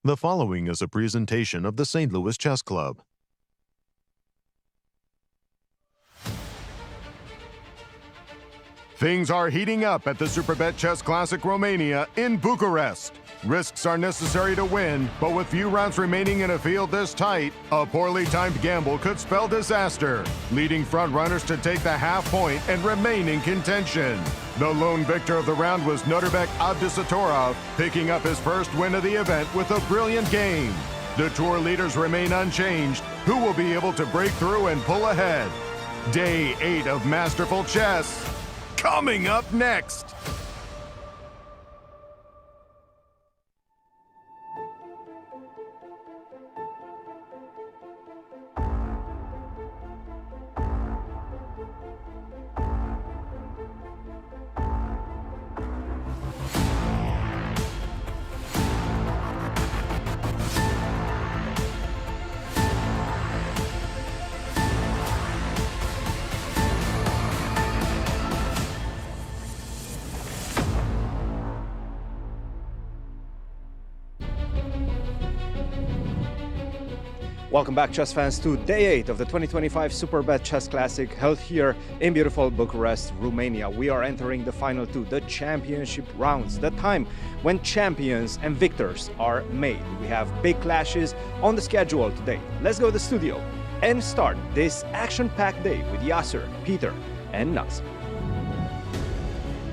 The following is a presentation of the St. Louis Chess Club. Things are heating up at the Superbet Chess Classic Romania in Bucharest. Risks are necessary to win, but with few rounds remaining in a field this tight, a poorly timed gamble could spell disaster, leading frontrunners to take the half point and remain in contention. The lone victor of the round was Nodirbek Abdusattorov, picking up his first win of the event with a brilliant game. The tour leaders remain unchanged. Who will be able to break through and pull ahead? Day 8 of masterful chess, coming up next. Welcome back, chess fans, to Day 8 of the 2025 Superbet Chess Classic, held here in beautiful Bucharest, Romania. We are entering the final two, the championship rounds, the time when champions and victors are made. We have big clashes on the schedule today. Let's go to the studio and start this action-packed day with Yasser, Peter, and Nazi.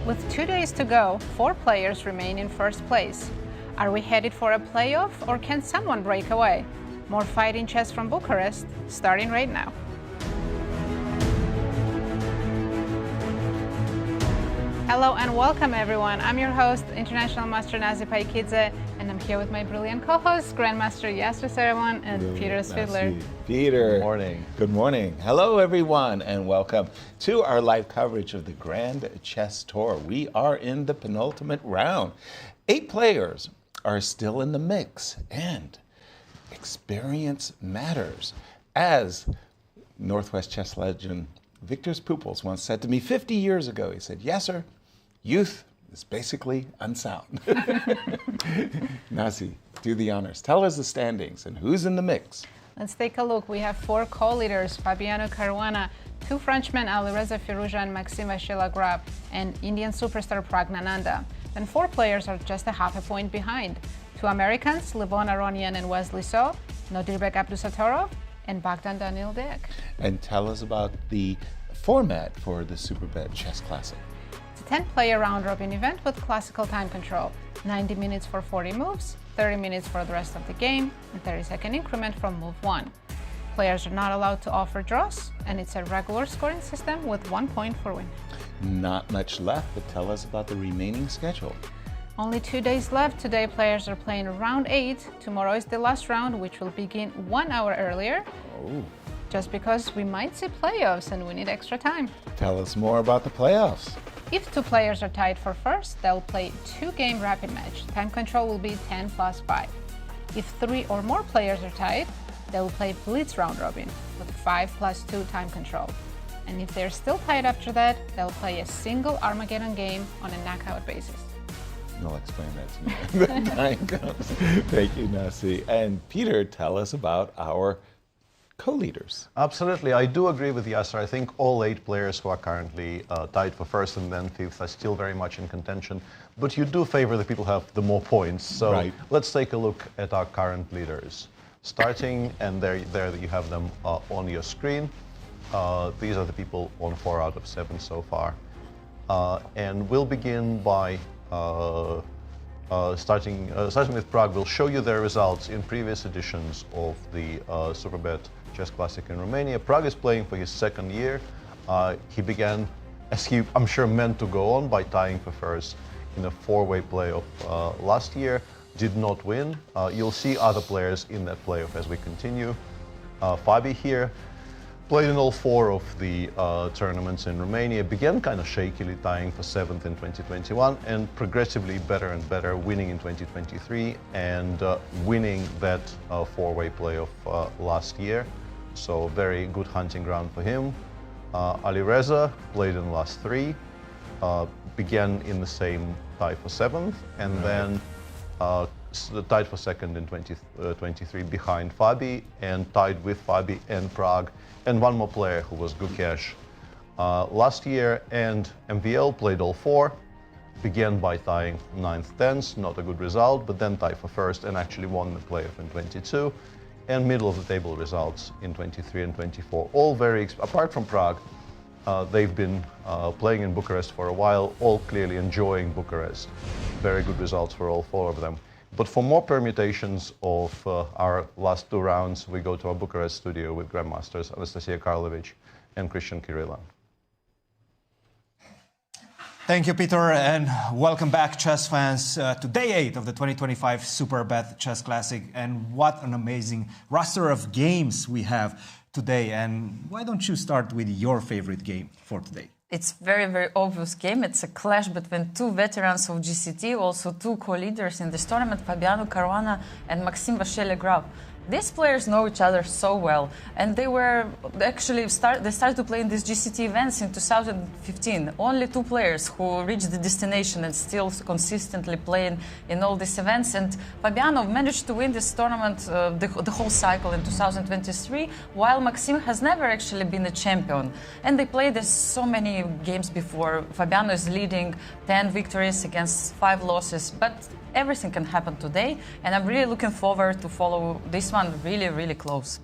With 2 days to go, 4 players remain in first place. Are we headed for a playoff, or can someone break away? More fighting chess from Bucharest, starting right now. Hello and welcome everyone. I'm your host, International Master Nazi Paikidze, and I'm here with my brilliant co-hosts, Grandmaster Yasser Seirawan and Peter Svidler. Peter. Good morning. Good morning. Hello everyone and welcome to our live coverage of the Grand Chess Tour. We are in the penultimate round. 8 players are still in the mix, and experience matters. As Northwest chess legend Victor Pupils once said to me 50 years ago, he said, "Yasser, youth is basically unsound." Nazi, do the honors. Tell us the standings and who's in the mix. Let's take a look. We have 4 co-leaders, Fabiano, Caruana, 2 Frenchmen, Alireza, Firouzja, and Maxime, Vachier-Lagrave, and Indian superstar Praggnanandhaa. Then 4 players are just a half a point behind. 2 Americans, Levon, Aronian, and Wesley So, Nodirbek, Abdusattorov, and Bogdan-Daniel, Deac. And tell us about the format for the Superbet Chess Classic. It's a 10-player round-robin event with classical time control. 90 minutes for 40 moves, 30 minutes for the rest of the game, and 30-second increment from move 1. Players are not allowed to offer draws, and it's a regular scoring system with 1 point for win. Not much left, but tell us about the remaining schedule. Only 2 days left. Today players are playing round 8. Tomorrow is the last round, which will begin 1 hour earlier. Oh. Just because we might see playoffs and we need extra time. Tell us more about the playoffs. If 2 players are tied for first, they'll play 2-game rapid match. Time control will be 10 plus 5. If 3 or more players are tied, they will play blitz round robin with 5 plus 2 time control. And if they're still tied after that, they'll play a single Armageddon game on a knockout basis. You'll explain that to me when the time comes. Thank you, Nazi. And Peter, tell us about our co-leaders. Absolutely, I do agree with Yasser. I think all 8 players who are currently tied for first and then 5th are still very much in contention. But you do favor the people who have the more points. So Right. Let's take a look at our current leaders. Starting, and there you have them on your screen. These are the people on 4 out of 7 so far. And we'll begin by starting with Prague. We'll show you their results in previous editions of the Superbet Chess Classic in Romania. Prague is playing for his 2nd year. He began, as he, I'm sure, meant to go on, by tying for first in a 4-way playoff last year. Did not win. You'll see other players in that playoff as we continue. Fabi here played in all 4 of the tournaments in Romania, began kind of shakily, tying for 7th in 2021, and progressively better and better, winning in 2023 and winning that 4-way playoff last year. So very good hunting ground for him. Alireza played in the last 3, began in the same tie for 7th, and then tied for second in 2023 behind Fabi, and tied with Fabi and Prague, and one more player who was Gukesh. Last year, and MVL played all four, began by tying 9th, 10th, not a good result, but then tied for first and actually won the playoff in 22, and middle of the table results in 23 and 24. All very, apart from Prague, they've been playing in Bucharest for a while, all clearly enjoying Bucharest. Very good results for all four of them. But for more permutations of our last two rounds, we go to our Bucharest studio with Grandmasters Anastasiya Karlovich and Cristian Chirila. Thank you, Peter, and welcome back, chess fans, to day 8 of the 2025 Superbet Chess Classic. And what an amazing roster of games we have today. And why don't you start with your favorite game for today? It's very, very obvious game. It's a clash between two veterans of GCT, also two co-leaders in this tournament, Fabiano, Caruana, and Maxime, Vachier-Lagrave. These players know each other so well, and they were actually they started to play in these GCT events in 2015. Only two players who reached the destination and still consistently playing in all these events. And Fabiano managed to win this tournament, the whole cycle in 2023, while Maxime has never actually been a champion. And they played this so many games before. Fabiano is leading 10 victories against 5 losses, but everything can happen today, and I'm really looking forward to follow this one really, really close.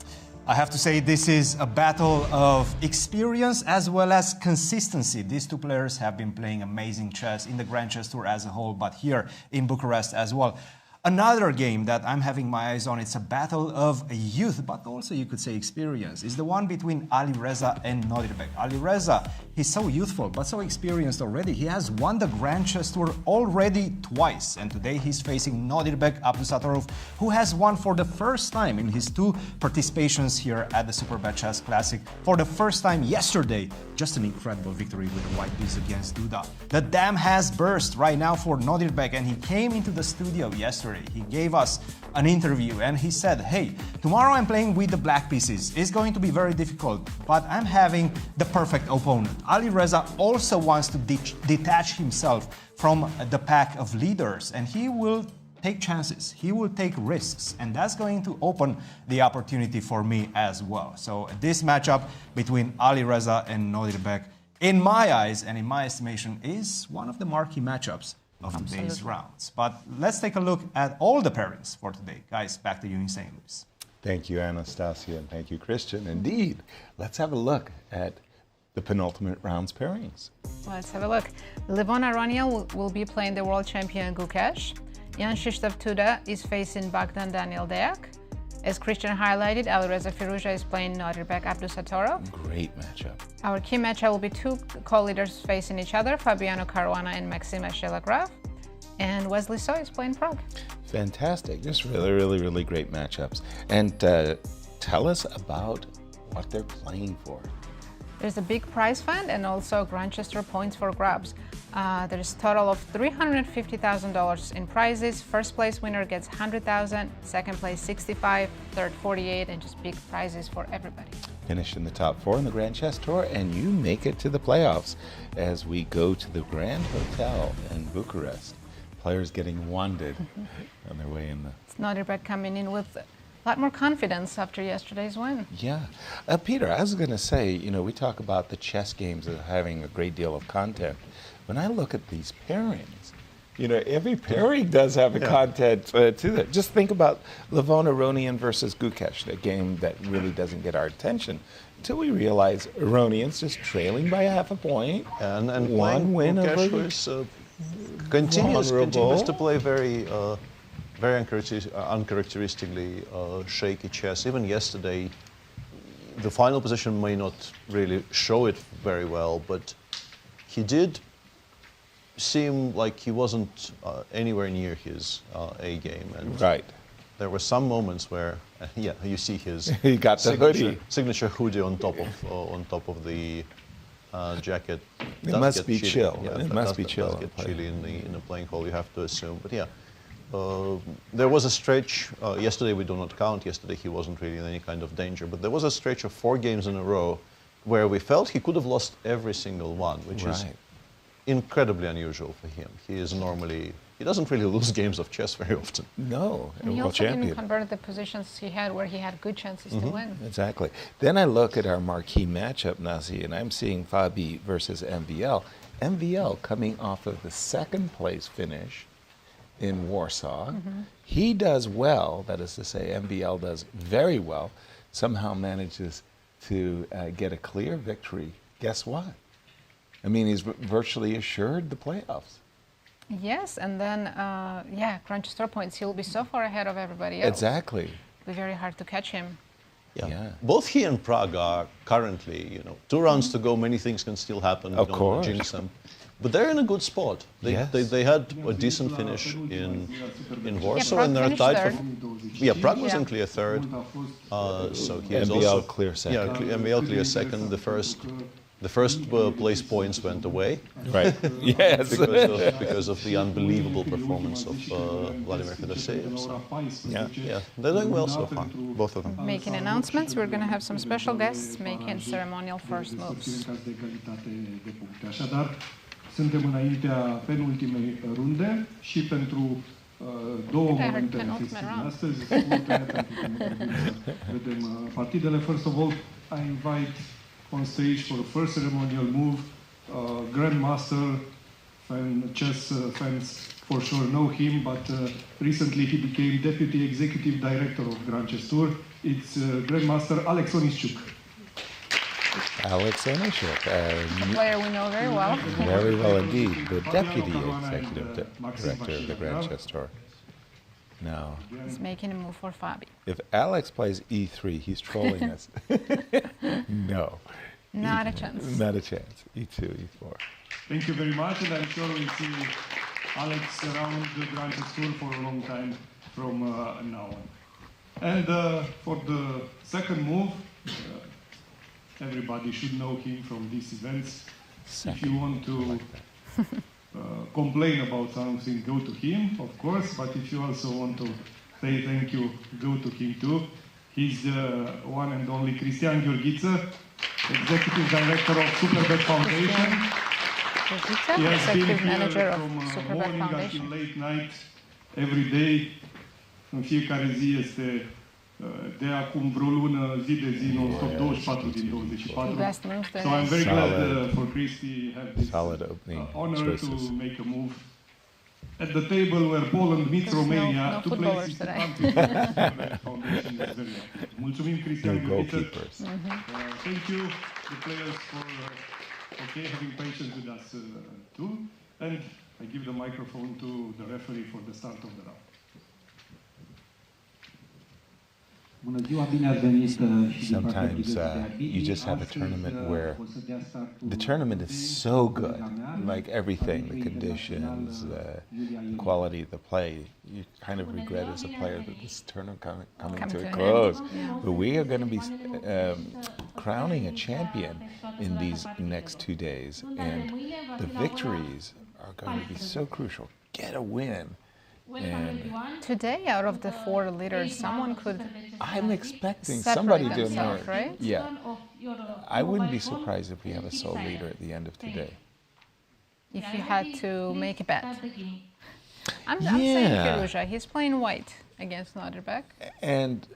I have to say this is a battle of experience as well as consistency. These two players have been playing amazing chess in the Grand Chess Tour as a whole, but here in Bucharest as well. Another game that I'm having my eyes on, it's a battle of youth, but also you could say experience, is the one between Alireza and Nodirbek. Alireza, he's so youthful, but so experienced already. He has won the Grand Chess Tour already twice, and today he's facing Nodirbek Abdusattorov, who has won for the first time in his 2 participations here at the Superbet Chess Classic. For the first time yesterday, just an incredible victory with a white piece against Duda. The dam has burst right now for Nodirbek, and he came into the studio yesterday. He gave us an interview and he said, hey, tomorrow I'm playing with the black pieces. It's going to be very difficult, but I'm having the perfect opponent. Alireza also wants to detach himself from the pack of leaders, and he will take chances. He will take risks, and that's going to open the opportunity for me as well. So this matchup between Alireza and Nodirbek, in my eyes and in my estimation, is one of the marquee matchups of today's rounds. But let's take a look at all the pairings for today. Guys, back to you in St. Louis. Thank you, Anastasia, and thank you, Cristian. Indeed, let's have a look at the penultimate rounds pairings. Let's have a look. Levon Aronian will be playing the world champion Gukesh. Jan-Krzysztof Duda is facing Bogdan-Daniel Deac. As Cristian highlighted, Alireza Firouzja is playing Nodirbek Abdusattorov. Great matchup. Our key matchup will be 2 co-leaders facing each other, Fabiano Caruana and Maxime Vachier-Lagrave. And Wesley So is playing Prague. Fantastic. Just really, really, really great matchups. And tell us about what they're playing for. There's a big prize fund and also Grand Chess Tour points for grabs. There's a total of $350,000 in prizes. First place winner gets $100,000, second place 65, third 48, and just big prizes for everybody. Finish in the top 4 in the Grand Chess Tour, and you make it to the playoffs as we go to the Grand Hotel in Bucharest. Players getting wanded on their way in. It's Nodirbek coming in with a lot more confidence after yesterday's win. Yeah. Peter, I was going to say, you know, we talk about the chess games as having a great deal of content. When I look at these pairings, you know, every pairing does have a content to that. Just think about Levon Aronian versus Gukesh, a game that really doesn't get our attention until we realize Aronian's just trailing by half a point. And one win Gukesh over continues to play very uncharacteristically shaky chess. Even yesterday, the final position may not really show it very well, but he did seem like he wasn't anywhere near his A game. And right. There were some moments where, you see his he got the signature hoodie on top of the jacket. It must be chill. Yeah, it must be chill. Does get chilly in the playing hall, you have to assume. But yeah, there was a stretch. Yesterday we do not count. Yesterday he wasn't really in any kind of danger. But there was a stretch of 4 games in a row where we felt he could have lost every single one, which is incredibly unusual for him. He doesn't really lose games of chess very often. No, And he world also champion. didn't convert the positions he had where he had good chances to win. Exactly. Then I look at our marquee matchup, Nazi, and I'm seeing Fabi versus MVL. MVL coming off of the second place finish in Warsaw. He does well, that is to say, MVL does very well, somehow manages to get a clear victory. Guess what? I mean, he's virtually assured the playoffs. Yes, and then, crunch score points. He'll be so far ahead of everybody else. Exactly. It'll be very hard to catch him. Yeah. Both he and Prague are currently, 2 rounds to go, many things can still happen. Of we don't course. jinx them. But they're in a good spot. They had a decent finish in Warsaw, Prague and they're finished tied third. for. Prague was Yeah. in clear third. So he is MVL also clear second. Yeah, MVL clear second. The first place points went away. Right. Yes. because of the unbelievable performance of Vladimir Fedoseev. So, Yeah. they're doing well so far, both of them. Making announcements, we're going to have some special guests making ceremonial first moves. Așadar, suntem înaintea penultimei runde și pentru două momente în chestiunea astăzi, scurte, pentru că nu vedem partidele. First of all, I invite on stage for the first ceremonial move, Grandmaster chess fans for sure know him, but recently he became Deputy Executive Director of Grand Chess Tour. It's Grandmaster Alex Onischuk. Alex Onischuk, A player we know very well. very well indeed, the Deputy Executive Director of the Grand Chess Tour. Now, He's making a move for Fabi. if Alex plays E3, he's trolling us. No. Not a chance. Not a chance. E2, E4. Thank you very much, and I'm sure we'll see Alex around the Grand Chess Tour for a long time from now on. And for the second move, everybody should know him from these events. If you want to complain about something, go to him, of course, but if you also want to say thank you, go to him too. He's the one and only Cristian Chirila, Executive Director of Superbet Foundation. He has been Executive here Manager of from Superbet morning until Foundation. late night, every day. În fiecare zi este de acum vreo lună, zi de zi, non-stop, 24 din 24. Best moves So I'm very glad Solid. for Cristi have this Solid opening honor choices. to make a move at the table where Poland meets There's Romania no to footballers play today. Foundation is very happy. Mulțumim, Cristian No Chirila. goalkeepers. Thank you, the players, for having patience with us too. And I give the microphone to the referee for the start of the round. Sometimes you just have a tournament where the tournament is so good, like everything, the conditions, the quality of the play. You kind of regret as a player that this tournament coming to a close. But we are going to be crowning a champion in these next 2 days, and the victories are going to be so crucial. Get a win. And Today, out of the 4 leaders, someone could I'm expecting separate somebody to themselves, emerge. right? Yeah. I wouldn't be surprised if we have a sole leader at the end of today. If you had to make a bet. I'm saying Firouzja. He's playing white against Nodirbek. And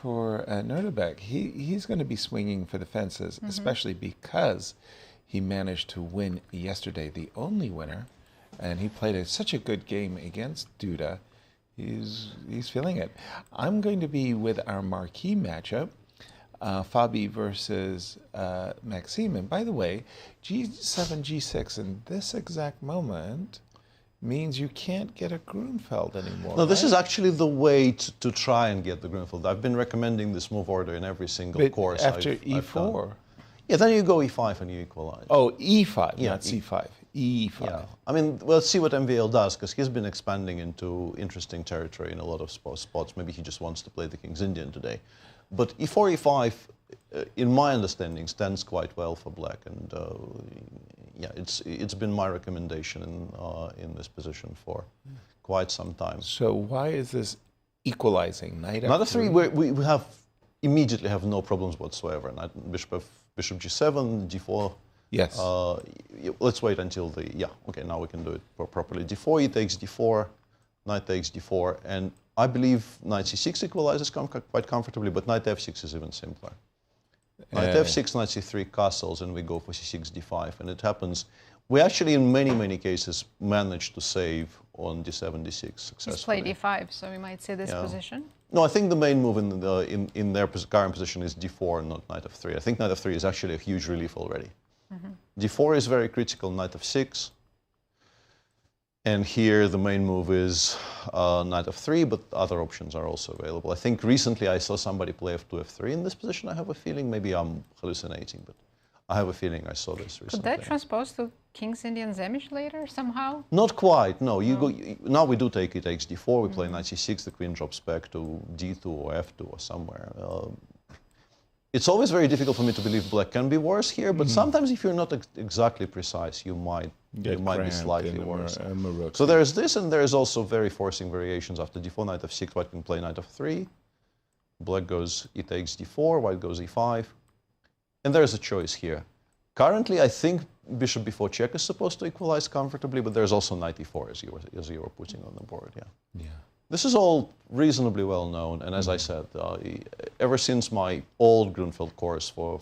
for Nodirbek, he's going to be swinging for the fences, especially because he managed to win yesterday, the only winner, and he played such a good game against Duda. He's feeling it. I'm going to be with our marquee matchup, Fabi versus Maxime. And by the way, G7, G6 in this exact moment means you can't get a Grunfeld anymore. No, this is actually the way to try and get the Grunfeld. I've been recommending this move order in every single But course. after I've E4. done. Yeah, then you go E5 and you equalize. Oh, E5, Yeah, not C5. E5. Yeah, I mean, we'll see what MVL does, because he's been expanding into interesting territory in a lot of spots. Maybe he just wants to play the King's Indian today. But E4, E5, in my understanding, stands quite well for black. And yeah, it's been my recommendation in this position for quite some time. So why is this equalizing? Knight Another F3? 3, we have immediately have no problems whatsoever. Bishop G7, G4, Yes. Let's wait until the, okay, now we can do it properly. D4, e takes D4, knight takes D4, and I believe knight C6 equalizes quite comfortably, but knight F6 is even simpler. Knight F6, knight C3 castles, and we go for C6, D5, and it happens. We actually, in many cases, managed to save on D7, D6 successfully. He's played E5, so we might see this position. No, I think the main move in their current position is D4, not knight F3. I think knight F3 is actually a huge relief already. D4 is very critical, knight F6. And here the main move is knight F3, but other options are also available. I think recently I saw somebody play F2, F3 in this position. I have a feeling, maybe I'm hallucinating, but I have a feeling I saw this recently. Could that transpose to King's Indian Zemich later somehow? Not quite, no. Now we do take it takes D4, we play knight C6, the queen drops back to D2 or F2 or somewhere. It's always very difficult for me to believe black can be worse here, but sometimes if you're not exactly precise, you might be slightly worse. So there's this, and there's also very forcing variations after D4, knight F6, white can play knight F3, black goes, e takes D4, white goes E5, and there's a choice here. Currently, I think bishop before check is supposed to equalize comfortably, but there's also knight E4 as you were putting on the board, yeah. This is all reasonably well known, and as I said, ever since my old Grunfeld course for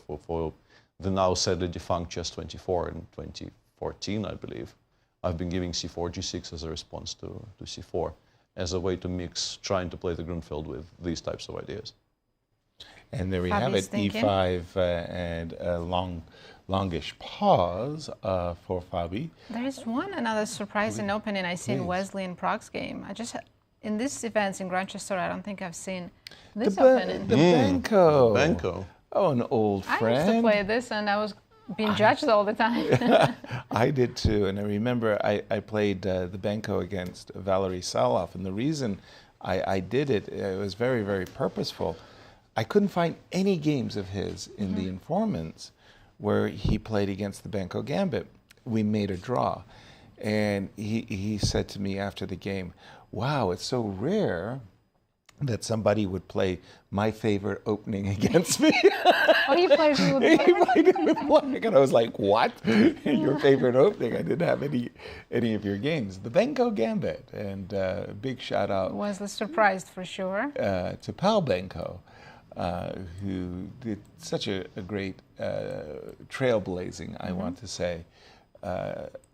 the now sadly defunct Chess 24 in 2014, I believe, I've been giving C4, G6 as a response to C4, as a way to mix trying to play the Grunfeld with these types of ideas. And there we have it, E5 and a longish pause for Fabi. There is another surprising opening I see in Wesley and Prag's game. In these events in Grand Chess Tour, I don't think I've seen this opening. The Banco. Banco. Oh, an old friend. I used to play this, and I was being judged all the time. I did too, and I remember I played the Banco against Valery Salov, and the reason I did it, it was very, very purposeful. I couldn't find any games of his in the informants where he played against the Banco Gambit. We made a draw, and he said to me after the game, wow, it's so rare that somebody would play my favorite opening against me. Oh, he plays with black? He played it with black, and I was like, what? Your favorite opening? I didn't have any of your games. The Banco Gambit, and big shout out. Was surprised for sure. To Pal Banco, who did such a great trailblazing, I want to say,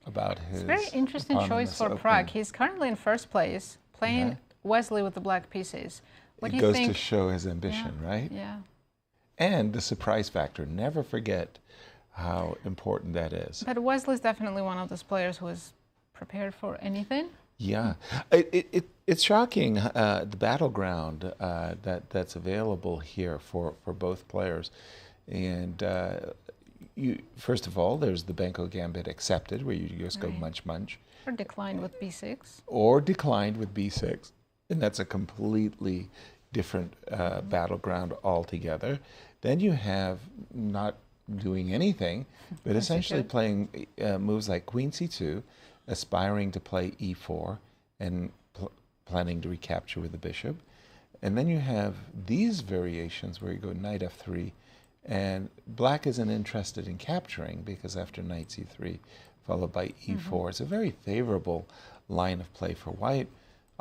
about his. It's a very interesting choice for Prag. He's currently in first place, playing Wesley with the black pieces. What do you think? It goes to show his ambition, right? Yeah. And the surprise factor. Never forget how important that is. But Wesley's definitely one of those players who is prepared for anything. Yeah. It's shocking, the battleground that's available here for both players. And first of all, there's the Banco Gambit accepted, where you just go munch. Or declined with B6. Or declined with B6. And that's a completely different battleground altogether. Then you have not doing anything, but essentially playing moves like Queen C2, aspiring to play E4, and planning to recapture with the bishop. And then you have these variations where you go knight F3, and black isn't interested in capturing because after knight C3 followed by E4, it's a very favorable line of play for white.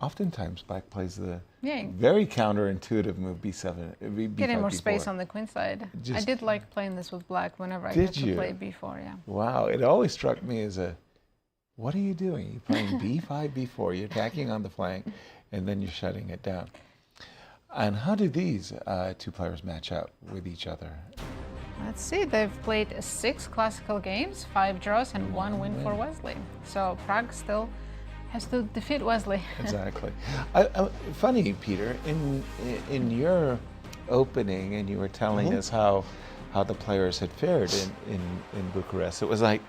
Oftentimes black plays the very counterintuitive move B7, Getting more B4. space on the queen side. I did like playing this with black whenever I got to play B4, yeah. Wow, it always struck me as what are you doing? You're playing B5, B4, you're attacking on the flank, and then you're shutting it down. And how do these two players match up with each other? Let's see, they've played 6 classical games, 5 draws, and 1 win for Wesley. So Prag still has to defeat Wesley. Exactly. Funny, Peter, in your opening, and you were telling us how the players had fared in Bucharest, it was like,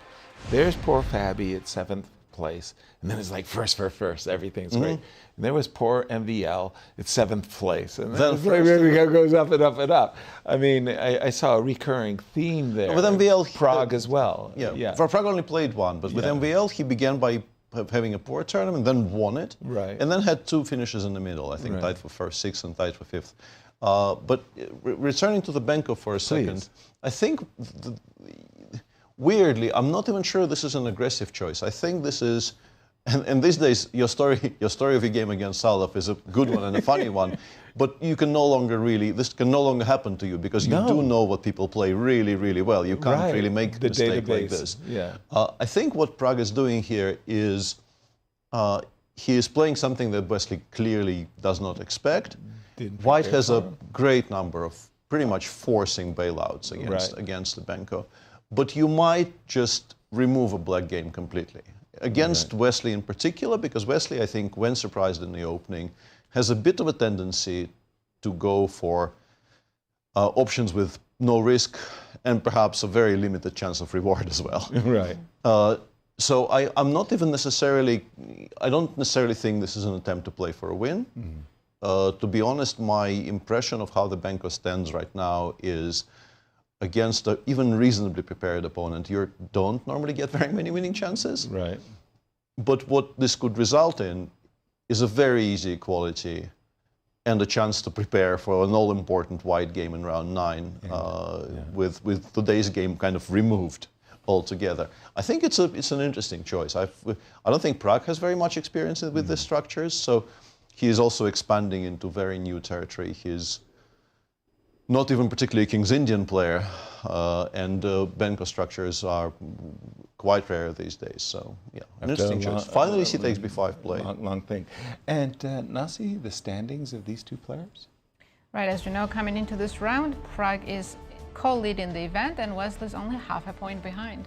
there's poor Fabi at 7th place, and then it's like first, everything's great. And there was poor MVL at 7th place, and then it goes up and up and up. I mean, I saw a recurring theme there. With MVL, Prague as well. Yeah. For Prague only played one, but with MVL he began by having a poor tournament, then won it, and then had 2 finishes in the middle. I think tied for first, 6th, and tied for 5th. But returning to the Banco for a second, I think weirdly, I'm not even sure this is an aggressive choice. I think this is, and these days, your story of your game against Salov is a good one and a funny one, but you can no longer this can no longer happen to you because you do know what people play really, really well. You can't really make a mistake like this. Yeah. I think what Pragg is doing here is he is playing something that Wesley clearly does not expect. White has a great number of pretty much forcing bailouts against the Benko, but you might just remove a black game completely. Against Wesley in particular, because Wesley, I think, when surprised in the opening, has a bit of a tendency to go for options with no risk and perhaps a very limited chance of reward as well. Right. So I'm not even necessarily, I don't necessarily think this is an attempt to play for a win. To be honest, my impression of how the Benko stands right now is against an even reasonably prepared opponent, you don't normally get very many winning chances. Right. But what this could result in is a very easy equality and a chance to prepare for an all-important white game in round 9 with today's game kind of removed altogether. I think it's an interesting choice. I don't think Pragg has very much experience with these structures, so he is also expanding into very new territory. He's not even particularly a King's Indian player, and Benko structures are quite rare these days. So, yeah, an interesting choice. Finally, he takes b5 play. Long thing. And Nazi, the standings of these two players? Right, as you know, coming into this round, Pragg is co-leading the event, and Wesley's only half a point behind.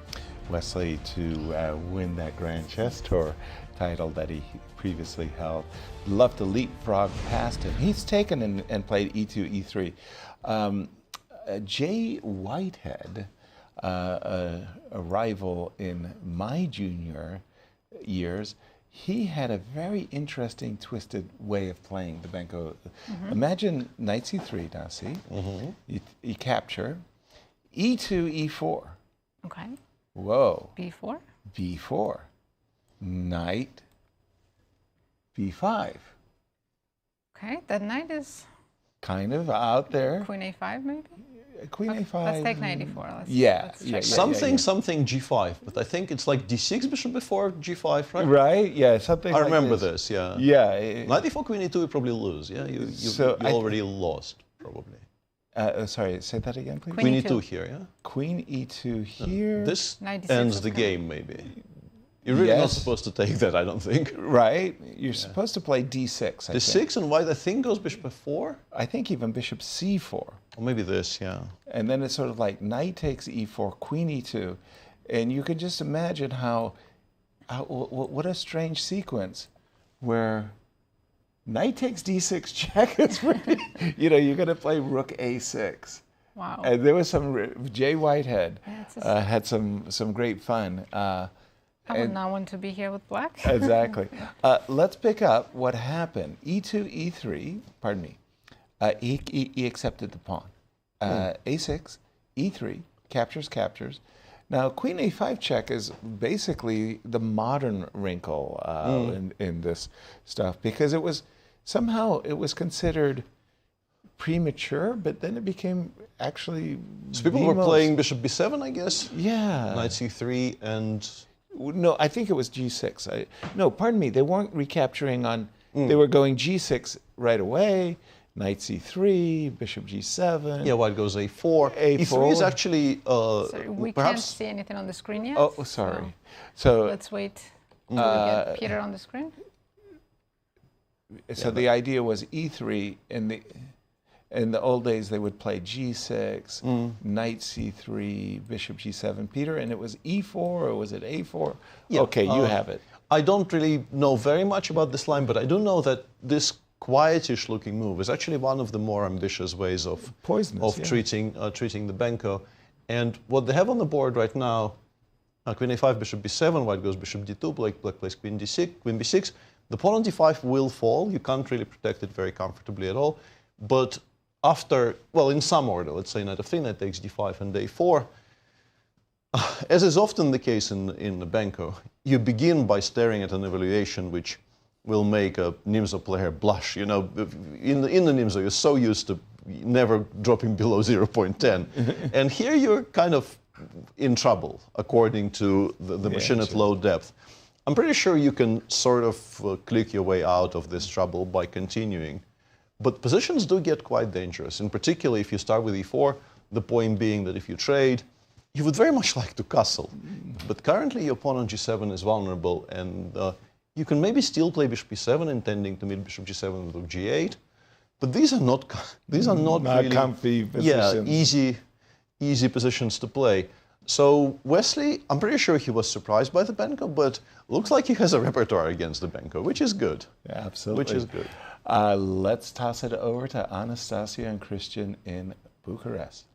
Wesley to win that Grand Chess Tour title that he previously held. Love to leapfrog past him. He's taken and played e2, e3. Jay Whitehead, a rival in my junior years, he had a very interesting, twisted way of playing the Benko. Imagine knight c3, Nazi. You capture. e2, e4. Okay. Whoa. b4. b4. Knight b5. Okay, that knight is kind of out there. queen a5 maybe? Queen a5. Let's take knight e4. Let's check Something g5, but I think it's like d6 bishop before g5, right? Right, yeah, something I like remember this. this, yeah. Yeah. Knight e4, queen e2, you probably lose, yeah? You already lost, probably. Sorry, say that again, please. Queen e2 here, yeah? Queen e2 here. This ends the game, maybe. You're really not supposed to take that, I don't think. Right. You're supposed to play d6, I think. d6 and white, I think, goes bishop f4? I think even bishop c4. Or maybe this, yeah. And then it's sort of like knight takes e4, queen e2. And you can just imagine what a strange sequence where knight takes d6 check is pretty, you're going to play rook a6. Wow. And there was Jay Whitehead had some great fun. I would not want to be here with black. Exactly. Let's pick up what happened. e2, e3, pardon me. He accepted the pawn. a6, e3, captures. Now, queen a5 check is basically the modern wrinkle in this stuff, because it was considered premature, but then it became actually... So people were playing bishop b7, I guess? Yeah. Knight c3 and... No, I think it was g6. No, pardon me, they weren't recapturing on... They were going g6 right away, knight c3, bishop g7. Yeah, white goes a4. e3 is actually... sorry, we can't see anything on the screen yet. Oh, sorry. So let's wait until we get Peter on the screen. So the idea was e3 in the old days, they would play g6, knight c3, bishop g7, Peter, and it was e4, or was it a4? Yeah. Okay, you have it. I don't really know very much about this line, but I do know that this quietish looking move is actually one of the more ambitious ways of treating the Benko. And what they have on the board right now, queen a5, bishop b7, white goes bishop d2, black plays queen d6, queen b6. The pawn on d5 will fall. You can't really protect it very comfortably at all. But after, well, in some order, let's say knight f3, knight takes d5 and a4, as is often the case in the Benko, you begin by staring at an evaluation which will make a Nimzo player blush. In the Nimzo, you're so used to never dropping below 0.10. And here you're kind of in trouble, according to the machine at low depth. I'm pretty sure you can sort of click your way out of this trouble by continuing. But positions do get quite dangerous, in particular if you start with e4, the point being that if you trade, you would very much like to castle. But currently your pawn on g7 is vulnerable, and you can maybe still play bishop e7, intending to meet bishop g7 with g8. But these are not really comfy positions. Easy positions to play. So Wesley, I'm pretty sure he was surprised by the Benko, but looks like he has a repertoire against the Benko, which is good. Yeah, absolutely. Which is good. Let's toss it over to Anastasiya and Cristian in Bucharest.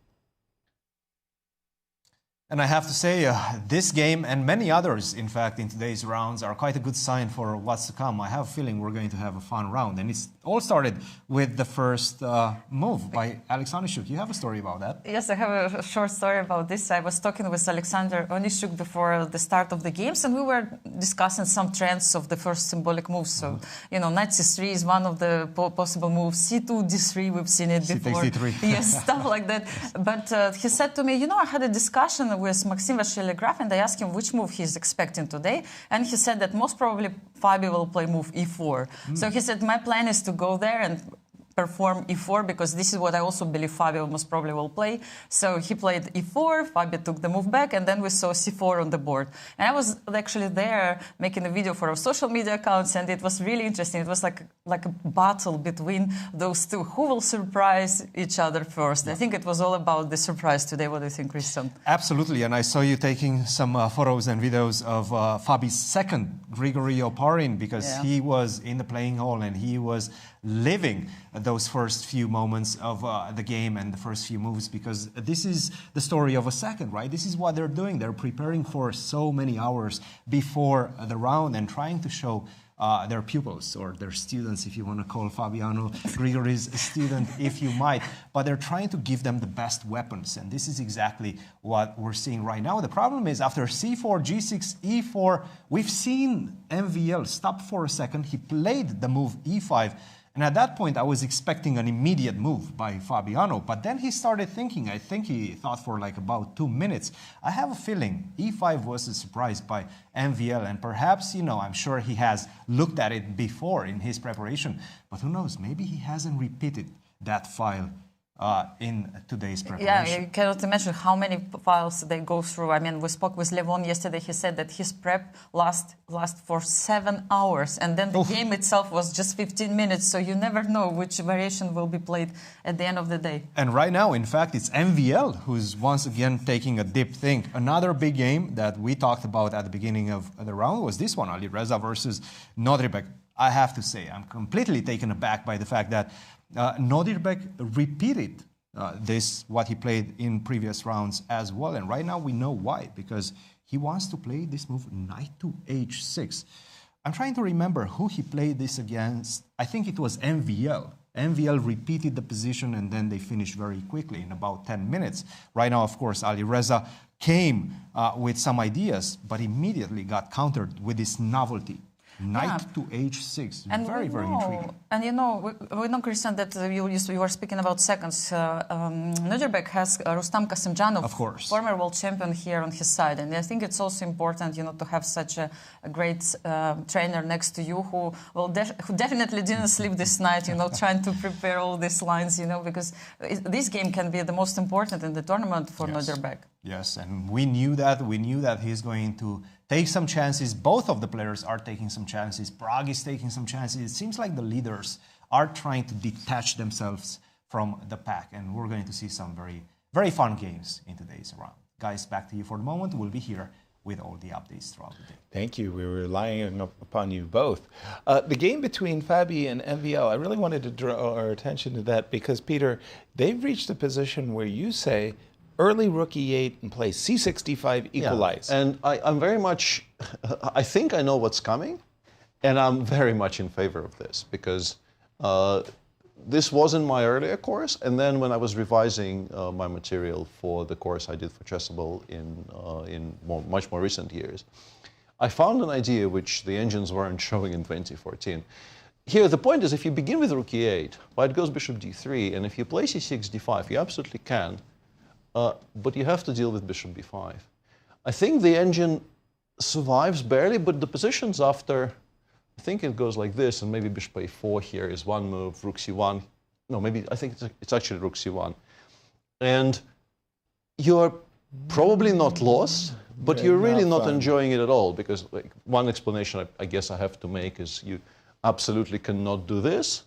And I have to say, this game and many others, in fact, in today's rounds are quite a good sign for what's to come. I have a feeling we're going to have a fun round. And it's all started with the first move by Alexander Onyszczuk. You have a story about that? Yes, I have a short story about this. I was talking with Alexander Onyszczuk before the start of the games, and we were discussing some trends of the first symbolic moves. So, you know, knight c3 is one of the possible moves. c2, d3, we've seen it before. c takes d3. Yes, stuff like that. But he said to me, you know, I had a discussion with Maxime Vachier-Lagrave, and I asked him which move he's expecting today, and he said that most probably Fabi will play move e4. So he said, my plan is to go there and perform e4, because this is what I also believe Fabi most probably will play. So he played e4, Fabi took the move back, and then we saw c4 on the board. And I was actually there making a video for our social media accounts, and it was really interesting. It was like a battle between those two. Who will surprise each other first? I think it was all about the surprise today. What do you think, Cristian? Absolutely, and I saw you taking some photos and videos of Fabi's second, Grigory Oparin, because he was in the playing hall and he was living those first few moments of the game and the first few moves, because this is the story of a second, right? This is what they're doing. They're preparing for so many hours before the round and trying to show their pupils, or their students, if you want to call Fabiano Grigory's a student, if you might. But they're trying to give them the best weapons, and this is exactly what we're seeing right now. The problem is, after c4, g6, e4, we've seen MVL stop for a second. He played the move e5, and at that point, I was expecting an immediate move by Fabiano. But then he started thinking. I think he thought for like about 2 minutes. I have a feeling e5 was a surprise by MVL. And perhaps, you know, I'm sure he has looked at it before in his preparation. But who knows? Maybe he hasn't repeated that file in today's preparation. Yeah, you cannot imagine how many files they go through. I mean, we spoke with Levon yesterday. He said that his prep lasts for 7 hours, and then the game itself was just 15 minutes. So you never know which variation will be played at the end of the day. And right now, in fact, it's MVL who's once again taking a deep think. Another big game that we talked about at the beginning of the round was this one, Alireza versus Nodirbek. I have to say, I'm completely taken aback by the fact that Nodirbek repeated what he played in previous rounds as well. And right now we know why, because he wants to play this move, knight to h6. I'm trying to remember who he played this against. I think it was MVL. MVL repeated the position, and then they finished very quickly in about 10 minutes. Right now, of course, Alireza came with some ideas, but immediately got countered with this novelty. Knight to h6, and very intriguing. And you know, we know, Cristian, that you were speaking about seconds. Nodirbek has Rustam Kasimdzhanov, of course, former world champion, here on his side. And I think it's also important, you know, to have such a great trainer next to you who definitely didn't sleep this night, you know, trying to prepare all these lines, you know, because this game can be the most important in the tournament for Nodirbek. Yes, and we knew that. We knew that he's going to take some chances. Both of the players are taking some chances. Pragg is taking some chances. It seems like the leaders are trying to detach themselves from the pack. And we're going to see some very, very fun games in today's round. Guys, back to you for the moment. We'll be here with all the updates throughout the day. Thank you. We're relying upon you both. The game between Fabi and MVL, I really wanted to draw our attention to that because, Peter, they've reached a position where you say, early rook e8 and play c65 equalize. Yeah. And I'm very much, I think I know what's coming, and I'm very much in favor of this because this was in my earlier course, and then when I was revising my material for the course I did for Chessable in much more recent years, I found an idea which the engines weren't showing in 2014. Here, the point is, if you begin with rook e8, white goes bishop d3, and if you play c6 d5, you absolutely can but you have to deal with bishop b5. I think the engine survives barely, but the positions after, I think it goes like this, and maybe bishop a4 here is one move, rook c1. No, maybe, I think it's actually rook c1. And you're probably not lost, but you're really not enjoying it at all, because like, one explanation I guess I have to make is you absolutely cannot do this.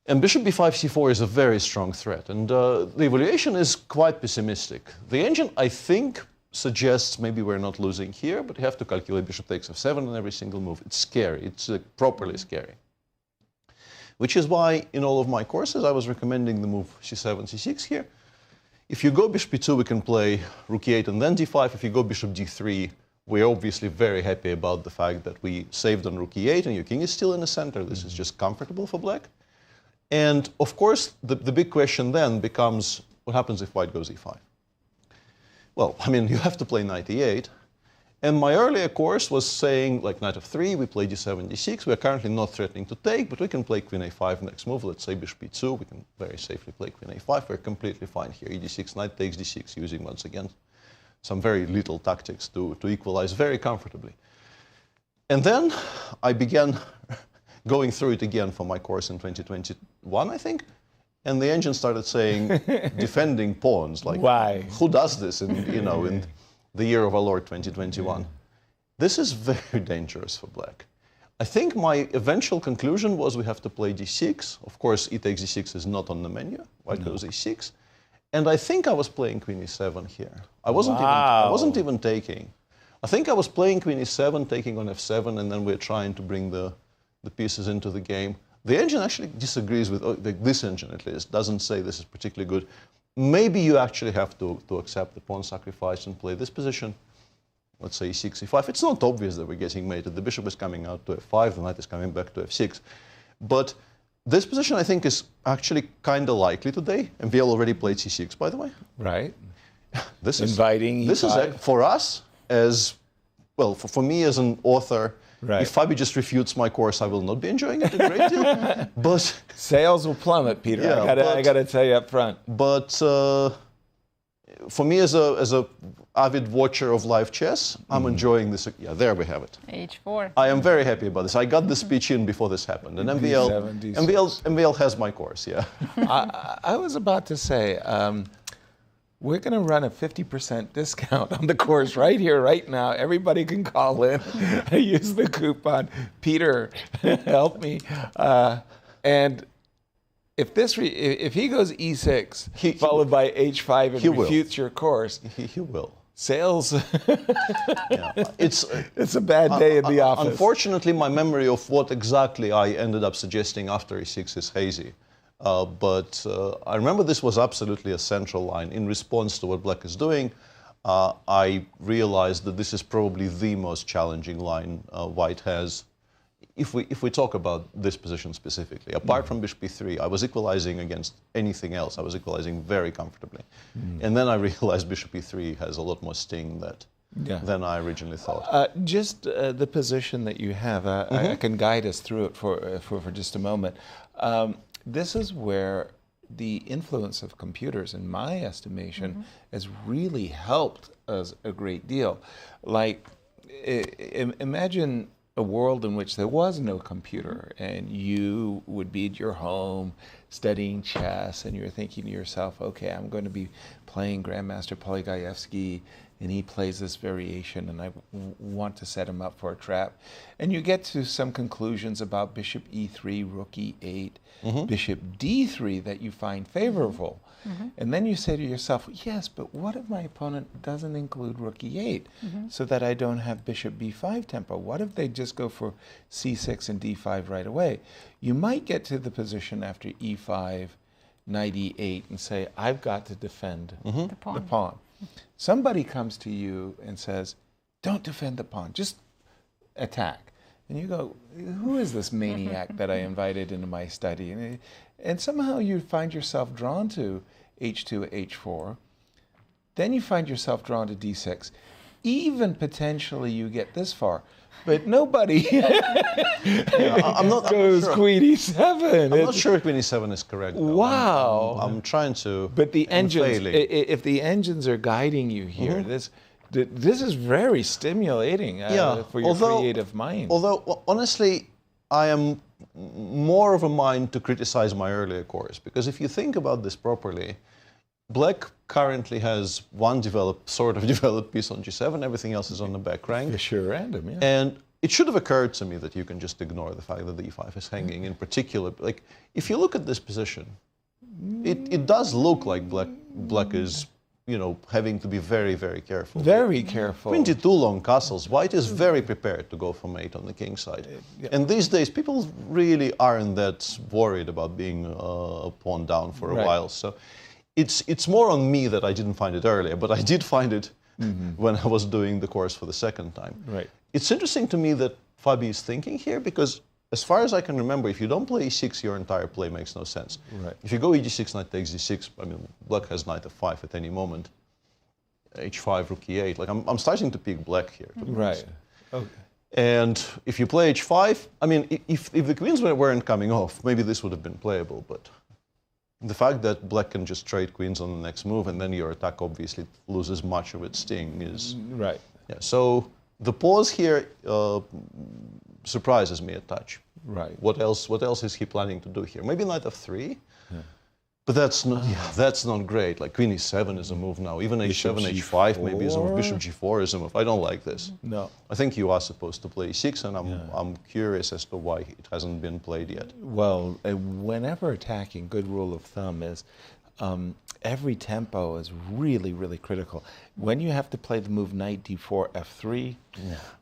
And bishop b5, c4 is a very strong threat, and the evaluation is quite pessimistic. The engine, I think, suggests maybe we're not losing here, but you have to calculate bishop takes f7 on every single move. It's scary. It's properly scary. Which is why in all of my courses I was recommending the move c7, c6 here. If you go bishop b2, we can play rook e8 and then d5. If you go bishop d3, we're obviously very happy about the fact that we saved on rook e8 and your king is still in the center. This is just comfortable for black. And of course, the big question then becomes, what happens if white goes e5? Well, I mean, you have to play knight e8. And my earlier course was saying, like knight f3, we play d7, d6. We are currently not threatening to take, but we can play queen a5 next move. Let's say bishop e2. We can very safely play queen a5. We're completely fine here. E d6, knight takes d6, using once again some very little tactics to equalize very comfortably. And then I began going through it again for my course in 2021, I think. And the engine started saying, defending pawns. Like, why? Who does this in the year of our Lord 2021? This is very dangerous for black. I think my eventual conclusion was we have to play d6. Of course, e takes d6 is not on the menu. White goes e6. And I think I was playing queen e7 here. I wasn't even taking. I think I was playing queen e7, taking on f7, and then we're trying to bring the pieces into the game. The engine actually disagrees with, this engine at least, doesn't say this is particularly good. Maybe you actually have to accept the pawn sacrifice and play this position. Let's say e6, e5. It's not obvious that we're getting mated. The bishop is coming out to f5, the knight is coming back to f6. But this position, I think, is actually kind of likely today. And MVL already played c6, by the way. Right. This is inviting e5. This is, for us, as, well, for me as an author, right. If Fabi just refutes my course, I will not be enjoying it a great deal. But sales will plummet, Peter. Yeah, I got to tell you up front. But for me, as a avid watcher of live chess, I'm enjoying this. Yeah, there we have it. H4. I am very happy about this. I got the speech in before this happened, and MVL has my course. Yeah. I was about to say. We're going to run a 50% discount on the course right here, right now. Everybody can call in. Use the coupon. Peter, help me. And if he goes e6, followed by h5 and refutes your course, he will. Sales. Yeah. It's a bad day in the office. Unfortunately, my memory of what exactly I ended up suggesting after e6 is hazy. But I remember this was absolutely a central line. In response to what black is doing, I realized that this is probably the most challenging line white has. If we talk about this position specifically, apart from bishop b3, I was equalizing against anything else. I was equalizing very comfortably. And then I realized bishop e3 has a lot more sting than I originally thought. Just the position that you have, I can guide us through it for just a moment. This is where the influence of computers, in my estimation, has really helped us a great deal. Like, imagine a world in which there was no computer and you would be at your home studying chess and you're thinking to yourself, okay, I'm going to be playing Grandmaster Polygaevsky and he plays this variation and I want to set him up for a trap. And you get to some conclusions about bishop e3, rook e8, bishop d3 that you find favorable. And then you say to yourself, yes, but what if my opponent doesn't include rook e8 so that I don't have bishop b5 tempo? What if they just go for c6 and d5 right away? You might get to the position after e5, knight e8 and say, I've got to defend the pawn. Somebody comes to you and says, don't defend the pawn, just attack. And you go, who is this maniac that I invited into my study? And somehow you find yourself drawn to h2, h4. Then you find yourself drawn to d6. even potentially you get this far. But nobody I'm not goes sure. queen e7. I'm not sure queen e7 is correct. Though. Wow. I'm trying to. But the I'm engines, failing. if the engines are guiding you here, this is very stimulating for your creative mind. Although, honestly, I am more of a mind to criticize my earlier course, because if you think about this properly, Black currently has one sort of developed piece on g7, everything else is on the back rank. Fisher random, yeah. And it should have occurred to me that you can just ignore the fact that the e5 is hanging. In particular, like if you look at this position, it does look like Black is, you know, having to be very, very careful. Very careful. Queen d2 long castles. White is very prepared to go for mate on the king side. And these days, people really aren't that worried about being pawned down for a while. So it's more on me that I didn't find it earlier, but I did find it when I was doing the course for the second time. Right. It's interesting to me that Fabi is thinking here, because as far as I can remember, if you don't play e6, your entire play makes no sense. Right. If you go e6, knight takes d6, I mean, Black has knight f5 at any moment. h5, rook e8. Like, I'm starting to pick Black here. To be honest. Okay. And if you play h5, I mean, if the queens weren't coming off, maybe this would have been playable, but the fact that Black can just trade queens on the next move and then your attack obviously loses much of its sting is... Right. Yeah, so the pause here surprises me a touch. Right. What else is he planning to do here? Maybe knight f3? Yeah. But that's not great. Like queen e7 is a move now. Even h7, h5 maybe is a move. Bishop g4 is a move. I don't like this. No. I think you are supposed to play e6, and I'm curious as to why it hasn't been played yet. Well, whenever attacking, good rule of thumb is every tempo is really, really critical. When you have to play the move knight d4, f3,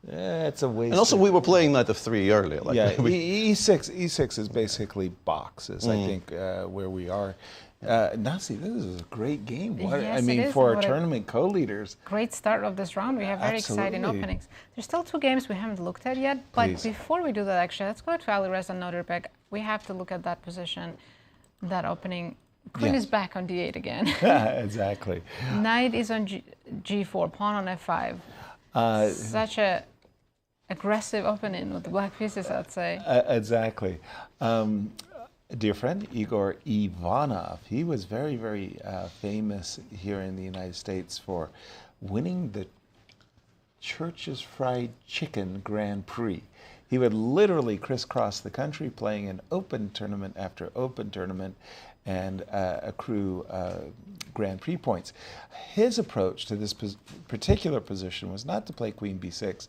it's a waste. And also, we were playing knight f3 earlier. Like e6 is basically boxes, I think, where we are. Nazi, this is a great game. Yes, I mean, for our tournament co-leaders. Great start of this round. We have very exciting openings. There's still two games we haven't looked at yet, but before we do that, actually, let's go to Alireza and Nodirbek. We have to look at that position, that opening. Queen is back on d8 again. Exactly. Knight is on g4, pawn on f5. Such a aggressive opening with the black pieces, I'd say. Exactly. Dear friend, Igor Ivanov, he was very, very famous here in the United States for winning the Church's Fried Chicken Grand Prix. He would literally crisscross the country playing an open tournament after open tournament and accrue Grand Prix points. His approach to this particular position was not to play Queen b6,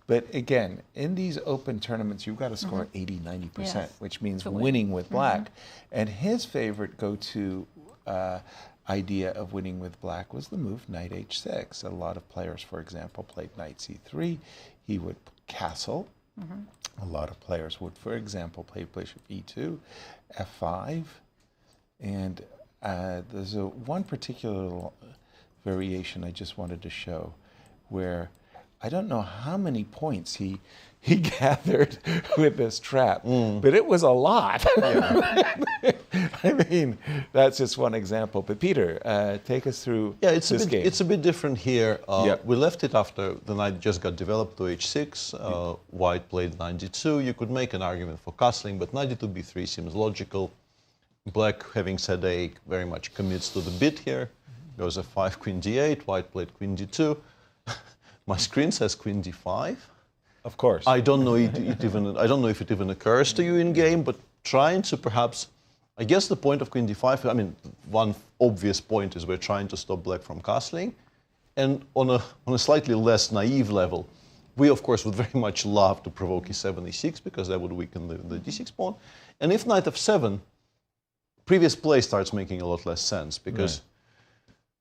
but again, in these open tournaments, you've got to score 80, 90%, which means winning with Black. And his favorite go-to idea of winning with Black was the move knight h6. A lot of players, for example, played knight c3. He would castle. A lot of players would, for example, play bishop e2, f5. And there's one particular variation I just wanted to show where I don't know how many points he gathered with this trap, but it was a lot. I mean, that's just one example. But Peter, take us through this game. It's a bit different here. We left it after the knight just got developed to h6. White played knight d2. You could make an argument for castling, but knight d2 b3 seems logical. Black, having said a, very much commits to the bit here. Goes f5, queen d8. White played queen d2. My screen says queen d5. Of course. I don't know I don't know if it even occurs to you in game, but trying to perhaps, I guess the point of queen d5. I mean, one obvious point is we're trying to stop Black from castling, and on a slightly less naive level, we of course would very much love to provoke e7, e6 because that would weaken the d6 pawn, and if knight f7. Previous play starts making a lot less sense because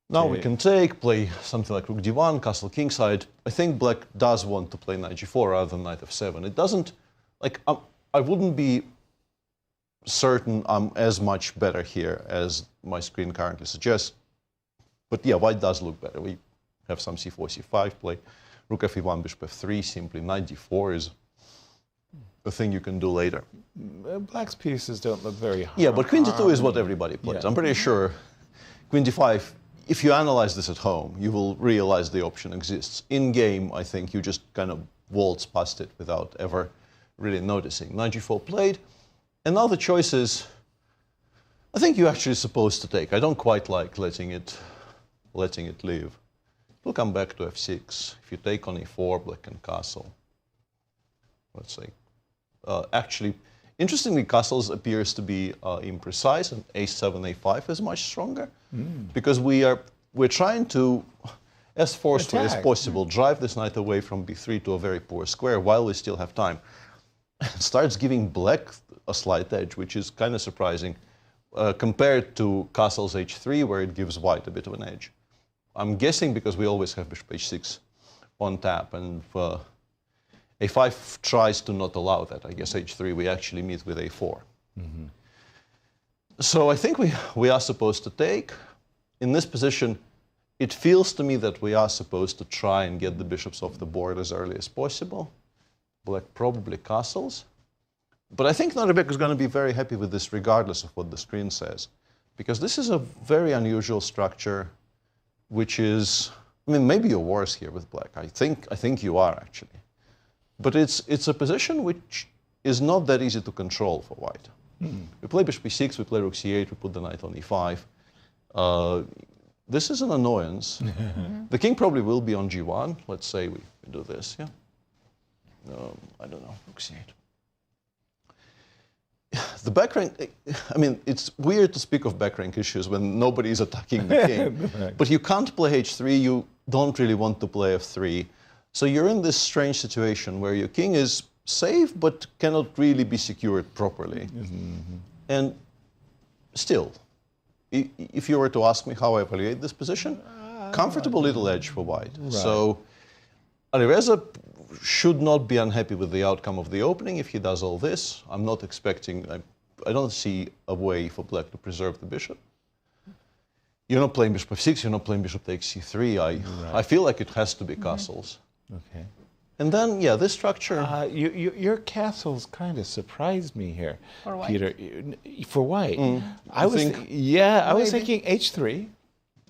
now we can play something like rook d1, castle kingside. I think Black does want to play knight g4 rather than knight f7. It doesn't, like, I wouldn't be certain I'm as much better here as my screen currently suggests. But yeah, White does look better. We have some c4, c5 play. Rook f1, bishop f3, simply knight d4 is a thing you can do later. Black's pieces don't look very hard. Yeah, but queen d2 is what everybody plays. I'm pretty sure queen d5, if you analyze this at home, you will realize the option exists. In game, I think you just kind of waltz past it without ever really noticing. Knight g4 played, and now the choice is, I think you're actually supposed to take. I don't quite like letting it live. We'll come back to f6. If you take on e4, black can castle. Let's say, actually, interestingly, castles appears to be imprecise, and a7, a5 is much stronger because we're trying to, as forcefully as possible, drive this knight away from b3 to a very poor square while we still have time. It starts giving black a slight edge, which is kind of surprising compared to castles h3, where it gives white a bit of an edge. I'm guessing because we always have bishop h6 on tap, and a5 tries to not allow that. I guess h3 we actually meet with a4. So I think we are supposed to take. In this position, it feels to me that we are supposed to try and get the bishops off the board as early as possible. Black probably castles. But I think Nodirbek is going to be very happy with this regardless of what the screen says. Because this is a very unusual structure, which is, I mean, maybe you're worse here with black. I think you are, actually. But it's a position which is not that easy to control for white. We play bishop e6, we play rook c8, we put the knight on e5. This is an annoyance. The king probably will be on g1. Let's say we do this, yeah? I don't know, rook c8. The back rank, I mean, it's weird to speak of back rank issues when nobody is attacking the king. But you can't play h3, you don't really want to play f3. So you're in this strange situation where your king is safe but cannot really be secured properly. And still, if you were to ask me how I evaluate this position, comfortable little edge for white. So Alireza should not be unhappy with the outcome of the opening if he does all this. I'm not expecting, I don't see a way for black to preserve the bishop. You're not playing bishop f6, you're not playing bishop takes c3. I feel like it has to be castles. Okay. And then, yeah, this structure... your castles kind of surprised me here, For white. Peter. For white. I Maybe. was thinking h3,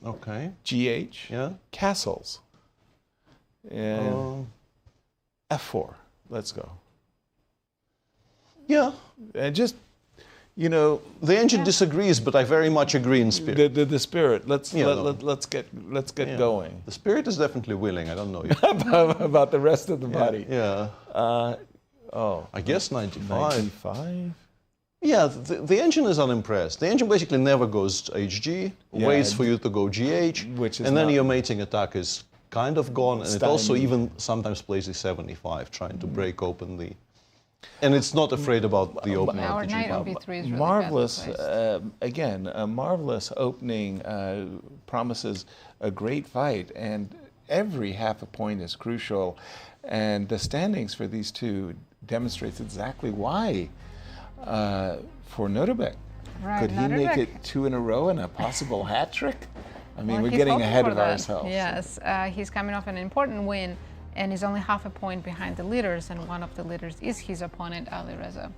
Okay. gh, Yeah. castles. And f4. Let's go. Yeah. And just, you know, The engine disagrees, but I very much agree in spirit. the spirit. Let's get Yeah. going. The spirit is definitely willing. I don't know you. about the rest of the body. Yeah. I guess 95. 95. Yeah, the engine is unimpressed. The engine basically never goes to hg, waits for you to go gh, which is and then not- your mating attack is kind of gone, and it also Stymied. even sometimes plays e75, trying to break open the... And it's not afraid about the opening Our of the knight on g5. b3 is really Marvelous, badly placed. again, a marvelous opening, promises a great fight, and every half a point is crucial. And the standings for these two demonstrates exactly why. For Nodirbek, Right, could he make Nodirbek. it 2 in a row and a possible hat trick? I mean, Well, we're he's getting hoping ahead for of that. ourselves. Yes, he's coming off an important win, and he's only half a point behind the leaders, and one of the leaders is his opponent, Alireza.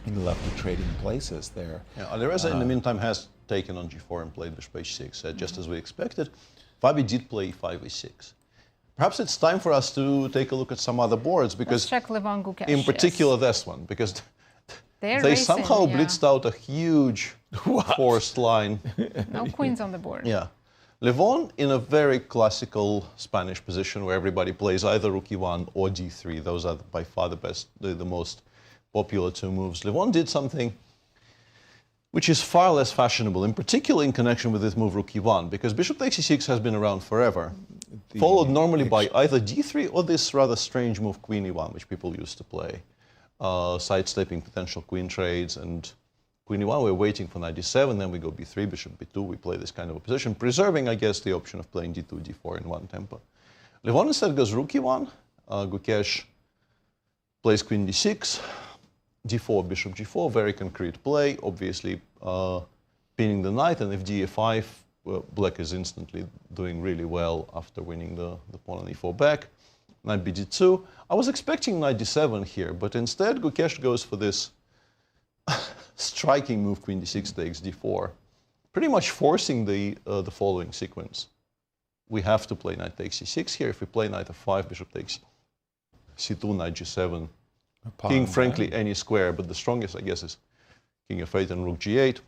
Lovely trading places there. Yeah, Alireza, in the meantime, has taken on g4 and played bishop h6, just as we expected. Fabi did play e5, e6. Perhaps it's time for us to take a look at some other boards, because Let's check Levon Gukesh. in particular this one, because They're they racing, somehow yeah. blitzed out a huge forced line. No queens on the board. Yeah. Levon in a very classical Spanish position where everybody plays either rook e1 or d3. Those are by far the best, the most popular two moves. Levon did something which is far less fashionable, in particular in connection with this move rook e1, because bishop takes e6 has been around forever, followed normally by either d3 or this rather strange move queen e1, which people used to play, sidestepping potential queen trades. And queen e1, we're waiting for knight d7, then we go b3, bishop b2, we play this kind of a position, preserving, I guess, the option of playing d2, d4 in one tempo. Levon instead goes rook e1, Gukesh plays queen d6, d4, bishop g4, very concrete play, obviously pinning the knight, and if d5, well, black is instantly doing really well after winning the pawn on e4 back. Knight bd2. I was expecting knight d7 here, but instead Gukesh goes for this striking move, queen d6 takes d4. pretty much forcing the following sequence. We have to play knight takes c6 here. If we play knight f5, bishop takes c2, knight g7, king, frankly, any square, but the strongest, I guess, is king f8 and rook g8.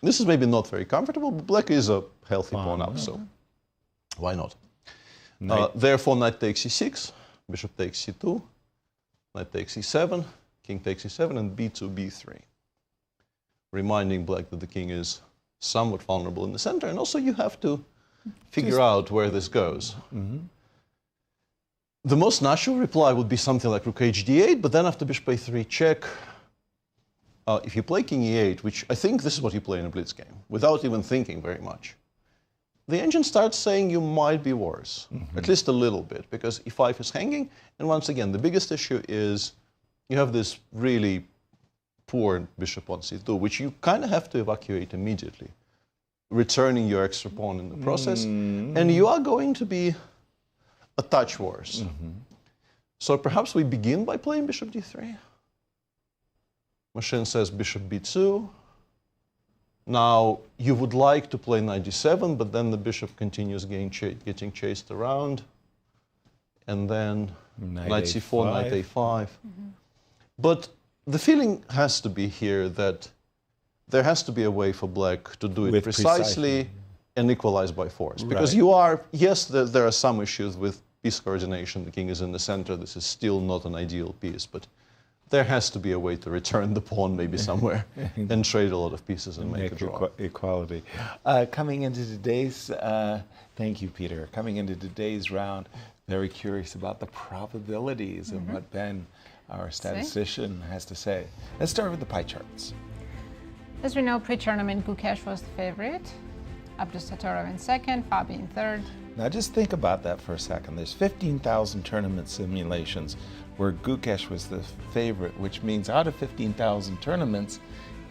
This is maybe not very comfortable, but black is a healthy pawn up, so why not? Therefore, knight takes c6, bishop takes c2, knight takes c7, king takes c7, and b2, b3. Reminding black that the king is somewhat vulnerable in the center, and also you have to figure out where this goes. The most natural reply would be something like rook h d8, but then after bishop a3 check, if you play king e8, which I think this is what you play in a blitz game, without even thinking very much, the engine starts saying you might be worse, at least a little bit, because e5 is hanging, and once again, the biggest issue is you have this really poor bishop on c2, which you kind of have to evacuate immediately, returning your extra pawn in the process, and you are going to be a touch worse. So perhaps we begin by playing bishop d3. Machine says bishop b2. Now, you would like to play knight d7, but then the bishop continues getting chased around. And then knight c4, knight a5. But the feeling has to be here that there has to be a way for black to do it precisely and equalize by force. Because you are, yes, there are some issues with piece coordination. The king is in the center. This is still not an ideal piece, but there has to be a way to return the pawn maybe somewhere and trade a lot of pieces and make a draw. Equality. Coming into today's, thank you, Peter. Coming into today's round, very curious about the probabilities and what Ben, our statistician, has to say. Let's start with the pie charts. As we know, pre-tournament, Gukesh was the favorite, Abdusattorov in second, Fabi in third. Now just think about that for a second. There's 15,000 tournament simulations where Gukesh was the favorite, which means out of 15,000 tournaments,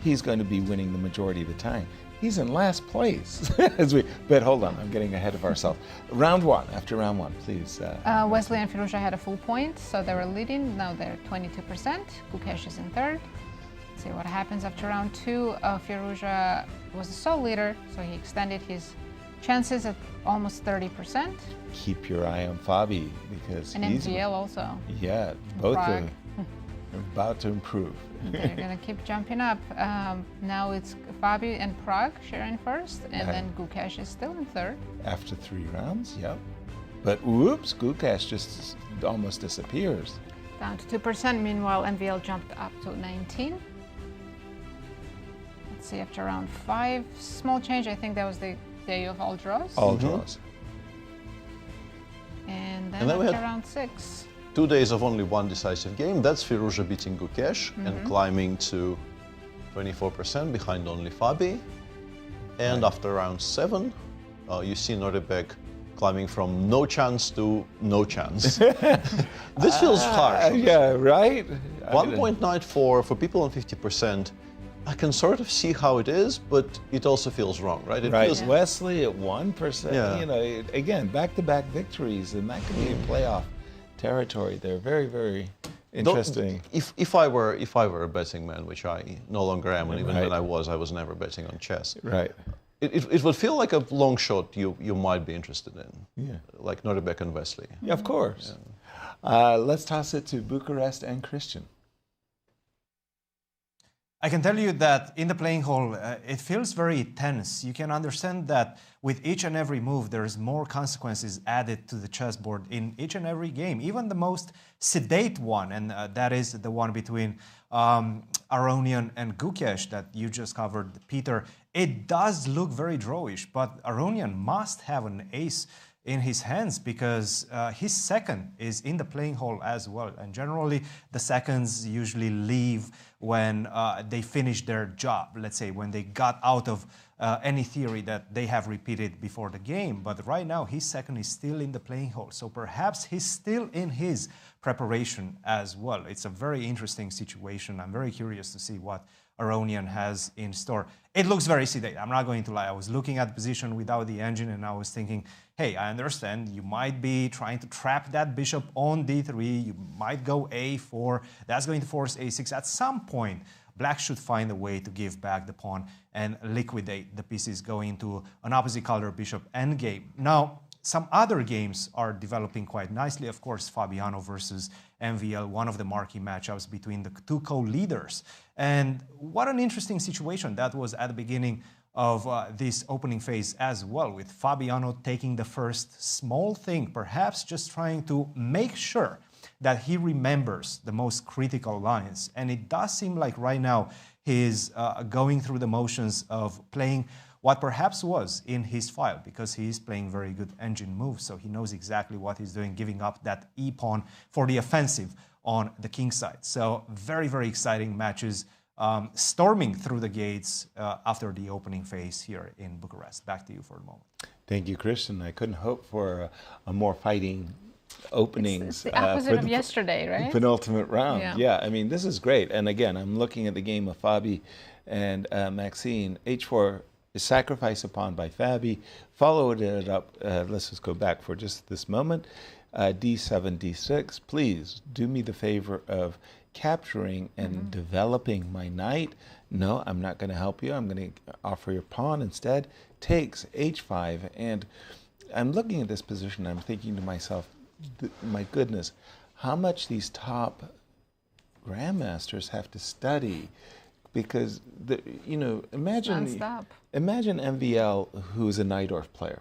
he's going to be winning the majority of the time. He's in last place. But hold on, I'm getting ahead of ourselves. Round one, after round one, please. Wesley and Firouzja had a full point, so they were leading. Now they're 22%. Gukesh is in third. Let's see what happens after round two. Firouzja was the sole leader, so he extended his chances at almost 30%. Keep your eye on Fabi because and he's MVL also. Yeah, both are Prague. about to improve. They're going to keep jumping up. Now it's Fabi and Prague sharing first, and then Gukesh is still in third. After 3 rounds, yep. But whoops, Gukesh just almost disappears. Down to 2%. Meanwhile, MVL jumped up to 19. Let's see, after round 5, small change. I think that was the day of all draws. All draws. And then we after had round 6. 2 days of only one decisive game. That's Firouzja beating Gukesh and climbing to 24% behind only Fabi. And after round 7, you see Nodirbek climbing from no chance to no chance. This feels harsh. Yeah, right? 1.94 for people on 50%. I can sort of see how it is, but it also feels wrong, right? It feels Wesley at 1%. You know, again, back-to-back victories, and that could be in playoff territory. They're very, very interesting. If I were a betting man, which I no longer am, and even when I was never betting on chess. Right. It would feel like a long shot you might be interested in, like Nodirbek and Wesley. Yeah, of course. Yeah. Let's toss it to Bucharest and Cristian. I can tell you that in the playing hall, it feels very tense. You can understand that with each and every move, there's more consequences added to the chessboard in each and every game, even the most sedate one, and that is the one between Aronian and Gukesh that you just covered, Peter. It does look very drawish, but Aronian must have an ace in his hands because his second is in the playing hall as well. And generally, the seconds usually leave when they finish their job, let's say, when they got out of any theory that they have repeated before the game. But right now, his second is still in the playing hall. So perhaps he's still in his preparation as well. It's a very interesting situation. I'm very curious to see what Aronian has in store. It looks very sedate. I'm not going to lie. I was looking at the position without the engine and I was thinking, hey, I understand you might be trying to trap that bishop on d3. You might go a4. That's going to force a6 at some point. Black should find a way to give back the pawn and liquidate the pieces going to an opposite color bishop endgame. Now, some other games are developing quite nicely. Of course, Fabiano versus MVL, one of the marquee matchups between the two co-leaders. And what an interesting situation that was at the beginning of this opening phase as well, with Fabiano taking the first small thing, perhaps just trying to make sure that he remembers the most critical lines. And it does seem like right now he's going through the motions of playing what perhaps was in his file, because he is playing very good engine moves, so he knows exactly what he's doing, giving up that e-pawn for the offensive on the king side. So very, very exciting matches storming through the gates after the opening phase here in Bucharest. Back to you for a moment. Thank you, Cristian. I couldn't hope for a more fighting openings. It's the opposite of yesterday, right? Penultimate round. Yeah. I mean, this is great. And again, I'm looking at the game of Fabi and Maxime. H4 is sacrificed a pawn by Fabi, followed it up. Let's just go back for just this moment. D7, D6. Please do me the favor of capturing and developing my knight. No, I'm not going to help you. I'm going to offer your pawn instead. Takes H5. And I'm looking at this position. I'm thinking to myself, my goodness, how much these top grandmasters have to study. Because, imagine MVL, who's a Najdorf player,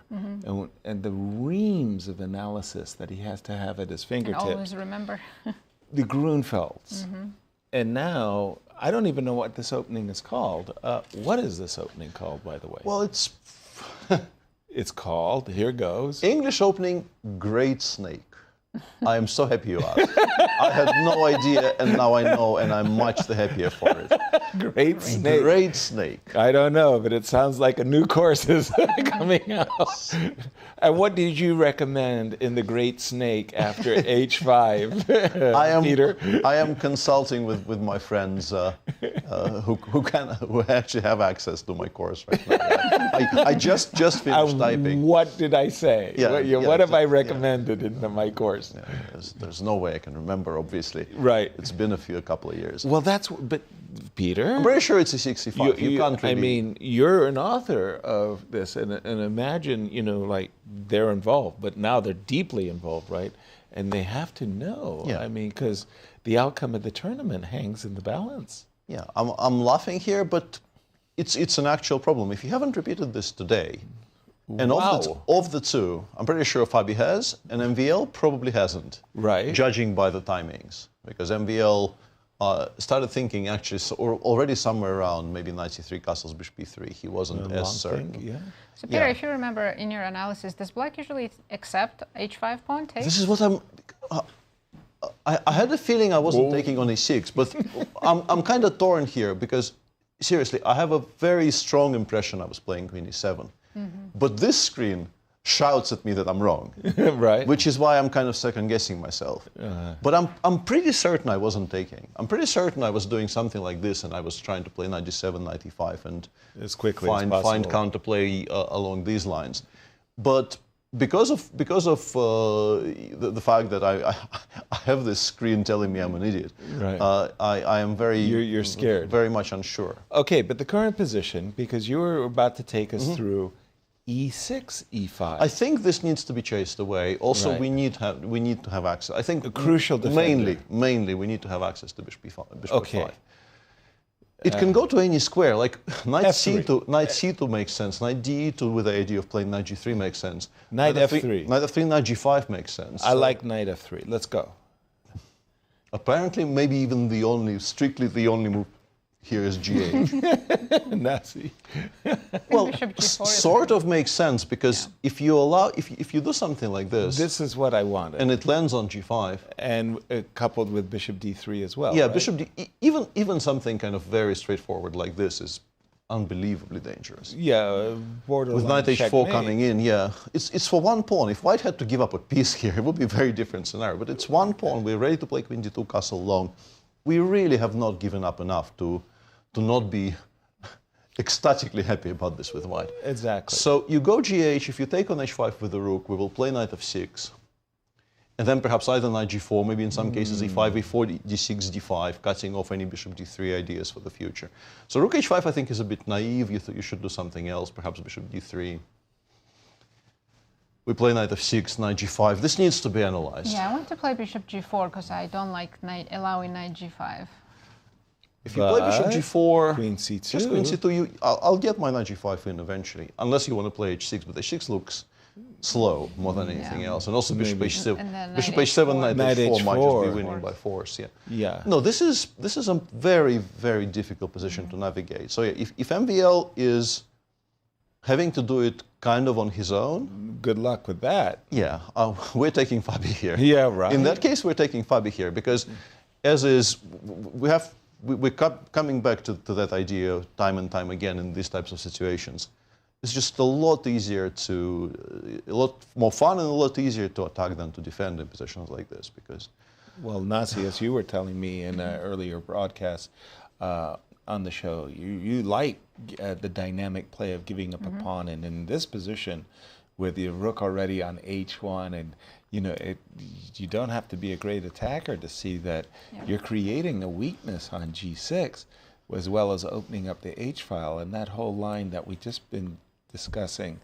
and the reams of analysis that he has to have at his fingertips. And always remember. The Grunfelds. And now, I don't even know what this opening is called. What is this opening called, by the way? Well, it's... It's called, here goes. English opening, Great Snake. I am so happy you asked. I had no idea, and now I know, and I'm much the happier for it. Great Snake. Great Snake. I don't know, but it sounds like a new course is coming out. And what did you recommend in the Great Snake after H5, Peter? I am consulting with my friends who actually have access to my course right now. I just finished typing. What did I say? What have I recommended in my course? Yeah, there's no way I can remember, obviously. Right. It's been a couple of years. Well, but Peter? I'm pretty sure it's a 65. You can't really... I mean, you're an author of this, and imagine, like, they're involved, but now they're deeply involved, right? And they have to know. Yeah. I mean, because the outcome of the tournament hangs in the balance. Yeah, I'm laughing here, but it's an actual problem. If you haven't repeated this today, and of the two, I'm pretty sure Fabi has, and MVL probably hasn't. Right. Judging by the timings, because MVL started thinking actually already somewhere around maybe knight c3, castles, bishop b3. He wasn't as certain. So Peter, if you remember in your analysis, does Black usually accept h5 pawn take? This is what I had a feeling I wasn't taking on a6, but I'm kind of torn here because seriously, I have a very strong impression I was playing queen e7. But this screen shouts at me that I'm wrong, right? Which is why I'm kind of second-guessing myself. But I'm pretty certain I wasn't taking. I'm pretty certain I was doing something like this, and I was trying to play knight g7, knight e5, and as quickly as possible. Find counterplay along these lines. But because of the fact that I have this screen telling me I'm an idiot, right. I am very... You're scared. Very much unsure. Okay, but the current position, because you were about to take us through e6, e5. I think this needs to be chased away. Also, right. we need to have access. I think a crucial defender. Mainly we need to have access to bishop b5. Bishop okay. f5. It can go to any square. Like knight F3. c2 makes sense. Knight d2 with the idea of playing knight g3 makes sense. Knight f3. Knight f3, knight g5 makes sense. I like knight f3. Let's go. Apparently, maybe even strictly the only move here is g8. Nazi. Well, sort of makes sense because if you do something like this, this is what I wanted, and it lands on g5, and coupled with bishop d3 as well. Yeah, right? bishop d. Even something kind of very straightforward like this is unbelievably dangerous. Yeah, borderline with knight h4 checkmate. coming in. Yeah, it's for one pawn. If White had to give up a piece here, it would be a very different scenario. But it's one pawn. We're ready to play queen d2, castle long. We really have not given up enough to not be ecstatically happy about this with White. Exactly. So you go gh. If you take on h5 with the rook, we will play knight f6. And then perhaps either knight g4, maybe in some cases e5, e4, d6, d5, cutting off any bishop d3 ideas for the future. So rook h5, I think, is a bit naive. You should do something else, perhaps bishop d3. We play knight f6, knight g5. This needs to be analyzed. Yeah, I want to play bishop g4 because I don't like allowing knight g5. If you play bishop g4, queen c2. Just queen c2, I'll get my knight g5 in eventually, unless you want to play h6, but h6 looks slow more than anything else. And also bishop h7, bishop h7, knight h4 might just be winning by force. Yeah. No, this is a very, very difficult position to navigate. So yeah, if MVL is having to do it kind of on his own, good luck with that. Yeah, we're taking Fabi here. Yeah, right. In that case, we're taking Fabi here because, as is, we're coming back to that idea time and time again in these types of situations. It's just a lot easier a lot more fun and a lot easier to attack than to defend in positions like this because. Well, Nazi, as you were telling me in an earlier broadcast on the show, you like the dynamic play of giving up a pawn, and in this position, with your rook already on h1, and you don't have to be a great attacker to see that you're creating a weakness on g6, as well as opening up the h-file, and that whole line that we've just been discussing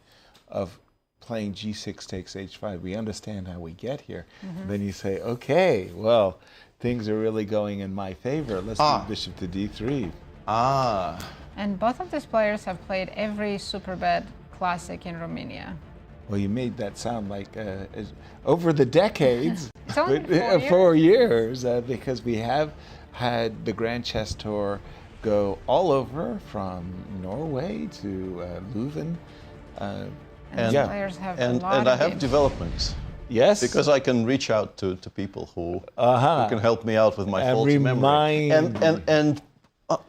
of playing g6 takes h5. We understand how we get here. Then you say, okay, well, things are really going in my favor. Let's do bishop to d3. And both of these players have played every Superbet Classic in Romania. Well, you made that sound like over the decades, It's only 4 years, because we have had the Grand Chess Tour go all over from Norway to Leuven. And yeah. players have And a lot I of have games. developments. Yes. Because I can reach out to people who can help me out with my faulty memory. And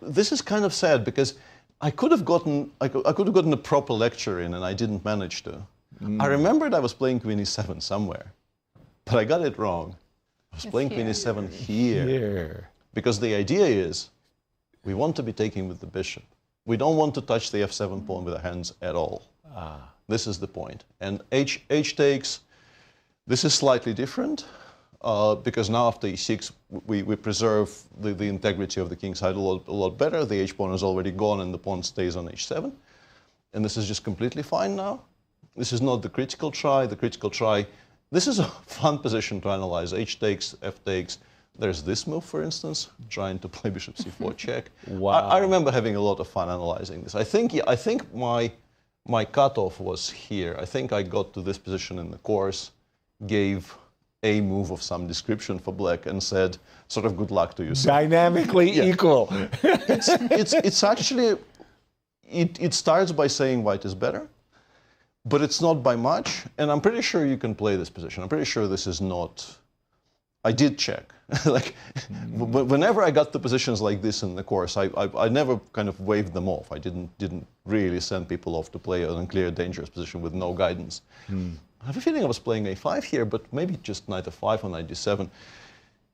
this is kind of sad because I could have gotten a proper lecture in and I didn't manage to. I remembered I was playing queen e7 somewhere, but I got it wrong. I was playing queen e7 here. Because the idea is we want to be taking with the bishop. We don't want to touch the f7 pawn with our hands at all. This is the point. And h takes, this is slightly different because now after e6 we preserve the integrity of the king side a lot better. The h-pawn is already gone and the pawn stays on h7. And this is just completely fine now. This is not the critical try. The critical try, this is a fun position to analyze. H takes, f takes. There's this move, for instance, trying to play bishop c4 check. Wow. I remember having a lot of fun analyzing this. I think my cutoff was here. I think I got to this position in the course, gave a move of some description for black, and said, sort of good luck to you. Dynamically equal. It's actually, it starts by saying white is better, but it's not by much. And I'm pretty sure you can play this position. I'm pretty sure this is not. I did check. Like, whenever I got the positions like this in the course, I never kind of waved them off. I didn't really send people off to play an unclear, dangerous position with no guidance. I have a feeling I was playing a5 here, but maybe just knight f5 or knight d7.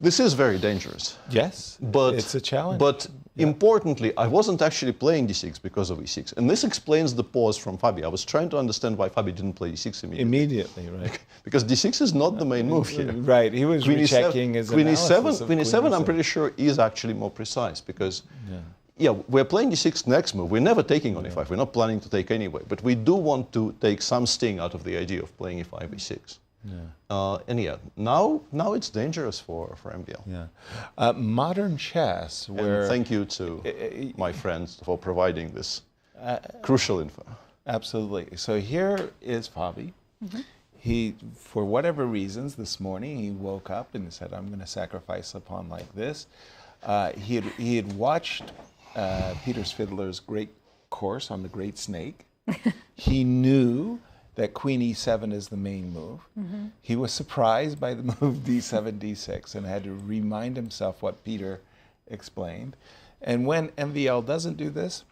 This is very dangerous. Yes, but it's a challenge. But importantly, I wasn't actually playing d6 because of e6. And this explains the pause from Fabi. I was trying to understand why Fabi didn't play d6 immediately. Immediately, right. Because d6 is not the main move here. Right, he was rechecking his analysis of Queen e7, I'm pretty sure, is actually more precise because, we're playing d6 next move. We're never taking on e5. We're not planning to take anyway. But we do want to take some sting out of the idea of playing e5, e6. Now it's dangerous for MVL. Modern chess, where... And thank you to my friends for providing this crucial info. Absolutely. So here is Fabi. He, for whatever reasons, this morning he woke up and said, I'm going to sacrifice a pawn like this. He had watched Peter Svidler's great course on the Great Snake. He knew that queen e7 is the main move. He was surprised by the move d7, d6, and had to remind himself what Peter explained. And when MVL doesn't do this,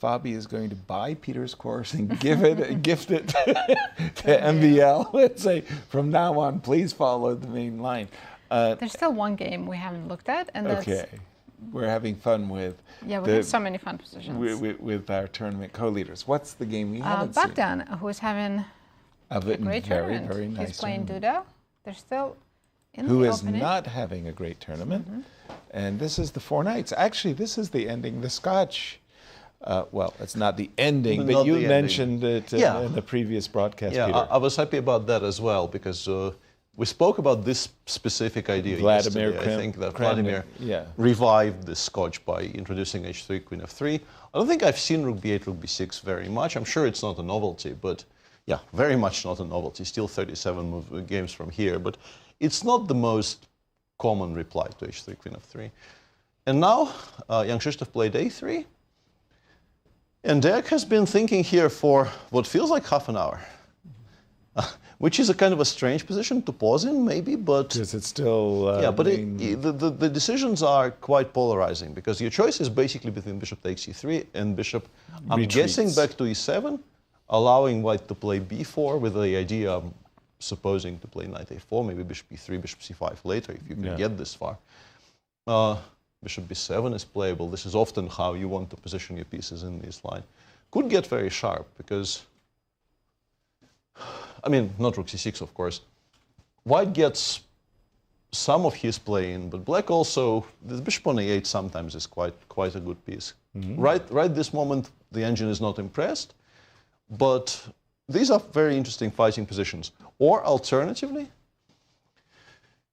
Fabi is going to buy Peter's course and gift it to MVL and say, from now on, please follow the main line. There's still one game we haven't looked at, and that's... Okay. We're having fun with... Yeah, we have so many fun positions. With our tournament co-leaders. What's the game we haven't Bogdan, who is having a great tournament. Very nice. He's playing Duda. They're still in who the is opening. not having a great tournament. And this is the four knights. Actually, this is the ending. The Scotch, well, it's not the ending, but Not you the ending. mentioned it Yeah. in the previous broadcast, Yeah, Peter. I was happy about that as well because we spoke about this specific idea Vladimir yesterday. I think that Kramnik, Vladimir yeah. revived the Scotch by introducing h3, queen f3. I don't think I've seen rook b8, rook b6 very much. I'm sure it's not a novelty, but yeah, very much not a novelty. Still 37 games from here, but it's not the most common reply to h3, queen f3. And now Jan-Krzysztof played a3. And Deac has been thinking here for what feels like half an hour. Which is a kind of a strange position to pause in, maybe, but Because it's still... yeah, but the decisions are quite polarizing because your choice is basically between bishop takes e3 and bishop, I'm Retreats. guessing, back to e7, allowing white to play b4 with the idea, I'm supposing, to play knight a4, maybe bishop e3, bishop c5 later if you can get this far. Bishop b7 is playable. This is often how you want to position your pieces in this line. Could get very sharp because, I mean, not rook c6, of course. White gets some of his play in, but black also, the bishop on a8 sometimes is quite a good piece. Right this moment, the engine is not impressed, but these are very interesting fighting positions. Or alternatively,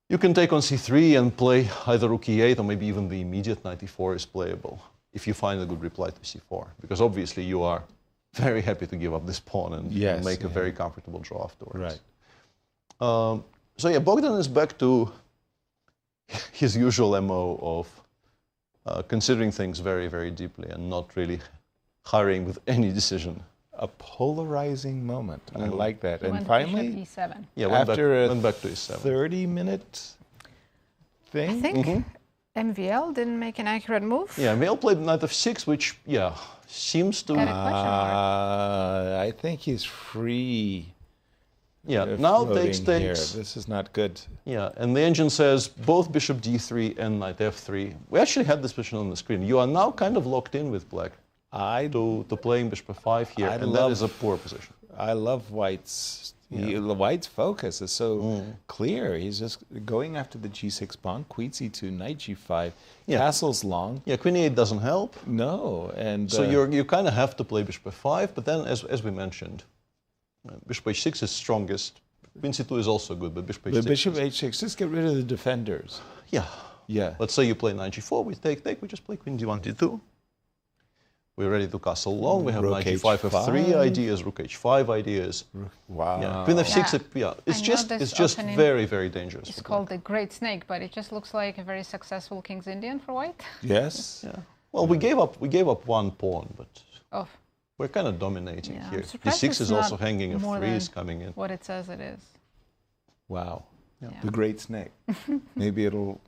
you can take on c3 and play either rook e8 or maybe even the immediate knight e4 is playable if you find a good reply to c4. Because obviously you are very happy to give up this pawn and make a very comfortable draw afterwards. Right. So yeah, Bogdan is back to his usual MO of considering things very, very deeply and not really hurrying with any decision. A polarizing moment. I like that. He And went finally, bishop e7. Yeah, after went back to e7. 30-minute thing, I think MVL didn't make an accurate move. Yeah, Male played knight f6, which, yeah, seems to... Got a question mark. I think he's free. Yeah, now takes floating here. takes. This is not good. Yeah, and the engine says both bishop d3 and knight f3. We actually had this position on the screen. You are now kind of locked in with black to playing bishop f5 here, and that is a poor position. I love White's. White's focus is so clear. He's just going after the g6 pawn, queen c2, knight g5, castle's long. Yeah, queen e8 doesn't help. No, and So you kind of have to play bishop f5, but then, as we mentioned, bishop h6 is strongest. Queen c2 is also good, but bishop h6. But bishop h6, just get rid of the defenders. Yeah. Yeah. Let's say you play knight g4, we take, we just play queen d1, d2. We're ready to castle long. We have Rook knight g5, h5. f3 ideas, rook h5 ideas. Wow. Yeah. Queen f6, Yeah. it's I know just this opening very, very dangerous. It's for called the Great Snake, but it just looks like a very successful King's Indian for White. Yes. Yeah. Well, we gave up one pawn, but Oh, we're kind of dominating yeah. here. I'm surprised d6 it's is also not hanging, more f3 is than coming in. what it says it is. Wow. Yeah. The Great Snake. Maybe it'll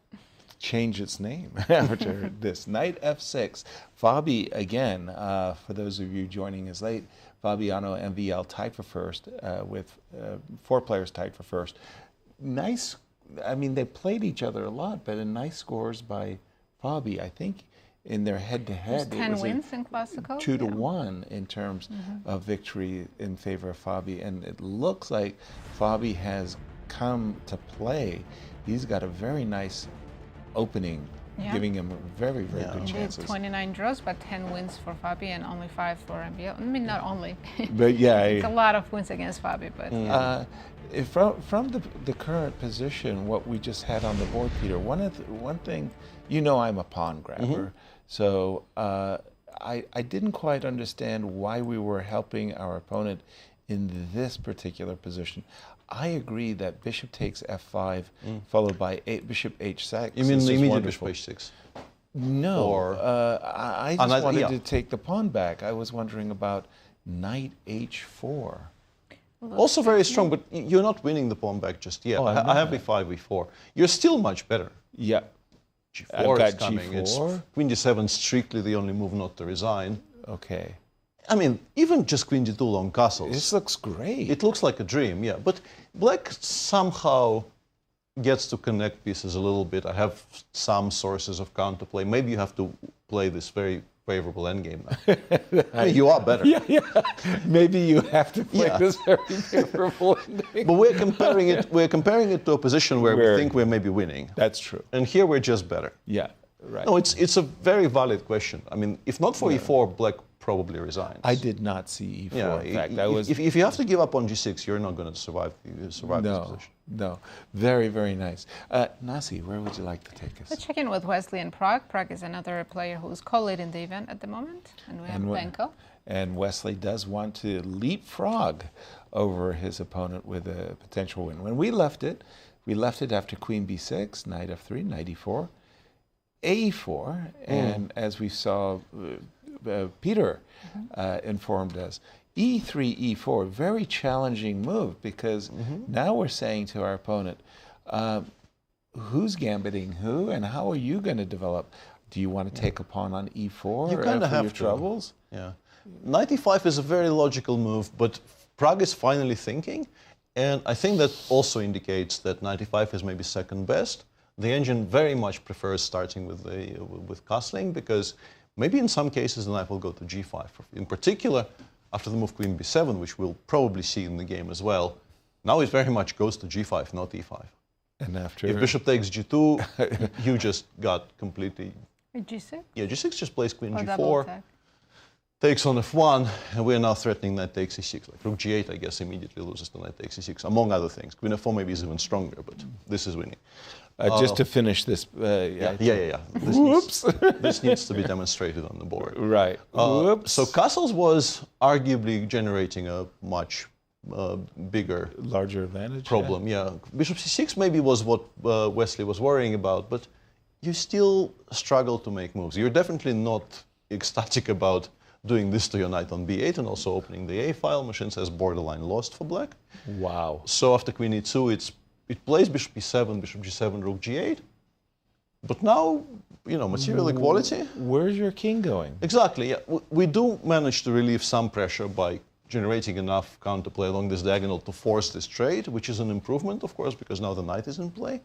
change its name after this. Knight f6. Fabi, again, for those of you joining us late, Fabiano and VL tied for first with 4 players tied for first. Nice, I mean, they played each other a lot, but nice scores by Fabi. I think in their head-to-head, There's 10 wins in Classical. 2-1 in terms of victory in favor of Fabi. And it looks like Fabi has come to play. He's got a very nice opening, giving him very, very good Indeed, chances. 29 draws, but 10 wins for Fabi and only 5 for MBL. I mean, not only. But yeah, It's a lot of wins against Fabi, but from the current position, what we just had on the board, Peter, one thing, you know I'm a pawn grabber, so I didn't quite understand why we were helping our opponent in this particular position. I agree that bishop takes f5, followed by bishop h6. You mean is the immediate wonderful. bishop h6? No, Or- I just wanted yeah. to take the pawn back. I was wondering about knight h4. Also very strong, but you're not winning the pawn back just yet. Oh, I have e5, e4. You're still much better. Yeah. g4 I've is got coming. g4. It's queen d7 strictly the only move not to resign. Okay. I mean, even just queen d2 long castles. This looks great. It looks like a dream, yeah. But black somehow gets to connect pieces a little bit. I have some sources of counterplay. Maybe you have to play this very favorable endgame now. I mean, you are better. Yeah. Maybe you have to play Yeah. this very favorable ending. But we're comparing it to a position where we think we're maybe winning. That's true. And here we're just better. Yeah, right. No, it's a very valid question. I mean, if not for e4, black probably resigns. I did not see e4. Yeah, in fact, I was. if you have to give up on g6, you're not going to survive this position. No. Very, very nice. Nazi, where would you like to take us? Let's check in with Wesley in Prague. Prague is another player who's co-leading the event at the moment. And we have Benko. And Wesley does want to leapfrog over his opponent with a potential win. When we left it after queen b6, knight f3, knight e4, a4, and as we saw Peter informed us, e3, e4, very challenging move, because now we're saying to our opponent, who's gambiting who, and how are you going to develop? Do you want to take a pawn on e4 You kind of have your troubles? Yeah. Knight e5 is a very logical move, but Prague is finally thinking, and I think that also indicates that knight e5 is maybe second best. The engine very much prefers starting with castling, because maybe in some cases the knight will go to g5. In particular, after the move queen b7, which we'll probably see in the game as well, now it very much goes to g5, not e5. And after If bishop takes g2, you just got completely... G6? Yeah, g6 just plays queen Or g4, double attack. takes on f1, and we're now threatening knight takes e6. Like rook g8, I guess, immediately loses to knight takes e6, among other things. Queen f4 maybe is even stronger, but this is winning. just to finish this. Yeah. This needs to be demonstrated on the board. Right. Whoops. So castles was arguably generating a much bigger, larger advantage problem. Yeah. Bishop c6 maybe was what Wesley was worrying about, but you still struggle to make moves. You're definitely not ecstatic about doing this to your knight on b8 and also opening the a file. Machine says borderline lost for black. Wow. So after queen e2, it plays bishop e7, bishop g7, rook g8. But now, material equality. Where's your king going? Exactly, yeah. We do manage to relieve some pressure by generating enough counterplay along this diagonal to force this trade, which is an improvement, of course, because now the knight is in play.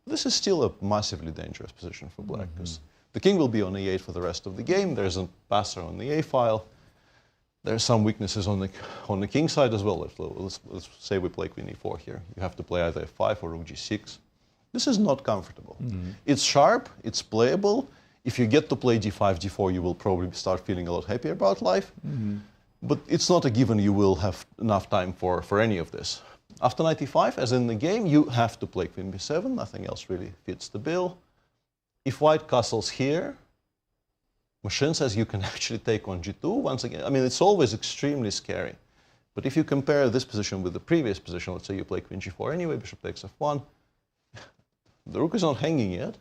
This is still a massively dangerous position for black, because the king will be on e8 for the rest of the game. There's a passer on the a file. There's some weaknesses on the king side as well. Let's say we play queen e4 here. You have to play either f5 or rook g6. This is not comfortable. It's sharp, it's playable. If you get to play d5, d4, you will probably start feeling a lot happier about life. But it's not a given you will have enough time for any of this. After knight e5, as in the game, you have to play queen b7. Nothing else really fits the bill. If white castles here, Machine says you can actually take on g2 once again. I mean, it's always extremely scary. But if you compare this position with the previous position, let's say you play queen g4 anyway, bishop takes f1, the rook is not hanging yet.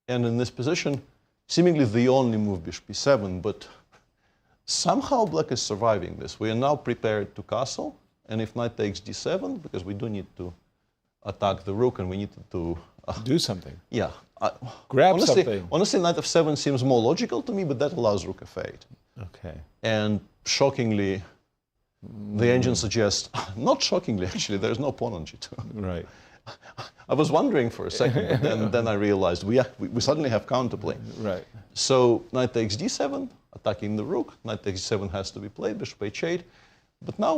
And in this position, seemingly the only move bishop e7, but somehow black is surviving this. We are now prepared to castle, and if knight takes d7, because we do need to attack the rook and we need to... do something. Yeah. Grab something. Honestly, knight f7 seems more logical to me, but that allows rook f8. Okay. And shockingly, the engine suggests, not shockingly actually, there's no pawn on g2. Right. I was wondering for a second, but then I realized we suddenly have counterplay. Right. So knight takes d7, attacking the rook. Knight takes d7 has to be played, bishop h8. But now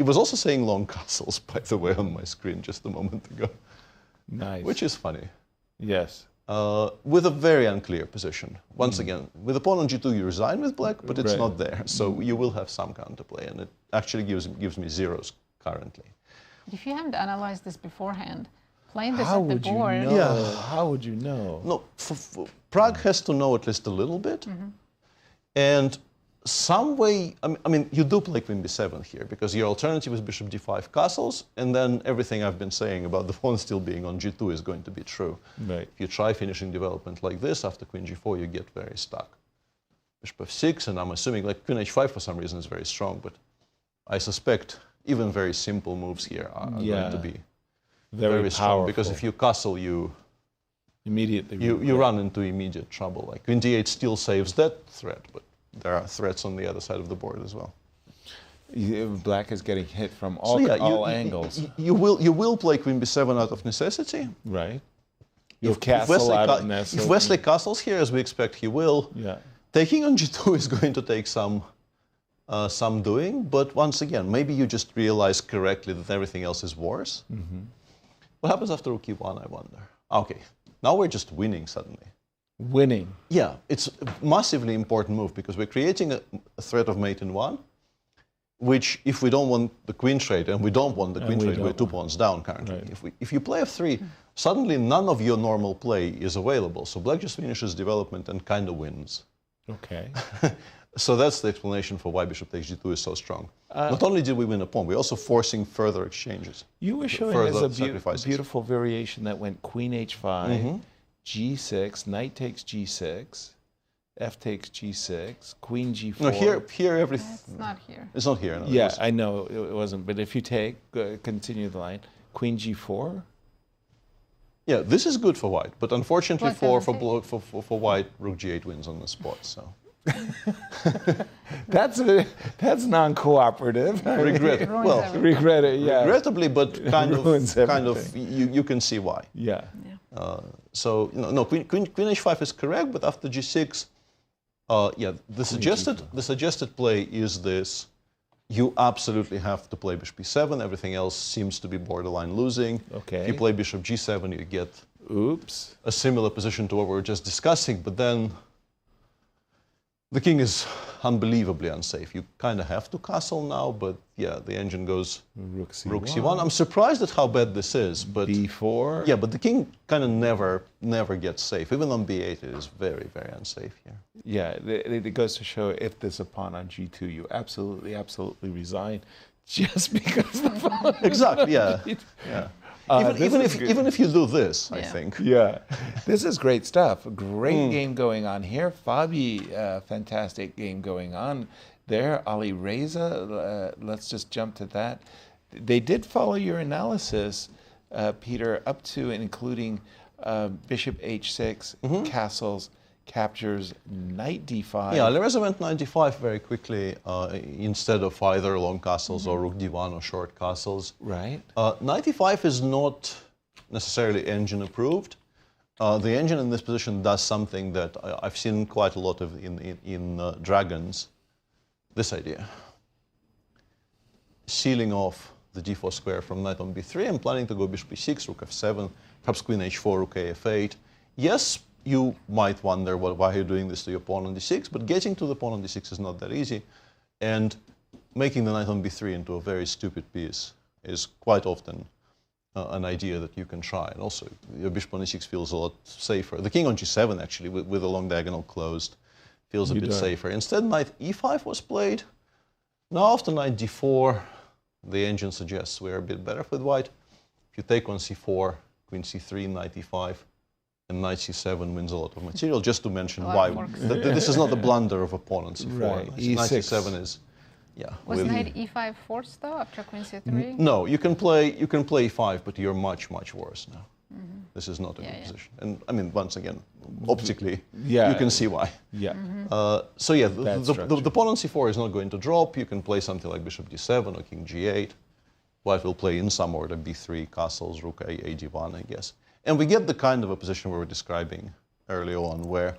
it was also saying long castles, by the way, on my screen just a moment ago. Nice. Which is funny. Yes. With a very unclear position. Once again, with a pawn on g2, you resign with black, but it's Right. not there. So you will have some counterplay, and it actually gives me zeros currently. If you haven't analyzed this beforehand, playing this How at the would you board... know? Yeah. How would you know? No, Prague has to know at least a little bit. And some way, I mean, you do play queen b7 here, because your alternative is bishop d5 castles, and then everything I've been saying about the pawn still being on g2 is going to be true. Right. If you try finishing development like this, after queen g4, you get very stuck. Bishop f6, and I'm assuming like queen h5 for some reason is very strong, but I suspect even very simple moves here are going to be very strong, because if you castle, you immediately you run into immediate trouble. Like queen d8 still saves that threat, but there are threats on the other side of the board as well. Black is getting hit from all, all angles. You will play queen b7 out of necessity. Right. You'll castle out of nestle. If Wesley castles here, as we expect he will, taking on g2 is going to take some doing. But once again, maybe you just realize correctly that everything else is worse. What happens after rook e1, I wonder? Okay, now we're just winning suddenly. Winning. Yeah, it's a massively important move because we're creating a threat of mate in 1, which if we don't want the queen trade, and we don't want the queen trade, we're 2 pawns down currently. Right. If you play f3, suddenly none of your normal play is available. So black just finishes development and kind of wins. Okay. So that's the explanation for why bishop takes g2 is so strong. Not only did we win a pawn, we're also forcing further exchanges. You were showing us a beautiful variation that went queen h5, g6, knight takes g6, f takes g6, queen g4. No, here everything. It's not here. It's not here. No, yeah, I know it wasn't. But if you take, continue the line, queen g4. Yeah, this is good for white, but unfortunately for white, rook g8 wins on the spot. So. that's non-cooperative. Regret it. Yeah. Regrettably, but kind of, you can see why. Yeah. So no, queen h5 is correct, but after g6, the suggested play is this: you absolutely have to play bishop b7. Everything else seems to be borderline losing. Okay. If you play bishop g7, you get a similar position to what we were just discussing, but then. The king is unbelievably unsafe. You kind of have to castle now, but yeah, the engine goes rook c1. I'm surprised at how bad this is, but b4. Yeah, but the king kind of never gets safe. Even on b8, it is very, very unsafe here. Yeah, it goes to show if there's a pawn on g2, you absolutely resign, just because the pawn. Exactly. Yeah. Yeah. Even if you do this, I think. Yeah, this is great stuff. Great game going on here. Fabi, fantastic game going on there. Alireza, let's just jump to that. They did follow your analysis, Peter, up to and including bishop h6, castles, captures, knight d5. Yeah, Alireza went knight d5 very quickly instead of either long castles or rook d1 or short castles. Right. Knight d5 is not necessarily engine approved. The engine in this position does something that I've seen quite a lot of in dragons. This idea. Sealing off the d4 square from knight on b3. I'm planning to go bishop b6, rook f7, perhaps queen h4, rook a f8. Yes, you might wonder why you're doing this to your pawn on d6, but getting to the pawn on d6 is not that easy. And making the knight on b3 into a very stupid piece is quite often an idea that you can try. And also, your bishop on e6 feels a lot safer. The king on g7, actually, with a long diagonal closed, feels a bit safer. Instead, knight e5 was played. Now, after knight d4, the engine suggests we're a bit better with white. If you take on c4, queen c3, knight e5, and knight c7 wins a lot of material, just to mention why this is not the blunder of a pawn on c4. Right. Knight c7 is, yeah. Was knight e5 forced though after queen c3? No, you can play e5, but you're much worse now. This is not a good position. And I mean, once again, optically, you can see why. Yeah. So yeah, the pawn on c4 is not going to drop. You can play something like bishop d7 or king g8. White will play in some order b3, castles, rook a, d1, I guess. And we get the kind of a position we were describing early on, where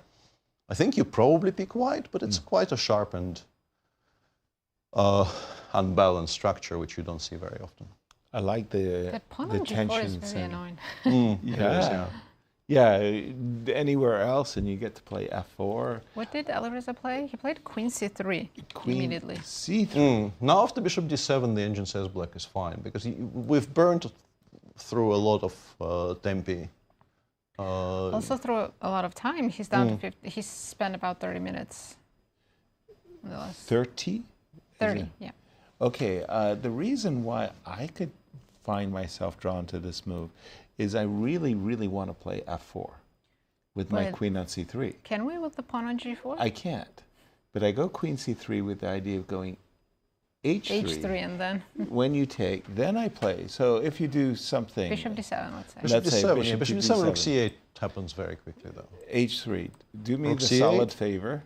I think you probably pick white, but it's quite a sharp and unbalanced structure, which you don't see very often. I like the pawn on g4 is very annoying. Anywhere else, and you get to play f4. What did Alireza play? He played queen c3 immediately. c3. Now after bishop d7, the engine says black is fine, because we've burned through a lot of tempi. Also through a lot of time. He's down to 50. He's spent about 30 minutes. 30? 30, yeah. Okay, the reason why I could find myself drawn to this move is I really want to play f4 with my queen on c3. Can we with the pawn on g4? I can't. But I go queen c3 with the idea of going h3. h3 and then? When you take, then I play. So if you do something... Bishop d7, let's say. Bishop d7, rook c8 happens very quickly, though. h3. Do me rook the c8? solid favor.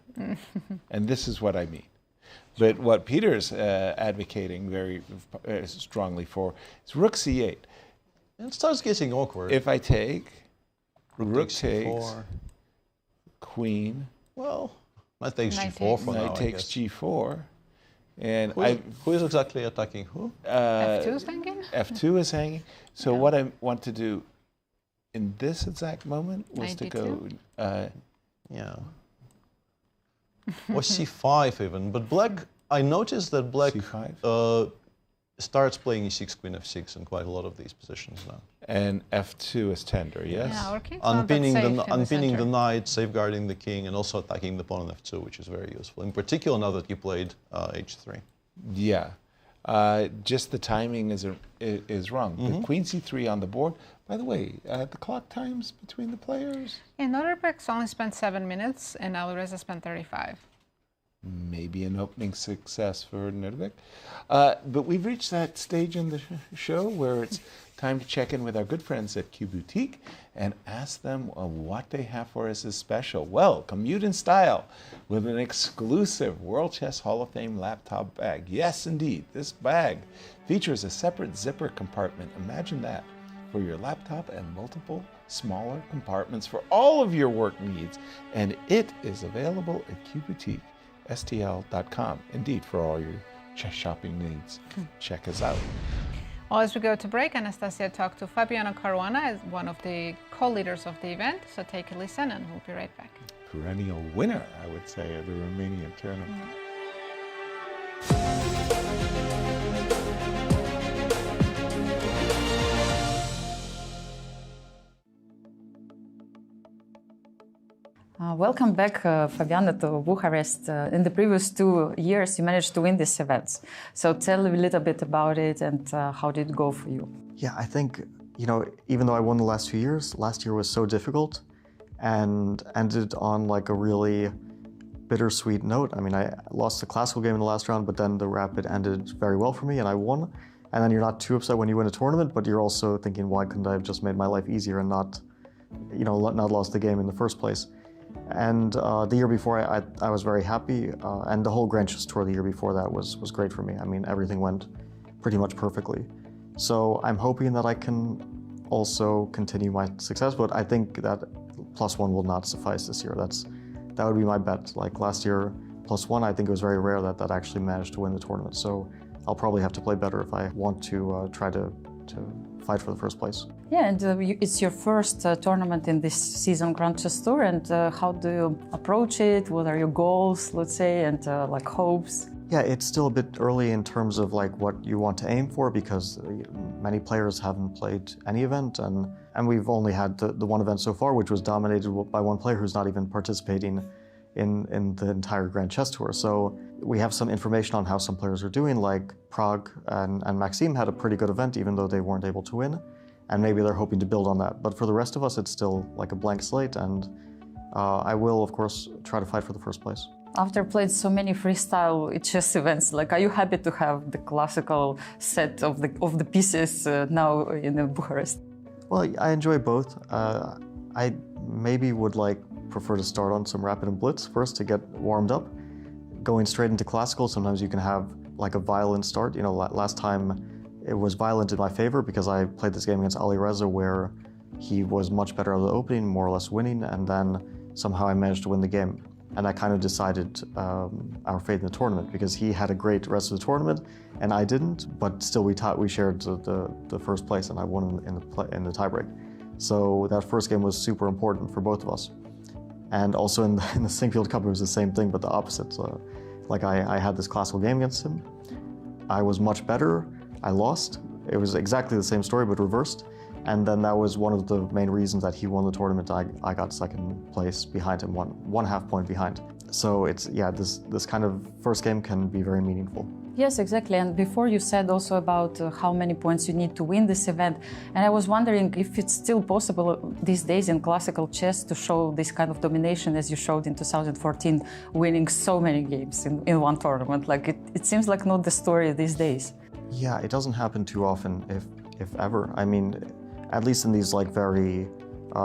And this is what I mean. But what Peter's advocating very strongly for is rook c8. It starts getting awkward. If I take, Rook takes, c4. queen, Well, knight takes Knight g4 for takes. now, knight I takes guess. g4. And Who is exactly attacking who? F2 is hanging? F2 is hanging. So Yeah. what I want to do in this exact moment was to 92? go, Yeah. Or c5 even. But black, I noticed that black C5. Starts playing e6, queen f6 in quite a lot of these positions now. and F2 is tender, yes? Yeah, our king's not that Unpinning safe in unpinning the center. knight, safeguarding the king, and also attacking the pawn on f2, which is very useful. In particular, now that you played h3. Yeah. Just the timing is wrong. The queen c3 on the board. By the way, the clock times between the players? Yeah, Nodirbek's only spent 7 minutes, and Alireza spent 35. Maybe an opening success for Nodirbek. But we've reached that stage in the show where it's time to check in with our good friends at Q Boutique and ask them what they have for us as special. Well, commute in style with an exclusive World Chess Hall of Fame laptop bag. Yes, indeed, this bag features a separate zipper compartment. Imagine that, for your laptop and multiple smaller compartments for all of your work needs. And it is available at Q Boutique. STL.com. Indeed, for all your chess shopping needs. Check us out. Well, as we go to break, Anastasia talked to Fabiano Caruana, as one of the co-leaders of the event. So take a listen, and we'll be right back. Perennial winner, I would say, of the Romanian tournament. Welcome back, Fabiano, to Bucharest. In the previous 2 years, you managed to win these events. So tell me a little bit about it and how did it go for you? Yeah, I think, even though I won the last 2 years, last year was so difficult and ended on like a really bittersweet note. I mean, I lost the classical game in the last round, but then the rapid ended very well for me and I won. And then you're not too upset when you win a tournament, but you're also thinking, why couldn't I have just made my life easier and not lost the game in the first place? And the year before, I was very happy, and the whole Grand Chess Tour the year before that was great for me. I mean, everything went pretty much perfectly. So I'm hoping that I can also continue my success, but I think that +1 will not suffice this year. That would be my bet. Like last year, +1, I think it was very rare that actually managed to win the tournament. So I'll probably have to play better if I want to try to fight for the first place. Yeah, and it's your first tournament in this season Grand Chess Tour, and how do you approach it? What are your goals, let's say, and like hopes? Yeah, it's still a bit early in terms of like what you want to aim for because many players haven't played any event, and we've only had the one event so far, which was dominated by one player who's not even participating in the entire Grand Chess Tour. So we have some information on how some players are doing, like Prague and Maxime had a pretty good event even though they weren't able to win, and maybe they're hoping to build on that. But for the rest of us, it's still like a blank slate, and I will, of course, try to fight for the first place. After playing so many freestyle chess events, like, are you happy to have the classical set of the pieces now in Bucharest? Well, I enjoy both. I maybe would prefer to start on some rapid and blitz first to get warmed up. Going straight into classical, sometimes you can have like a violent start. Last time it was violent in my favor because I played this game against Alireza where he was much better at the opening, more or less winning, and then somehow I managed to win the game. And that kind of decided our fate in the tournament because he had a great rest of the tournament and I didn't, but still we shared the first place and I won in the tiebreak. So that first game was super important for both of us. And also in the Singfield Cup, it was the same thing, but the opposite. I had this classical game against him. I was much better. I lost. It was exactly the same story, but reversed. And then that was one of the main reasons that he won the tournament. I got second place behind him, one half point behind. So this kind of first game can be very meaningful. Yes, exactly. And before you said also about how many points you need to win this event. And I was wondering if it's still possible these days in classical chess to show this kind of domination as you showed in 2014, winning so many games in one tournament. It seems like not the story these days. Yeah, it doesn't happen too often, if ever. I mean, at least in these very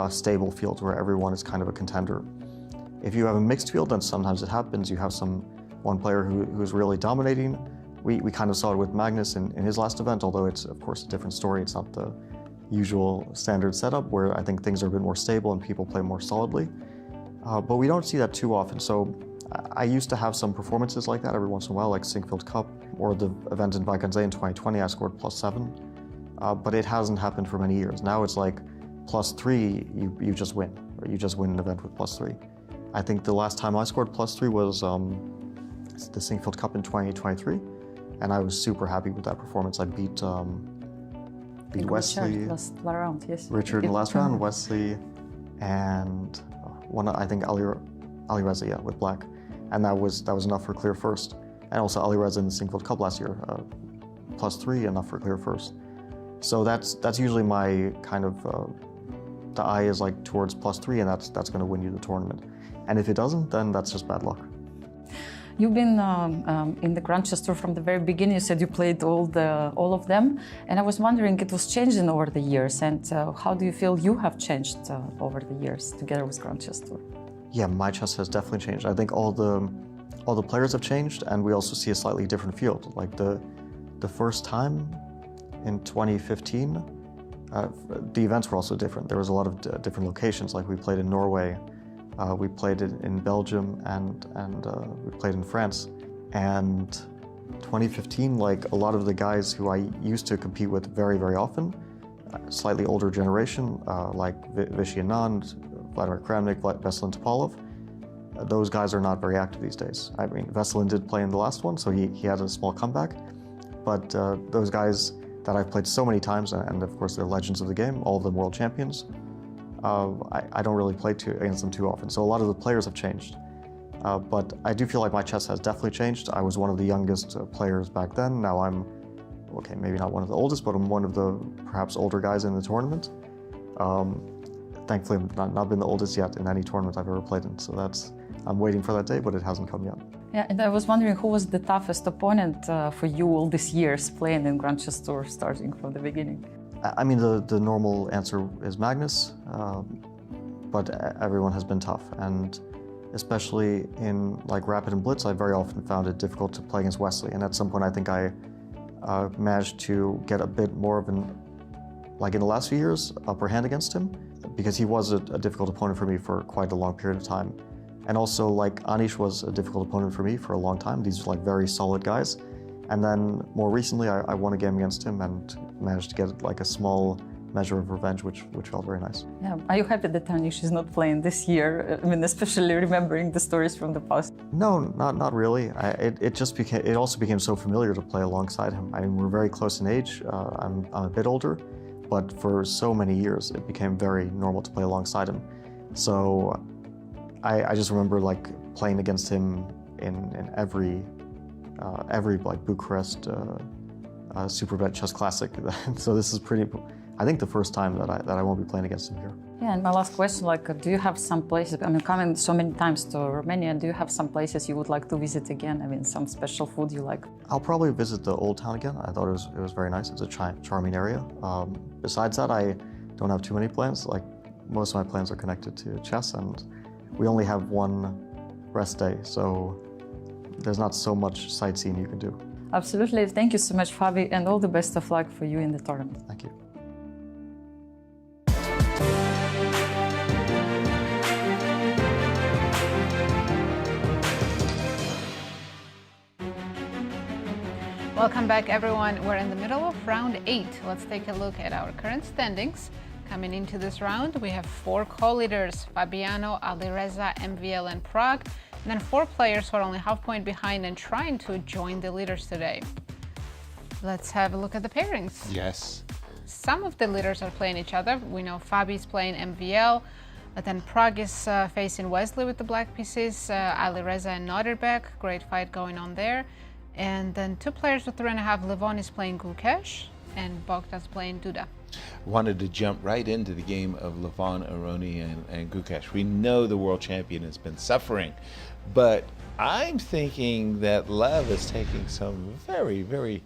stable fields where everyone is kind of a contender. If you have a mixed field, then sometimes it happens. You have one player who's really dominating. We kind of saw it with Magnus in his last event, although it's of course a different story. It's not usual standard setup where I think things are a bit more stable and people play more solidly. But we don't see that too often. So I used to have some performances like that every once in a while, like Sinquefield Cup or the event in Paikidze in 2020, I scored +7. But it hasn't happened for many years. Now it's like +3, you just win, or you just win an event with +3. I think the last time I scored +3 was the Sinquefield Cup in 2023, and I was super happy with that performance. I beat Wesley, last round, yes. Richard in the last round, Wesley, and I think Alireza, yeah, with black, and that was enough for clear first. And also Alireza in the Sinquefield Cup last year, +3, enough for clear first. So that's usually my kind of the eye is like towards +3, and that's going to win you the tournament. And if it doesn't, then that's just bad luck. You've been in the Grand Chess Tour from the very beginning. You said you played all of them, and I was wondering, it was changing over the years. And how do you feel you have changed over the years together with Grand Chess Tour? Yeah, my chess has definitely changed. I think all the players have changed, and we also see a slightly different field. Like the first time in 2015, the events were also different. There was a lot of different locations. Like we played in Norway. We played it in Belgium and we played in France. And 2015, like a lot of the guys who I used to compete with very, very often, slightly older generation, like Vachier-Lagrave, Vladimir Kramnik, Veselin Topalov, those guys are not very active these days. I mean, Veselin did play in the last one, so he had a small comeback. But those guys that I've played so many times, and of course they're legends of the game, all of them world champions, I don't really play against them too often. So a lot of the players have changed. But I do feel like my chess has definitely changed. I was one of the youngest players back then. Now I'm, okay, maybe not one of the oldest, but I'm one of the perhaps older guys in the tournament. Thankfully, I've not been the oldest yet in any tournament I've ever played in. So I'm waiting for that day, but it hasn't come yet. Yeah, and I was wondering who was the toughest opponent for you all these years playing in Grand Chess Tour, starting from the beginning? I mean, the normal answer is Magnus, but everyone has been tough, and especially in like Rapid and Blitz, I very often found it difficult to play against Wesley, and at some point I think I managed to get a bit more of an, like in the last few years, upper hand against him, because he was a difficult opponent for me for quite a long period of time. And also, like, Anish was a difficult opponent for me for a long time. These are like very solid guys. And then more recently, I won a game against him and managed to get like a small measure of revenge, which felt very nice. Yeah. Are you happy that Anish is not playing this year? I mean, especially remembering the stories from the past. No, not really. It also became so familiar to play alongside him. I mean, we're very close in age. I'm a bit older, but for so many years, it became very normal to play alongside him. So I just remember like playing against him in every like Bucharest Superbet Chess Classic. So this is I think the first time that I won't be playing against him here. Yeah, and my last question, like, do you have some places, I mean, coming so many times to Romania, do you have some places you would like to visit again? I mean, some special food you like? I'll probably visit the Old Town again. I thought it was very nice. It's a charming area. Besides that, I don't have too many plans. Like, most of my plans are connected to chess, and we only have one rest day, so there's not so much sightseeing you can do. Absolutely. Thank you so much, Fabi, and all the best of luck for you in the tournament. Thank you. Welcome back, everyone. We're in the middle of round 8. Let's take a look at our current standings. Coming into this round, we have 4 co-leaders, Fabiano, Alireza, MVL, and Prag, and then 4 players who are only half point behind and trying to join the leaders today. Let's have a look at the pairings. Yes. Some of the leaders are playing each other. We know Fabi's playing MVL, but then Prag is facing Wesley with the black pieces, Alireza and Nodirbek. Great fight going on there. And then 2 players with 3.5, Levon is playing Gukesh, and Bogdan's playing Duda. Wanted to jump right into the game of Levon, Aronian, and Gukesh. We know the world champion has been suffering, but I'm thinking that Lev is taking some very, very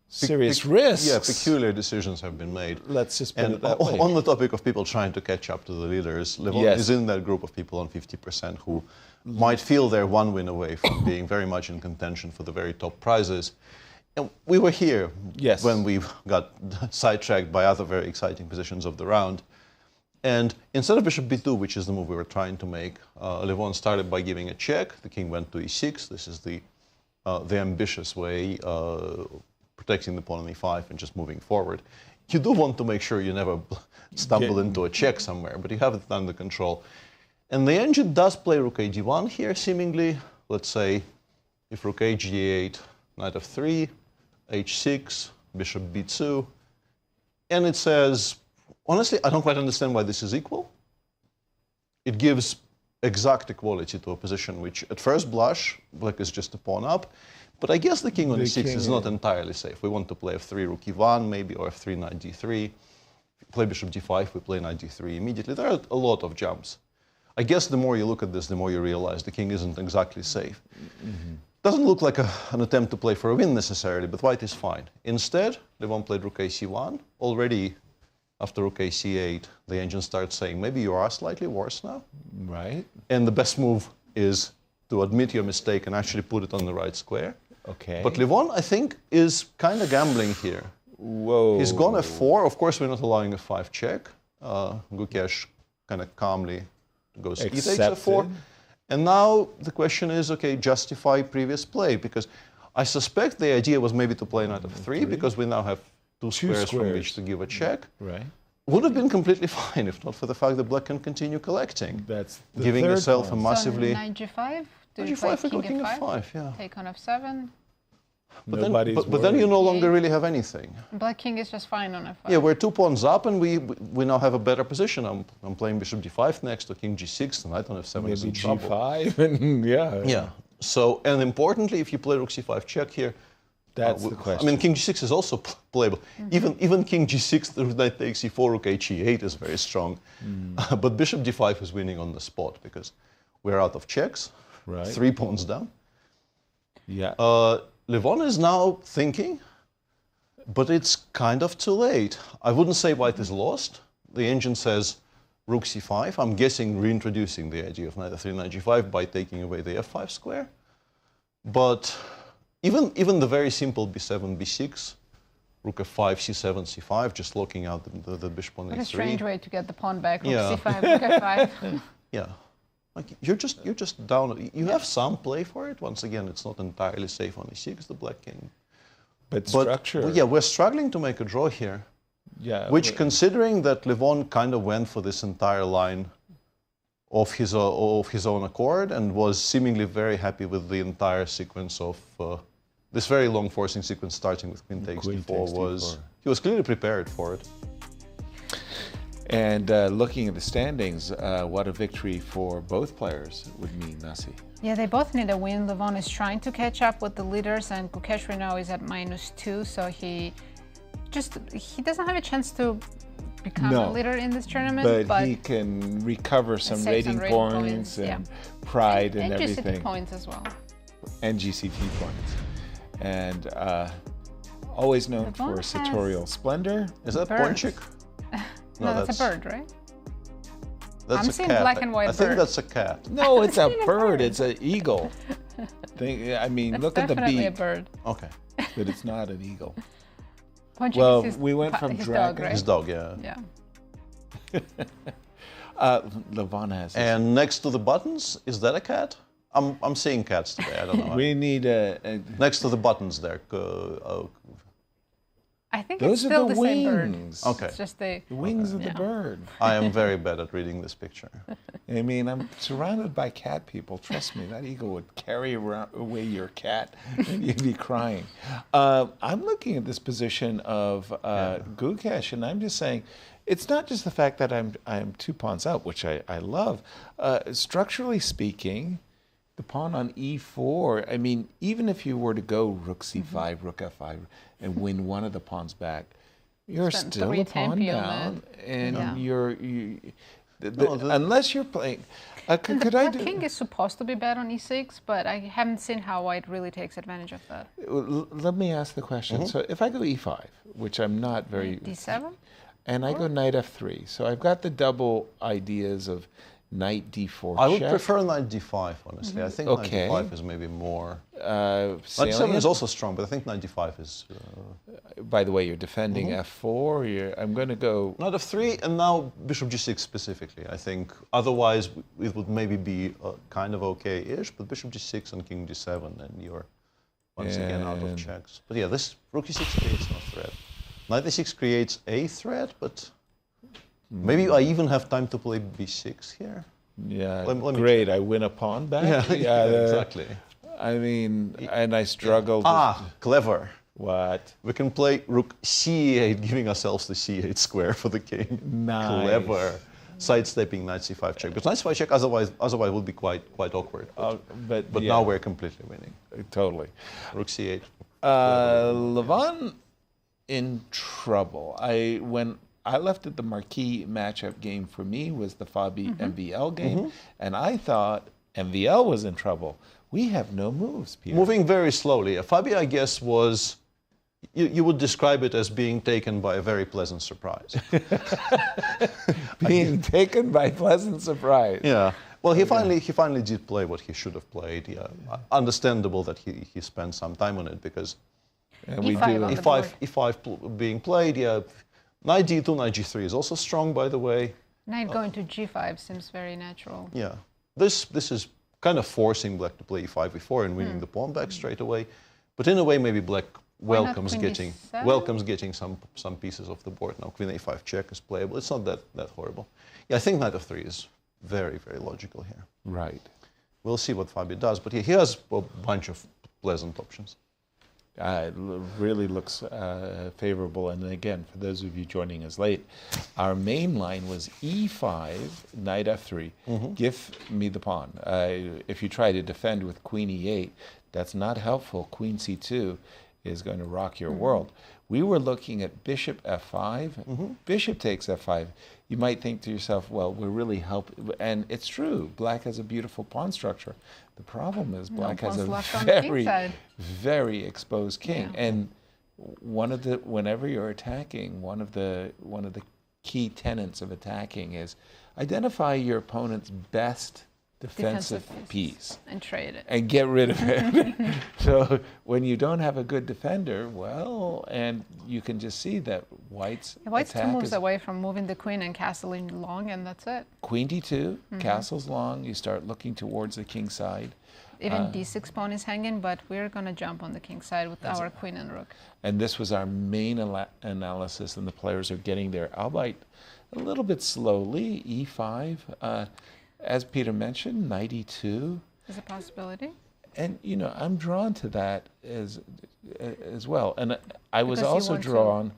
serious risks. Yeah, peculiar decisions have been made. Let's just put it that way. On the topic of people trying to catch up to the leaders, Levon is in that group of people on 50% who might feel they're one win away from being very much in contention for the very top prizes. And we were here Yes. when we got sidetracked by other very exciting positions of the round. And instead of bishop b2, which is the move we were trying to make, Levon started by giving a check. The king went to e6. This is the ambitious way, protecting the pawn on e5 and just moving forward. You do want to make sure you never stumble into a check somewhere, but you have it under control. And the engine does play rook a d1 here, seemingly. Let's say if rook a g8, knight f3, h6, bishop b2. And it says, honestly, I don't quite understand why this is equal. It gives exact equality to a position which, at first blush, black is just a pawn up. But I guess the king on e6 is not entirely safe. We want to play f3, rook e1, maybe, or f3, knight d3. If we play bishop d5, we play knight d3 immediately. There are a lot of jumps. I guess the more you look at this, the more you realize the king isn't exactly safe. Doesn't look like an attempt to play for a win necessarily, but white is fine. Instead, Levon played rook a c1. Already, after rook a c8, the engine starts saying, maybe you are slightly worse now. Right. And the best move is to admit your mistake and actually put it on the right square. Okay. But Levon, I think, is kind of gambling here. Whoa. He's gone f4. Of course, we're not allowing a 5 check. Gukesh kind of calmly goes e takes f4. And now the question is, okay, justify previous play, because I suspect the idea was maybe to play knight f3, because we now have two squares from which to give a check. Right. Would have been completely fine if not for the fact that black can continue collecting. That's the giving third yourself a pawn. massively... So knight g5? Do Knight you play g5, king f5, yeah. Take on f7? But then you no longer really have anything. Black king is just fine on f5. Yeah, we're 2 pawns up, and we now have a better position. I'm playing bishop d5 next to king g6, knight on f7 is in trouble. g5, and Yeah. So, and importantly, if you play rook c5 check here, that's the question. I mean, king g6 is also playable. Even king g6, the knight takes e4, rook h8 is very strong. But bishop d5 is winning on the spot because we're out of checks. Right. 3 pawns down. Yeah. Levon is now thinking, but it's kind of too late. I wouldn't say white is lost. The engine says rook c5. I'm guessing reintroducing the idea of knight f3, knight g5 by taking away the f5 square. But even the very simple b7, b6, rook f5, c7, c5, just locking out the bishop on e3. What a strange way to get the pawn back. Rook Yeah. c5, rook f5. Yeah. Like you're just down. You have some play for it. Once again, it's not entirely safe on e6, the black king. But structure. Yeah, we're struggling to make a draw here. Yeah. Which, considering that Levon kind of went for this entire line of his own accord and was seemingly very happy with the entire sequence of this very long forcing sequence starting with queen takes d4, he was clearly prepared for it. And looking at the standings, what a victory for both players would mean, Nasi. Yeah, they both need a win. Levon is trying to catch up with the leaders, and Gukesh right now is at -2, so he doesn't have a chance to become a leader in this tournament. But he can recover some rating points and pride and everything. And GCT points as well. And GCT points. And always known for sartorial splendor. Is that Ponchik? No, that's a bird, right? That's I'm seeing black and white I think bird. that's a cat. No, it's a bird. It's an eagle. I mean, That's look at the definitely beak. a bird. Okay. But it's not an eagle. Ponchik Well, is his we went from his dragon. dog, right? His dog, yeah. Yeah. Levon has. And next to the buttons, is that a cat? I'm seeing cats today. I don't know. We need a Next to the buttons there. I think Those it's are still the the same bird. wings. Okay. It's just the wings of the bird. I am very bad at reading this picture. I mean, I'm surrounded by cat people. Trust me, that eagle would carry away your cat and you'd be crying. I'm looking at this position of Gukesh, and I'm just saying, it's not just the fact that I'm 2 pawns out, which I love. Structurally speaking, the pawn on e4, I mean, even if you were to go rook c5, rook f5, and win one of the pawns back, you're still a pawn down, and unless you're playing. The black king is supposed to be bad on e6, but I haven't seen how white really takes advantage of that. Let me ask the question. So if I go e5, which I'm not very... d7? And I go knight f3, so I've got the double ideas of knight d4 I would check. prefer knight d5, honestly. I think Okay. knight d5 is maybe more... Knight d7 salient. is also strong, but I think knight d5 is... By the way, you're defending f4. I'm going to go... Knight f3, and now bishop g6 specifically. I think otherwise it would maybe be kind of okay-ish, but bishop g6 and king d7, and you're once again out of checks. But yeah, this rook e6 creates no threat. Knight e6 creates a threat, but maybe I even have time to play b6 here. Yeah, Let me great. I win a pawn back. Yeah, exactly. I mean, and I struggled. Clever. What? We can play rook c8, giving ourselves the c8 square for the king. Nice. Clever. Sidestepping knight c5 check. Because knight c5 check otherwise would be quite awkward. But yeah, now we're completely winning. Totally. Rook c8. Levon in trouble. When I left at the marquee matchup game for me was the Fabi MVL game, and I thought MVL was in trouble. We have no moves, Peter. Moving very slowly. Fabi, I guess, was... You would describe it as being taken by a very pleasant surprise. Being taken by pleasant surprise. Yeah. Well, he finally did play what he should have played. Yeah. Understandable that he spent some time on it because E5 being played. Yeah. Knight d2, knight g3 is also strong, by the way. Knight going to g5 seems very natural. Yeah. This is kind of forcing black to play e5, e4 and winning the pawn back straight away. But in a way, maybe black welcomes getting some pieces off the board. Now queen a5 check is playable. It's not that horrible. Yeah, I think knight f3 is very, very logical here. Right. We'll see what Fabi does, but he has a bunch of pleasant options. It really looks favorable. And again, for those of you joining us late, our main line was e5, knight f3. Give me the pawn. If you try to defend with queen e8, that's not helpful. Queen c2 is going to rock your world. We were looking at bishop f5. Bishop takes f5. You might think to yourself, well, we're really helping. And it's true. Black has a beautiful pawn structure. The problem is black has a very exposed king. Yeah. And whenever you're attacking, one of the key tenets of attacking is identify your opponent's best defensive piece and trade it and get rid of it. So when you don't have a good defender, well, and you can just see that White's two moves away from moving the queen and castling long, and that's it. Queen d2, castles long. You start looking towards the king side. Even d6 pawn is hanging, but we're going to jump on the king side with our queen and rook. And this was our main analysis, and the players are getting there, albeit a little bit slowly. e5. As Peter mentioned, knight e2 is a possibility. And, you know, I'm drawn to that as well. And I was also drawn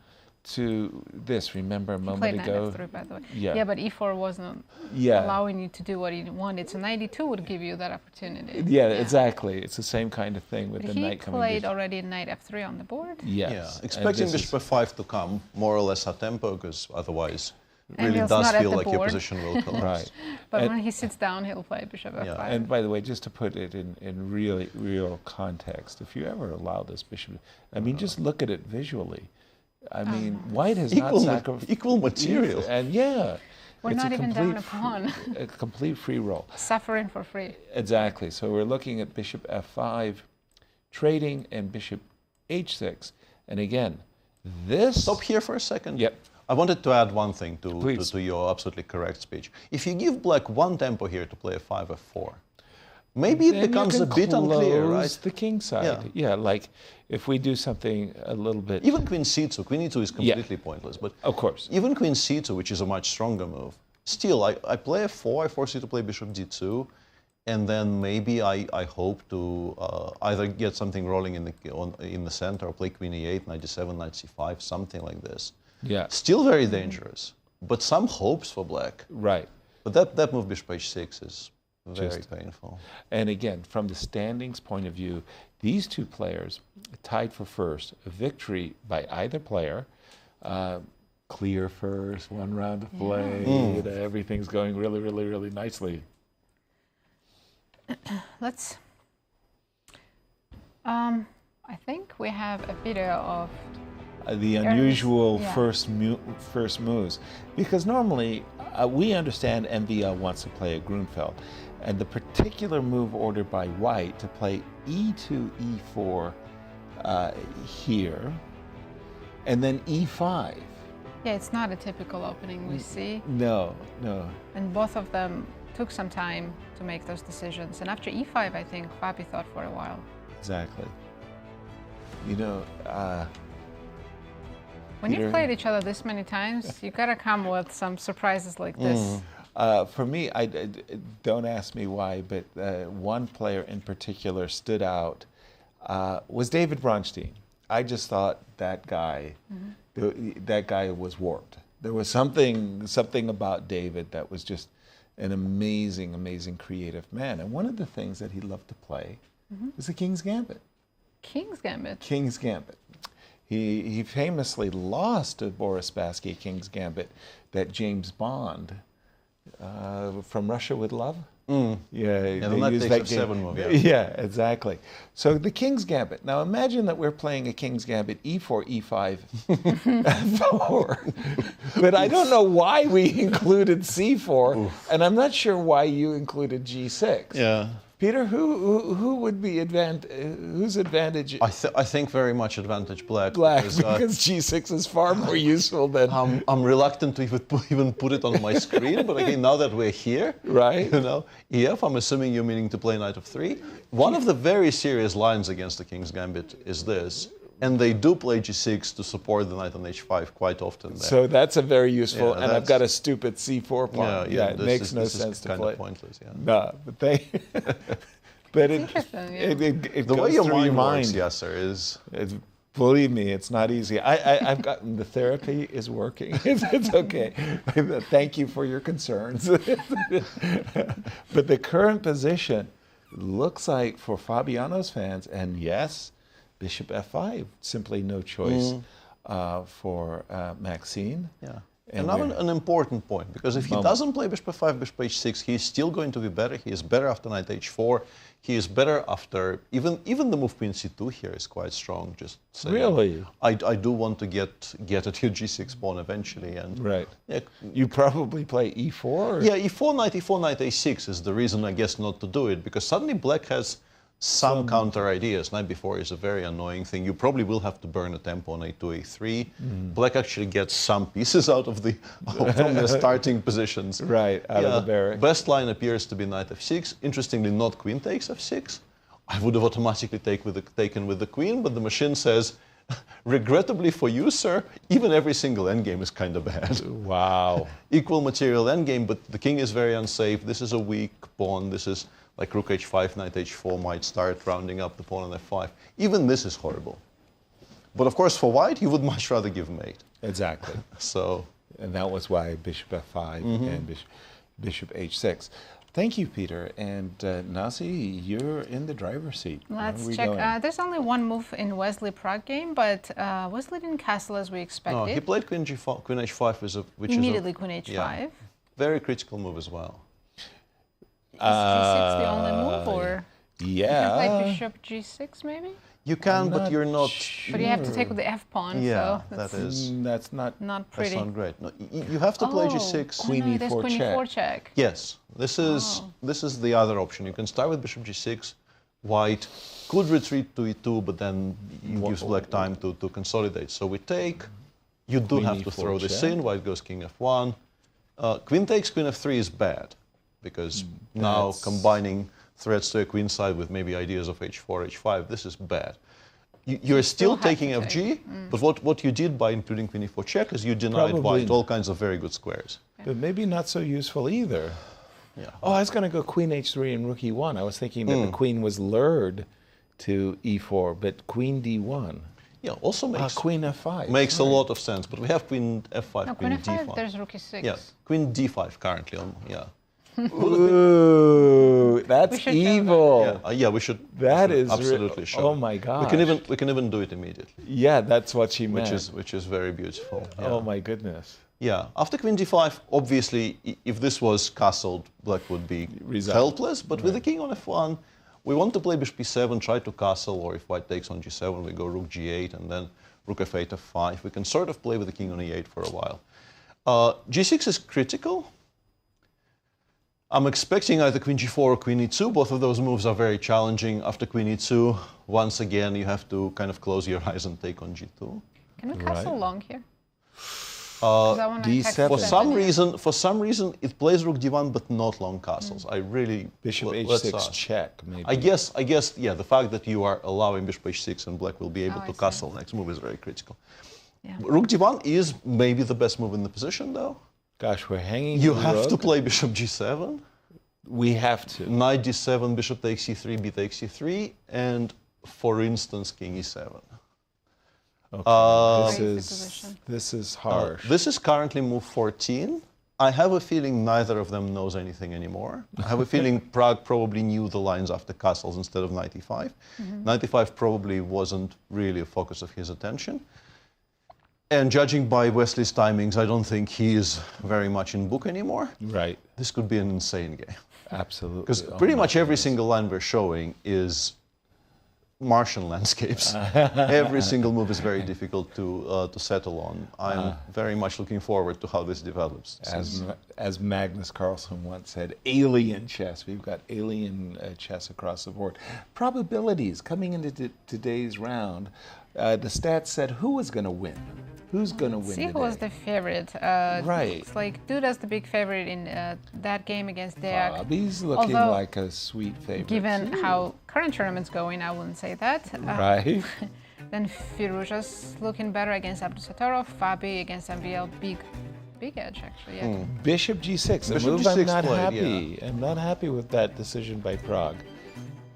to this, remember a moment ago? Knight f3, by the way. Yeah, but e4 wasn't allowing you to do what you wanted. So knight e2 would give you that opportunity. Yeah, exactly. It's the same kind of thing with the knight coming. He played already knight f3 on the board. Yes. Yeah, expecting bishop f5 to come more or less at tempo, because otherwise... really does feel like your position will collapse. Right. But when he sits down, he'll play bishop f5. Yeah. And by the way, just to put it in real context, if you ever allow this bishop, I mean, just look at it visually. I mean, White has not sacrificed... Equal material. And we're not even down a pawn. A complete free roll. Suffering for free. Exactly. So we're looking at bishop f5, trading, and bishop h6. And again, this... Stop here for a second. Yep. I wanted to add one thing to your absolutely correct speech. If you give black one tempo here to play a 5 f4, maybe it becomes a bit unclear, right? The king side. Yeah, like if we do something a little bit... Even queen c2. Queen e2 is completely pointless. But of course. Even queen c2, which is a much stronger move, still, I play a4, I force you to play bishop d2, and then maybe I hope to either get something rolling in the center or play queen e8, knight d7, knight c5, something like this. Yeah. Still very dangerous, but some hopes for black. Right. But that move bishop h6 is very painful. And again, from the standings point of view, these two players tied for first. A victory by either player. Clear first, one round to play. Everything's going really, really, really nicely. Let's... I think we have a video of the unusual first moves, because normally we understand MVL wants to play a Grunfeld, and the particular move ordered by White to play E2, E4 here, and then E5. Yeah, it's not a typical opening we see. No, no. And both of them took some time to make those decisions. And after E5, I think Fabi thought for a while. Exactly. You know, when you've played each other this many times, you gotta come with some surprises like this. For me, don't ask me why, but one player in particular stood out was David Bronstein. I just thought that guy, that guy was warped. There was something about David that was just an amazing, amazing creative man. And one of the things that he loved to play was the King's Gambit. King's Gambit? King's Gambit. He famously lost to Boris Spassky King's Gambit that James Bond from Russia with Love. Yeah, the knight takes f7 move. Yeah, exactly. So the King's Gambit. Now imagine that we're playing a King's Gambit E4, E5, F4. But I don't know why we included C4, and I'm not sure why you included G6. Yeah. Peter, who would be whose advantage? I think very much advantage black. Black, because G6 is far more useful than. I'm reluctant to even put it on my screen, but again, now that we're here, right? You know, EF. I'm assuming you're meaning to play knight of 3. One of the very serious lines against the King's Gambit is this. And they do play G6 to support the knight on H5 quite often. There. So that's a very useful, and I've got a stupid C4 pawn. Yeah, it makes no sense to play. Kind of pointless, yeah. No, but they. But it the goes way your through your mind mind. works, Yasser, is. Believe me, it's not easy. I've gotten the therapy is working. It's okay. Thank you for your concerns. But the current position looks like for Fabiano's fans, and yes, Bishop F5, simply no choice for Maxime. Yeah. And now an important point, because if he doesn't play Bishop F5, Bishop H6, he's still going to be better. He is better after Knight H4. He is better after, even the move Queen C2 here is quite strong, just saying. Really? I do want to get at your G6 pawn eventually. And right. Yeah, you probably play E4? Or? Yeah, E4, Knight A6 is the reason, I guess, not to do it, because suddenly Black has some counter ideas. Knight B4 is a very annoying thing. You probably will have to burn a tempo on A2, A3. Black actually gets some pieces out of from the starting positions. Right, out of the barrack. Best line appears to be Knight F6. Interestingly, not Queen takes F6. I would have automatically taken with the Queen, but the machine says, regrettably for you, sir, even every single endgame is kind of bad. Wow. Equal material endgame, but the king is very unsafe. This is a weak pawn. This is like Rook H5, Knight H4 might start rounding up the pawn on F5. Even this is horrible. But of course, for white, he would much rather give mate. Exactly. So, and that was why Bishop F5 and Bishop H6. Thank you, Peter. And Nazi, you're in the driver's seat. Let's check. There's only one move in Wesley Prague game, but Wesley didn't castle as we expected. No, he played Queen G5, Queen H5, which immediately is Queen H5. Yeah, very critical move as well. Is G6 the only move, or yeah, you can play Bishop G6 maybe? You can, but you're not. But you have to take with the F pawn. Yeah, so that's not pretty. That's not great. No, you have to play G6. Queen E4 Queen check. E4 check. Yes, this is the other option. You can start with Bishop G6. White could retreat to E2, but then it gives Black time to consolidate. So we take. You do have to throw this in. White goes King F1. Queen takes Queen F3 is bad, because now combining threats to a queen side with maybe ideas of H4, H5, this is bad. You're still taking FG, but what you did by including Queen E4 check is you denied White all kinds of very good squares. But maybe not so useful either. Yeah. Oh, I was going to go Queen H3 and Rook E1. I was thinking that the Queen was lured to E4, but Queen D1. Yeah, also makes Queen F5. Makes a lot of sense, but we have Queen F5, No, Queen F5, D5. there's Rook E6. Yeah, Queen D5 currently on, yeah. Ooh, that's evil. Yeah, we should. That is absolutely show. Oh my God. We can even do it immediately. Yeah, that's what she meant. Which is very beautiful. Yeah. Oh my goodness. Yeah. After Queen D5, obviously, if this was castled, Black would be helpless. But with the king on F1, we want to play Bishop E7, try to castle, or if White takes on G7, we go Rook G8 and then Rook F8, F5. We can sort of play with the king on E8 for a while. G6 is critical I'm expecting either queen g4 or queen e2. Both of those moves are very challenging. After queen e2, once again, you have to kind of close your eyes and take on g2. Can we castle long here? d7. For some reason, it plays rook d1, but not long castles. I really Bishop h6 check, maybe. I guess, yeah. The fact that you are allowing bishop h6 and black will be able to castle next move is very critical. Yeah. Rook d1 is maybe the best move in the position, though. Gosh, we're hanging. You have to play bishop g7. We have to. Knight d7, bishop takes e3, b takes e3, and for instance, king e7. Okay, this is harsh. This is currently move 14. I have a feeling neither of them knows anything anymore. I have a feeling Pragg probably knew the lines after castles instead of knight e5. Knight e5 probably wasn't really a focus of his attention. And judging by Wesley's timings, I don't think he is very much in book anymore. Right. This could be an insane game. Absolutely. Because pretty much every single line we're showing is Martian landscapes. Every single move is very difficult to settle on. I'm very much looking forward to how this develops. As Magnus Carlsen once said, alien chess. We've got alien chess across the board. Probabilities coming into today's round. The stats said who was going to win. Who's going to win See who was the favorite. Right. It's like Duda's the big favorite in that game against Deac. He's looking like a sweet favorite. Given how current tournament's going, I wouldn't say that. Right. Then Firouzja's looking better against Abdusattorov. Fabi against MVL, big edge actually. Yeah. Bishop g6. Bishop A move g6 I'm not played, happy. I'm not happy with that decision by Pragg.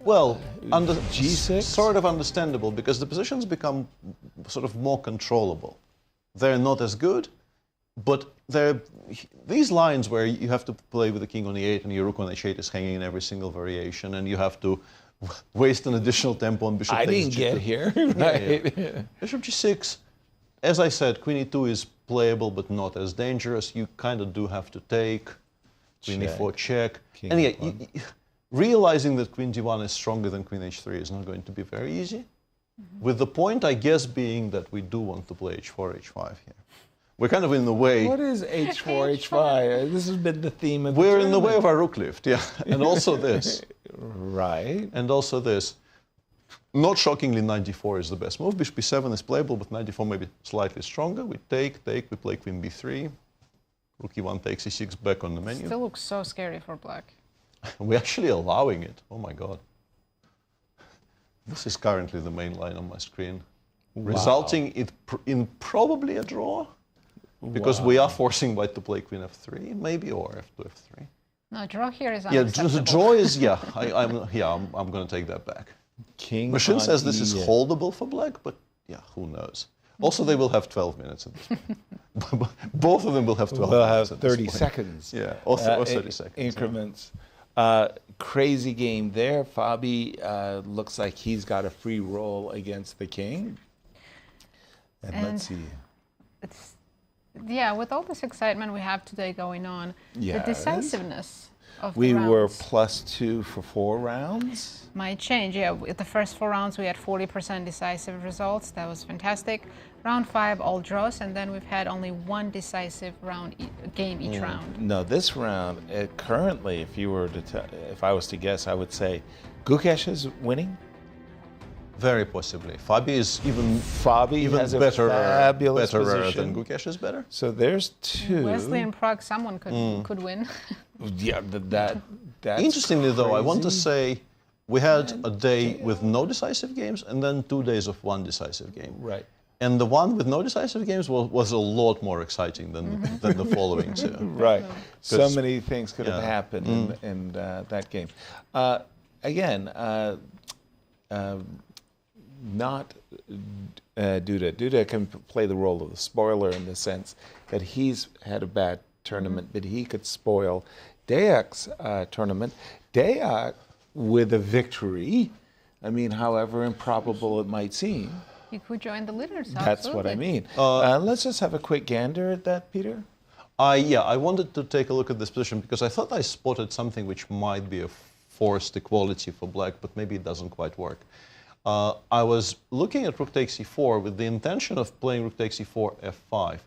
Well, G6? Sort of understandable, because the positions become sort of more controllable. They're not as good, but these lines where you have to play with the king on e8 and your rook on h8 is hanging in every single variation, and you have to waste an additional tempo on bishop I takes didn't get here. Right. Yeah. Bishop g6, as I said, queen e2 is playable but not as dangerous. You kind of do have to take. Queen e4 check. King and yeah, realizing that queen d1 is stronger than queen h3 is not going to be very easy. With the point, I guess, being that we do want to play h4, h5 here. We're kind of in the way. What is h4, h5? This has been the theme of the We're in the way tournament. of our rook lift, yeah. And also this. Right. And also this. Not shockingly, knight d4 is the best move. Bishop b7 is playable, but knight d4 maybe slightly stronger. We take, we play queen b3. Rook e1 takes e6 back on the menu. Still looks so scary for black. We're actually allowing it. Oh my god. This is currently the main line on my screen. Wow. Resulting in probably a draw. Because we are forcing white to play queen f3, maybe, or f2, f3. No, draw here is Yeah, unacceptable. the draw is, I'm going to take that back. King Machine on says this is E8. holdable for black, but yeah, who knows. Also, they will have 12 minutes at this point. Both of them will have 12 We'll minutes have at this 30 point. seconds. Yeah, or 30 seconds. Increments. Crazy game there. Fabi looks like he's got a free roll against the king. And let's see. Yeah, with all this excitement we have today going on, Yes. the decisiveness of We the were rounds +2 for 4 rounds. might change. Yeah, with the first 4 rounds we had 40% decisive results. That was fantastic. Round 5 all draws, and then we've had only 1 decisive game each round. No, this round currently, if I was to guess, I would say Gukesh is winning. Very possibly. Fabi is even has a better fabulous than position. Gukesh is better. So there's 2. Wesley and Pragg, someone could win. Yeah, that's Interestingly, though, I want to crazy. say we had a day with no decisive games and then 2 days of 1 decisive game. Right. And the one with no decisive games was a lot more exciting than the following 2. Right. So Because- many things could have happened in that game. Again, not Duda. Duda can play the role of the spoiler in the sense that he's had a bad tournament, but he could spoil Deac's tournament. Deac with a victory, I mean, however improbable it might seem. You could join the leaders. That's what I absolutely. mean. Let's just have a quick gander at that, Peter. I wanted to take a look at this position because I thought I spotted something which might be a forced equality for black, but maybe it doesn't quite work. I was looking at rook takes e4 with the intention of playing rook takes e4, f5.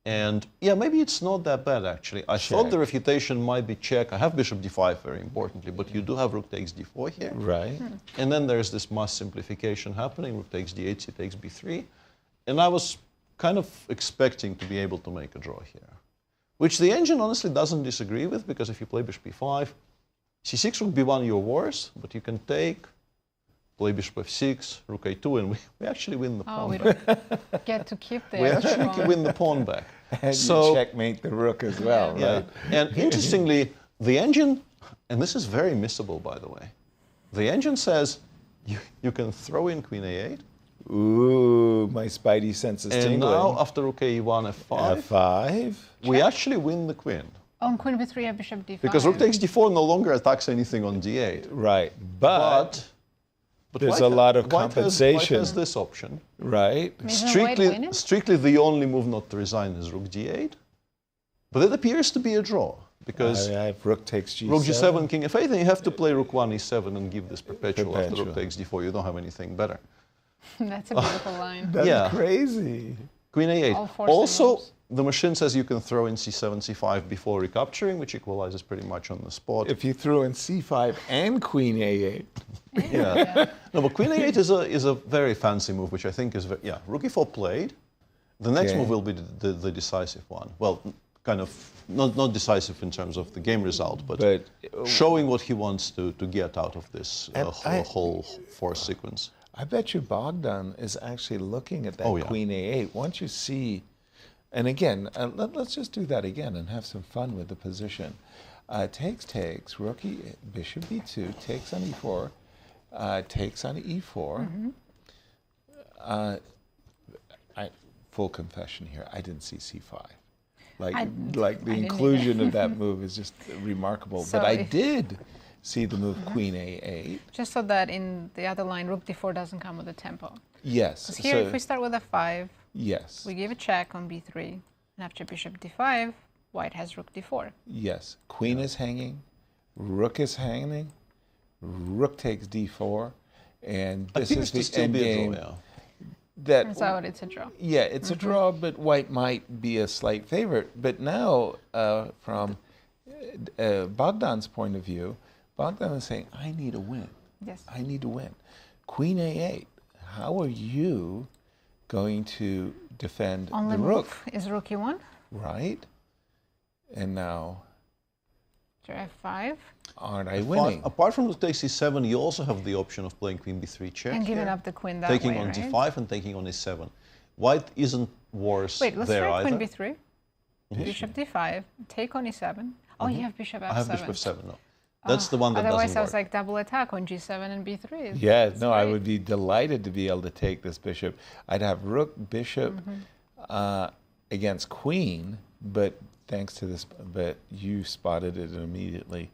And yeah, maybe it's not that bad actually. I thought the refutation might be check. I have bishop d5 very importantly, but you do have rook takes d4 here. Right. And then there's this mass simplification happening. Rook takes d8, c takes b3. And I was kind of expecting to be able to make a draw here, which the engine honestly doesn't disagree with, because if you play bishop b5, c6, rook b1, you're worse, but you can take, play bishop f6, rook a2, and we actually win the pawn. We don't get to keep the We actually win the pawn back. And you checkmate the rook as well, right? And interestingly, the engine, and this is very missable, by the way, the engine says you can throw in queen a8. Ooh, my spidey sense is tingling. And now, after rook a1, f5, f5, we actually win the queen. On queen b3, and bishop d5. Because rook takes d4 no longer attacks anything on d8. Right, but there's a lot of compensation. White has this option. Right. Strictly the only move not to resign is rook g8. But it appears to be a draw, because rook takes g7. Rook g7, king f8, and you have to play rook 1 e7 and give this perpetual after rook takes d4. You don't have anything better. That's a beautiful line. That's crazy. Queen a8. Also, the machine says you can throw in c7, c5 before recapturing, which equalizes pretty much on the spot. If you threw in c5 and queen a8. No, but queen a8 is a very fancy move, which I think is rook e4 played. The next move will be the decisive one. Well, kind of not decisive in terms of the game result, but showing what he wants to get out of this whole force sequence. I bet you Bogdan is actually looking at that queen a8. Once you see, and again, let's just do that again and have some fun with the position. Takes, rook bishop b2, takes on e4, takes on e4. Full confession here, I didn't see c5. Like the inclusion of that move is just remarkable. So but I did see the move queen a8. Just so that in the other line, rook d4 doesn't come with a tempo. Yes. Because here, if we start with f5, yes, we give a check on b3, and after bishop d5, white has rook d4. Yes. Queen is hanging, rook is hanging, rook takes d4, and this is the end game. Turns out it's a draw. Yeah, it's a draw, but white might be a slight favorite. But now, from Bogdan's point of view, Bogdan is saying, I need a win. Yes. I need to win. Queen a8, how are you going to defend Only the rook? Move is rook e1. Right. And now... f5. Aren't I winning? Apart from rook takes e7, you also have the option of playing queen b3 check. And giving up the queen that taking way, on right? d5 and taking on e7. White isn't worse there either. Wait, let's try queen b3. Bishop d5, take on e7. Oh, you have bishop f7. I have bishop f7, no. That's the one that doesn't work. Otherwise, I was like double attack on g7 and b3. Yeah, no, I would be delighted to be able to take this bishop. I'd have rook, bishop against queen, but thanks to this, but you spotted it immediately.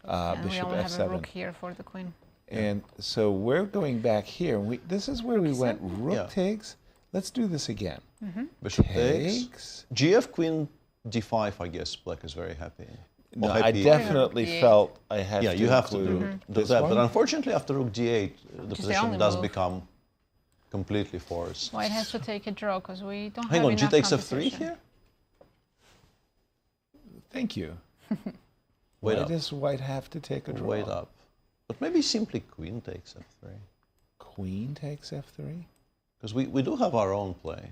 Bishop we only f7. have a rook here for the queen. And so we're going back here. This is where we went. Rook takes. Let's do this again. Bishop takes. GF queen d5, I guess black is very happy. No, I definitely felt I had to you have to do that. one. But unfortunately, after rook d8, the position does become completely forced. White has to take a draw because we don't Hang have on, enough g takes f3 competition. here? Thank you. Wait Why up. does white have to take a draw? Wait up. But maybe simply queen takes f3. Queen takes f3? Because we do have our own play.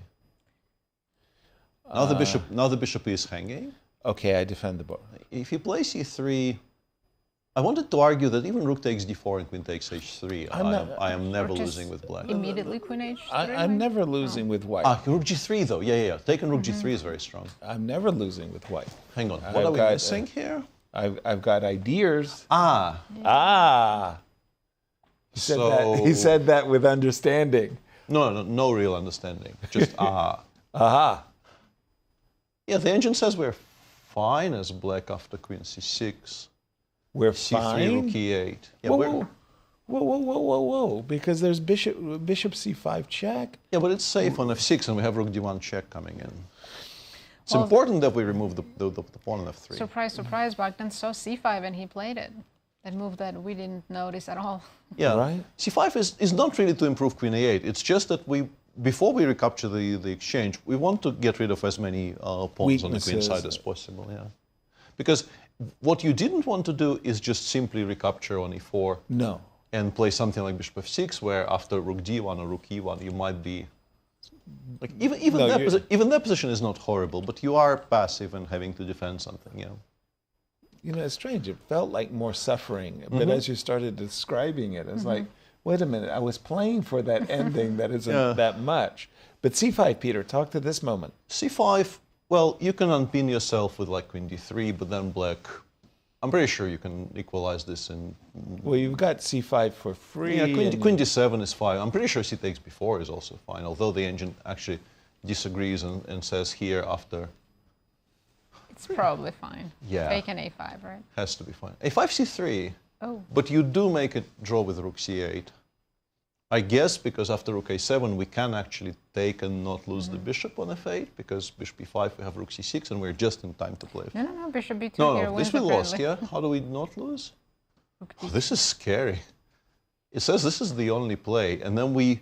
Now the bishop is hanging. Okay, I defend the board. If you play c3, I wanted to argue that even rook takes d4 and queen takes h3, I am never losing with black. Immediately queen h3. I'm never losing with white. Rook g3 though, yeah. Taking rook g3 is very strong. I'm never losing with white. Hang on, what are we missing here? I've got ideas. He He said that with understanding. No real understanding. Just Aha. Yeah, the engine says we're fine as black after queen c6. We're c3, fine? rook e8. Yeah, Whoa. Because there's bishop c5 check. Yeah, but it's safe on f6 and we have rook d1 check coming in. It's important that we remove the pawn on f3. Surprise, surprise, Bogdan saw c5 and he played it. That move that we didn't notice at all. Yeah, right. c5 is not really to improve queen a8. It's just that we before we recapture the exchange, we want to get rid of as many pawns on the queen side as possible. Yeah, because what you didn't want to do is just simply recapture on e4. No. And play something like bishop f6, where after rook d1 or rook e1, you might be like even that position is not horrible, but you are passive and having to defend something. Yeah. You know, it's strange. It felt like more suffering, but as you started describing it, it's like, wait a minute, I was playing for that ending that isn't that much. But c5, Peter, talk to this moment. c5, well, you can unpin yourself with like queen d3, but then black, I'm pretty sure you can equalize this in... Well, you've got c5 for free. Yeah, queen d7 is fine. I'm pretty sure c takes b4 is also fine, although the engine actually disagrees and says here after... It's probably fine. Yeah. Take an a5, right? Has to be fine. a5, c3. Oh. But you do make a draw with rook c8. I guess because after rook a7 we can actually take and not lose the bishop on f8, because bishop b5 we have rook c6 and we're just in time to play. No, bishop b2 No, here. this we lost, yeah? How do we not lose? Oh, this is scary. It says this is the only play, and then we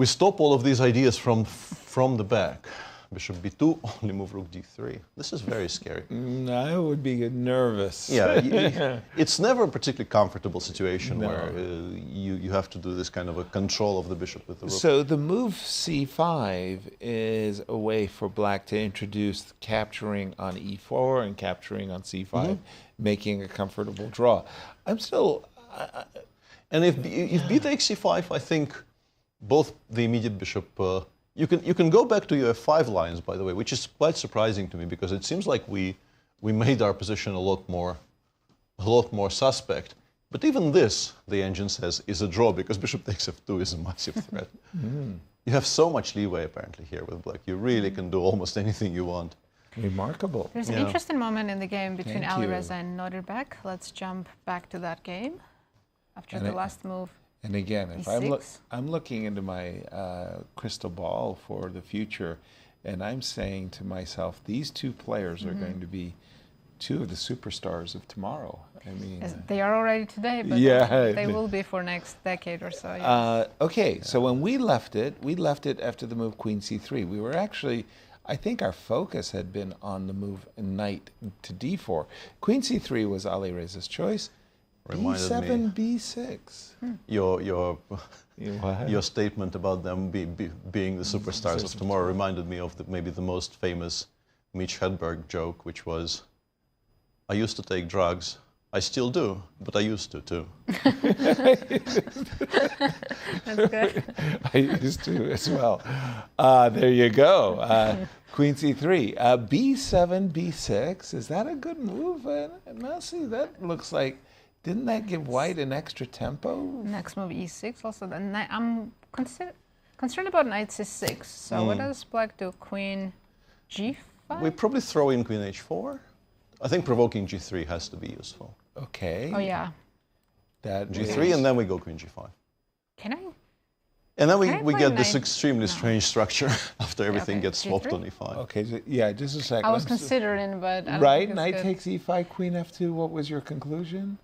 stop all of these ideas from the back. Bishop b2, only move rook d3. This is very scary. I would be nervous. Yeah, it's never a particularly comfortable situation where you have to do this kind of a control of the bishop with the rook. So the move c5 is a way for black to introduce capturing on e4 and capturing on c5, making a comfortable draw. I'm still... And if b takes c5, I think both the immediate bishop... You can go back to your f5 lines, by the way, which is quite surprising to me, because it seems like we made our position a lot more suspect. But even this, the engine says, is a draw, because bishop takes f2 is a massive threat. You have so much leeway apparently here with black. You really can do almost anything you want. Remarkable. There's an interesting moment in the game between Alireza and Nodirbek. Let's jump back to that game after the last move. And again, if I'm looking into my crystal ball for the future, and I'm saying to myself, these two players are going to be two of the superstars of tomorrow. I mean, they are already today, but they will be for next decade or so. Yes. Okay, so when we left it after the move queen c3. We were actually, I think our focus had been on the move knight to d4. Queen c3 was Alireza's choice. B7, B6. Your statement about them being the superstars of tomorrow reminded me of maybe the most famous Mitch Hedberg joke, which was, I used to take drugs. I still do, but I used to too. That's good. I used to as well. There you go. Queen c3. B7, B6. Is that a good move? Now see, that looks like... Didn't that give white an extra tempo? Next move e6 also. I'm concerned about knight c6. So what does black do? Queen g5? We probably throw in queen h4. I think provoking g3 has to be useful. Okay. Oh yeah. That g3 and then we go queen g5. Can I? And then we get this extremely strange structure after everything gets swapped on e5. Okay, so, yeah, just a second. I was considering, but I don't right, think it's knight good. takes e5, queen f2. What was your conclusion?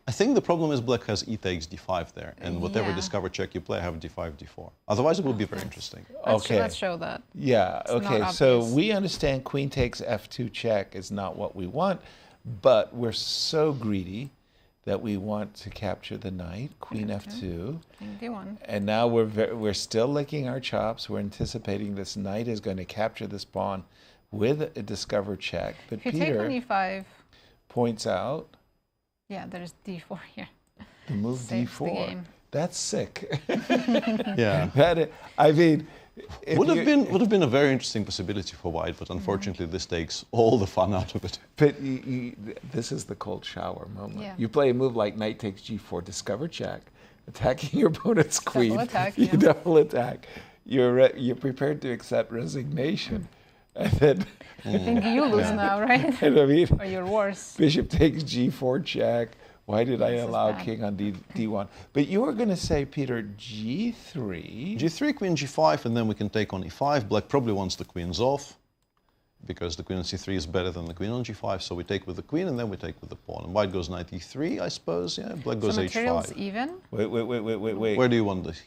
I think the problem is black has e takes d5 there, and whatever discover check you play, have d5, d4. Otherwise, it will be very interesting. Let's show that. Yeah, okay, so we understand queen takes f2 check is not what we want, but we're so greedy that we want to capture the knight, queen f2. D1. And now we're still licking our chops. We're anticipating this knight is going to capture this pawn with a discover check. But If you Peter take on e5, points out... Yeah, there's d4 here. The move Saves d4. the game. That's sick. Yeah. I mean, would have been a very interesting possibility for white, but unfortunately this takes all the fun out of it. But this is the cold shower moment. Yeah. You play a move like knight takes g4, discover check, attacking your opponent's queen. Double attack, You double attack. You're prepared to accept resignation. And then, I think you lose now, right? and I mean, Or you're worse. bishop takes g4 check. Why did I This is allow bad. king on d1? But you were going to say, Peter, g3. g3, queen g5, and then we can take on e5. Black probably wants the queens off, because the queen on c3 is better than the queen on g5. So we take with the queen, and then we take with the pawn. And white goes knight e3, I suppose. Yeah, black goes So materials h5. even? Wait. Where do you want this?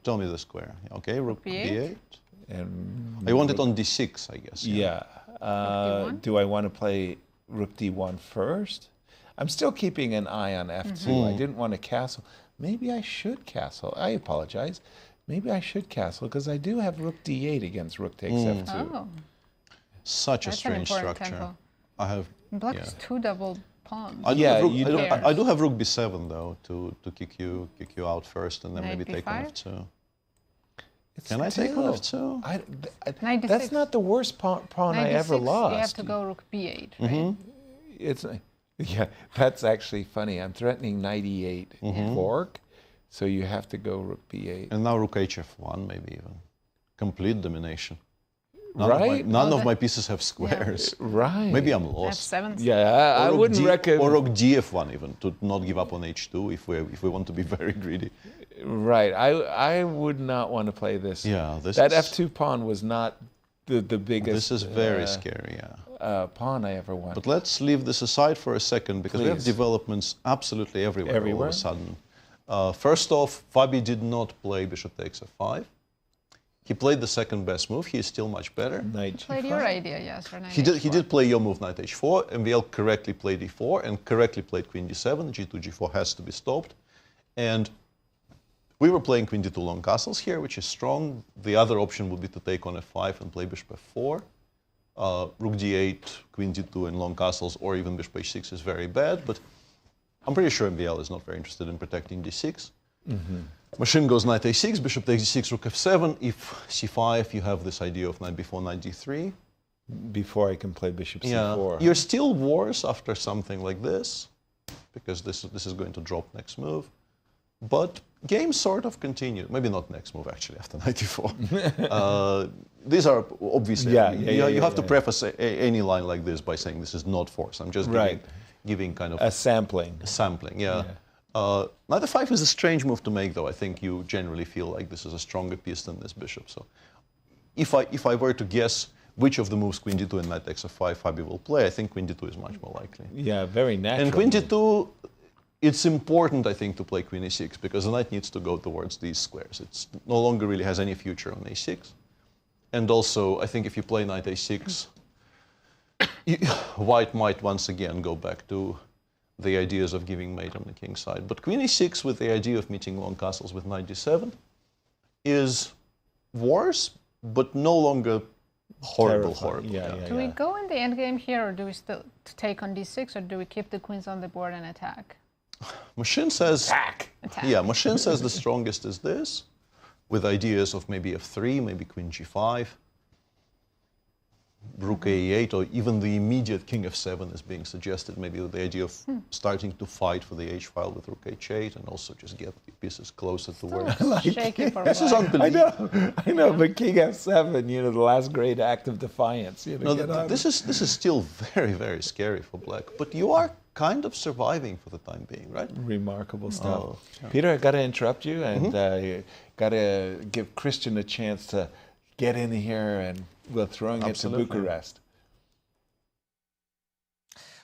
Tell me the square. Okay, rook B8. b8. And I want it on d6, I guess. yeah. D1? Do I want to play rook d1 first? I'm still keeping an eye on f2. I didn't want to castle. Maybe I should castle. I apologize. Maybe I should castle because I do have rook d8 against rook takes f2. Oh, Such a that's an strange important structure. tempo. I have. Black yeah. is 2 double pawns. I do, Yeah, have rook, you I do have rook b7 though to kick you out first and then Knight maybe take on b5? f2. It's Can I take on still- f2? Knight that's d6. not the worst pawn I ever 96, lost. You have to go rook b8, right? It's yeah, that's actually funny. I'm threatening knight e8 fork, so you have to go rook b8. And now rook hf1 maybe even. Complete domination. Right? None of my pieces have squares. Right. Maybe I'm That's lost. 7. Yeah, I Or rook wouldn't recommend. Or rook df1 even to not give up on h2 if we want to be very greedy. Right. I would not want to play this. Yeah, that f2 pawn was not the biggest. This is very scary. Yeah. Pawn I ever won. But let's leave this aside for a second because we have Please. developments absolutely everywhere, all of Everywhere? a sudden. First off, Fabi did not play bishop takes f5. He played the second best move. He is still much better. Knight Played g5. your idea, yes, or knight He h4. did play your move knight h4. MVL correctly played e4 and correctly played queen d7. g2, g4 has to be stopped. And we were playing queen d2 long castles here, which is strong. The other option would be to take on f5 and play bishop f4. Rook d8, queen d2 and long castles, or even bishop h6 is very bad. But I'm pretty sure MVL is not very interested in protecting d6. Machine goes knight a6, bishop takes d6, rook f7. If c5, you have this idea of knight b4, knight d3. Before I can play bishop c4. Yeah, you're still worse after something like this, because this is going to drop next move. But game sort of continued. Maybe not next move, actually, after knight d4. These are obviously, you have to preface any line like this by saying this is not force. I'm just giving kind of a sampling. Yeah. Knight f5 is a strange move to make, though. I think you generally feel like this is a stronger piece than this bishop. So if I were to guess which of the moves queen d2 and knight takes f5 Fabi will play, I think queen d2 is much more likely. Yeah, very natural. And queen d2, it's important, I think, to play queen a6 because the knight needs to go towards these squares. It's no longer really has any future on a6. And also, I think if you play knight a6, white might once again go back to the ideas of giving mate on the king's side. But queen a6 with the idea of meeting long castles with knight d7 is worse, but no longer horrible. Do we go in the endgame here, or do we still take on d6, or do we keep the queens on the board and attack? Machine says... Attack. Yeah, Machine says the strongest is this, with ideas of maybe f3, maybe queen g5, rook a8, or even the immediate king f7 is being suggested, maybe with the idea of starting to fight for the h-file with rook h8 and also just get the pieces closer to where... Shaky for This is black. unbelievable. I know, but king f7, the last great act of defiance. No, this is still very, very scary for black, but you are kind of surviving for the time being, right? Remarkable stuff. Oh, yeah. Peter, I got to interrupt you and got to give Cristian a chance to get in here and we're throwing it to Bucharest.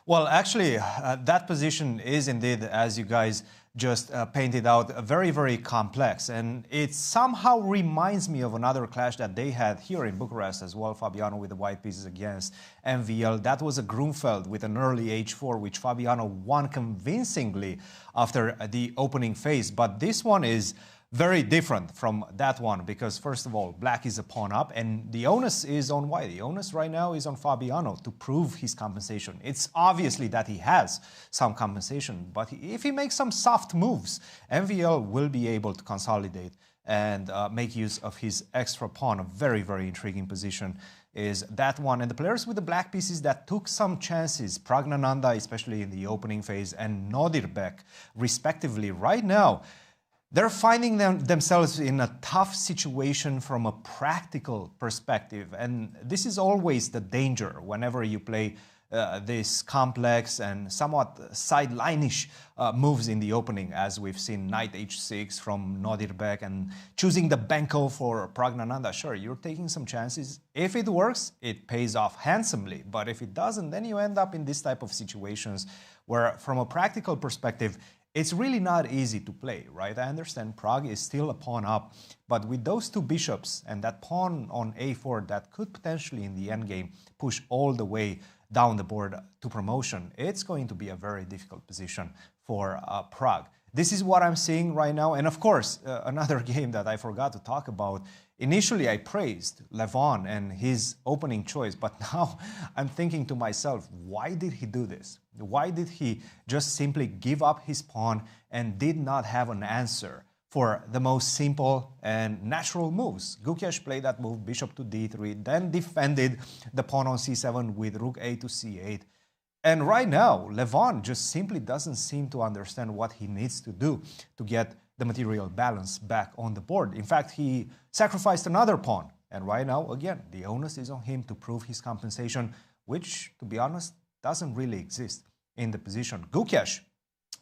Well, actually, that position is indeed, as you guys just painted out, very, very complex. And it somehow reminds me of another clash that they had here in Bucharest as well, Fabiano with the white pieces against MVL. That was a Grunfeld with an early h4, which Fabiano won convincingly after the opening phase. But this one is very different from that one because, first of all, black is a pawn up and the onus is on white. The onus right now is on Fabiano to prove his compensation. It's obviously that he has some compensation, but if he makes some soft moves, MVL will be able to consolidate and make use of his extra pawn. A very, very intriguing position is that one. And the players with the black pieces that took some chances, Praggnanandhaa, especially in the opening phase, and Nodirbek, respectively, right now, they're finding themselves in a tough situation from a practical perspective. And this is always the danger whenever you play this complex and somewhat sideline-ish moves in the opening, as we've seen knight h6 from Nodirbek and choosing the Benko for Praggnanandhaa. Sure, you're taking some chances. If it works, it pays off handsomely. But if it doesn't, then you end up in this type of situations where, from a practical perspective, It's really not easy to play, right? I understand Prague is still a pawn up, but with those two bishops and that pawn on a4 that could potentially in the endgame push all the way down the board to promotion, it's going to be a very difficult position for Prague. This is what I'm seeing right now. And of course, another game that I forgot to talk about. Initially, I praised Levon and his opening choice, but now I'm thinking to myself, why did he do this? Why did he just simply give up his pawn and did not have an answer for the most simple and natural moves? Gukesh played that move, bishop to d3, then defended the pawn on c7 with rook a to c8. And right now, Levon just simply doesn't seem to understand what he needs to do to get the material balance back on the board. In fact, he sacrificed another pawn. And right now, again, the onus is on him to prove his compensation, which, to be honest, doesn't really exist in the position. Gukesh,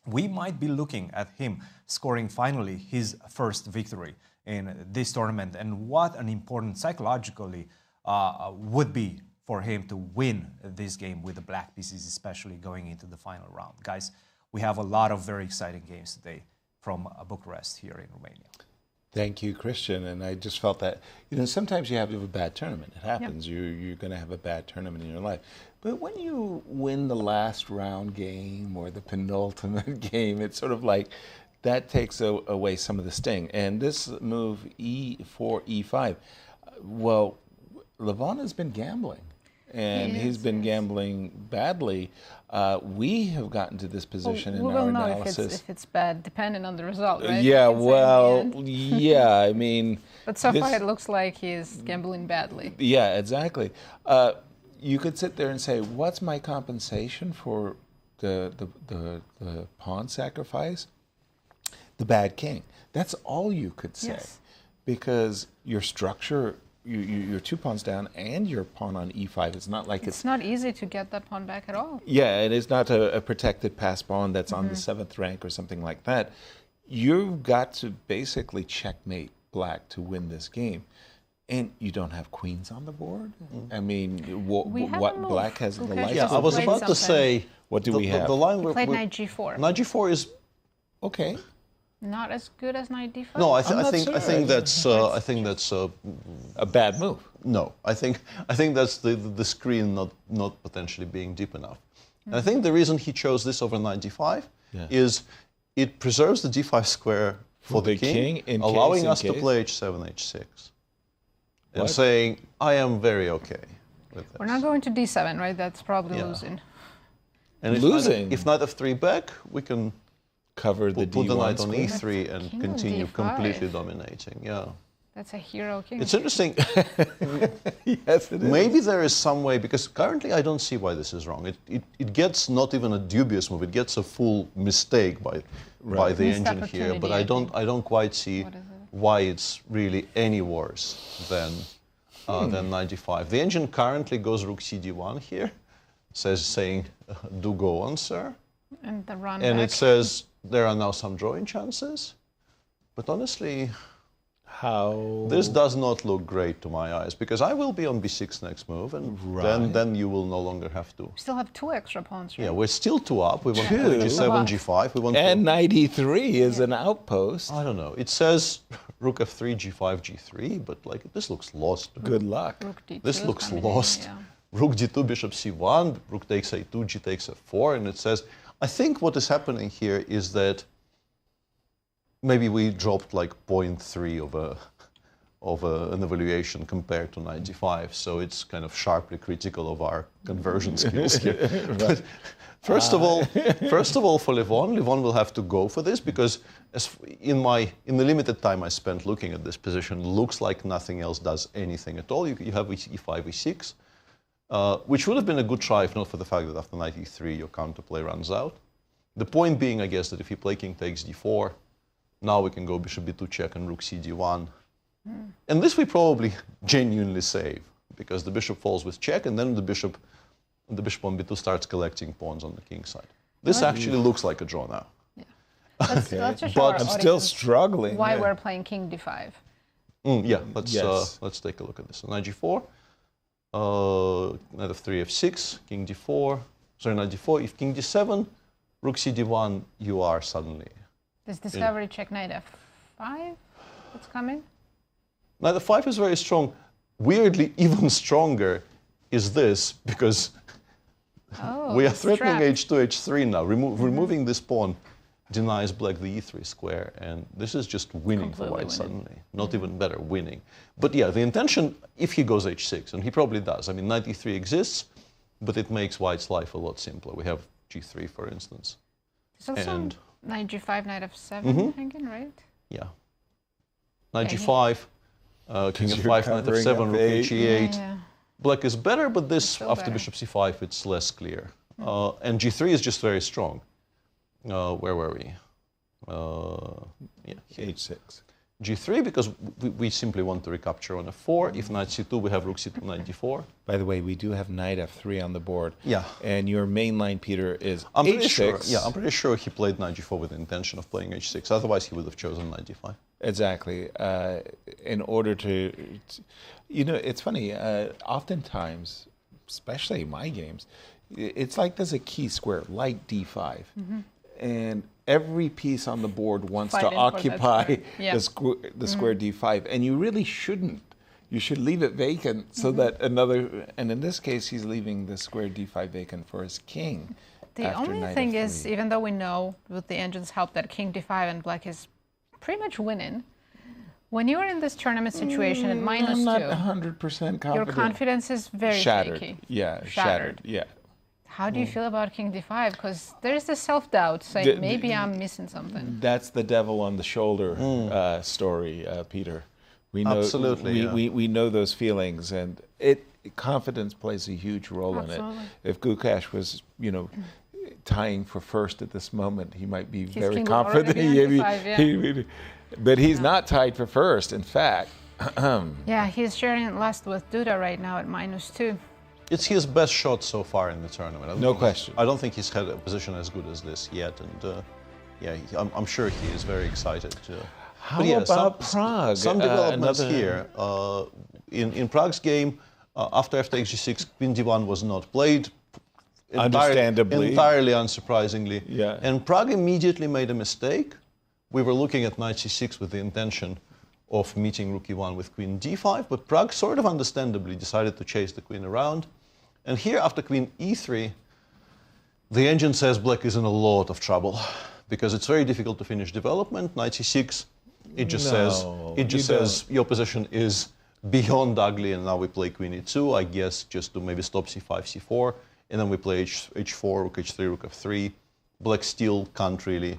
we might be looking at him scoring finally his first victory in this tournament. And what an important psychologically would be for him to win this game with the black pieces, especially going into the final round. Guys, we have a lot of very exciting games today from Bucharest here in Romania. Thank you, Cristian. And I just felt that, sometimes you have a bad tournament. It happens. Yep. You're going to have a bad tournament in your life. But when you win the last round game or the penultimate game, it's sort of like that takes away some of the sting. And this move, e4, e5, well, Levon has been gambling. And he's been gambling badly. We have gotten to this position in our analysis. Know if it's bad, depending on the result, right? Yeah, well, yeah, I mean... But so far it looks like he's gambling badly. Yeah, exactly. You could sit there and say, what's my compensation for the pawn sacrifice? The bad king. That's all you could say. Yes. Because your structure... You're 2 pawns down and your pawn on e5. It's not like it's not easy to get that pawn back at all. Yeah, it is not a protected pass pawn that's on the 7th rank or something like that. You've got to basically checkmate black to win this game. And you don't have queens on the board? I mean, what black has in the life? Yeah, I was about to say... What do we have? The line we played knight g4. Knight g4 is... Okay. Not as good as knight d5. No, I think that's a bad move. No, I think that's the screen not potentially being deep enough. And I think the reason he chose this over knight d5 is it preserves the d5 square for the king allowing us to play h7, h6, and saying I am very okay with this. We're not going to d7, right? That's probably losing. And if knight f3 back, we can cover the put d1 the knight on square. e3 and continue completely dominating. Yeah. That's a hero king. It's interesting. Yes, it is. Maybe there is some way, because currently I don't see why this is wrong. It gets not even a dubious move. It gets a full mistake by the engine here. But I don't quite see why it's really any worse than knight d5. The engine currently goes rook cd1 here, saying do go on, sir. And the run and back. It says there are now some drawing chances, but honestly, this does not look great to my eyes, because I will be on b6 next move, and then you will no longer have to. We still have 2 extra pawns, right? Yeah, we're still 2 up. We want to play g7, g5. We want and knight e3 is an outpost. I don't know. It says rook f3, g5, g3, but this looks lost. Good luck. Rook d2 this looks lost. Rook d2, bishop c1, rook takes a2, g takes f4, and it says. I think what is happening here is that maybe we dropped 0.3 of an evaluation compared to 95, so it's kind of sharply critical of our conversion skills here. But first of all, for Levon will have to go for this, because in the limited time I spent looking at this position, looks like nothing else does anything at all. You have e5, e6. Which would have been a good try if not for the fact that after knight e3 your counterplay runs out. The point being, I guess, that if you play king takes d4, now we can go bishop b2 check and rook cd1. And this we probably genuinely save, because the bishop falls with check, and then the bishop on b2 starts collecting pawns on the king side. This actually looks like a draw now. Yeah. Let's just show but I'm still struggling. Why we're playing king d5. Let's take a look at this. Knight g4. Knight f3, f6, king d4, sorry, knight d4, if king d7, Rook c d1, you are suddenly. This discovery check knight f5 that's coming? Knight f5 is very strong. Weirdly, even stronger is this, because we are threatening h2, h3 now. Removing this pawn denies black the e3 square, and this is just winning for white suddenly. Not even better, winning. But yeah, the intention, if he goes h6, and he probably does. I mean, knight e3 exists, but it makes white's life a lot simpler. We have g3, for instance. There's also knight g5, knight f7 hanging, right? Yeah. Knight g5, king f5, knight f7, rook h8. Yeah. Black is better, but this, Still after better. bishop c5, it's less clear. And g3 is just very strong. Where were we? Yeah, h6. g3, because we simply want to recapture on f4. If knight c2, we have rook c2, knight d4. By the way, we do have knight f3 on the board. Yeah. And your main line, Peter, is I'm h6. pretty sure. Yeah, I'm pretty sure he played knight g4 with the intention of playing h6. Otherwise, he would have chosen knight d5. Exactly. In order to, you know, it's funny. Oftentimes, especially in my games, it's like there's a key square, like d5, and every piece on the board wants to occupy the square d5, and you really shouldn't. You should leave it vacant so that another, and in this case, he's leaving the square d5 vacant for his king. The only thing is, even though we know with the engine's help that king d5 and black is pretty much winning, when you're in this tournament situation at -2, I'm not 100% confident. your confidence is very shattered. shaky. Yeah, shattered. Yeah. How do you feel about king d5? Because there's the self-doubt saying, maybe I'm missing something. That's the devil on the shoulder story, Peter. We know, Absolutely, we know those feelings, and confidence plays a huge role in it. If Gukesh was, you know, tying for first at this moment, he might be very confident. But he's not tied for first, in fact. Yeah, he's sharing last with Duda right now at -2. It's his best shot so far in the tournament. No question. I don't think he's had a position as good as this yet, and yeah, I'm sure he is very excited. How about Prague? Some developments here. In Prague's game, after f takes g6, queen d1 was not played. Understandably. Entirely unsurprisingly. Yeah. And Prague immediately made a mistake. We were looking at knight c6 with the intention of meeting rook e1 with queen d5, but Prague sort of understandably decided to chase the queen around. And here, after queen e3, the engine says black is in a lot of trouble because it's very difficult to finish development. Knight c6, it just says your position is beyond ugly, and now we play queen e2, I guess, just to maybe stop c5, c4, and then we play h4, rook h3, rook f3. Black still can't really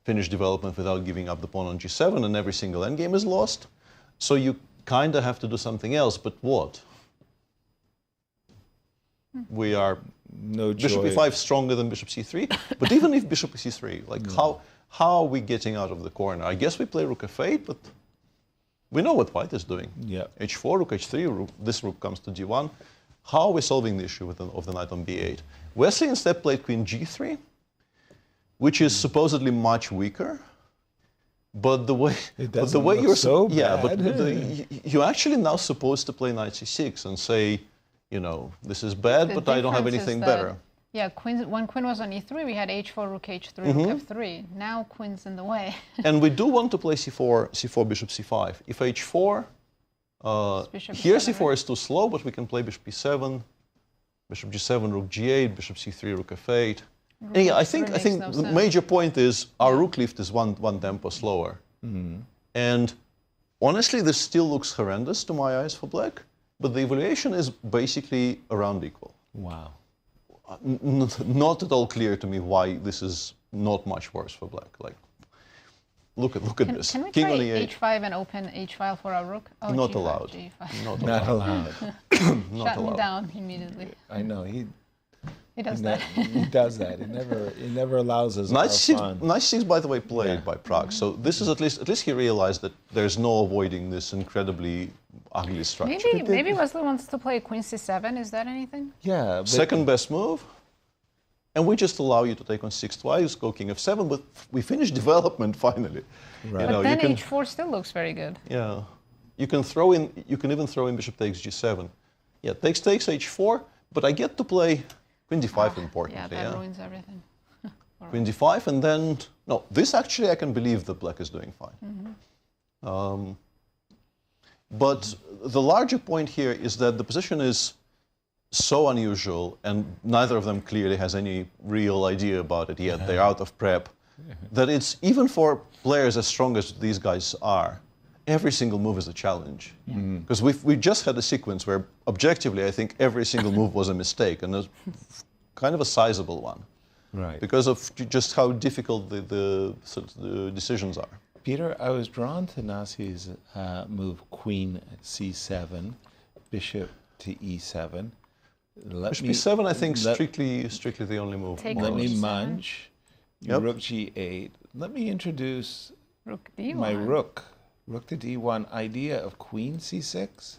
finish development without giving up the pawn on g7, and every single endgame is lost. So you kind of have to do something else, but what? We are bishop e5 stronger than bishop c3, but even if bishop c3, like how are we getting out of the corner? I guess we play rook f8, but we know what white is doing. Yeah. h4, rook h3, this rook comes to g1. How are we solving the issue of the knight on b8? Wesley instead played queen g3, which is supposedly much weaker, but the way you're so yeah, bad. but you're actually now supposed to play knight c6 and say, you know, this is bad, but I don't have anything better. Yeah, when queen was on e3, we had h4, rook h3, rook f3. Now queen's in the way. And we do want to play c4, bishop c5. If h4, here c4 is too slow, but we can play bishop e7, bishop g7, rook g8, bishop c3, rook f8. And yeah, I think the major point is our rook lift is one tempo slower. And honestly, this still looks horrendous to my eyes for black, but the evaluation is basically around equal. Wow. Not at all clear to me why this is not much worse for black. Like, look at this. Can we King try on e8. h5 and open h-file for our rook? Oh, Not g5, allowed. g5. Not allowed. Shut him down immediately. I know he does that. He does that. He never allows us. Knight c6, by the way, played by Prague. So this is at least he realized that there's no avoiding this incredibly ugly structure. Maybe Wesley wants to play queen c7. Is that anything? Yeah. Second best move. And we just allow you to take on 6 twice, go king f7, but we finish development finally. Right. You know, but then h4 still looks very good. Yeah. You can even throw in bishop takes g7. Yeah, takes h4, but I get to play queen d5 importantly. Yeah, that ruins everything. Queen d5, and then, no, this actually I can believe that black is doing fine. But the larger point here is that the position is so unusual, and neither of them clearly has any real idea about it yet. They're out of prep. That it's, even for players as strong as these guys are, every single move is a challenge. Because we just had a sequence where, objectively, I think every single move was a mistake, and a kind of a sizable one. Right. Because of just how difficult the decisions are. Peter, I was drawn to Nazi's move Queen c7, Bishop to e7. Bishop e7, I think, strictly the only move. Let me munch. Yep. Rook g8. Let me introduce Rook d1. my rook. Rook to d1. Idea of Queen c6,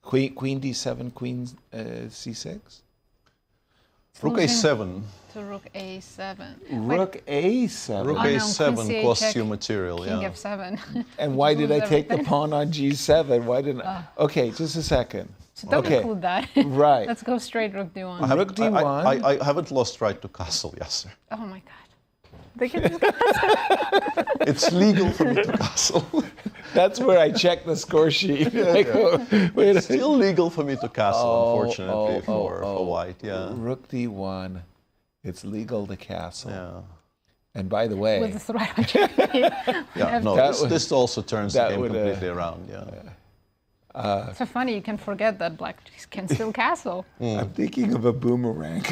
Queen d7, Queen c6. Rook a7. To Rook a7. Rook a7. Rook Oh, no, a7 Queen costs c8 you material. King Yeah. f7. And why did I Lose take the everything. pawn on g7? Why didn't I? Okay, just a second. So don't include that. Right. Let's go straight Rook d1. Rook d1. I haven't lost right to castle, Yasser. Oh my god. They can just It's legal for me to castle. That's where I check the score sheet. Like, oh, wait It's still legal for me to castle, unfortunately, for oh. white. Yeah. Rook d1. It's legal to castle. Yeah. And by the way, with the threat on checkmate. Yeah. No, this also turns the game completely around. Yeah. It's so funny, you can forget that black can still castle. I'm thinking of a boomerang.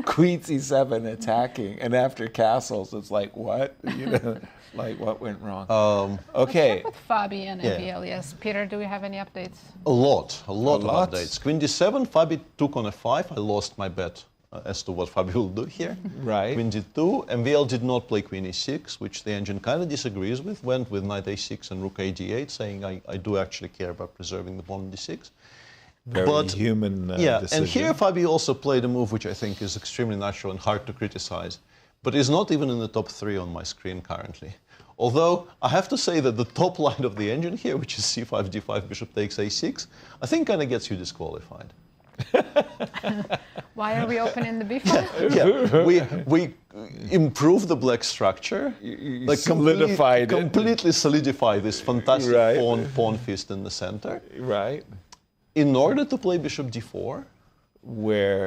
Queen c7 attacking, and after castles, it's like, what? You know, like, what went wrong? Okay. With Fabi and AVL, yes. Peter, do we have any updates? A lot of updates. Queen d7, Fabi took on a5. I lost my bet as to what Fabi will do here. Right. Queen d2, MVL did not play queen e6, which the engine kind of disagrees with, went with knight a6 and rook a d8, saying I do actually care about preserving the pawn on d6. Very human decision. And here Fabi also played a move which I think is extremely natural and hard to criticize, but is not even in the top 3 on my screen currently. Although I have to say that the top line of the engine here, which is c5, d5, bishop takes a6, I think kind of gets you disqualified. Why are we opening the b-file? We improve the black structure, like completely solidify this fantastic pawn feast in the center. Right. In order to play bishop d4,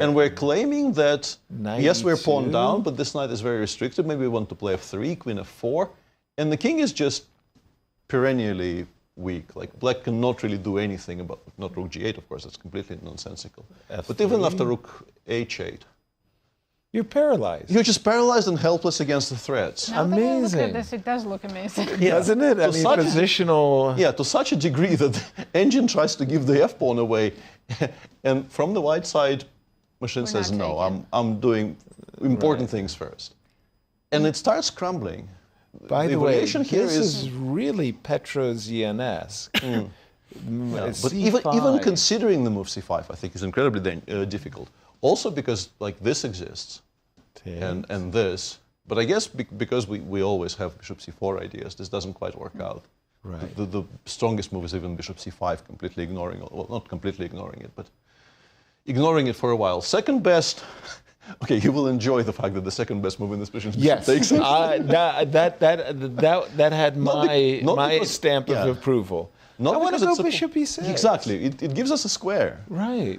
and we're claiming that yes, we're pawn e2. down, but this knight is very restricted. Maybe we want to play f3, queen f4, and the king is just perennially weak. Like black cannot really do anything about not rook g8, of course, that's completely nonsensical. F3. But even after rook h8, you're paralyzed. you're just paralyzed and helpless against the threats. Now that I look Amazing. at this, it does look amazing. Doesn't it? I mean, positional. Yeah, to such a degree that the engine tries to give the f-pawn away, and from the white side, machine says, not no, taking. I'm doing important things first. And it starts crumbling. By the way, evaluation here this is really Petrosian-esque. But even considering the move c5, I think is incredibly difficult. Also because like this exists, and this. But I guess because we always have bishop c4 ideas, this doesn't quite work out. Right. The strongest move is even bishop c5, completely ignoring, well, not completely ignoring it, but ignoring it for a while. Second best. Okay, you will enjoy the fact that the second best move in this position is Yes, takes it. that had my stamp of approval. Not I want to because go it's bishop e6. Exactly, it gives us a square. Right.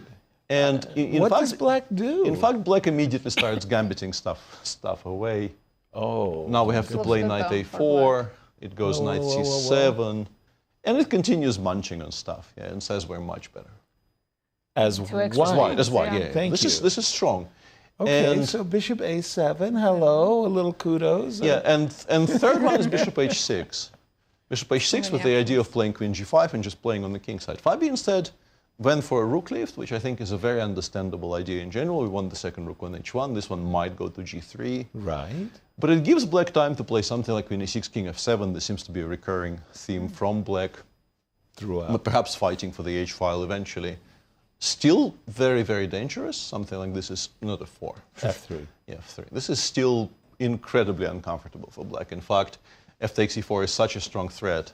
And in What fact, does black do? In fact, black immediately starts gambiting stuff away. Oh. Now we have to play knight a4. It goes knight c7, and it continues munching on stuff. Yeah, and says we're much better. As white. As white. Yeah. Thank you. This is strong. Okay, and so bishop a7. Hello, a little kudos. Yeah, and third one is bishop h6. Bishop h6 with the idea of playing queen g5 and just playing on the king side. Fabi instead went for a rook lift, which I think is a very understandable idea in general. We want the second rook on h1. This one might go to g3. Right. But it gives black time to play something like queen e6, king f7. This seems to be a recurring theme from black. Throughout. Perhaps fighting for the h-file eventually. Still very, very dangerous. Something like this is not a 4. f3. Yeah, f3. This is still incredibly uncomfortable for black. In fact, f takes e4 is such a strong threat.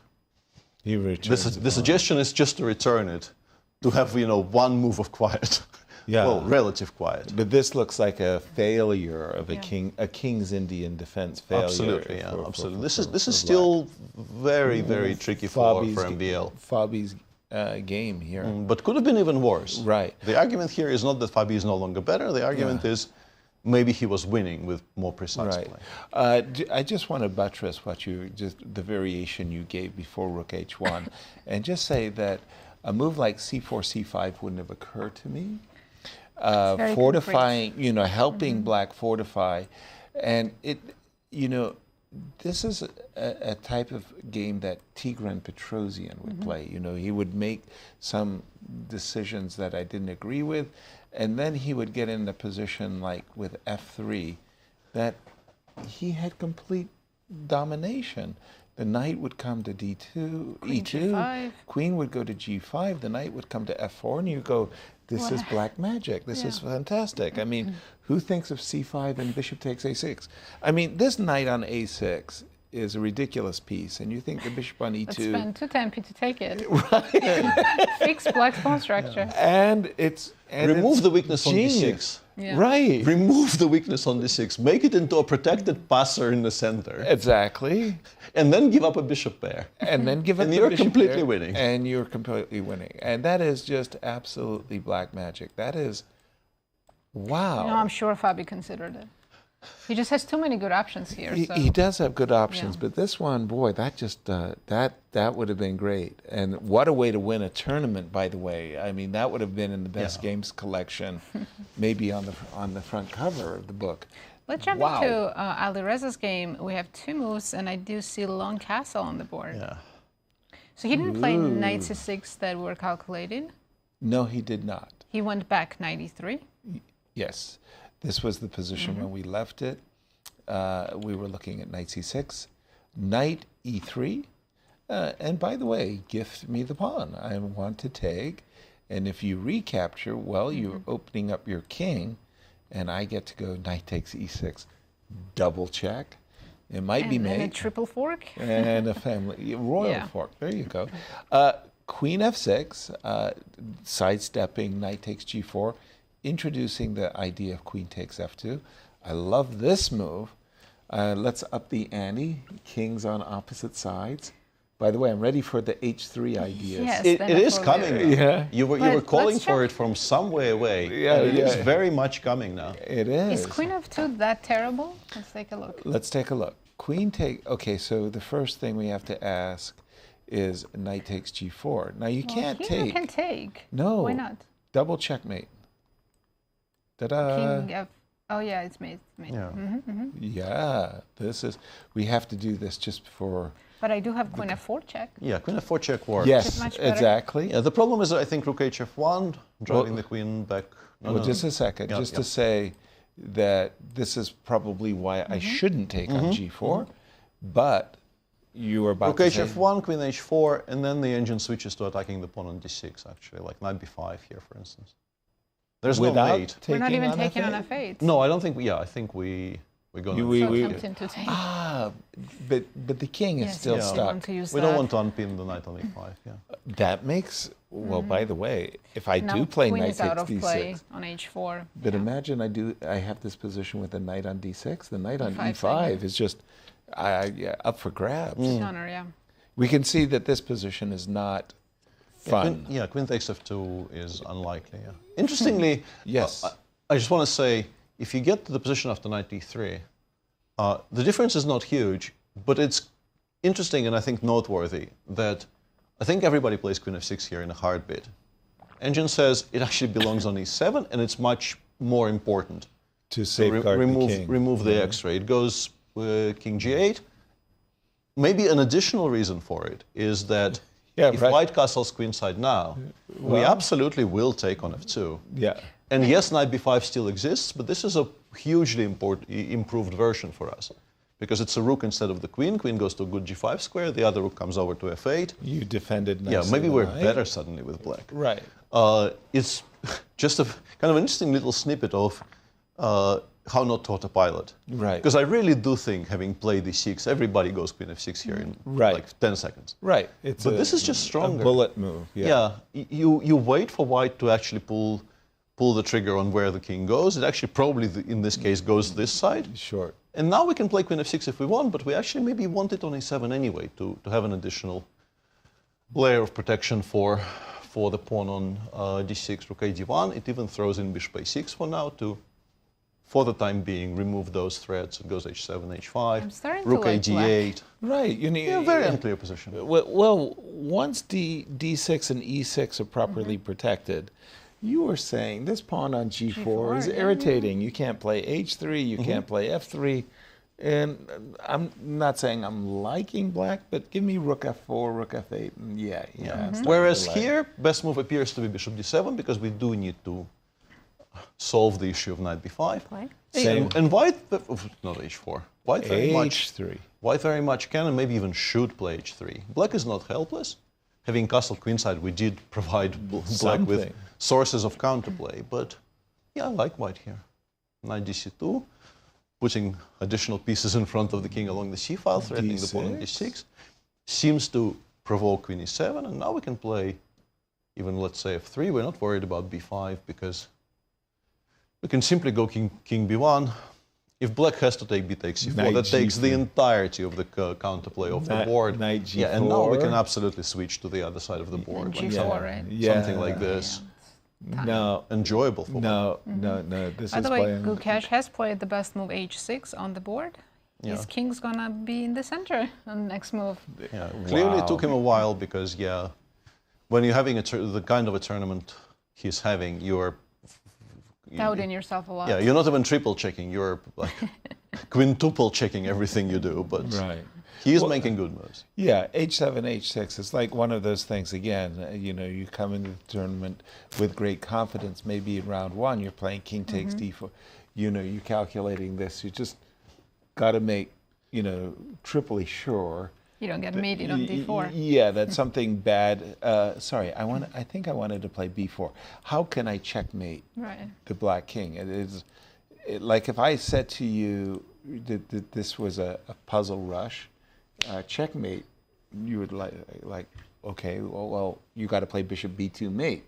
He returns The suggestion is just to return it, to have one move of quiet, Yeah. well, relative quiet. But this looks like a failure of a king's Indian defense failure. Absolutely, yeah, absolutely. This is for still very tricky for MBL. Fabi's game here. But could have been even worse. Right. The argument here is not that Fabi is no longer better. The argument is maybe he was winning with more precise play. I just want to buttress the variation you gave before Rook H1, and just say that a move like C4, C5 wouldn't have occurred to me. Fortifying, helping Black fortify, and this is a type of game that Tigran Petrosian would play. He would make some decisions that I didn't agree with, and then he would get in a position like with F3 that he had complete domination. The knight would come to D2, Queen E2, G5. queen would go to G5, the knight would come to F4, and you go, this is black magic, this is fantastic. I mean, who thinks of C5 and bishop takes A6? I mean, this knight on A6 is a ridiculous piece, and you think the bishop on E2... Let's spend 2 tempi to take it. Right. Fix black's pawn structure. And it's... Remove the weakness on D6. Yeah. Right. Remove the weakness on D6. Make it into a protected passer in the center. Exactly. And then give up a bishop pair. And then give up and the you're bishop completely pair, winning. And you're completely winning. And that is just absolutely black magic. That is... Wow. I'm sure Fabi considered it. He just has too many good options here. He does have good options, but this one, boy, that just that would have been great. And what a way to win a tournament, by the way. I mean, that would have been in the best games collection, maybe on the front cover of the book. Let's jump into Alireza's game. We have 2 moves, and I do see long castle on the board. Yeah. So he didn't play knight c6 that we're calculating. No, he did not. He went back knight e3. Yes. This was the position when we left it. We were looking at knight c6, knight e3. And by the way, gift me the pawn. I want to take. And if you recapture, well, you're opening up your king, and I get to go knight takes e6, double check. It might be made. And a triple fork. And a family, royal fork. There you go. Queen f6, sidestepping knight takes g4. Introducing the idea of queen takes f2. I love this move. Let's up the ante. Kings on opposite sides. By the way, I'm ready for the h3 ideas. Yes, it is coming now. Yeah. You were calling for it from some way away. Yeah, it is very much coming now. It is. Is queen f2 that terrible? Let's take a look. Let's take a look. Queen take, okay, so the first thing we have to ask is knight takes g4. Now you can't take. You can take. No. Why not? Double checkmate. Ta-da. King f. Oh yeah, it's made. Yeah. Yeah, this is, we have to do this just for. But I do have queen f4 check. Yeah, queen f4 check works. Yes, much better. exactly. Yeah, the problem is, I think, rook h1, driving the queen back. Just a second, to say that this is probably why I shouldn't take on g4, but you were about rook to say... hf1, queen h4, and then the engine switches to attacking the pawn on d6, actually, like knight b5 here, for instance. There's no mate. We're not even taking on f8. No, I don't think, I think we're going so tempting to take. But the king is still stuck. We don't want to unpin the knight on e5, That makes, well, by the way, if I do play knight takes out of d6, play on h4. but imagine I have this position with a knight on d6, the knight on e5 is just up for grabs. Honor, We can see that this position is not fun. Queen takes f2 is unlikely, Interestingly, yes. I just want to say, if you get to the position after knight d3, the difference is not huge, but it's interesting and I think noteworthy that I think everybody plays queen f6 here in a heartbeat. Engine says it actually belongs on e7 and it's much more important to safeguard the king. Remove the x-ray. It goes king g8. Maybe an additional reason for it is that if white castles queenside now, we absolutely will take on f2. Yeah. And yes, knight b5 still exists, but this is a hugely improved version for us. Because it's a rook instead of the queen. Queen goes to a good g5 square, the other rook comes over to f8. You defended nicely. Yeah, maybe we're better suddenly with black. Right. It's just a kind of an interesting little snippet of how not to autopilot. Right. Because I really do think, having played d6, everybody goes queen f6 here in like 10 seconds. Right. But this is just stronger. A bullet move. Yeah. You wait for white to actually pull pull the trigger on where the king goes. It actually probably, in this case, goes this side. Sure. And now we can play queen f6 if we want, but we actually maybe want it on a7 anyway to have an additional layer of protection for the pawn on d6, rook a d1. It even throws in bishop a6 for now to, for the time being, remove those threats. It goes h7, h5, rook a d8. Right. Very unclear position. Well, once d6 and e6 are properly protected, you were saying this pawn on g4 is irritating. You can't play h3, you can't play f3. And I'm not saying I'm liking black, but give me rook f4, rook f8, and yeah. Whereas here, best move appears to be bishop d7, because we do need to solve the issue of knight b5. And white, not h4. White very much. h3. White very much can and maybe even should play h3. Black is not helpless. Having castle queenside, we did provide black with sources of counterplay. But yeah, I like white here. Knight dc2, putting additional pieces in front of the king along the c file, threatening the pawn on d6. Seems to provoke queen e7, and now we can play even, let's say, f3. We're not worried about b5 because we can simply go king b1. If black has to take b takes c4, Knight that takes g3. the entirety of the counterplay off the board. Knight g4. Yeah, and now we can absolutely switch to the other side of the board. G4, right? Something like this. No. Enjoyable for No. This By is the way, playing. Gukesh has played the best move h6 on the board. His king's gonna be in the center on the next move. Yeah, clearly it took him a while because, when you're having the kind of a tournament he's having, you're Doubting yourself a lot. Yeah, you're not even triple checking, you're like quintuple checking everything you do, but he is making good moves. Yeah, h7, h6, it's like one of those things again, you come into the tournament with great confidence, maybe in round one you're playing king takes d4, you're calculating this, you just got to make, triply sure. You don't get mated on d4. Yeah, that's something bad. Sorry, I think I wanted to play b4. How can I checkmate the black king? It is like if I said to you that this was a puzzle rush, checkmate, you would like okay, well you got to play bishop b2 mate,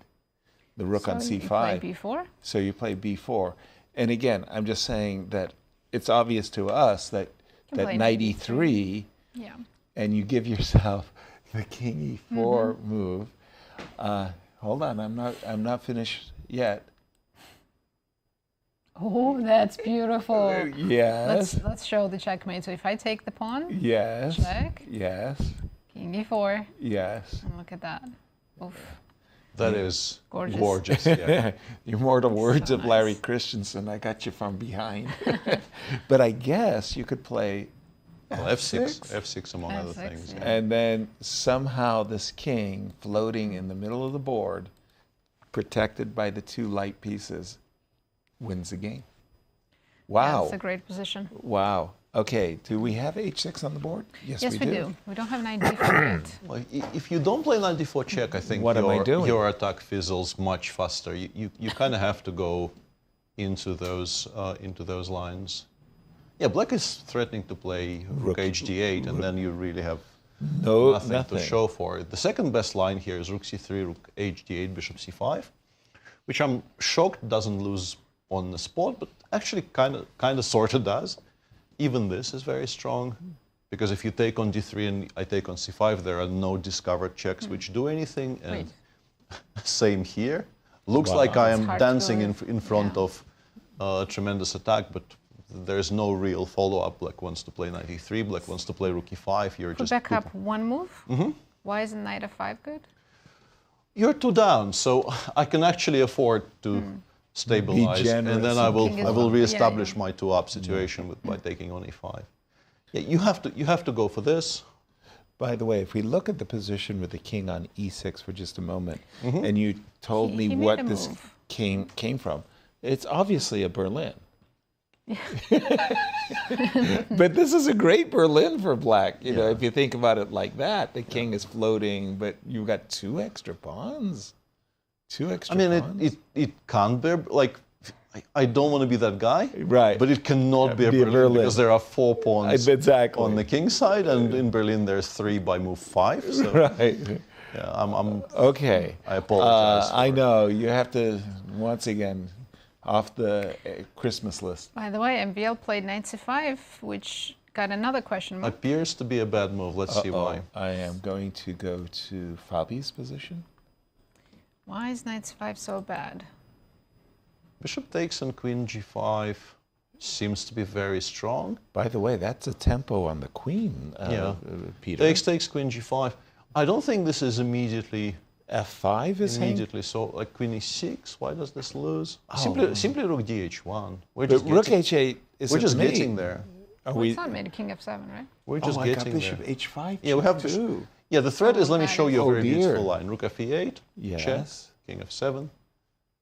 the rook on c5. You play b4? So you play b4. And again, I'm just saying that it's obvious to us that knight e3, and you give yourself the king e4 move. Hold on, I'm not finished yet. Oh, that's beautiful. Yes. Let's show the checkmate. So if I take the pawn, yes, check. Yes. King e4. Yes. And look at that. Oof. That is gorgeous. The immortal words of Larry Christensen, I got you from behind. But I guess you could play f6 among other things. Yeah. And then somehow this king floating in the middle of the board, protected by the two light pieces, wins the game. Wow. That's a great position. Wow. Okay, do we have h6 on the board? Yes, we do. We don't have knight d4 yet. Well, if you don't play knight d4 check, I think your attack fizzles much faster. You kind of have to go into those lines. Yeah, black is threatening to play rook hd8, and then you really have nothing to show for it. The second best line here is rook c3, rook hd8, bishop c5, which I'm shocked doesn't lose on the spot, but actually kind of sort of does. Even this is very strong, because if you take on d3 and I take on c5, there are no discovered checks which do anything. And same here. Looks like I am dancing in front of a tremendous attack, but there's no real follow-up. Black wants to play knight e3, black wants to play rook e5. You're just back up one move. Why isn't knight f5 good? You're two down, so I can actually afford to stabilize, and then I will reestablish my two-up situation by taking on e5. Yeah, you have to go for this. By the way, if we look at the position with the king on e6 for just a moment, and you told me what this king came from, it's obviously a Berlin. But this is a great Berlin for black. You know, if you think about it like that, the king is floating, but you've got two extra pawns. It can't be, like, I don't want to be that guy, right? But it cannot be a Berlin because there are 4 pawns on the king side, and in Berlin there's 3 by move 5. So. Right. Yeah, I'm Okay. I apologize. I know you have to once again off the Christmas list. By the way, MVL played knight c5, which got another question mark. Appears to be a bad move. Let's see why. I am going to go to Fabi's position. Why is knight c5 so bad? Bishop takes and queen g5 seems to be very strong. By the way, that's a tempo on the queen, Peter. Takes queen g5. I don't think this is immediately F5 is immediately so. Like queen e6. Why does this lose? Oh. Simply rook dh1. We're But just rook getting, h8 is we're just getting there. Are Well, we? it's not made king f7, right? We're just I got getting bishop there. h5. Yeah, we have too. Yeah, the threat is. Let me that show is- you a Oh, very dear. beautiful line. Rook f8. Yes. Check. King f7.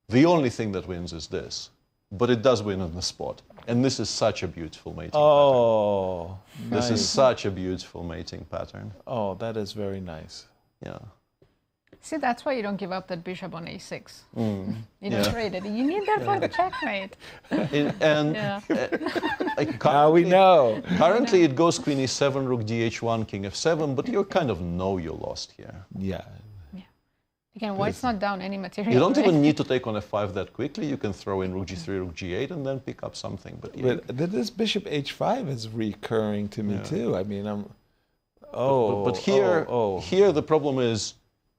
The only thing that wins is this, but it does win on the spot. And this is such a beautiful mating pattern. Oh, This nice. is such a beautiful mating pattern. Oh, that is very nice. Yeah. See, that's why you don't give up that bishop on a6. Mm. You don't trade it. You need that for the checkmate. And Yeah. like Now we know. Currently it goes queen e7, rook dh1, king f7, but you kind of know you lost here. Yeah. Again, white's not down any material. You don't right? even need to take on f5 that quickly. You can throw in rook g3, rook g8, and then pick up something. But, yeah, But this bishop h5 is recurring to me too. I mean, I'm. Oh. but here, oh. here the problem is,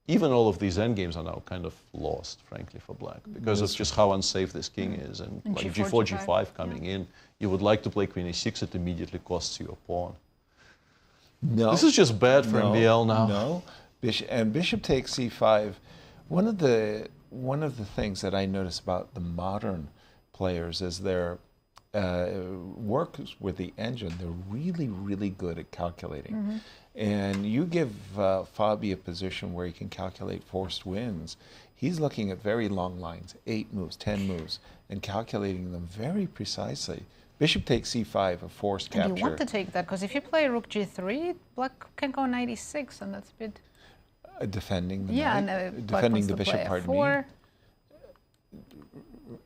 even all of these endgames are now kind of lost, frankly, for black, because of just how unsafe this king is. And like G4, g4, g5 coming in, you would like to play queen e6, it immediately costs you a pawn. No. This is just bad for MBL now. No. Bishop takes c5. One of the things that I notice about the modern players is their work with the engine. They're really, really good at calculating. Mm-hmm. And you give Fabi a position where he can calculate forced wins. He's looking at very long lines, 8 moves, 10 moves, and calculating them very precisely. Bishop takes c5, a forced capture. And you want to take that, because if you play rook g3, black can go knight e6, and that's a bit... Defending the Yeah, knight, and black defending wants the to bishop, play pardon me. f4.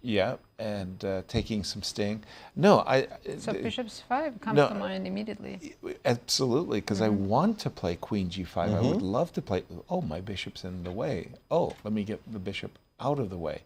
Yeah, and taking some sting. No, So bishop c5 comes No. to mind immediately. absolutely, because I want to play queen g5. I would love to play. Oh, my bishop's in the way. Oh, let me get the bishop out of the way.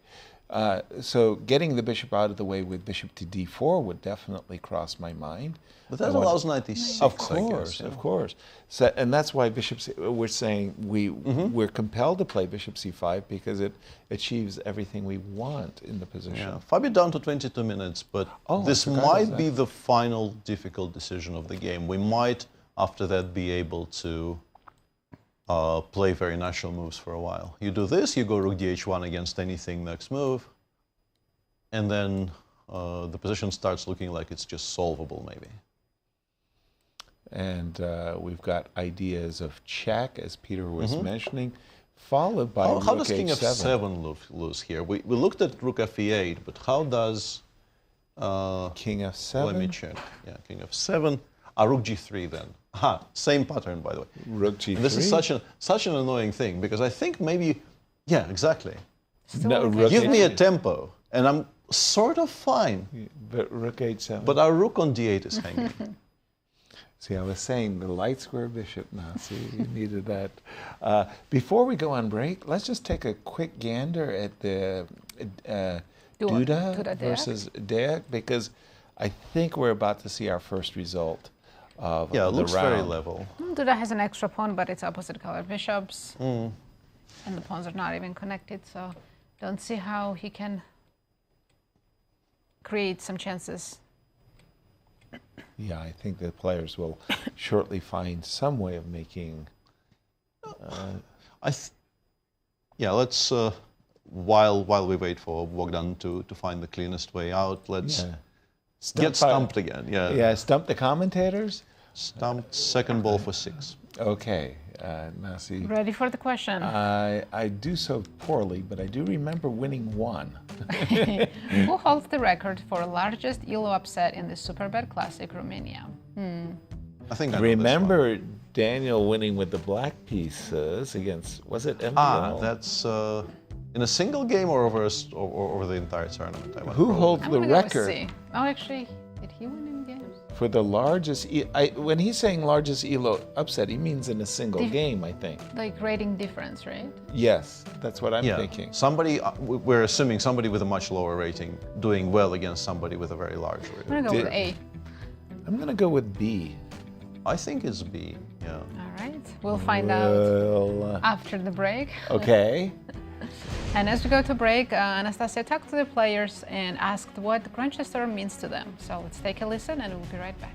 So getting the bishop out of the way with bishop to d4 would definitely cross my mind. But that allows knight e6, Of I course, guess, yeah. of course. So, and that's why we're saying we're compelled to play bishop c5 because it achieves everything we want in the position. Yeah, Fabi down to 22 minutes, but Oh, I this forgot might about be that. the final difficult decision of the game. We might, after that, be able to play very natural moves for a while. You do this, you go rook dh1 against anything next move, and then the position starts looking like it's just solvable, maybe. And we've got ideas of check, as Peter was mentioning, followed by How rook does king h7. f7 lose here? We looked at rook f8, but how does... King f7. Let me check. Yeah, king f7. Rook g3 then. Same pattern, by the way. Rook g3. This is such an annoying thing, because I think maybe... Yeah, exactly. No, rook Give me a h7. tempo, and I'm sort of fine. But rook h7. But our rook on d8 is hanging. See, I was saying the light square bishop now. See, you needed that. Before we go on break, let's just take a quick gander at the Duda Deac. versus Deac, because I think we're about to see our first result of Yeah, it the looks round. very level. Duda has an extra pawn, but it's opposite color bishops. And the pawns are not even connected, so don't see how he can create some chances. Yeah, I think the players will shortly find some way of making... Yeah, let's... while we wait for Bogdan to find the cleanest way out, let's get stumped again. Yeah. Yeah, stump the commentators? Stumped, second ball for 6. Okay, Nazi. Ready for the question. I do so poorly, but I do remember winning 1. Who holds the record for largest ELO upset in the Superbet Classic Romania? I think I know Remember Daniel winning with the black pieces against, was it MBL? That's in a single game or over the entire tournament. Who holds I'm the gonna go with record C. Oh, actually, did he win in games? for the largest, when he's saying largest ELO upset, he means in a single game, I think. Like rating difference, right? Yes, that's what I'm thinking. Somebody, we're assuming somebody with a much lower rating doing well against somebody with a very large rating. I'm gonna go with A. I'm gonna go with B. I think it's B, yeah. All right, we'll find out after the break. Okay. And as we go to break, Anastasiya talked to the players and asked what Grand Chess Tour means to them. So let's take a listen and we'll be right back.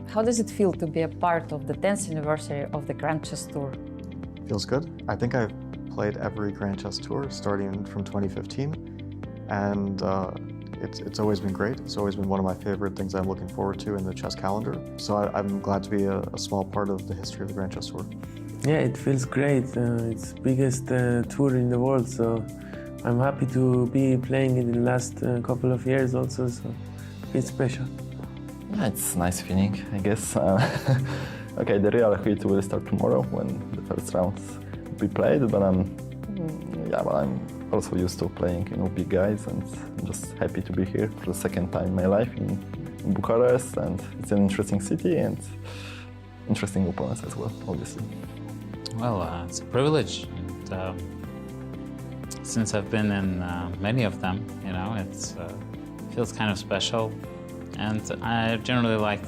How does it feel to be a part of the 10th anniversary of the Grand Chess Tour? Feels good. I think I've played every Grand Chess Tour starting from 2015, and it's always been great. It's always been one of my favorite things I'm looking forward to in the chess calendar. So I'm glad to be a small part of the history of the Grand Chess Tour. Yeah, it feels great. It's the biggest tour in the world, so I'm happy to be playing it in the last couple of years also, so it's special. Yeah, it's a nice feeling, I guess. Okay, the real heat will start tomorrow when the first rounds be played, but I'm also used to playing, big guys, and I'm just happy to be here for the second time in my life in Bucharest, and it's an interesting city and interesting opponents as well, obviously. Well, it's a privilege. And, since I've been in many of them, it feels kind of special, and I generally like,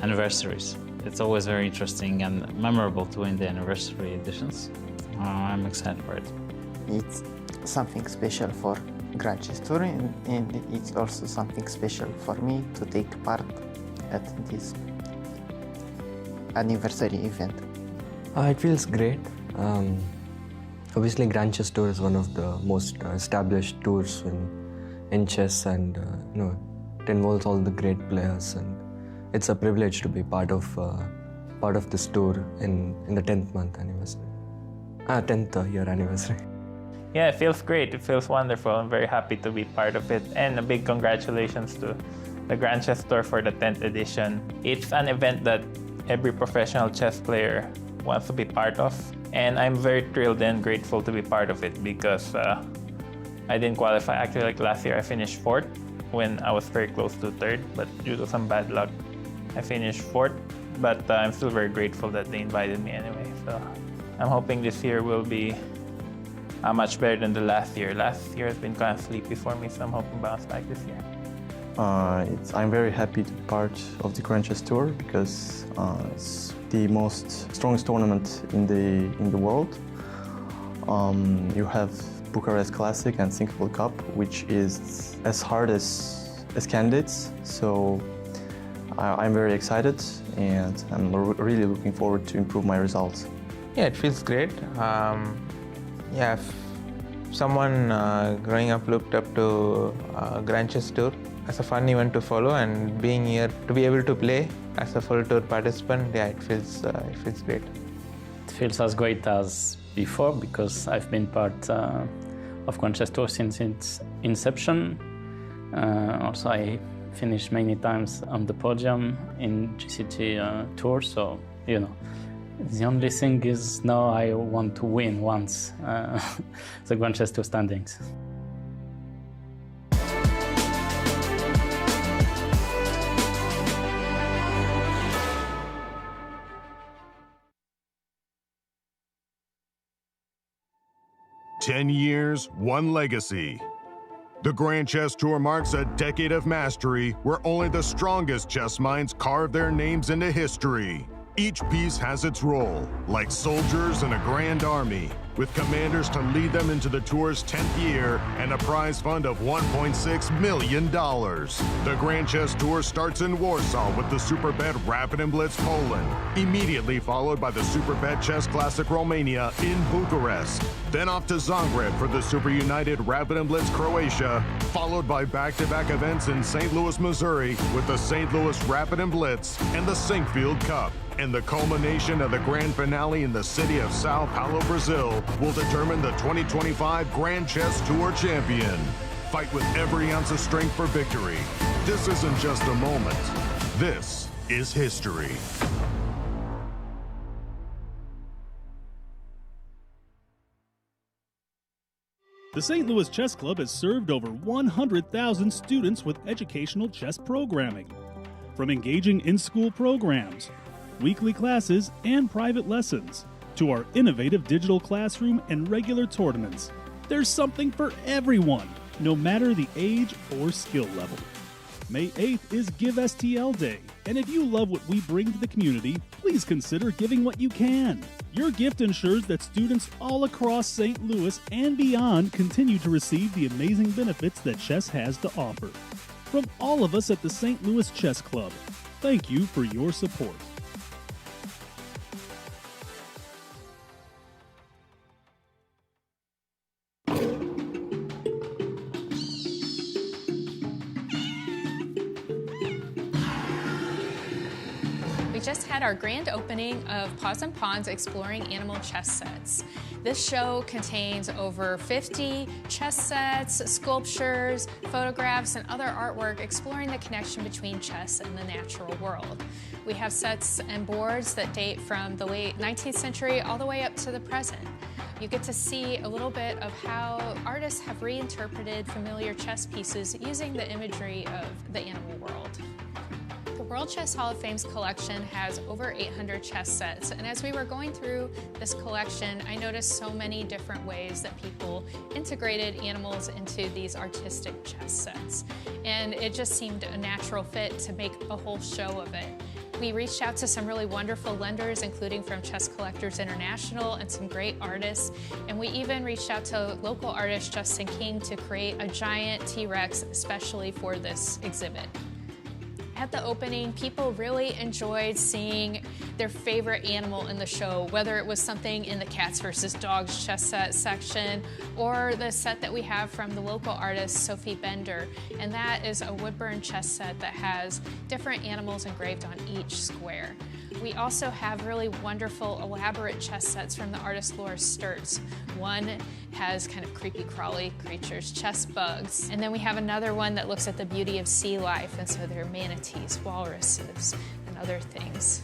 anniversaries. It's always very interesting and memorable to win the anniversary editions. I'm excited for it. It's something special for Grand Chess Tour, and it's also something special for me to take part at this anniversary event. It feels great. Obviously, Grand Chess Tour is one of the most established tours in chess, and it involves all the great players, and it's a privilege to be part of this tour in the 10th year anniversary. Yeah, it feels great. It feels wonderful. I'm very happy to be part of it, and a big congratulations to the Grand Chess Tour for the 10th edition. It's an event that every professional chess player wants to be part of, and I'm very thrilled and grateful to be part of it because I didn't qualify. Actually, like last year, I finished 4th when I was very close to 3rd, but due to some bad luck, I finished 4th. But I'm still very grateful that they invited me anyway. So I'm hoping this year will be much better than the last year. Last year has been kind of sleepy for me, so I'm hoping bounce back this year. I'm very happy to be part of the Grand Chess Tour because it's the strongest tournament in the world. You have Bucharest Classic and Incr World Cup, which is as hard as candidates. So I'm very excited, and I'm really looking forward to improve my results. Yeah, it feels great. If someone growing up looked up to Grand Chess Tour as a fun event to follow, and being here to be able to play as a full tour participant, yeah, it feels great. It feels as great as before because I've been part of Grand Chess Tour since its inception. Also, I finished many times on the podium in GCT Tour, so the only thing is now I want to win once the Grand Chess Tour standings. "10 years, one legacy." The Grand Chess Tour marks a decade of mastery where only the strongest chess minds carve their names into history. Each piece has its role, like soldiers in a grand army, with commanders to lead them into the tour's 10th year and a prize fund of $1.6 million. The Grand Chess Tour starts in Warsaw with the Superbet Rapid and Blitz Poland, immediately followed by the Superbet Chess Classic Romania in Bucharest. Then off to Zagreb for the Super United Rapid and Blitz Croatia, followed by back-to-back events in St. Louis, Missouri with the St. Louis Rapid and Blitz and the Sinkfield Cup. And the culmination of the grand finale in the city of Sao Paulo, Brazil, will determine the 2025 Grand Chess Tour champion. Fight with every ounce of strength for victory. This isn't just a moment. This is history. The St. Louis Chess Club has served over 100,000 students with educational chess programming. From engaging in-school programs, weekly classes, and private lessons, to our innovative digital classroom and regular tournaments, there's something for everyone, no matter the age or skill level. May 8th is Give STL Day, and if you love what we bring to the community, please consider giving what you can. Your gift ensures that students all across St. Louis and beyond continue to receive the amazing benefits that chess has to offer. From all of us at the St. Louis Chess Club, thank you for your support. We just had our grand opening of Paws and Pawns Exploring Animal Chess Sets. This show contains over 50 chess sets, sculptures, photographs, and other artwork exploring the connection between chess and the natural world. We have sets and boards that date from the late 19th century all the way up to the present. You get to see a little bit of how artists have reinterpreted familiar chess pieces using the imagery of the animal world. The World Chess Hall of Fame's collection has over 800 chess sets, and as we were going through this collection, I noticed so many different ways that people integrated animals into these artistic chess sets. And it just seemed a natural fit to make a whole show of it. We reached out to some really wonderful lenders, including from Chess Collectors International and some great artists. And we even reached out to local artist Justin King to create a giant T-Rex especially for this exhibit. At the opening, people really enjoyed seeing their favorite animal in the show, whether it was something in the Cats vs. Dogs chess set section or the set that we have from the local artist Sophie Bender. And that is a wood-burn chess set that has different animals engraved on each square. We also have really wonderful, elaborate chess sets from the artist Laura Sturtz. One has kind of creepy crawly creatures, chess bugs. And then we have another one that looks at the beauty of sea life, and so there are manatees, walruses, and other things.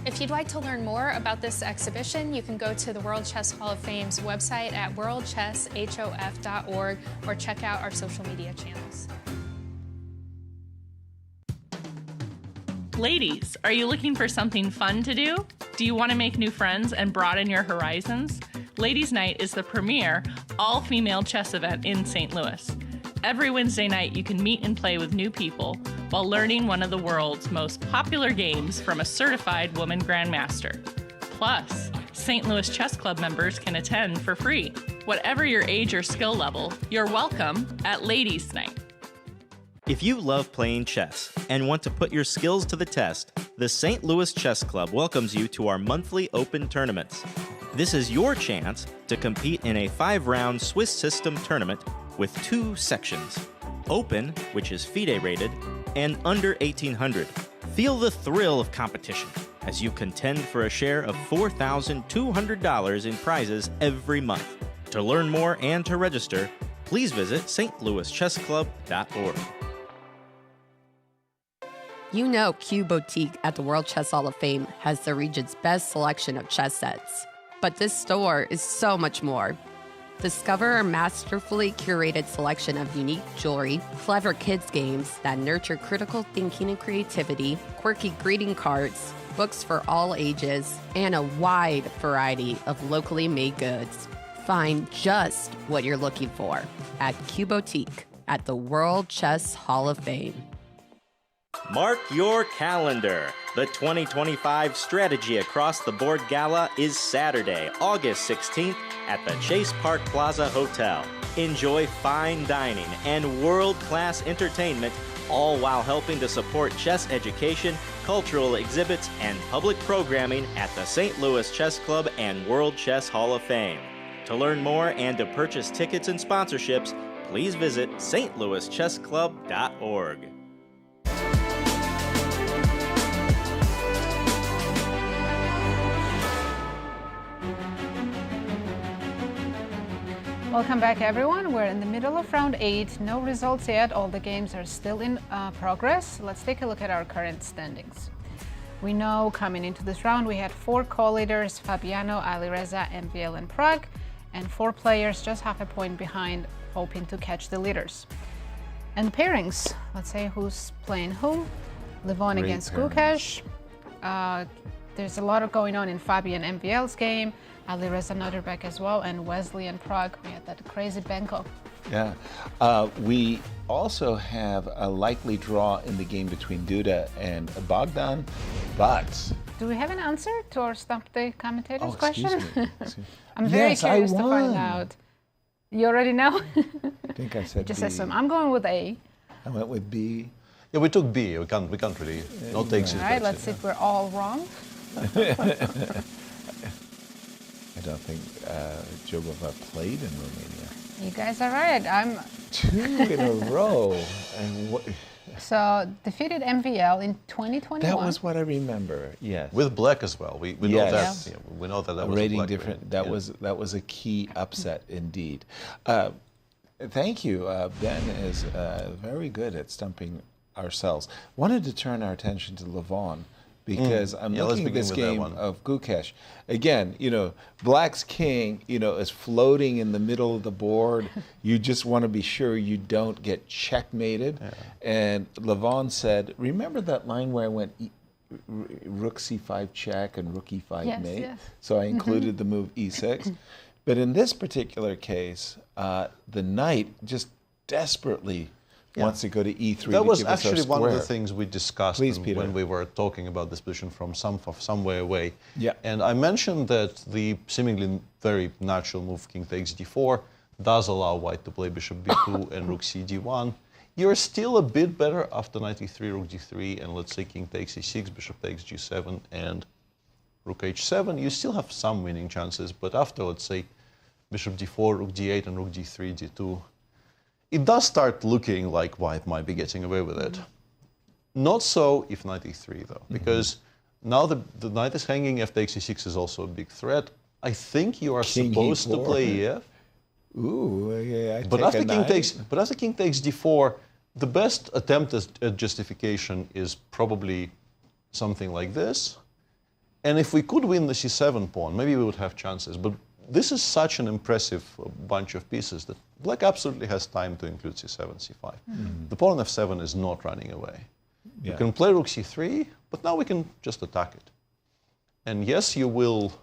If you'd like to learn more about this exhibition, you can go to the World Chess Hall of Fame's website at worldchesshof.org or check out our social media channels. Ladies, are you looking for something fun to do? Do you want to make new friends and broaden your horizons? Ladies' Night is the premier all-female chess event in St. Louis. Every Wednesday night, you can meet and play with new people while learning one of the world's most popular games from a certified woman grandmaster. Plus, St. Louis Chess Club members can attend for free. Whatever your age or skill level, you're welcome at Ladies' Night. If you love playing chess and want to put your skills to the test, the St. Louis Chess Club welcomes you to our monthly open tournaments. This is your chance to compete in a 5-round Swiss system tournament with 2 sections: Open, which is FIDE rated, and Under 1800. Feel the thrill of competition as you contend for a share of $4,200 in prizes every month. To learn more and to register, please visit stlouischessclub.org. You know Q Boutique at the World Chess Hall of Fame has the region's best selection of chess sets. But this store is so much more. Discover our masterfully curated selection of unique jewelry, clever kids games that nurture critical thinking and creativity, quirky greeting cards, books for all ages, and a wide variety of locally made goods. Find just what you're looking for at Q Boutique at the World Chess Hall of Fame. Mark your calendar. The 2025 Strategy Across the Board Gala is Saturday, August 16th at the Chase Park Plaza Hotel. Enjoy fine dining and world-class entertainment, all while helping to support chess education, cultural exhibits, and public programming at the St. Louis Chess Club and World Chess Hall of Fame. To learn more and to purchase tickets and sponsorships, please visit stlouischessclub.org. Welcome back, everyone. We're in the middle of round 8. No results yet. All the games are still in progress. Let's take a look at our current standings. We know coming into this round we had 4 co-leaders, Fabiano, Alireza, MVL, and Prag, and 4 players just half a point behind, hoping to catch the leaders. And pairings, let's say who's playing who. Levon against Gukesh. There's a lot going on in Fabi and MVL's game. Alireza, Nodirbek as well, and Wesley and Prag. We had that crazy Benko. Yeah. We also have a likely draw in the game between Duda and Bogdan, but... Do we have an answer to our Stump the Commentator's excuse question? me. I'm very Yes, curious I to find won. out. You already know? I think I said Just B. assume. I'm going with A. I went with B. Yeah, we took B. We can't really not take C. All right, let's see if we're all wrong. I don't think Jogova played in Romania. You guys are right. I'm 2 in a row. And what? So defeated MVL in 2021. That was what I remember. Yes. With black as well. We know Yes. that. Yeah, we know that was rating a black different. rating. That Yeah. that was a key upset indeed. Thank you. Ben is very good at stumping ourselves. Wanted to turn our attention to Levon because I'm looking at this game of Gukesh. Again, Black's king, is floating in the middle of the board. You just want to be sure you don't get checkmated. Yeah. And Levon said, remember that line where I went rook c5 check and rook e5 mate? Yes. So I included the move e6. But in this particular case, the knight just desperately wants to go to e3. That was to give us our actually one of the square. things we discussed when we were talking about this position from some way away. Yeah. And I mentioned that the seemingly very natural move king takes d4 does allow white to play bishop b2 and rook c d1. You're still a bit better after knight e3, rook d3, and let's say king takes e6, bishop takes g7, and rook h7. You still have some winning chances, but after, let's say, bishop d4, rook d8, and rook d3, d2, it does start looking like white might be getting away with it. Not so if knight e3, though, because now the knight is hanging, f takes e6 is also a big threat. I think you are King supposed to E4. play ef. Ooh, yeah, But after king takes d4, the best attempt at justification is probably something like this. And if we could win the c7 pawn, maybe we would have chances. But this is such an impressive bunch of pieces that black absolutely has time to include c7, c5. The pawn on f7 is not running away. Yeah. You can play rook c3, but now we can just attack it. And yes, you will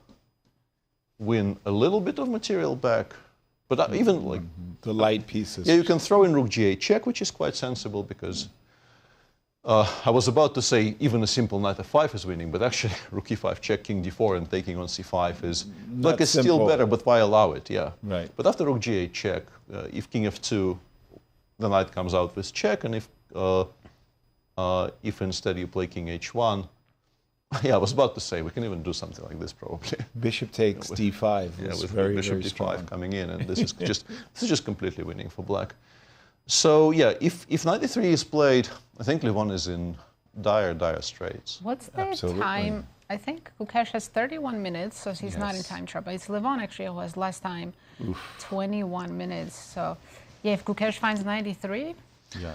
win a little bit of material back, but even like the light pieces. Yeah, you can throw in rook g8 check, which is quite sensible because I was about to say even a simple knight f5 is winning, but actually rook e5 check, king d4, and taking on c5 is black is still better, but why allow it? Yeah. Right. But after rook g8 check, if king f2, the knight comes out with check, and if instead you play king h1, yeah, I was about to say we can even do something like this probably. Bishop takes d5. Yeah, with very, bishop very d5 strong. coming in, and this is just completely winning for black. So yeah, if knight e3 is played, I think Levon is in dire straits. What's the time? I think Gukesh has 31 minutes, so he's not in time trouble. It's Levon actually who has less time, 21 minutes. So yeah, if Gukesh finds 93, yeah.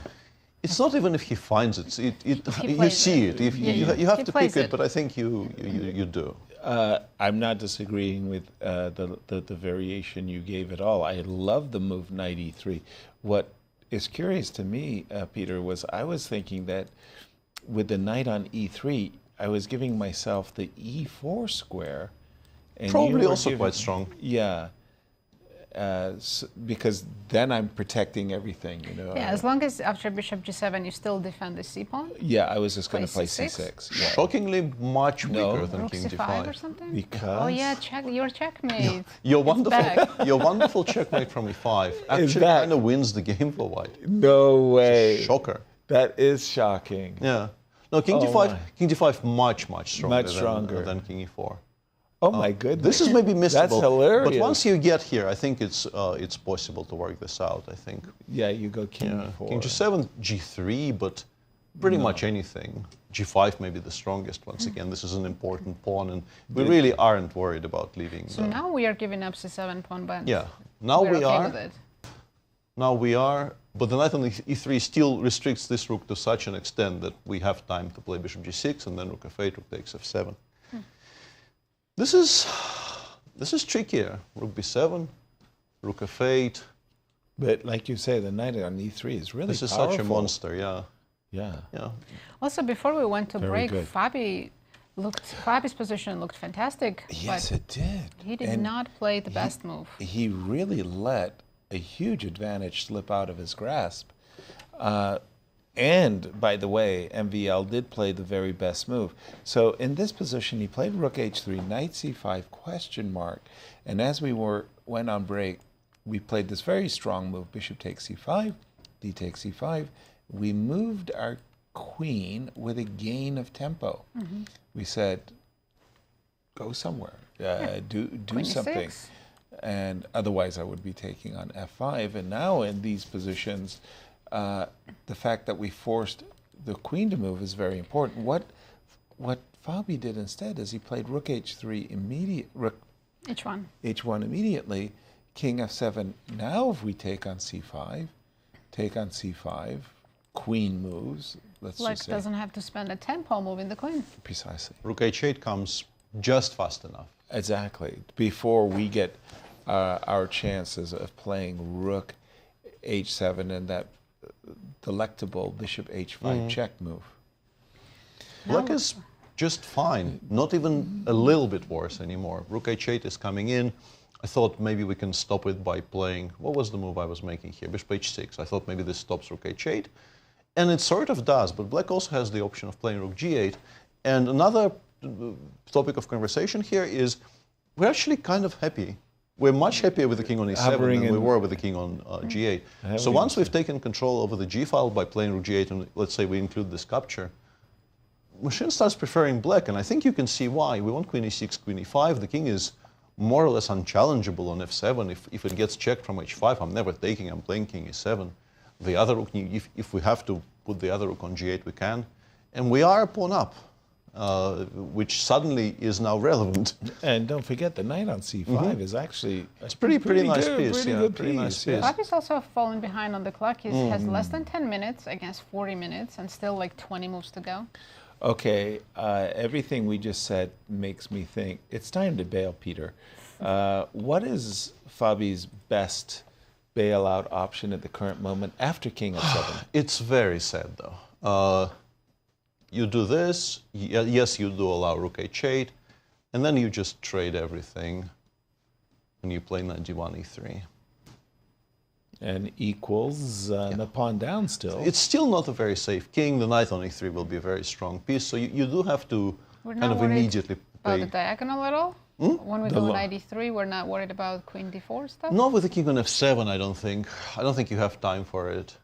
It's not even if he finds it. You plays see it. it. You have to plays pick it, it. but I think you do. I'm not disagreeing with the variation you gave at all. I love the move knight e3. What is curious to me, Peter, was I was thinking that with the knight on e3, I was giving myself the e4 square. And Probably also quite strong. Yeah. Because then I'm protecting everything, yeah, as long as after bishop g7 you still defend the c pawn. Yeah, I was just going to play c6. c6. Yeah. Shockingly much weaker than Rook king c5 d5. or something. Because Oh yeah, your checkmate. Your It's back. wonderful checkmate from e5 actually kind of wins the game for white. No way. Shocker. That is shocking. Yeah. No, king d5 much stronger, than king e4. Oh my goodness. This is maybe missable. That's hilarious. But once you get here, I think it's possible to work this out, I think. Yeah, you go king e4. King g7, g3, but pretty much anything. g5 may be the strongest. Once again, this is an important pawn, and we really aren't worried about leaving. So now we are giving up c7 pawn, but yeah, Now We're we okay are. with it. Now we are, but the knight on e3 still restricts this rook to such an extent that we have time to play bishop g6 and then rook f8, rook takes f7. This is trickier. Rook b7, rook f8. But like you say, the knight on e3 is really This is powerful. such a monster, yeah. Yeah. Also, before we went to Very break, good. Fabi's position looked fantastic. Yes, but it did. He did And not play the best move. He really let a huge advantage slip out of his grasp. And, by the way, MVL did play the very best move. So in this position, he played rook h3, knight c5, question mark. And as we went on break, we played this very strong move, bishop takes c5, d takes c5. We moved our queen with a gain of tempo. We said, go somewhere, do Queen something. e6. And otherwise I would be taking on f5. And now in these positions, the fact that we forced the queen to move is very important. What Fabi did instead is he played rook h3 rook h1 immediately, king f7. Now if we take on c5, queen moves, let's Black just say. doesn't have to spend a tempo moving the queen. Precisely. Rook h8 comes just fast enough. Exactly. Before we get our chances of playing rook h7 and that delectable bishop h5 check move. Black is just fine, not even a little bit worse anymore. Rook h8 is coming in. I thought maybe we can stop it by playing, what was the move I was making here? Bishop h6. I thought maybe this stops rook h8. And it sort of does, but Black also has the option of playing rook g8. And another topic of conversation here is we're actually kind of happy. We're much happier with the king on e7 than we were with the king on g8. So once we've taken control over the g file by playing rook g8, and let's say we include this capture, machine starts preferring Black, and I think you can see why. We want queen e6, queen e5. The king is more or less unchallengeable on f7. If it gets checked from h5, I'm never taking, I'm playing king e7. The other rook, if we have to put the other rook on g8, we can. And we are a pawn up. Which suddenly is now relevant. And don't forget, the knight on c5 is actually it's pretty nice piece. Pretty nice piece. Fabi's also falling behind on the clock. He has less than 10 minutes against 40 minutes and still like 20 moves to go. Okay, everything we just said makes me think it's time to bail, Peter. What is Fabi's best bailout option at the current moment after king f7? It's very sad though. You do this, yes, you do allow rook h8, and then you just trade everything, and you play knight d1, e3. And equals the pawn down still. It's still not a very safe king. The knight on e3 will be a very strong piece, so you do have to kind of immediately About play. the diagonal at all? When we go knight e3, we're not worried about queen d4 stuff? Not with the king on f7, I don't think. I don't think you have time for it.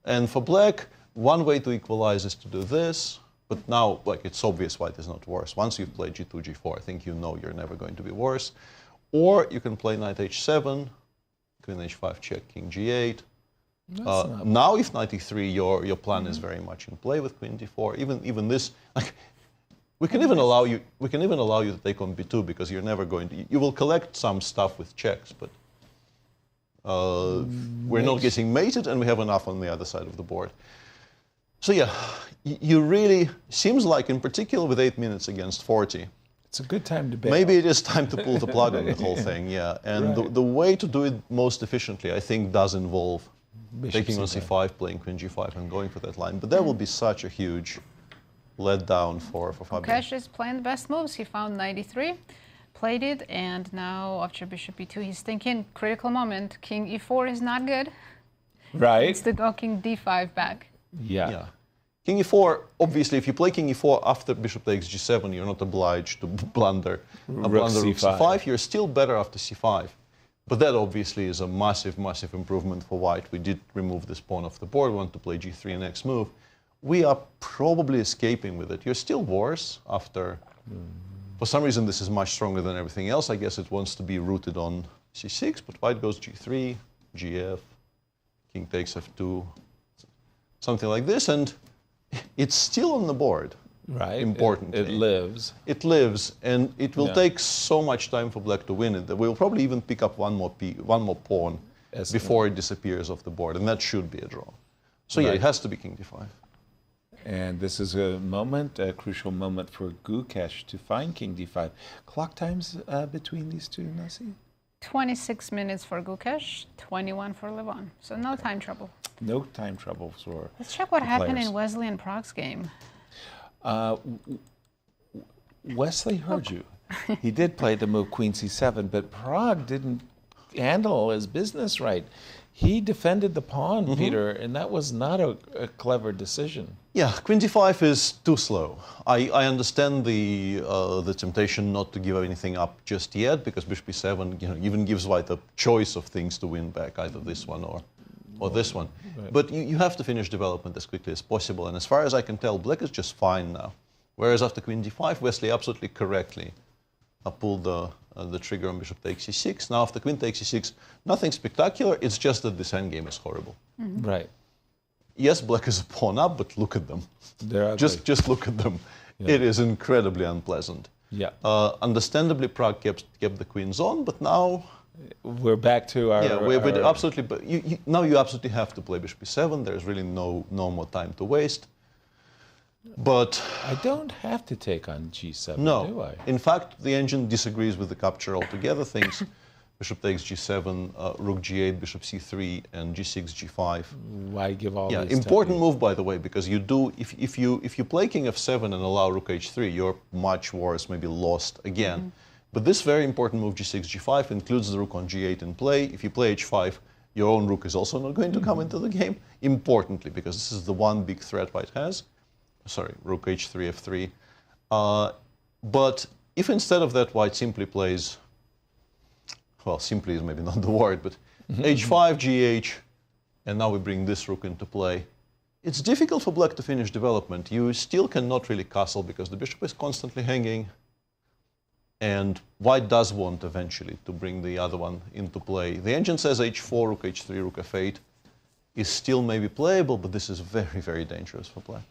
And for Black, one way to equalize is to do this. But now, like, it's obvious white is not worse. Once you've played g2, g4, I think you know you're never going to be worse. Or you can play knight h7, queen h5 check, king g8. Now, if knight e3, your plan is very much in play with queen d4. Even this, like, we can even allow you to take on b2 because you're never going to. You will collect some stuff with checks, but we're not getting mated, and we have enough on the other side of the board. So yeah, you really, seems like in particular with 8 minutes against 40. It's a good time to bail. Maybe it is time to pull the plug on the whole thing, yeah. And the way to do it most efficiently, I think, does involve taking on c5, playing queen g5 and going for that line. But that will be such a huge letdown for Fabiano. Gukesh is playing the best moves. He found knight e3, played it, and now after bishop e2, he's thinking, critical moment, king e4 is not good. Right. It's to go king d5 back. Yeah. King e4, obviously, if you play king e4 after bishop takes g7, you're not obliged to blunder rook c5. You're still better after c5. But that obviously is a massive, massive improvement for white. We did remove this pawn off the board. We want to play g3 next move. We are probably escaping with it. You're still worse after. For some reason, this is much stronger than everything else. I guess it wants to be rooted on c6, but white goes g3, gf, king takes f2, something like this, and it's still on the board. Right. Importantly. It lives. It lives, and it will Yeah. take so much time for black to win it that we'll probably even pick up one more pawn before it disappears off the board, and that should be a draw. So yeah, Right. it has to be king d5. And this is a moment, a crucial moment for Gukesh to find king d5. Clock times between these two, Nazi? 26 minutes for Gukesh, 21 for Levon. So no time trouble. No time trouble for Let's check what the happened players. in Wesley and Prag's game. Wesley heard you. He did play the move queen c7, but Pragg didn't handle his business right. He defended the pawn, Peter, and that was not a clever decision. Yeah, queen d5 is too slow. I understand the temptation not to give anything up just yet, because bishop e7 even gives white a choice of things to win back, either this one or this one. Right. But you have to finish development as quickly as possible, and as far as I can tell, black is just fine now. Whereas after queen d5, Wesley absolutely correctly pulled the trigger on bishop takes e6. Now after queen takes e6, nothing spectacular, it's just that this endgame is horrible. Right. Yes, black is a pawn up, but look at them. They're ugly. Just look at them. Yeah. It is incredibly unpleasant. Yeah. Understandably, Pragg kept the queens on, but now we're back to our. Yeah, we're absolutely. But now you absolutely have to play bishop e7. There's really no more time to waste. But I don't have to take on g7, no. do I? In fact, the engine disagrees with the capture altogether. Thinks bishop takes g7, rook g8, bishop c3, and g6, g5. Why give all these important move, by the way, because you do if you play king f7 and allow rook h3, you're much worse, maybe lost again. But this very important move, g6, g5, includes the rook on g8 in play. If you play h5, your own rook is also not going to come into the game. Importantly, because this is the one big threat white has. Sorry, rook h3, f3. But if instead of that white simply plays, well, simply is maybe not the word, but h5, gh, and now we bring this rook into play, it's difficult for black to finish development. You still cannot really castle because the bishop is constantly hanging, and white does want eventually to bring the other one into play. The engine says h4, rook h3, rook f8 is still maybe playable, but this is very, very dangerous for black.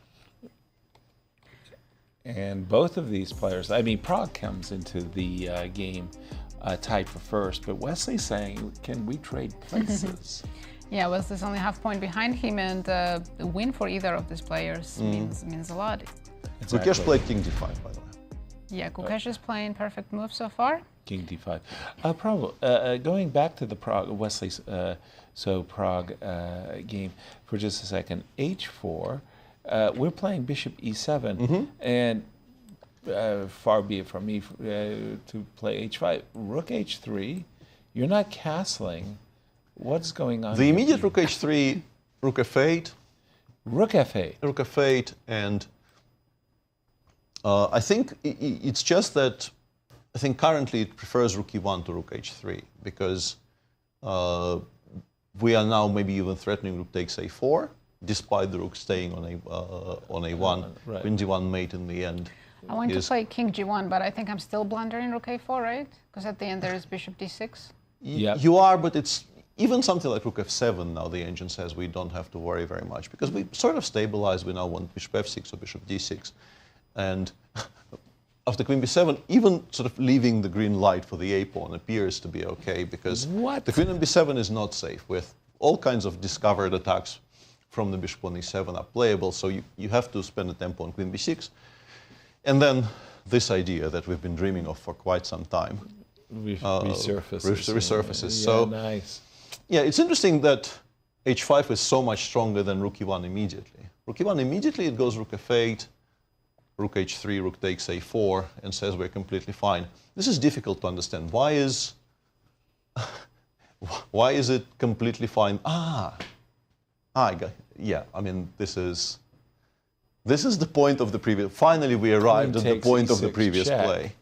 And both of these players, I mean, Pragg comes into the game tied for first, but Wesley's saying, can we trade places? Yeah, Wesley's only half point behind him, and the win for either of these players means a lot. Exactly. Gukesh played king d5, by the way. Yeah, Gukesh is playing perfect move so far. King d5. Going back to the Wesley's Pragg game for just a second, h4. We're playing bishop e7, and far be it from me to play h5. Rook h3, you're not castling. What's going on? The immediate rook h3, rook f8. Rook f8. Rook f8, and I think it's just that I think currently it prefers rook e1 to rook h3 because we are now maybe even threatening rook takes a4. Despite the rook staying on a1, right. queen d1 mate in the end. I want to play king g1, but I think I'm still blundering rook a4, right? Because at the end there is bishop d6. Yeah. You are, but it's even something like rook f7 now the engine says we don't have to worry very much because we sort of stabilize. We now want bishop f6 or bishop d6. And after queen b7, even sort of leaving the green light for the a-pawn appears to be okay because the queen on b7 is not safe with all kinds of discovered attacks from the bishop on e7 are playable, so you have to spend a tempo on queen b6. And then this idea that we've been dreaming of for quite some time resurfaces. Yeah, so nice. Yeah, it's interesting that h5 is so much stronger than rook e1 immediately. Rook e1 immediately, it goes rook f8, rook h3, rook takes a4, and says we're completely fine. This is difficult to understand. Why is it completely fine? Yeah, I mean, this is the point of the previous. Finally, we arrived at the point of the previous play,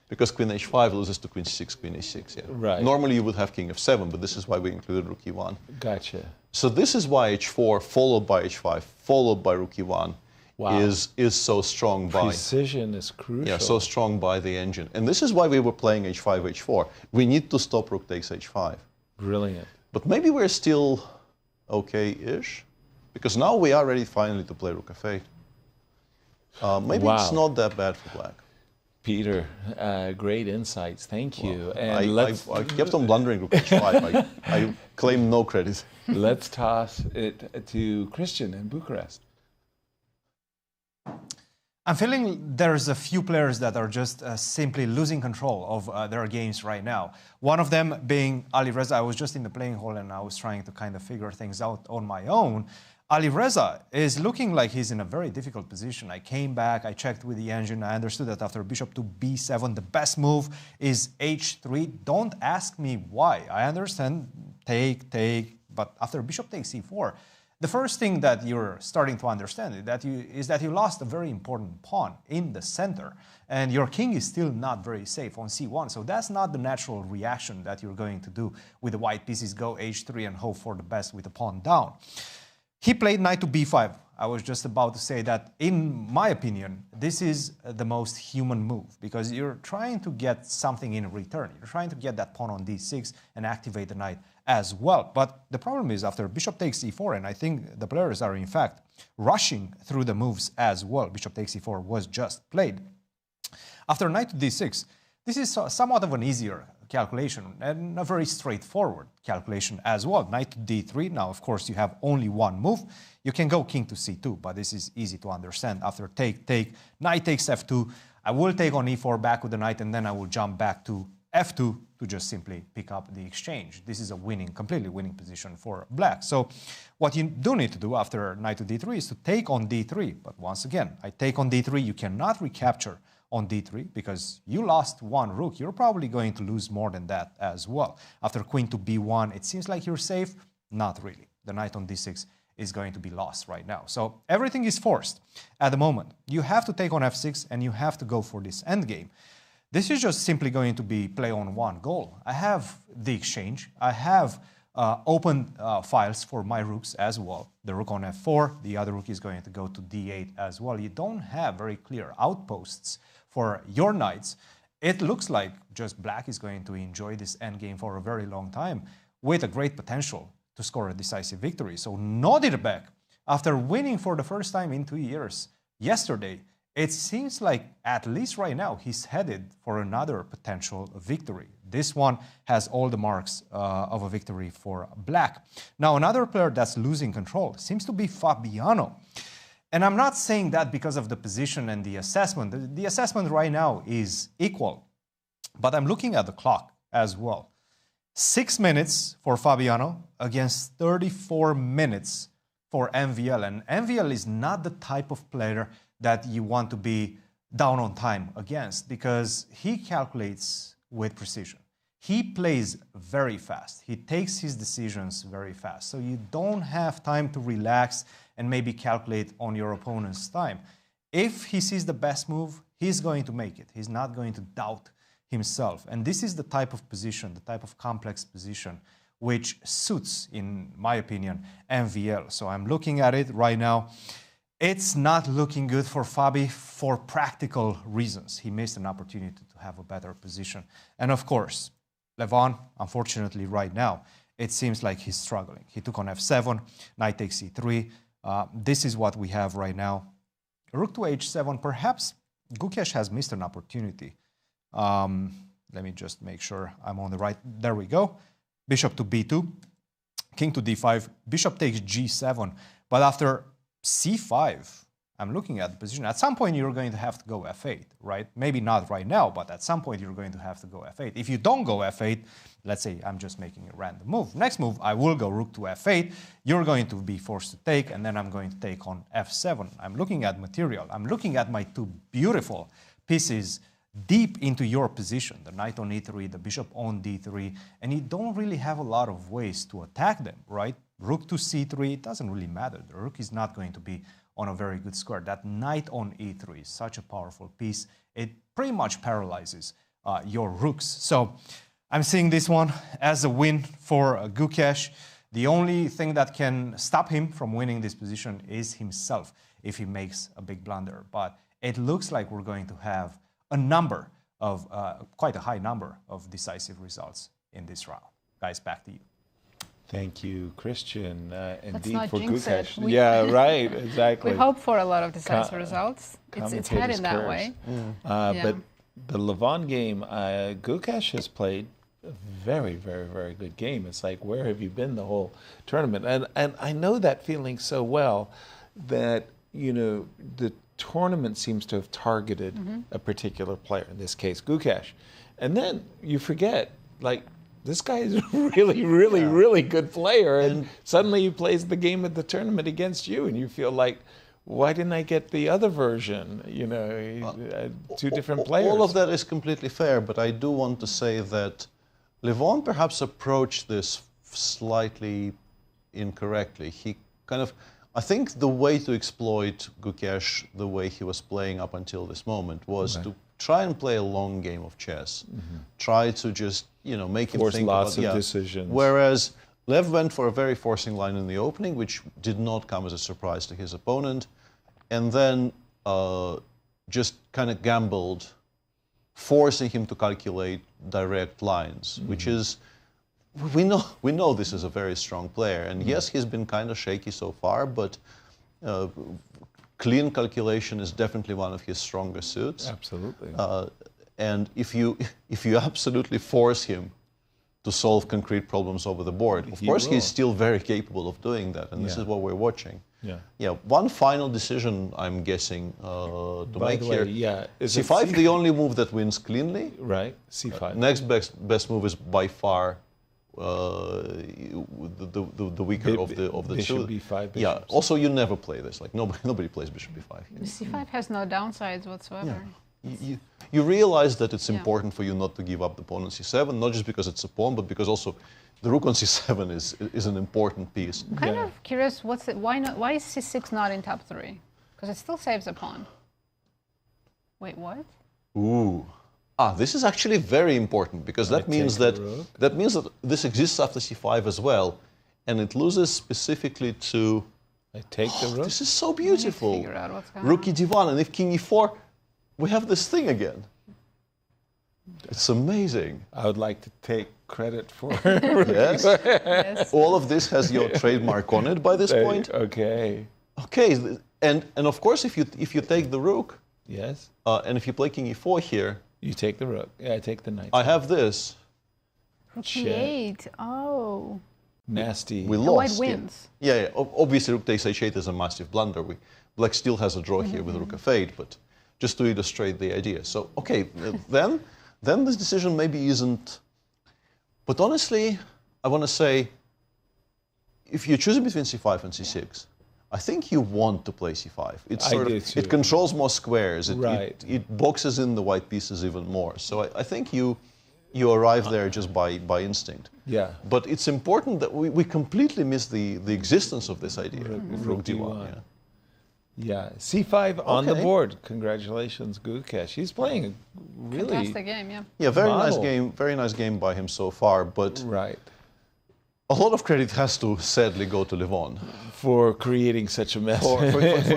because queen h5 loses to queen c6, queen e6. Yeah. Right. Normally, you would have king f7, but this is why we included rook e1. Gotcha. So this is why h4 followed by h5 followed by rook e1 is so strong. Precision is crucial. Yeah, so strong by the engine, and this is why we were playing h5 h4. We need to stop rook takes h5. Brilliant. But maybe we're still okay-ish. Because now we are ready finally to play rook f8. Maybe it's not that bad for black. Peter, great insights. Thank you. Well, I kept on blundering Rook h5. I claim no credit. Let's toss it to Cristian in Bucharest. I'm feeling there's a few players that are just simply losing control of their games right now. One of them being Alireza. I was just in the playing hall and I was trying to kind of figure things out on my own. Alireza is looking like he's in a very difficult position. I came back, I checked with the engine, I understood that after bishop to b7, the best move is h3. Don't ask me why. I understand, take, but after bishop takes c4, the first thing that you're starting to understand is that you lost a very important pawn in the center, and your king is still not very safe on c1. So that's not the natural reaction that you're going to do with the white pieces, go h3 and hope for the best with the pawn down. He played knight to b5. I was just about to say that, in my opinion, this is the most human move because you're trying to get something in return. You're trying to get that pawn on d6 and activate the knight as well. But the problem is after bishop takes e4, and I think the players are in fact rushing through the moves as well. Bishop takes e4 was just played. After knight to d6, this is somewhat of an easier calculation and a very straightforward calculation as well. Knight to d3. Now, of course, you have only one move. You can go king to c2, but this is easy to understand. After take, knight takes f2. I will take on e4 back with the knight, and then I will jump back to f2 to just simply pick up the exchange. This is a completely winning position for black. So what you do need to do after knight to d3 is to take on d3. But once again, I take on d3. You cannot recapture on d3 because you lost one rook. You're probably going to lose more than that as well. After queen to b1, it seems like you're safe. Not really. The knight on d6 is going to be lost right now. So everything is forced at the moment. You have to take on f6 and you have to go for this endgame. This is just simply going to be play on one goal. I have the exchange. I have open files for my rooks as well. The rook on f4, the other rook is going to go to d8 as well. You don't have very clear outposts for your knights. It looks like just black is going to enjoy this endgame for a very long time with a great potential to score a decisive victory. So Nodirbek, after winning for the first time in 2 years yesterday, it seems like, at least right now, he's headed for another potential victory. This one has all the marks of a victory for black. Now, another player that's losing control seems to be Fabiano. And I'm not saying that because of the position and the assessment. The assessment right now is equal. But I'm looking at the clock as well. 6 minutes for Fabiano against 34 minutes for MVL. And MVL is not the type of player that you want to be down on time against because he calculates with precision. He plays very fast. He takes his decisions very fast. So you don't have time to relax and maybe calculate on your opponent's time. If he sees the best move, he's going to make it. He's not going to doubt himself. And this is the type of position, the type of complex position which suits, in my opinion, MVL. So I'm looking at it right now. It's not looking good for Fabi for practical reasons. He missed an opportunity to have a better position. And of course, Levon, unfortunately right now, it seems like he's struggling. He took on f7, knight takes e3. This is what we have right now. Rook to h7, perhaps Gukesh has missed an opportunity. Let me just make sure I'm on the right. There we go. Bishop to b2, king to d5, bishop takes g7. But after c5, I'm looking at the position. At some point, you're going to have to go f8, right? Maybe not right now, but at some point, you're going to have to go f8. If you don't go f8, let's say I'm just making a random move. Next move, I will go rook to f8. You're going to be forced to take, and then I'm going to take on f7. I'm looking at material. I'm looking at my two beautiful pieces deep into your position, the knight on e3, the bishop on d3, and you don't really have a lot of ways to attack them, right? Rook to c3, it doesn't really matter. The rook is not going to be on a very good square. That knight on e3 is such a powerful piece. It pretty much paralyzes your rooks. So I'm seeing this one as a win for Gukesh. The only thing that can stop him from winning this position is himself if he makes a big blunder. But it looks like we're going to have a number of, quite a high number of decisive results in this round. Guys, back to you. Thank you, Cristian. Indeed, not for jinx it. Gukesh. Yeah, right, exactly. We hope for a lot of decisive results. It's heading that way. But the Levon game, Gukesh has played a very, very, very good game. It's like, where have you been the whole tournament? And I know that feeling so well that, you know, the tournament seems to have targeted a particular player, in this case, Gukesh. And then you forget, like, this guy is a really, really, really good player, and suddenly he plays the game of the tournament against you, and you feel like, why didn't I get the other version? You know, two different players. All of that is completely fair, but I do want to say that Levon perhaps approached this slightly incorrectly. He kind of, I think the way to exploit Gukesh the way he was playing up until this moment was to try and play a long game of chess. Try to just, you know, make him think lots about, of decisions. Whereas Lev went for a very forcing line in the opening, which did not come as a surprise to his opponent, and then just kind of gambled, forcing him to calculate direct lines, which is, we know this is a very strong player, and yes, he's been kind of shaky so far, but clean calculation is definitely one of his stronger suits. Absolutely. And if you absolutely force him to solve concrete problems over the board, of course he's still very capable of doing that, and this is what we're watching. Yeah. One final decision I'm guessing to make here. Is C5 the only move that wins cleanly? Right. C5. Next best move is by far the weaker of the bishop two. B5, yeah. Also, you never play this. Like nobody plays bishop B5. C5 has no downsides whatsoever. You realize that it's important for you not to give up the pawn on C7, not just because it's a pawn, but because also the rook on C7 is an important piece. I'm kind of curious, why is C6 not in top 3? Because it still saves a pawn. Wait, what? Ooh. This is actually very important because that means that this exists after C5 as well, and it loses specifically to. I take the rook. This is so beautiful. Figure out what's going Rook E1, and if King E4, we have this thing again. It's amazing. I would like to take credit for. Yes. All of this has your trademark on it by this point. Okay. Okay, and of course, if you take the rook. Yes. And if you play King E4 here. You take the rook. Yeah, I take the knight. I have this. Rook E8. Oh. Nasty. We lost. White wins. Yeah. Obviously, rook takes H8 is a massive blunder. Black still has a draw here with rook F8, but just to illustrate the idea. So, okay, then this decision maybe isn't. But honestly, I want to say, if you're choosing between C5 and C6, I think you want to play C5. It's it controls more squares. It boxes in the white pieces even more. So I think you arrive there just by instinct. Yeah. But it's important that we completely miss the existence of this idea. Rook D1. Yeah. C5 on the board. Congratulations, Gukesh. He's playing a really fantastic game. Yeah. Yeah. Very nice game. Very nice game by him so far. But a lot of credit has to sadly go to Levon for creating such a mess,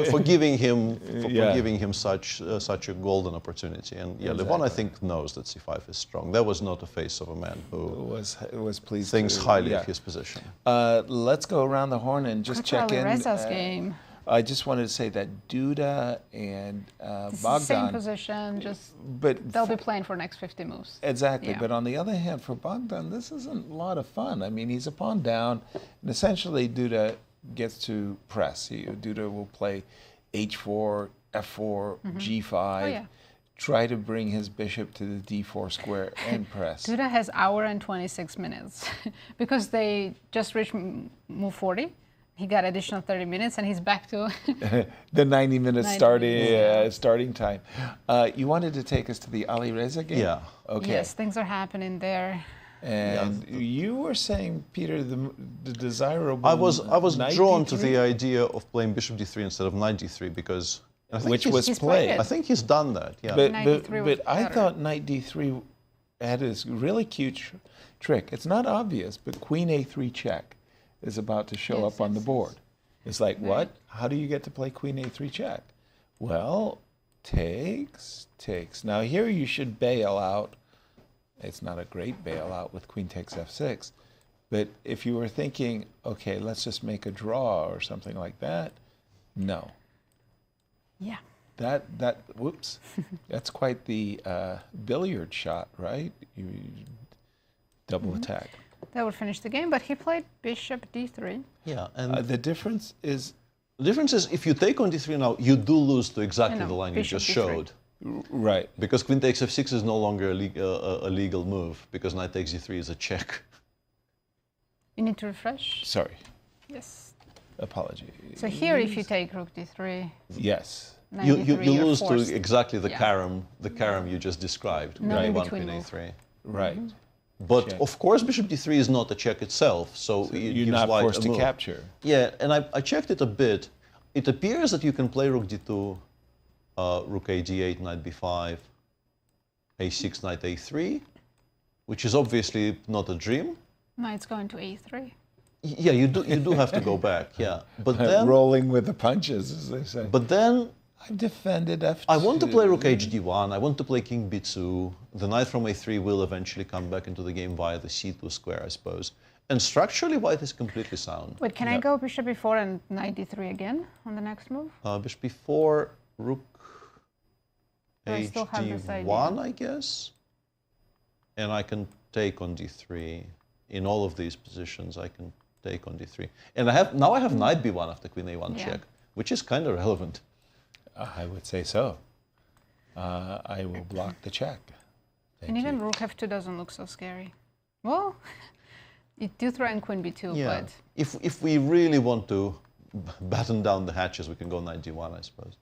for giving him such a golden opportunity. And Levon, I think, knows that C5 is strong. That was not the face of a man who was pleased. Thinks highly of his position. Let's go around the horn and just check in. Alireza's game. I just wanted to say that Duda and Bogdan. Same position, but they'll be playing for next 50 moves. Exactly, Yeah. but on the other hand, for Bogdan, this isn't a lot of fun. I mean, he's a pawn down, and essentially Duda gets to press. Duda will play H4, F4, G5, try to bring his bishop to the D4 square and press. Duda has hour and 26 minutes because they just reached move 40. He got additional 30 minutes, and he's back to the 90-minute starting time. You wanted to take us to the Alireza game? Yeah. Okay. Yes, things are happening there. And you were saying, Peter, the desirable. I was drawn to the idea of playing bishop D3 instead of knight D3 because which was played. I think he's done that. Yeah. But I thought knight D3 had this really cute trick. It's not obvious, but queen A3 check is about to show up on the board. It's like, what? How do you get to play queen A3 check? Well, takes. Now here you should bail out. It's not a great bailout with queen takes F6, But if you were thinking, okay, let's just make a draw or something like that, no. Yeah. Whoops, that's quite the billiard shot, right? You double attack. That would finish the game, but he played bishop d3. Yeah, and the difference is... The difference is if you take on d3 now, you do lose to exactly the line you bishop just d3. showed. Right. Because queen takes f6 is no longer a legal move, because knight takes d3 is a check. You need to refresh. Sorry. Yes. Apology. So here, if you take rook d3... Yes. You lose to forced. exactly the carom you just described. No Knight in 1, between queen move. a3. Right. But Check. of course, bishop d3 is not a check itself, so it you're gives not white forced a to move. capture. Yeah, and I checked it a bit. It appears that you can play rook d2, rook a d8, knight b5, a6, knight a3, which is obviously not a dream. Knight's going to a3. Yeah, you do have to go back. Yeah, but then rolling with the punches, as they say. But then I've defended f2. I want to play rook hd1. I want to play king b2. The knight from a3 will eventually come back into the game via the c2 square, I suppose. And structurally, white is completely sound. Wait, can I go bishop b4 and knight d3 again on the next move? Bishop b4, rook I still have this hd1, idea. I guess. And I can take on d3. In all of these positions, I can take on d3. And now I have knight b1 after queen a1 check, which is kind of relevant. I would say so. I will block the check. And even rook f2 doesn't look so scary. Well, you do threaten queen b2, Yeah. but... If we really want to batten down the hatches, we can go knight d1, I suppose.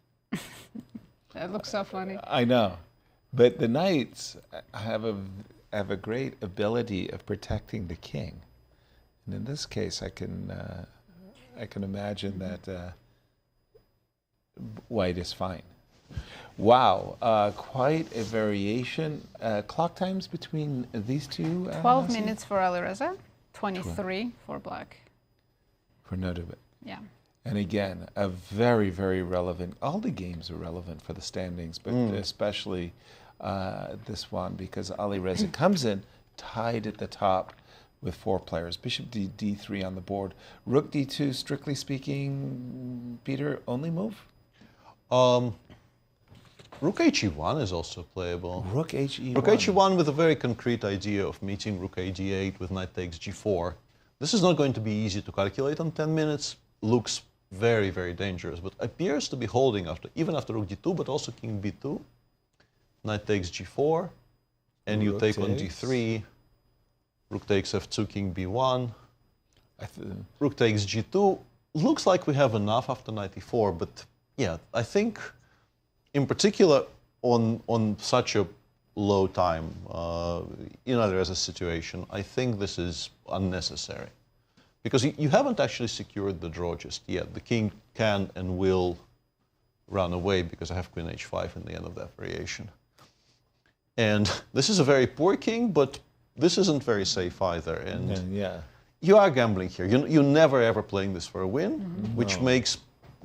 That looks so funny. I know. But the knights have a great ability of protecting the king. And in this case, I can imagine that white is fine. Wow, quite a variation. Clock times between these two? 12 Nazi? minutes for Alireza, 23 for black. For Nodirbek. Yeah. And again, a very, very relevant, all the games are relevant for the standings, but especially this one, because Alireza comes in tied at the top with 4 players. Bishop d3 on the board. Rook d2, strictly speaking, Peter, only move? Rook he1 is also playable. Rook he1. Rook he1 with a very concrete idea of meeting rook a d8 with knight takes g4. This is not going to be easy to calculate on 10 minutes. Looks very, very dangerous, but appears to be holding even after rook d2, but also king b2. Knight takes g4, and you take on d3. Rook takes f2, king b1. Rook takes g2. Looks like we have enough after knight e4, but yeah, I think in particular on such a low time, in Alireza's situation, I think this is unnecessary. Because you haven't actually secured the draw just yet. The king can and will run away because I have queen h5 in the end of that variation. And this is a very poor king, but this isn't very safe either. And you are gambling here. You're never ever playing this for a win, which makes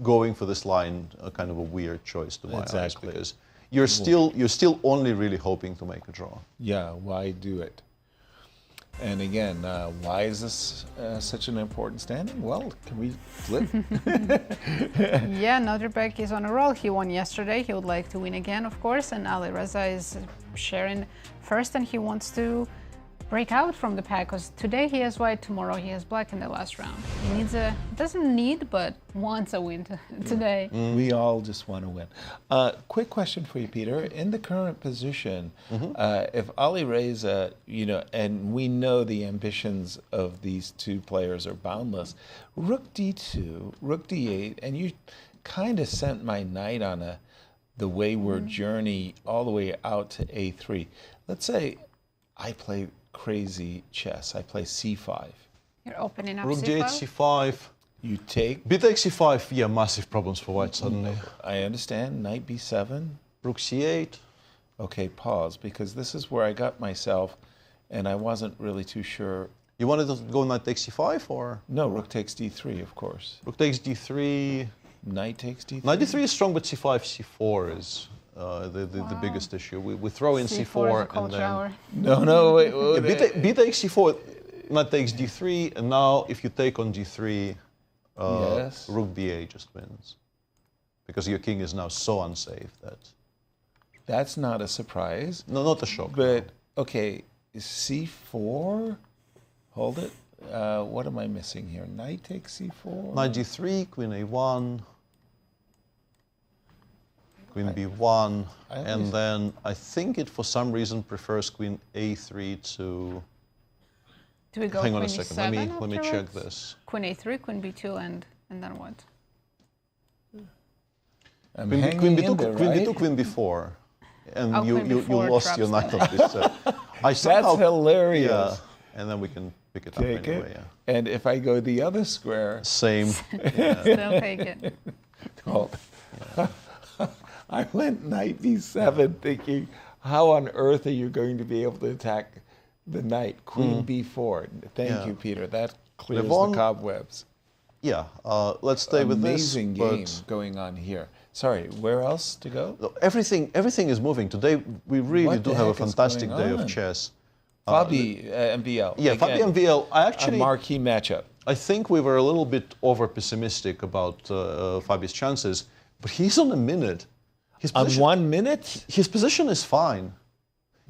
going for this line a kind of a weird choice to my eyes, because you're still only really hoping to make a draw. Yeah, why do it? And again, why is this such an important standing? Well, can we flip? Yeah, Nodirbek is on a roll. He won yesterday. He would like to win again, of course. And Alireza is sharing first, and he wants to break out from the pack, because today he has white, tomorrow he has black in the last round. He needs doesn't need, but wants a win today. We all just want to win. Quick question for you, Peter. In the current position, if Alireza, and we know the ambitions of these two players are boundless, rook d2, rook d8, and you kind of sent my knight on the wayward journey all the way out to a3. Let's say I play crazy chess. I play c5. You're opening up Rook c5? d8, c5. You take... B takes c5, yeah, massive problems for white suddenly. I understand. Knight b7. Rook c8. Okay, pause, because this is where I got myself, and I wasn't really too sure. You wanted to go knight takes c5, or? No, rook takes d3, of course. Rook takes d3. Knight takes d3? Knight d3 is strong, but c5, c4 is the biggest issue. We throw in c4 and then... No, wait. B takes c4. knight takes d3, and now if you take on d3, Yes. rook b8 just wins. Because your king is now so unsafe that... That's not a surprise. No, not a shock. But, okay, c4? Hold it. What am I missing here? Knight takes c4? Knight d3, queen a1, queen b1, and then I think it for some reason prefers queen a3 to... Do we go Hang on a queen second, e7 let me check afterwards? this. Queen a3, queen b2, and then what? I'm Queen, hanging queen b2, in there, queen right? b2, queen b4. And Oh, you queen b4 lost your traps knight them. on this. That's hilarious. Yeah, and then we can pick it up Take anyway. it. Yeah. And if I go the other square... Same. Still take it. Oh. I went knight b7 thinking, how on earth are you going to be able to attack the knight? Queen b4. Thank you, Peter. That clears Levon, the cobwebs. Yeah, let's stay with this. Amazing game going on here. Sorry, where else to go? Everything is moving. Today, we really What do the have a heck is fantastic going day on? of chess. Fabi, MVL. Yeah, Again, Fabi MVL. I actually... a marquee matchup. I think we were a little bit over-pessimistic about Fabi's chances, but he's on a minute. On 1 minute? His position is fine.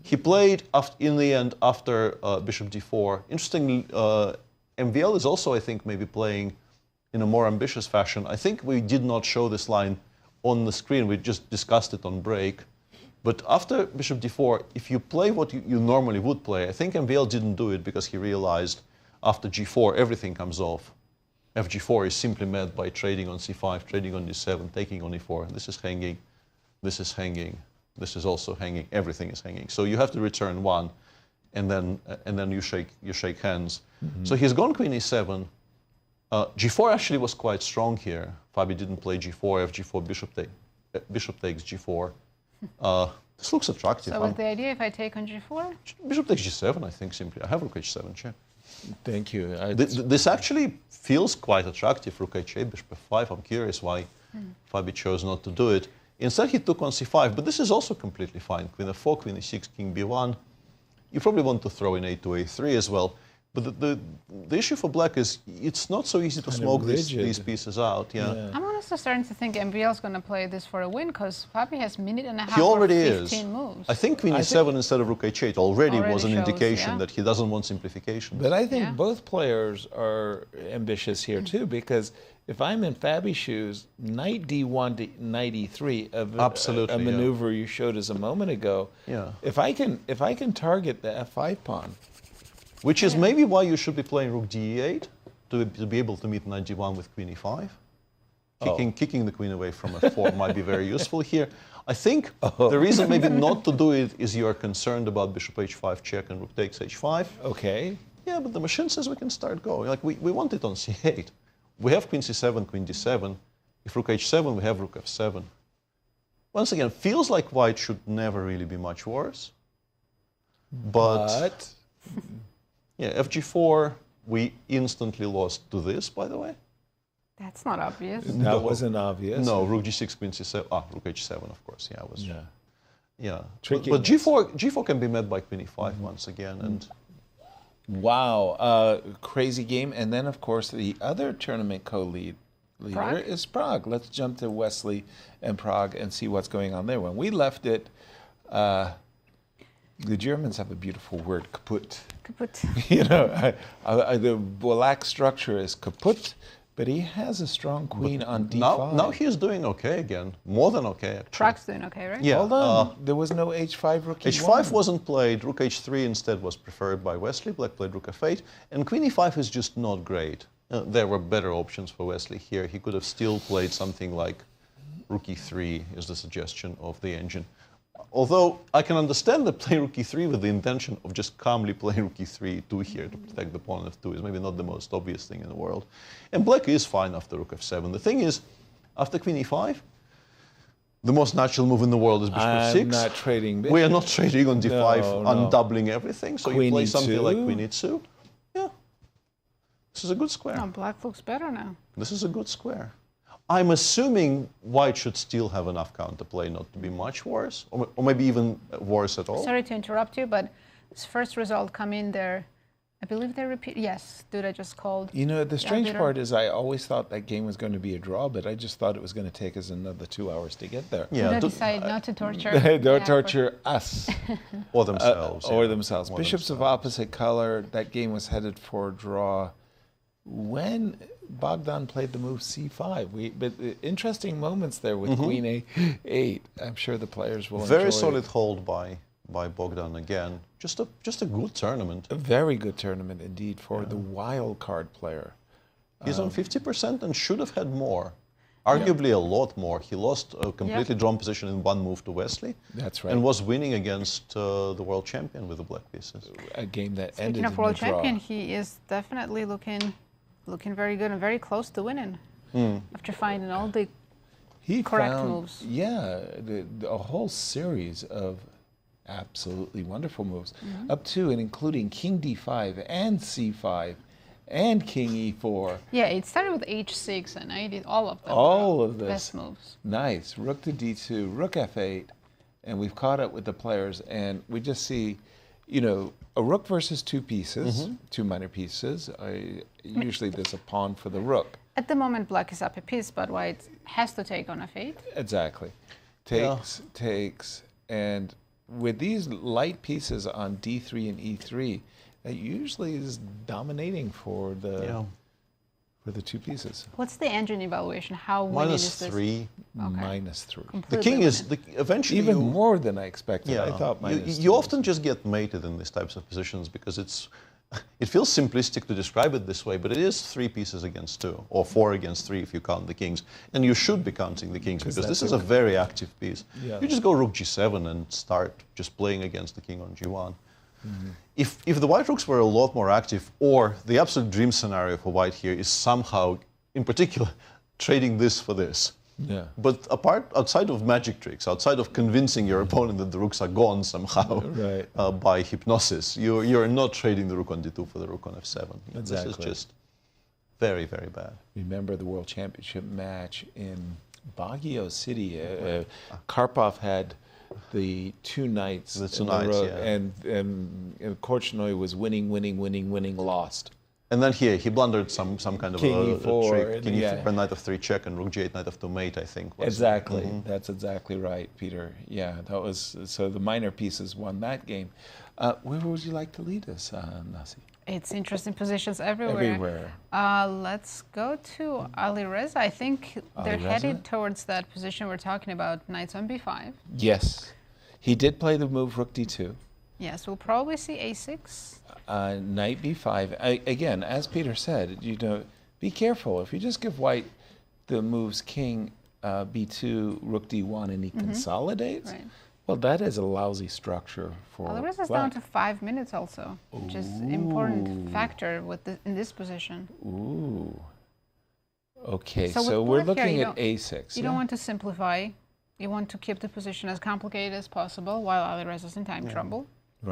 He played in the end after bishop d4. Interestingly, MVL is also, I think, maybe playing in a more ambitious fashion. I think we did not show this line on the screen. We just discussed it on break. But after bishop d4, if you play what you normally would play, I think MVL didn't do it because he realized after g4, everything comes off. fg4 is simply met by trading on c5, trading on d7, taking on e4. This is hanging. This is hanging. This is also hanging. Everything is hanging. So you have to return one, and then you shake hands. Mm-hmm. So he's gone queen e7. G4 actually was quite strong here. Fabi didn't play g4, fg4, bishop takes g4. This looks attractive. So was the idea if I take on g4? Bishop takes g7, I think, simply. I have rook h7 check. Thank you. This actually feels quite attractive, rook h8, bishop f5. I'm curious why Fabi chose not to do it. Instead, he took on c5, but this is also completely fine. Queen f4, queen e6, king b1. You probably want to throw in a2, a3 as well. But the issue for black is it's not so easy to smoke these pieces out. Yeah. I'm honestly starting to think MVL is going to play this for a win because Fabi has minute and a half He already or 15 is. moves. I think queen e7 instead of rook h8 already was an shows, indication yeah. that he doesn't want simplification. But I think both players are ambitious here too, because if I'm in Fabi's shoes, knight d1 to knight e3, a maneuver you showed us a moment ago. Yeah. If I can target the f5 pawn, which is maybe why you should be playing rook d8 to be able to meet knight d1 with queen e5. Kicking the queen away from f4 might be very useful here. I think the reason maybe not to do it is you are concerned about bishop h5 check and rook takes h5. Okay. Yeah, but the machine says we can start going. Like we want it on c8. We have queen c7, queen d7. If rook h7, we have rook f7. Once again, feels like white should never really be much worse. But yeah, fg4, we instantly lost to this, by the way. That's not obvious. That wasn't obvious. No, rook g6, queen c7. Rook h7, of course. Yeah, was. Yeah. Tricky. But g4 can be met by queen e5 once again, and. Wow, crazy game. And then, of course, the other tournament co-leader Prague? is Prague. Let's jump to Wesley and Prague and see what's going on there. When we left it, the Germans have a beautiful word, kaputt. Kaputt. You know, the black structure is kaputt, but he has a strong queen on d5. Now he's doing okay again. More than okay, actually. Prague's doing okay, right? Yeah. Hold on. There was no h5, rook e1. h5 wasn't played. Rook h3 instead was preferred by Wesley. Black played rook f8. And queen e5 is just not great. There were better options for Wesley here. He could have still played something like rook e3 is the suggestion of the engine. Although I can understand that playing rook e3 with the intention of just calmly playing rook e3 here to protect the pawn f2 is maybe not the most obvious thing in the world. And black is fine after rook f7. The thing is, after queen e5, the most natural move in the world is bishop f6. I'm not trading bishop. We are not trading on d5, No. undoubling everything. So Queen you play something e2. like queen e2. Yeah. This is a good square. No, black looks better now. This is a good square. I'm assuming white should still have enough counterplay not to be much worse, or maybe even worse at all. Sorry to interrupt you, but this first result come in there I believe they repeat. Yes, Duda just called. You know, the strange arbiter. part is I always thought that game was going to be a draw, but I just thought it was going to take us another 2 hours to get there. Duda decided not to torture. Don't torture us. Or themselves. Or themselves. Or Bishops of opposite color, that game was headed for a draw. When Bogdan played the move c5, but interesting moments there with Queen a8. I'm sure the players will enjoy Very solid it. hold by Bogdan again. Just a good tournament. A very good tournament indeed for the wild card player. He's on 50% and should have had more. Arguably a lot more. He lost a completely drawn position in one move to Wesley. That's right. And was winning against the world champion with the black pieces. A game that Speaking ended of in world a draw. champion, he is definitely looking very good and very close to winning after finding all the correct moves. Yeah, a whole series of absolutely wonderful moves, up to and including King D5 and C5 and King E4. Yeah, it started with H6 and I did all of them. All of this. Best moves. Nice. Rook to D2, Rook F8, and we've caught up with the players, and we just see, you know, a rook versus two pieces, two minor pieces. Usually there's a pawn for the rook. At the moment, black is up a piece, but white has to take on F8. Exactly. Takes, and with these light pieces on D3 and E3, that usually is dominating for the two pieces. What's the engine evaluation? How winning is this? -3. Okay. -3. The king is eventually even more than I expected. Yeah, I thought you often just get mated in these types of positions because it feels simplistic to describe it this way, but it is 3 pieces against 2, or 4 against 3 if you count the kings. And you should be counting the kings because this is a very active piece. Yeah. You just go rook g7 and start just playing against the king on g1. If the white rooks were a lot more active, or the absolute dream scenario for white here is somehow, in particular, trading this for this. Yeah. But outside of magic tricks, outside of convincing your opponent that the rooks are gone somehow by hypnosis, you're not trading the rook on d2 for the rook on f7. Exactly. This is just very, very bad. Remember the World Championship match in Baguio City. Karpov had the 2 knights, and Korchnoi was winning, lost. And then here he blundered some kind of King a E4, trick. King yeah. E4, knight of 3 check, and rook g8, knight of 2 mate, I think. Exactly. That's exactly right, Peter. Yeah, that was so. The minor pieces won that game. Where would you like to lead us, Nazi? It's interesting positions everywhere. Everywhere. Let's go to Alireza. I think they're Alireza? headed towards that position we're talking about, knights on b5. Yes, he did play the move rook d2. Yes, we'll probably see a6. Knight b5. Again, as Peter said, you know, be careful. If you just give white the moves king b2, rook d1, and he consolidates, well, that is a lousy structure for Alireza's down to 5 minutes also, which is an important factor in this position. Ooh. Okay, So so with we're black here, looking at a6. You don't want to simplify. You want to keep the position as complicated as possible while Alireza's in time trouble.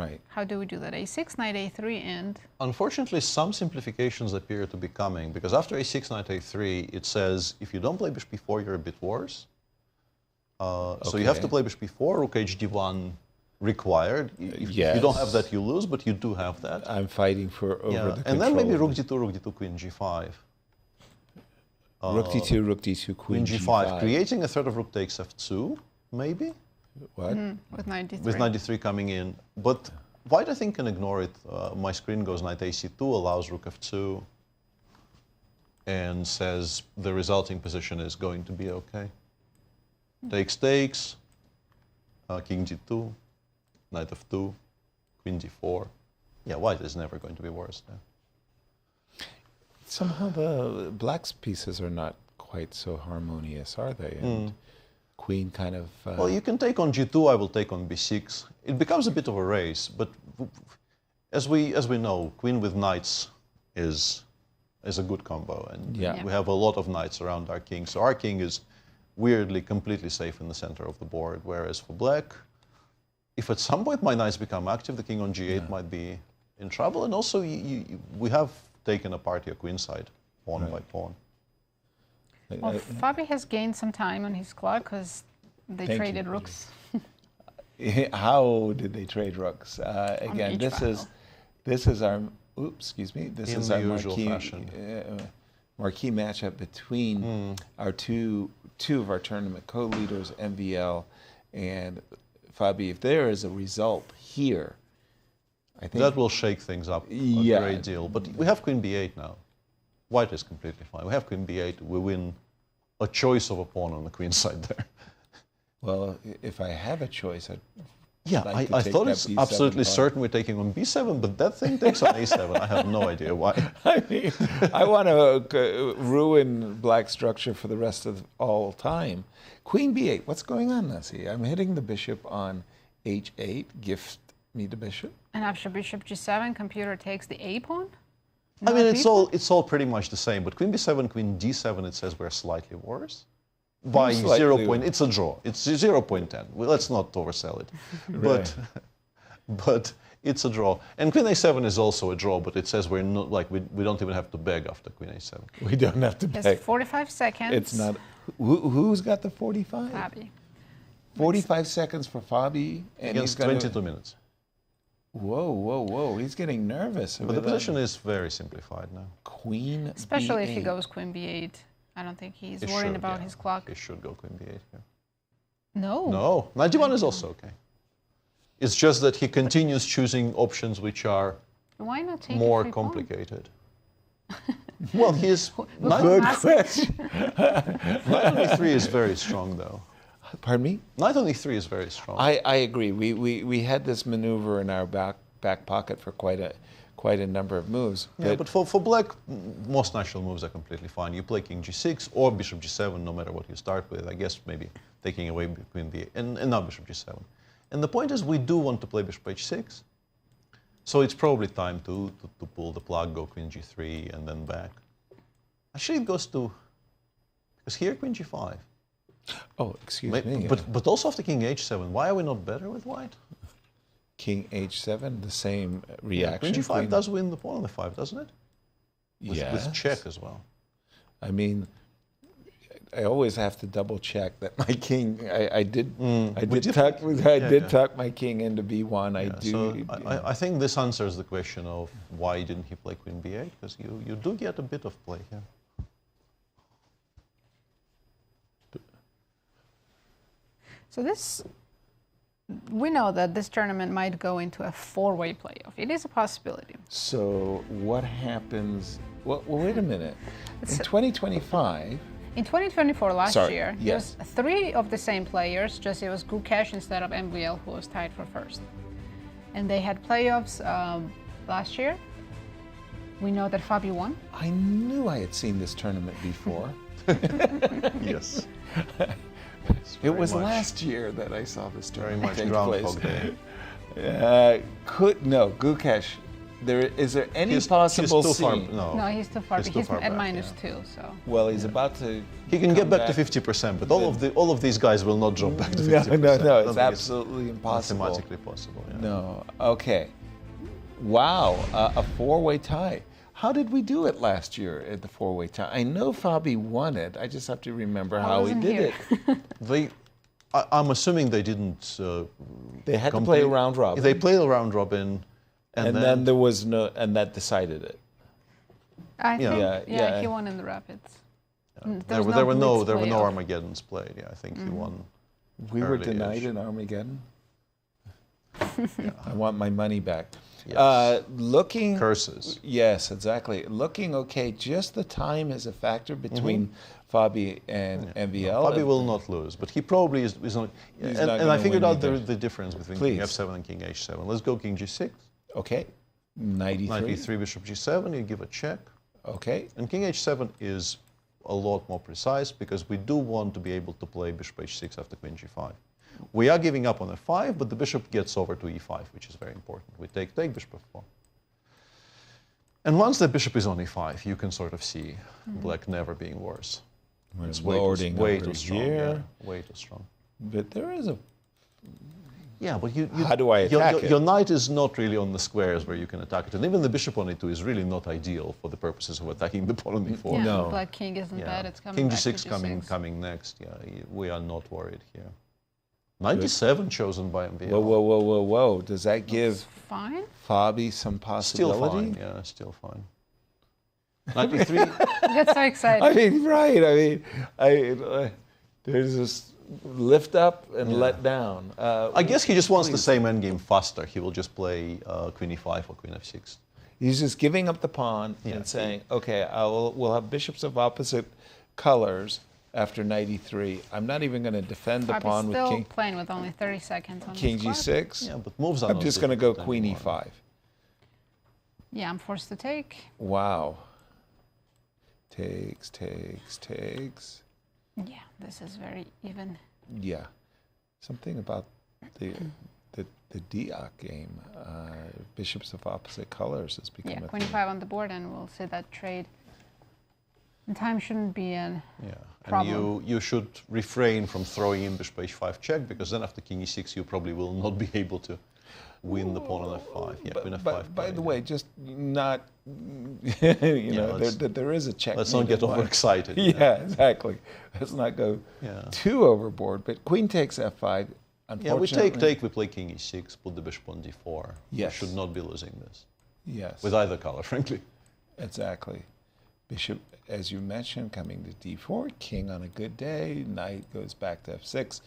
Right. How do we do that? a6, knight a3, and... Unfortunately, some simplifications appear to be coming, because after a6, knight a3, it says, if you don't play bishop b4, you're a bit worse. So you have to play bishop b4, rook hd1 required. If you don't have that, you lose, but you do have that. I'm fighting for over the And then maybe control. rook d2, queen g5. Rook d2, queen g5. Creating a threat of rook takes f2, maybe? What? With knight d3. With knight d3 coming in. But white, I think, can ignore it. My screen goes knight ac2, allows rook f2, and says the resulting position is going to be okay. Takes, king g2, knight f2, queen d4. Yeah, white is never going to be worse there. Somehow the black's pieces are not quite so harmonious, are they? And queen kind of... Well, you can take on g2, I will take on b6. It becomes a bit of a race, but as we know, queen with knights is a good combo, and we have a lot of knights around our king, so our king is weirdly completely safe in the center of the board, whereas for black, if at some point my knights become active, the king on g8 might be in trouble, and also we have taken apart your queen side, pawn by pawn. Well, Fabi has gained some time on his clock because they traded rooks. How did they trade rooks? Again, this is our oops, excuse me. This In is the our usual fashion. marquee matchup between our two of our tournament co-leaders, MVL and Fabi. If there is a result here, I think that will shake things up a great deal. But we have Queen B8 now. White is completely fine. We have Queen B8. We win a choice of a pawn on the queen side there. Well, if I have a choice, I'd yeah, like to I take thought that it's B7 absolutely pawn. certain we're taking on B7, but that thing takes on A7. I have no idea why. I mean, I want to ruin black structure for the rest of all time. Queen B8, what's going on, Nazi? I'm hitting the bishop on H8, gift me the bishop. And after bishop G7, computer takes the A pawn? I mean, it's all pretty much the same, but Queen B7, Queen D7, it says we're slightly worse. By Slightly 0 point, it's a draw. It's 0.10. Well, let's not oversell it. But it's a draw. And Queen A7 is also a draw, but it says we're not, like, we don't even have to beg after Queen A7. We don't have to Yes, beg. 45 seconds. It's not. Who's got the 45? Fabi. 45 seconds for Fabi. And Against he's gonna, 22 minutes. Whoa, whoa, whoa. He's getting nervous. But the position is very simplified now. Queen Especially if he B8. goes Queen B8. I don't think he's He worrying should, about yeah. his clock. He should go Queen B8 here. No. No, 91 is also okay. It's just that he continues choosing options which are Why not take more a free pawn? complicated. Well, he's Good question. Knight on E3 is very strong, though. Pardon me? Knight on E3 is very strong. I agree. We had this maneuver in our back pocket for quite a number of moves. Yeah, but for black, most natural moves are completely fine. You play King G6 or Bishop G7, no matter what you start with. I guess maybe taking away Queen B8 and now Bishop G7. And the point is, we do want to play Bishop H6. So it's probably time to pull the plug, go Queen G3, and then back. Actually, it goes to, because here Queen G5. Oh, excuse me. But also after King H7, why are we not better with white? King H7, the same reaction. Queen G5 does win the pawn on the 5, doesn't it? Yes. With check as well. I mean, I always have to double check that my king. I did tuck my king into B1. I do. So I think this answers the question of why didn't he play Queen B8, because you do get a bit of play here. So we know that this tournament might go into a four-way playoff. It is a possibility. So what happens? Well, wait a minute. In 2025. In 2024, last year, yes. it was three of the same players, just it was Gukesh instead of MVL who was tied for first. And they had playoffs last year. We know that Fabi won. I knew I had seen this tournament before. Yes. It was last year that I saw this tournament take place. Gukesh. Is there any possible scene? No, he's too far. He's at -2, so. Well, he's about to. He can get back to 50%, but all of these guys will not drop back to 50%. No, it's absolutely impossible. Mathematically possible. Yeah. No. Okay. Wow, a four-way tie. How did we do it last year at the four-way tie? I know Fabi won it. I just have to remember how he did it. I'm assuming they didn't. They had to play a round robin. They played a round robin, and then there was no, and that decided it. I think, he won in the rapids. There were no Armageddons played. Yeah, I think he won. We were denied an Armageddon. I want my money back. Yes. Looking curses. Yes, exactly. Looking okay. Just the time is a factor between Fabi and MVL. Fabi will not lose, but he probably is not. And I figured out the difference between King F7 and King H7. Let's go King G6. Okay. Knight E3. Knight E3, Bishop G7. You give a check. Okay. And King H7 is a lot more precise because we do want to be able to play Bishop H6 after Queen G5. We are giving up on F5, but the bishop gets over to E5, which is very important. We take Bishop F4. And once the bishop is on E5, you can sort of see black never being worse. It's way too strong. Yeah, way too strong. But there is a... Yeah, but how do I attack it? Your knight is not really on the squares where you can attack it. And even the bishop on E2 is really not ideal for the purposes of attacking the pawn on E4. Yeah, no. Black king isn't bad. It's coming King back G6 to G6 coming next. Yeah, we are not worried here. 97 chosen by MVL. Whoa. Does that give Fine. Fabi some possibility? Still fine, yeah, still fine. 93. I get so excited. I mean, right. There's this lift up and let down. I guess he just wants the same endgame faster. He will just play queen e5 or queen f6. He's just giving up the pawn and saying, okay, we'll have bishops of opposite colors after 93. I'm not even going to defend the pawn with king. Still playing with only 30 seconds on King his g6. Yeah, but moves are I'm just going to go queen e5. Yeah, I'm forced to take. Wow. Takes. Yeah, this is very even. Yeah. Something about the Deac game, bishops of opposite colors has become a queen thing. 5 on the board, and we'll see that trade. And time shouldn't be an problem. And you should refrain from throwing in bishop h5 check, because then after king e6 you probably will not be able to win the pawn on f5. Yeah, queen f5. By the way, just not, there is a check. Let's not get overexcited. Yeah, exactly. Let's not go too overboard. But queen takes f5. Yeah, we take, we play king e6, put the bishop on d4. Yes. We should not be losing this. Yes. With either color, frankly. Exactly. Bishop, as you mentioned, coming to d4, king on a good day, knight goes back to f6.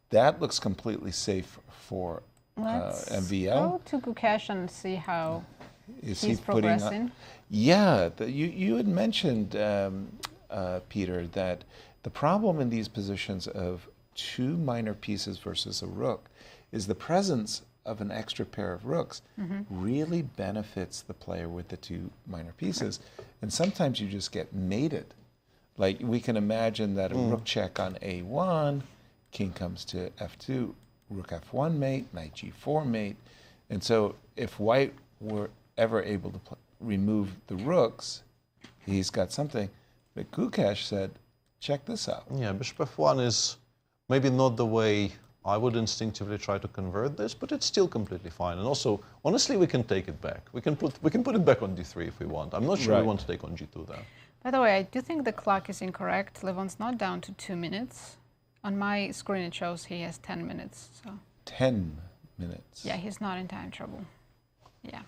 That looks completely safe for MVL. Go to Gukesh and see how he's progressing. You had mentioned, Peter, that the problem in these positions of two minor pieces versus a rook is the presence of an extra pair of rooks really benefits the player with the two minor pieces. And sometimes you just get mated. Like we can imagine that a rook check on a1, king comes to f2, rook f1 mate, knight g4 mate. And so if white were ever able to remove the rooks, he's got something. But Gukesh said, check this out. Yeah, bishop f1 is maybe not the way I would instinctively try to convert this, but it's still completely fine. And also, honestly, we can take it back. We can put it back on d3 if we want. I'm not sure we want to take on g2 there. By the way, I do think the clock is incorrect. Levon's not down to 2 minutes. On my screen, it shows he has 10 minutes. So 10 minutes. Yeah, he's not in time trouble. Yeah.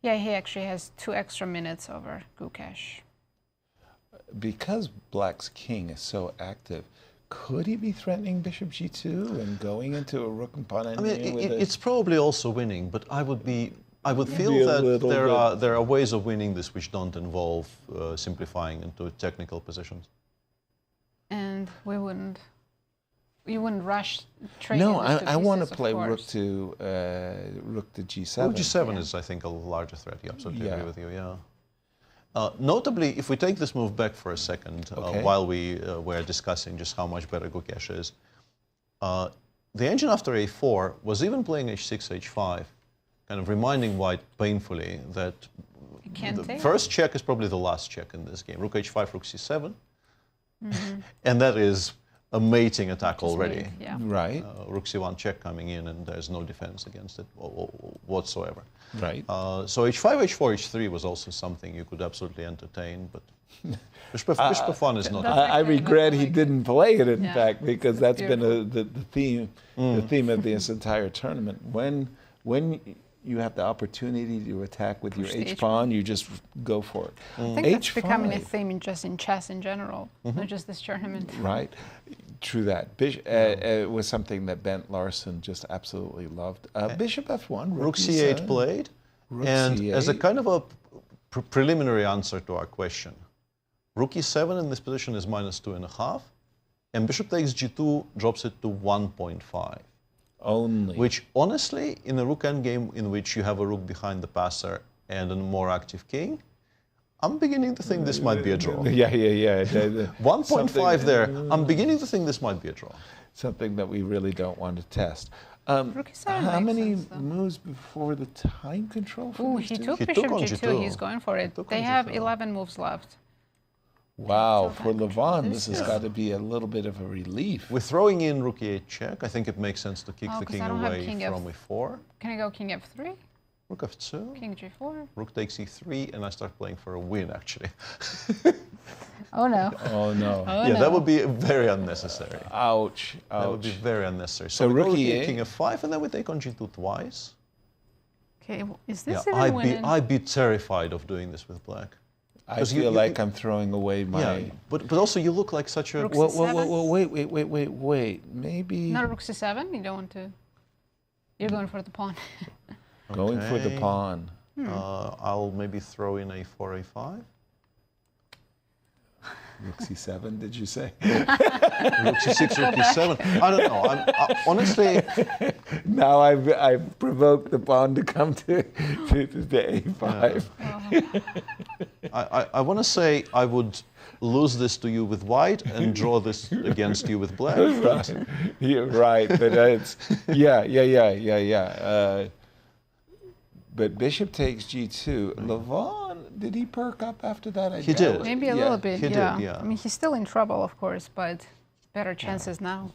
Yeah, he actually has 2 extra minutes over Gukesh. Because Black's king is so active, could he be threatening bishop g2 and going into a rook and pawn endgame? I mean, it's probably also winning, but I would feel that there are ways of winning this which don't involve simplifying into technical positions. And you wouldn't rush trade. No, I want to play rook to g7. Rook g7 is, I think, a larger threat. Yeah, absolutely agree with you. Yeah. Notably, if we take this move back for a second, while we were discussing just how much better Gukesh is, the engine after a4 was even playing h6, h5, kind of reminding white painfully that the first check is probably the last check in this game. Rook h5, rook c7, and that is a mating attack already. Right. Rook c1 check coming in, and there's no defense against it whatsoever. Right. So h5, h4, h3 was also something you could absolutely entertain, but bishop f1 is not. I regret he didn't play it, in fact, because that's been the theme of this entire tournament. When you have the opportunity to attack with your h-pawn, you just go for it. I think that's becoming a theme in chess in general, not just this tournament. Right. True that. Was something that Bent Larson just absolutely loved. Bishop f1, rook c8 played, and as a kind of a preliminary answer to our question, rook e7 in this position is -2.5, and bishop takes g2 drops it to 1.5. Only. Which, honestly, in a rook endgame in which you have a rook behind the passer and a more active king, I'm beginning to think this might be a draw. Yeah. 1.5 there. I'm beginning to think this might be a draw. Something that we really don't want to test. How many moves before the time control? He took bishop g2. He's going for it. They have 11 moves left. Wow, for Levon, this has got to be a little bit of a relief. We're throwing in rook e8 check. I think it makes sense to kick the king away from e4. Can I go king f3? Rook f2. King g4. Rook takes e3, and I start playing for a win, actually. Oh no. Oh no. Oh, yeah, no. that would be very unnecessary. Ouch. That would be Ouch. very unnecessary. So we go rookie, to king f5, and then we take on g2 twice. Okay, is this Yeah, even winning? I'd be terrified of doing this with black. I 'Cause feel like I'm throwing away my. Yeah, but also you look like such a. Rook Wait. Maybe. Not rook c7. You don't want to. You're going for the pawn. Going for the Okay. pawn. I'll maybe throw in a4, a5. Rook c7, did you say? Rook c6, rook e7. I don't know. Honestly. Now I've provoked the pawn to come to a5. I want to say I would lose this to you with white and draw this against you with black. Right. You're right, but it's yeah. But bishop takes g2. Levon, did he perk up after that? He did. Maybe a little bit. He Yeah. did, yeah. I mean, he's still in trouble, of course, but better chances now.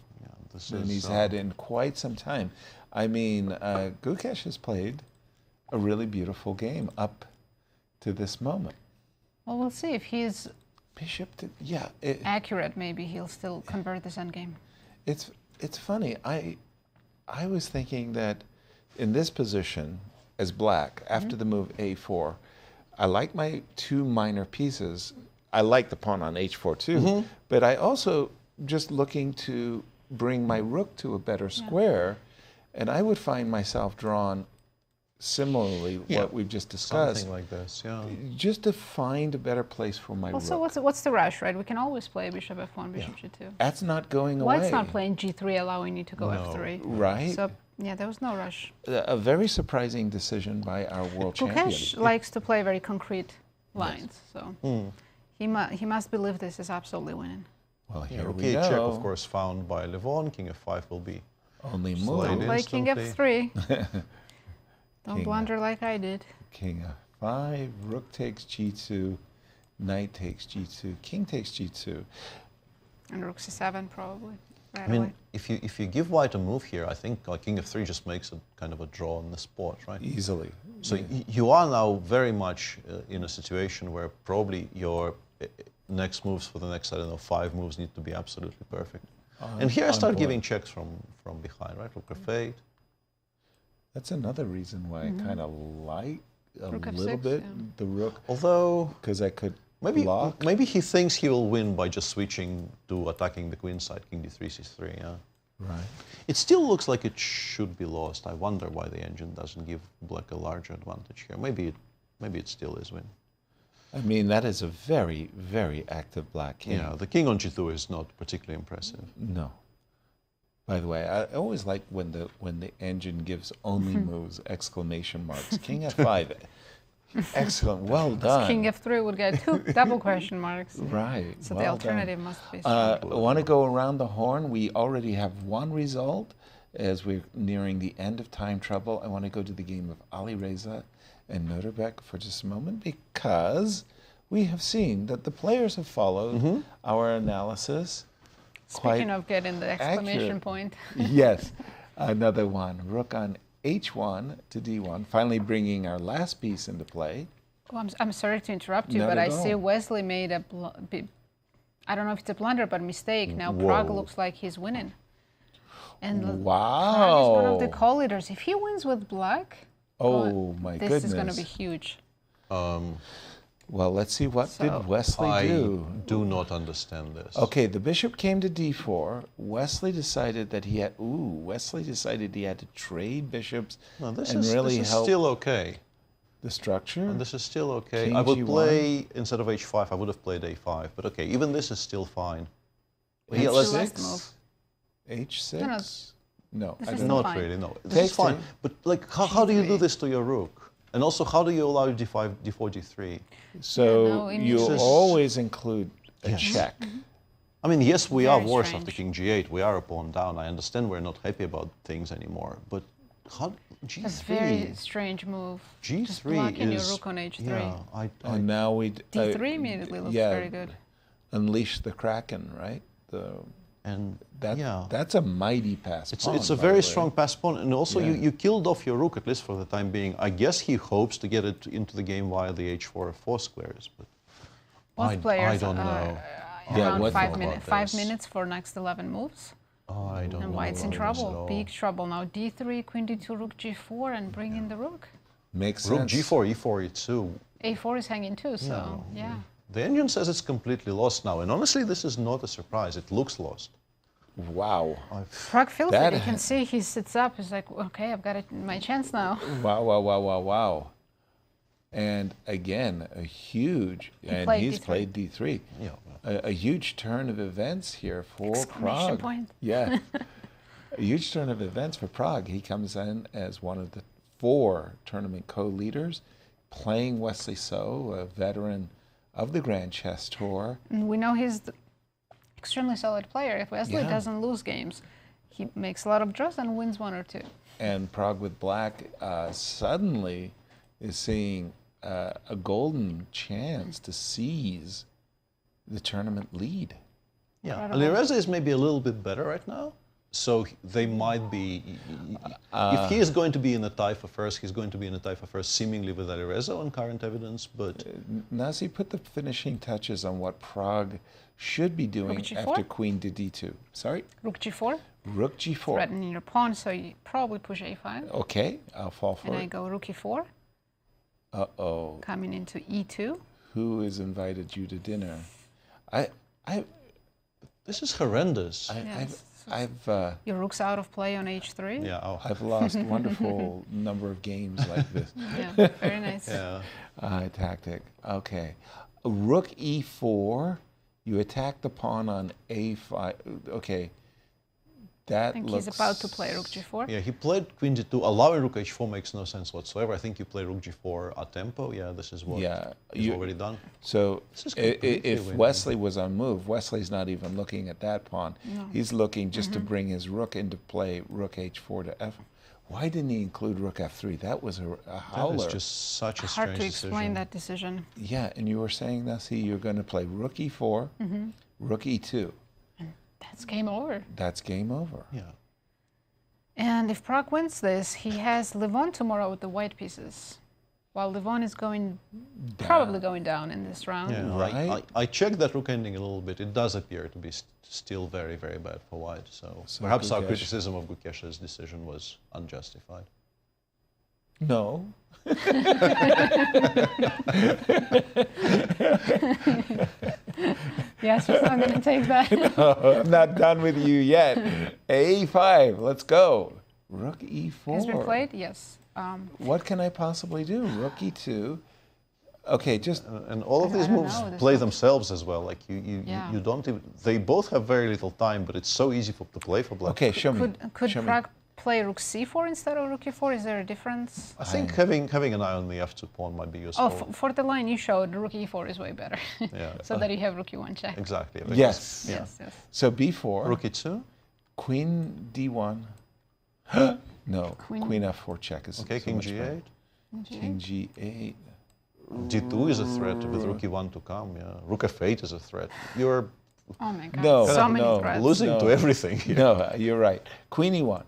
And he's had in quite some time. I mean, Gukesh has played a really beautiful game up to this moment. Well, we'll see if he's Bishop to, accurate. Maybe he'll still convert this endgame. It's funny. I was thinking that in this position as black after the move a4, I like my two minor pieces. I like the pawn on h4 too, but I also just looking to bring my rook to a better square, and I would find myself drawn similarly what we've just discussed. Something like this, yeah. Just to find a better place for my Also, rook. what's the rush, right? We can always play bishop f1, bishop g2. That's not going away. White's not playing g3, allowing you to go f3. Right. So, yeah, there was no rush. A very surprising decision by our world champion. Gukesh likes to play very concrete lines, so he must believe this is absolutely winning. Well, here Rook we go. check, of course, found by Levon. King f5 will be only move. Don't play king f3. Don't blunder like I did. King f5, rook takes g2, knight takes g2, king takes g2. And rook c7 probably. Right I mean, away. if you give white a move here, I think king f3 just makes a kind of a draw on the spot, right? Easily. So you are now very much in a situation where probably your next moves for the next, I don't know, 5 moves need to be absolutely perfect. And here I start giving checks from behind, right? Rook f8. That's another reason why I kind of like a Rook little f6, bit the rook. Although, because I could maybe he thinks he will win by just switching to attacking the queen side, king d3, c3, yeah. Right. It still looks like it should be lost. I wonder why the engine doesn't give black a larger advantage here. Maybe it still is win. I mean, that is a very, very active black king. Yeah, the king on g2 is not particularly impressive. No. By the way, I always like when the engine gives only moves, exclamation marks. King f5. Excellent. Well done. King f3 would get 2 double question marks. Right. So well the alternative done. must be I strong. want to go around the horn. We already have one result as we're nearing the end of time trouble. I want to go to the game of Alireza and Nodirbek for just a moment because we have seen that the players have followed our analysis. Speaking of getting the exclamation accurate. point. Yes. Another one. Rook on h1 to d1, finally bringing our last piece into play. Oh, I'm sorry to interrupt you, Not but at I see all. Wesley made a, I don't know if it's a blunder, but a mistake. Now Prague looks like he's winning. And Wow. Prague is one of the co-leaders. If he wins with black, Oh my this goodness. is going to be huge. Well, let's see what did Wesley do. I do not understand this. Okay, the bishop came to d4. Wesley decided that he had. Wesley decided he had to trade bishops this and is really help still okay. the structure. And this is still okay. King I would G1. play instead of h5. I would have played a5. But okay, even this is still fine. H6? Yeah, let's H6. No, This I is don't not know. not really. No, this Take is fine. two. But like, how do you do this to your rook? And also, how do you allow d5, d4, d3? So you always include a check. I mean, yes, we are Very worse strange. after king g8. We are a pawn down. I understand we're not happy about things anymore. But how, g3? It's a very strange move. G3 Just blocking is... your rook on h3. Yeah, And now we d3 immediately looks very good. Unleash the Kraken, right? That's a mighty pass. It's a very strong pass pawn, and also you killed off your rook, at least for the time being. I guess he hopes to get it into the game via the h4 f4 squares. But Both players I don't know. around what 5 about minutes. 5 minutes for next 11 moves. I don't know. And White's in about this at trouble, all. big trouble now. D3, Queen D2, Rook G4, and bring in the Rook. Makes Rook sense. G4, E4, E2. A4 is hanging too, so yeah. The engine says it's completely lost now, and honestly, this is not a surprise. It looks lost. Wow. Pragg feels That it. You can see he sits up. He's like, okay, I've got my chance now. Wow, wow, wow, wow, wow. And again, a huge, and he's D3. played D3. Yeah. A huge turn of events here for Exclamation Pragg. point. Yeah. A huge turn of events for Pragg. He comes in as one of the 4 tournament co-leaders, playing Wesley So, a veteran of the Grand Chess Tour. And we know he's extremely solid player. If Wesley doesn't lose games, he makes a lot of draws and wins 1 or 2. And Pragg with black suddenly is seeing a golden chance to seize the tournament lead. Yeah, Alireza is maybe a little bit better right now, so they might be. If he is going to be in a tie for first, he's going to be in a tie for first, seemingly with Alireza on current evidence. But Nazi, put the finishing touches on what Pragg should be doing after Queen to D2. Sorry? Rook G4. Rook G4. Threatening your pawn, so you probably push A5. Okay, I'll fall for and it. I go Rook E4. Uh-oh. Coming into E2. Who has invited you to dinner? This is horrendous. Your rook's out of play on H3. Yeah, I've lost wonderful number of games like this. Yeah, very nice. Tactic. Okay. Rook E4. You attack the pawn on A5. Okay. That I think looks... he's about to play Rook G4. yeah, he played Queen G2. Allowing Rook H4 makes no sense whatsoever. I think you play Rook G4 at tempo. Yeah, this is what is already done. So This is if winning. Wesley was on move, Wesley's not even looking at that pawn. No. He's looking just to bring his rook into play, Rook H4 to F. Why didn't he include Rook F3? That was a howler. That is just such a Hard strange to explain decision. that decision. Yeah, and you were saying, Nazi, you're going to play Rook E4, Rook E2. That's game over. That's game over. Yeah. And if Pragg wins this, he has Levon tomorrow with the white pieces. While Levon is probably going down in this round. Yeah, right. I checked that rook ending a little bit. It does appear to be still very, very bad for white. So perhaps our Gukesh. criticism of Gukesh's decision was unjustified. No. Yes, just not going to take that. No, I'm not done with you yet. A5, let's go. Rook E4. Has been played? Yes. What can I possibly do? Rook E2. Okay, just... and all of these moves play themselves as well. Like you don't even... They both have very little time, but it's so easy to play for black. Okay, show me. Could Show me. Pragg play Rook C4 instead of Rook E4? Is there a difference? I think having an eye on the F2 pawn might be useful. Oh, for the line you showed, Rook E4 is way better. Yeah. So that you have Rook E1 check. Exactly. Yes. Yes, yes. So B4. Rook E2. Queen D1. No, Queen F4 check is okay. so King much G8. better. King G8. D2 is a threat with Rook E1 to come. Yeah. Rook F8 is a threat. You're Oh my God. No, So many no, threats. losing to everything here. No, you're right. Queen E1.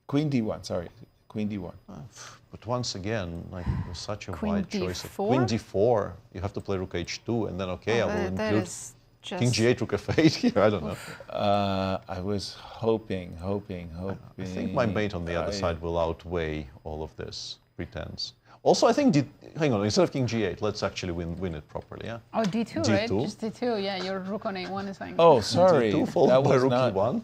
Queen D1, sorry. Queen D1. But once again, like with such a Queen wide choice of D4? Queen D4, you have to play Rook H2, and then okay, I will that include is just... King G8, Rook F8 here. I don't know. I was hoping. I think my mate on the other side will outweigh all of this pretense. Also, I think, hang on, instead of King G8, let's actually win it properly, yeah? Oh, D2, D2? right? Just D2, yeah, your Rook on A1 is hanging. Oh, sorry. D2 followed That by was Rook not, E1.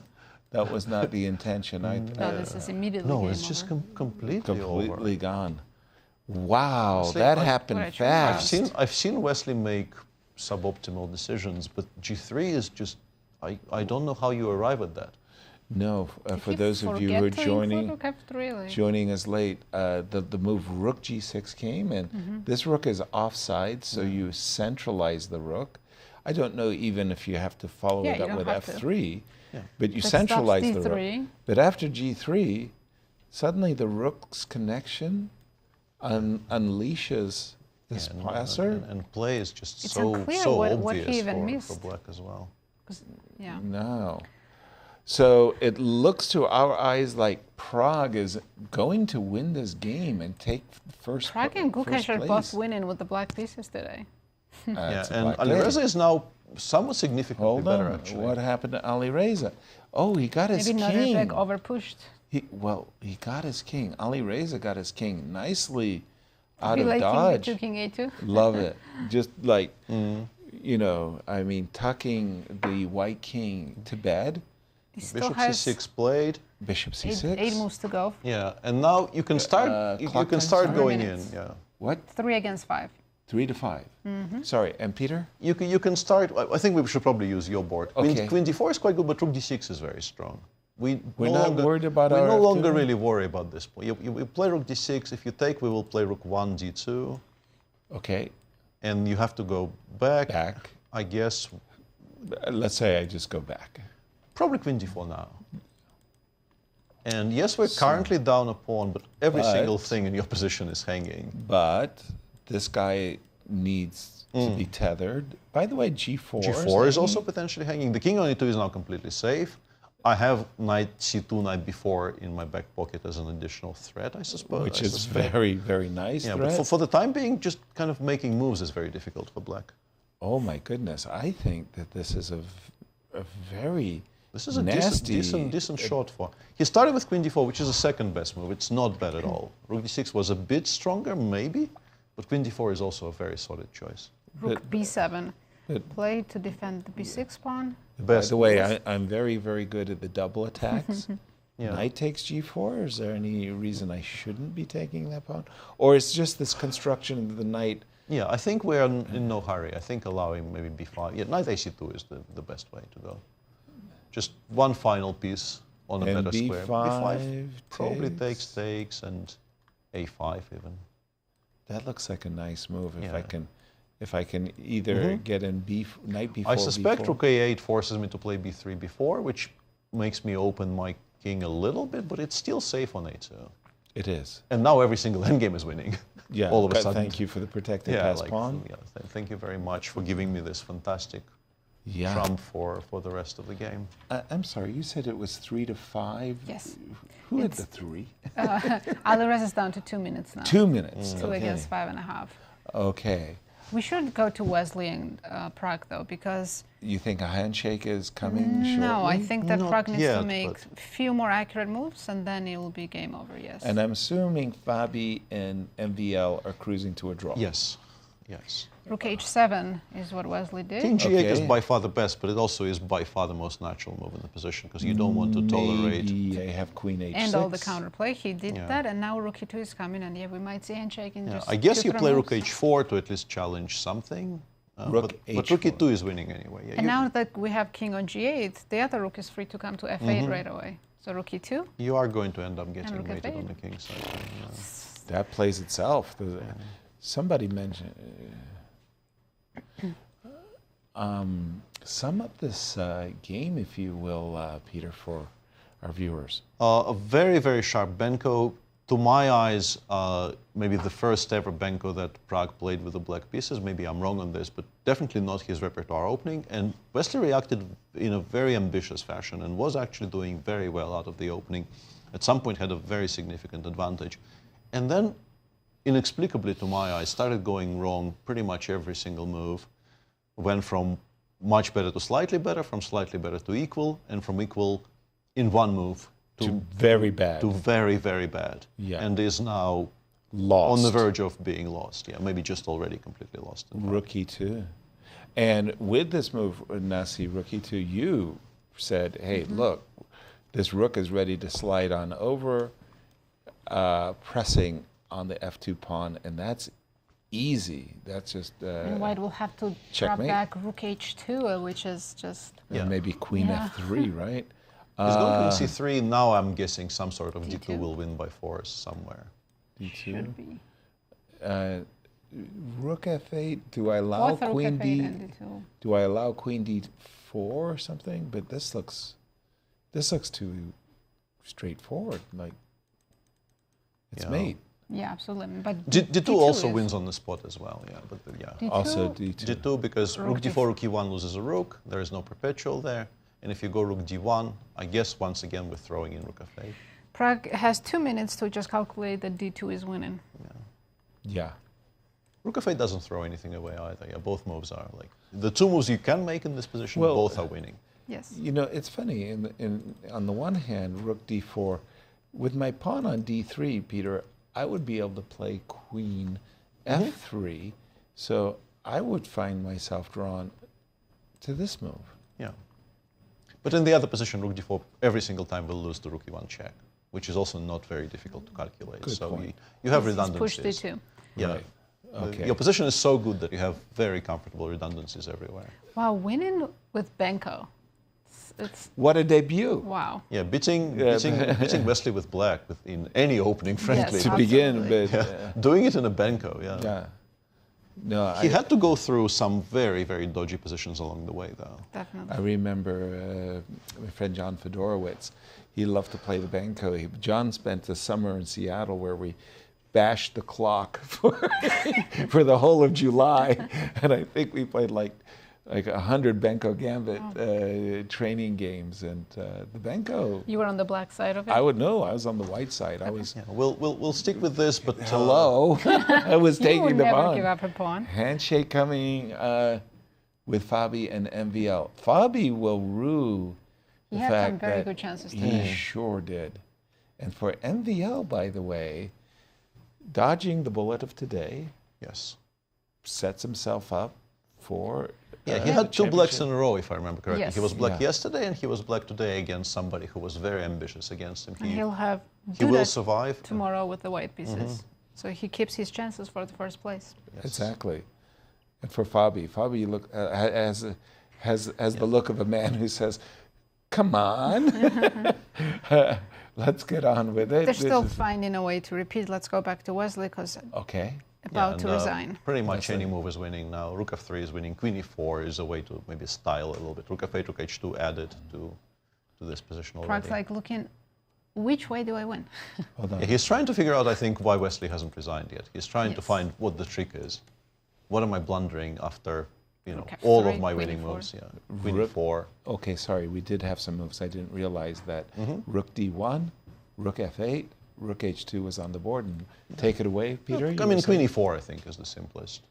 that was not the intention. No, this is immediately No, game it's just over. completely over. gone. Wow, Honestly, that What happened a fast. I've seen Wesley make suboptimal decisions, but G3 is just, I don't know how you arrive at that. No, for you those of you who are forget to joining, include Rook F3, like- joining us late, the move Rook G6 came, and this rook is offside, so you centralize the rook. I don't know even if you have to follow Yeah, it you up don't with have to. F3, but you That centralize stops the D3. rook. But after G3, suddenly the rook's connection unleashes this passer. And play is just It's so unclear so what obvious he even for missed. black as well. Yeah. No. So it looks to our eyes like Pragg is going to win this game and take first Pragg and first Gukesh are place. both winning with the black pieces today. Yeah, and Alireza is now somewhat significantly better, actually. What happened to Alireza? Oh, he got his Maybe king. Nodirbek overpushed. He got his king. Alireza got his king nicely out of like dodge. King A2. Love it. Just like, you know, I mean, tucking the white king to bed. Bishop C6 played. Bishop C6. 8 moves to go. Yeah, and now you can start. You can start going in. Yeah. What? 3 against 5. 3 to 5. Sorry, and Peter? You can start. I think we should probably use your board. Okay. Queen D4 is quite good, but Rook D6 is very strong. We're not worried about we our no longer F2? really worry about this point. You play Rook D6. If you take, we will play Rook 1 D2. Okay. And you have to go back. Back. I guess. Let's say I just go back. Probably Queen D4 now. And yes, we're currently down a pawn, but every single thing in your position is hanging. But this guy needs to be tethered. By the way, G4. G4 is also potentially hanging. The king on E2 is now completely safe. I have knight C2, knight B4 in my back pocket as an additional threat, I suppose. Which is very, very nice. Yeah, threat. but for the time being, just kind of making moves is very difficult for black. Oh my goodness! I think that this is a very This is a nasty, decent shot for. He started with Queen D4, which is the second best move. It's not bad at all. Rook D6 was a bit stronger, maybe, but Queen D4 is also a very solid choice. Rook B7. Play to defend the B6 pawn. By the way, I'm very, very good at the double attacks. Yeah. Knight takes G4. Is there any reason I shouldn't be taking that pawn, or it's just this construction of the knight? Yeah, I think we're in no hurry. I think allowing maybe B5. Yeah, knight AC2 is the best way to go. Just one final piece on a And better square. B5 probably takes, and A5 even. That looks like a nice move Yeah. if I can either get in knight B4. I suspect B4. Rook A8 forces me to play B3, B4, which makes me open my king a little bit, but it's still safe on A2. It is. And now every single endgame is winning. Yeah. All of a sudden. Thank you for the protected pass pawn. Yeah, thank you very much for giving me this fantastic Yeah. trump for the rest of the game. I'm sorry, you said it was 3 to 5? Yes. Who had the 3? Alireza is down to 2 minutes now. 2 minutes. 2 against 5.5. Okay. We should go to Wesley and Pragg, though, because... You think a handshake is coming shortly? No, I think that Pragg needs yet, to make a few more accurate moves, and then it will be game over, yes. And I'm assuming Fabi and MVL are cruising to a draw. Yes. Yes. Rook H7 is what Wesley did. King G8 is by far the best, but it also is by far the most natural move in the position, because you don't want to tolerate... Maybe I have Queen H6. And all the counterplay, he did that, and now Rook E2 is coming, and yeah, we might see handshake in just I guess you 2-3 play moves. Rook H4 to at least challenge something. But Rook E2 is winning anyway. Yeah, And now that we have King on G8, the other Rook is free to come to F8 right away. So Rook E2. You are going to end up getting Rook mated F8. on the king side. That plays itself. Somebody mentioned... sum up this game, if you will, Peter, for our viewers. A very, very sharp Benko. To my eyes, maybe the first ever Benko that Pragg played with the black pieces. Maybe I'm wrong on this, but definitely not his repertoire opening. And Wesley reacted in a very ambitious fashion and was actually doing very well out of the opening. At some point had a very significant advantage. And then, inexplicably to my eyes, started going wrong pretty much every single move. Went from much better to slightly better, from slightly better to equal, and from equal in one move to very bad. To very, very bad. Yeah. And is now lost. On the verge of being lost. Yeah, maybe just already completely lost. Rook E2. And with this move, Nazi, Rook E2, you said, hey, look, this rook is ready to slide on over, pressing on the F2 pawn, and that's easy. That's just... and White will have to drop back Rook H2, which is just... Yeah. Maybe Queen F3, right? He's going to C3. Now I'm guessing some sort of D2 will win by force somewhere. D2? Should be. Rook F8, do I allow Both Queen Rook F8 D... and D2. Do I allow Queen D4 or something? But this looks too straightforward. Like, it's made. Yeah, absolutely. But D2 also wins on the spot as well. Yeah, but D2? Also D2. D2 because Rook D4, Rook E1 loses a rook. There is no perpetual there. And if you go Rook D1, I guess once again we're throwing in Rook F8. Pragg has 2 minutes to just calculate that D2 is winning. Yeah. Rook f8 doesn't throw anything away either. Yeah, both moves are like the two moves you can make in this position. Well, both are winning. Yes. You know, it's funny. On the one hand, Rook d4, with my pawn on d3, Peter, I would be able to play Queen f3. So I would find myself drawn to this move. Yeah. But in the other position, Rook d4 every single time will lose the Rook e1 check, which is also not very difficult to calculate. Good so point. You have This is redundancies. push d2. Yeah. Right. Okay. Your position is so good that you have very comfortable redundancies everywhere. Wow, winning with Benko. It's What a debut. wow. Yeah, beating Wesley with black in any opening, frankly. Yes, To begin, but Doing it in a Benko, yeah. yeah. No, He had to go through some very, very dodgy positions along the way, though. Definitely. I remember my friend John Fedorowicz. He loved to play the Benko. John spent the summer in Seattle where we bashed the clock for the whole of July, and I think we played like 100 Benko Gambit training games, and the Benko. You were on the black side of it? I would know. I was on the white side. I was. Yeah, we'll stick with this, but Hello, I was You taking would the never pawn. give up a pawn. Handshake coming with Fabi and MVL. Fabi will rue He the had fact some very that good chances he today. sure did. And for MVL, by the way, dodging the bullet of today, yes, sets himself up for. Yeah, he had two blacks in a row, if I remember correctly. Yes. He was black Yeah. yesterday, and he was black today against somebody who was very ambitious against him. And he'll have he will Duda survive tomorrow with the white pieces. So he keeps his chances for the first place. Yes. Exactly. And for Fabi look has the look of a man who says, "Come on, let's get on with it." They're still finding a way to repeat. Let's go back to Wesley because Okay. about to resign. Pretty much any move is winning now. Rook f3 is winning. Queen e4 is a way to maybe style a little bit. Rook f8, rook h2 added to this position already. Prague's like looking, which way do I win? Hold on. Yeah, he's trying to figure out, I think, why Wesley hasn't resigned yet. He's trying to find what the trick is. What am I blundering after, Rook all f3, of my queen winning e4. moves? Yeah, queen Rook- e4. Okay, sorry, we did have some moves. I didn't realize that. Rook d1, rook f8, rook h2 was on the board. And take it away, Peter. I mean, queen e4, I think, is the simplest.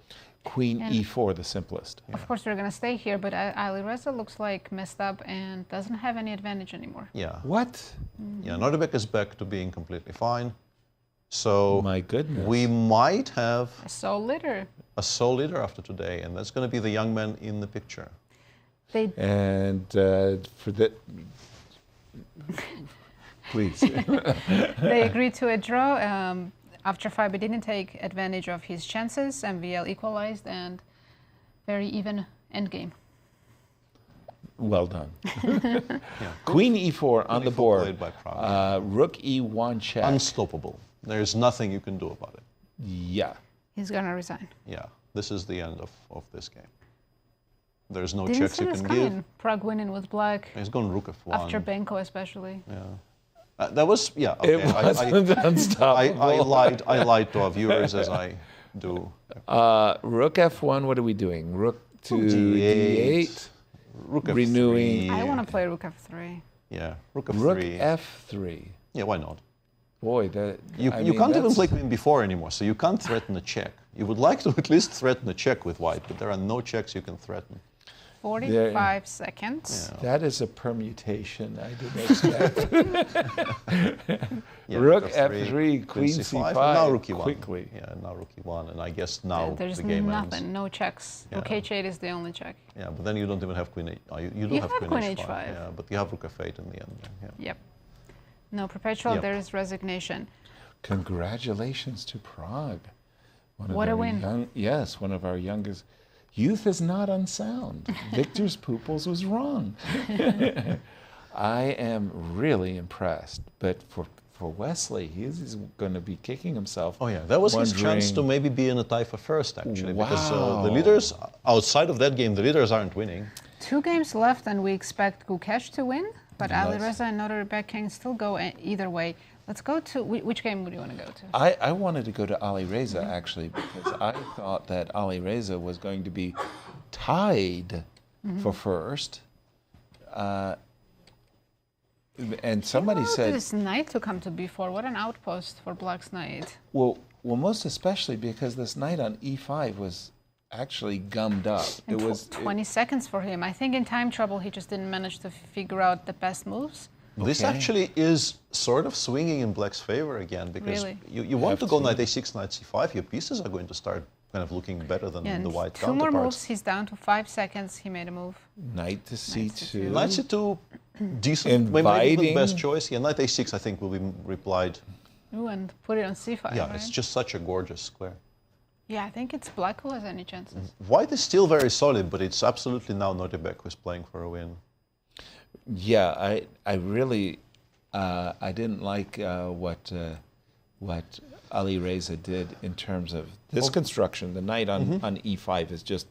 Queen And- e4, the simplest. Of course, we're going to stay here, but Alireza looks like messed up and doesn't have any advantage anymore. Yeah. What? Yeah, Nodirbek is back to being completely fine. So My goodness. we might have So litter. a sole leader after today, and that's going to be the young man in the picture. They And for that, please. they agreed to a draw. After Fabi didn't take advantage of his chances, MVL equalized and very even endgame. Well done. Queen e4 on the e4 board. played by Prague. Rook e1 check. Unstoppable. There's nothing you can do about it. Yeah. He's going to resign. Yeah, this is the end of this game. There's no Didn't checks see you this can coming. give. Prague winning with black. He's gone rook f1. After Benko especially. Yeah. That was, yeah, okay. It wasn't unstoppable. I lied to our viewers as I do. Rook f1, what are we doing? Rook to d8. Rook f3. Renewing. I want to play rook f3. Yeah, rook f3. Rook f3. Yeah, why not? Boy, that You can't even play queen before anymore, so you can't threaten a check. You would like to at least threaten a check with white, but there are no checks you can threaten. 45 seconds. That is a permutation I didn't expect. Yeah, Rook f3, queen c5. Now rook e1. Quickly. Yeah, now rook e1, and I guess now There's the game nothing, ends. no checks. Yeah. Rook h8 is the only check. Yeah, but then you don't even have queen h. You do You have have queen queen h5. h5. Yeah, but you have rook f8 in the end. Yeah. Yep. No perpetual, Yep. there is resignation. Congratulations to Prague. What a win. One of our youngest. Youth is not unsound. Victor's Pooples was wrong. I am really impressed. But for Wesley, he's going to be kicking himself. Oh yeah, that was his chance to maybe be in a tie for first, actually. Because the leaders, outside of that game, the leaders aren't winning. 2 games left, and we expect Gukesh to win, but Nice. Alireza and Nodirbek can still go either way. Let's go to, which game would you want to go to? I wanted to go to Alireza, actually, because I thought that Alireza was going to be tied for first. And somebody said... This knight to come to b4, what an outpost for Black's knight. Well, Well, most especially because this knight on e5 was actually gummed up. And It was 20 seconds for him. I think in time trouble he just didn't manage to figure out the best moves. This actually is sort of swinging in black's favor again, because Really? you want to go knight a6, knight c5, your pieces are going to start kind of looking better than Yeah, the and white two more counterparts. moves, he's down to 5 seconds. He made a move. Knight to c2. Knight c2, decent, maybe the Inviting. best choice. Yeah, knight a6 I think will be replied. Ooh, and put it on c5, Yeah, right? it's just such a gorgeous square. Yeah, I think it's black who has any chances. White is still very solid, but it's absolutely now Nodirbek who's playing for a win. Yeah, I really I didn't like what Alireza did in terms of this construction. The knight on e5 is just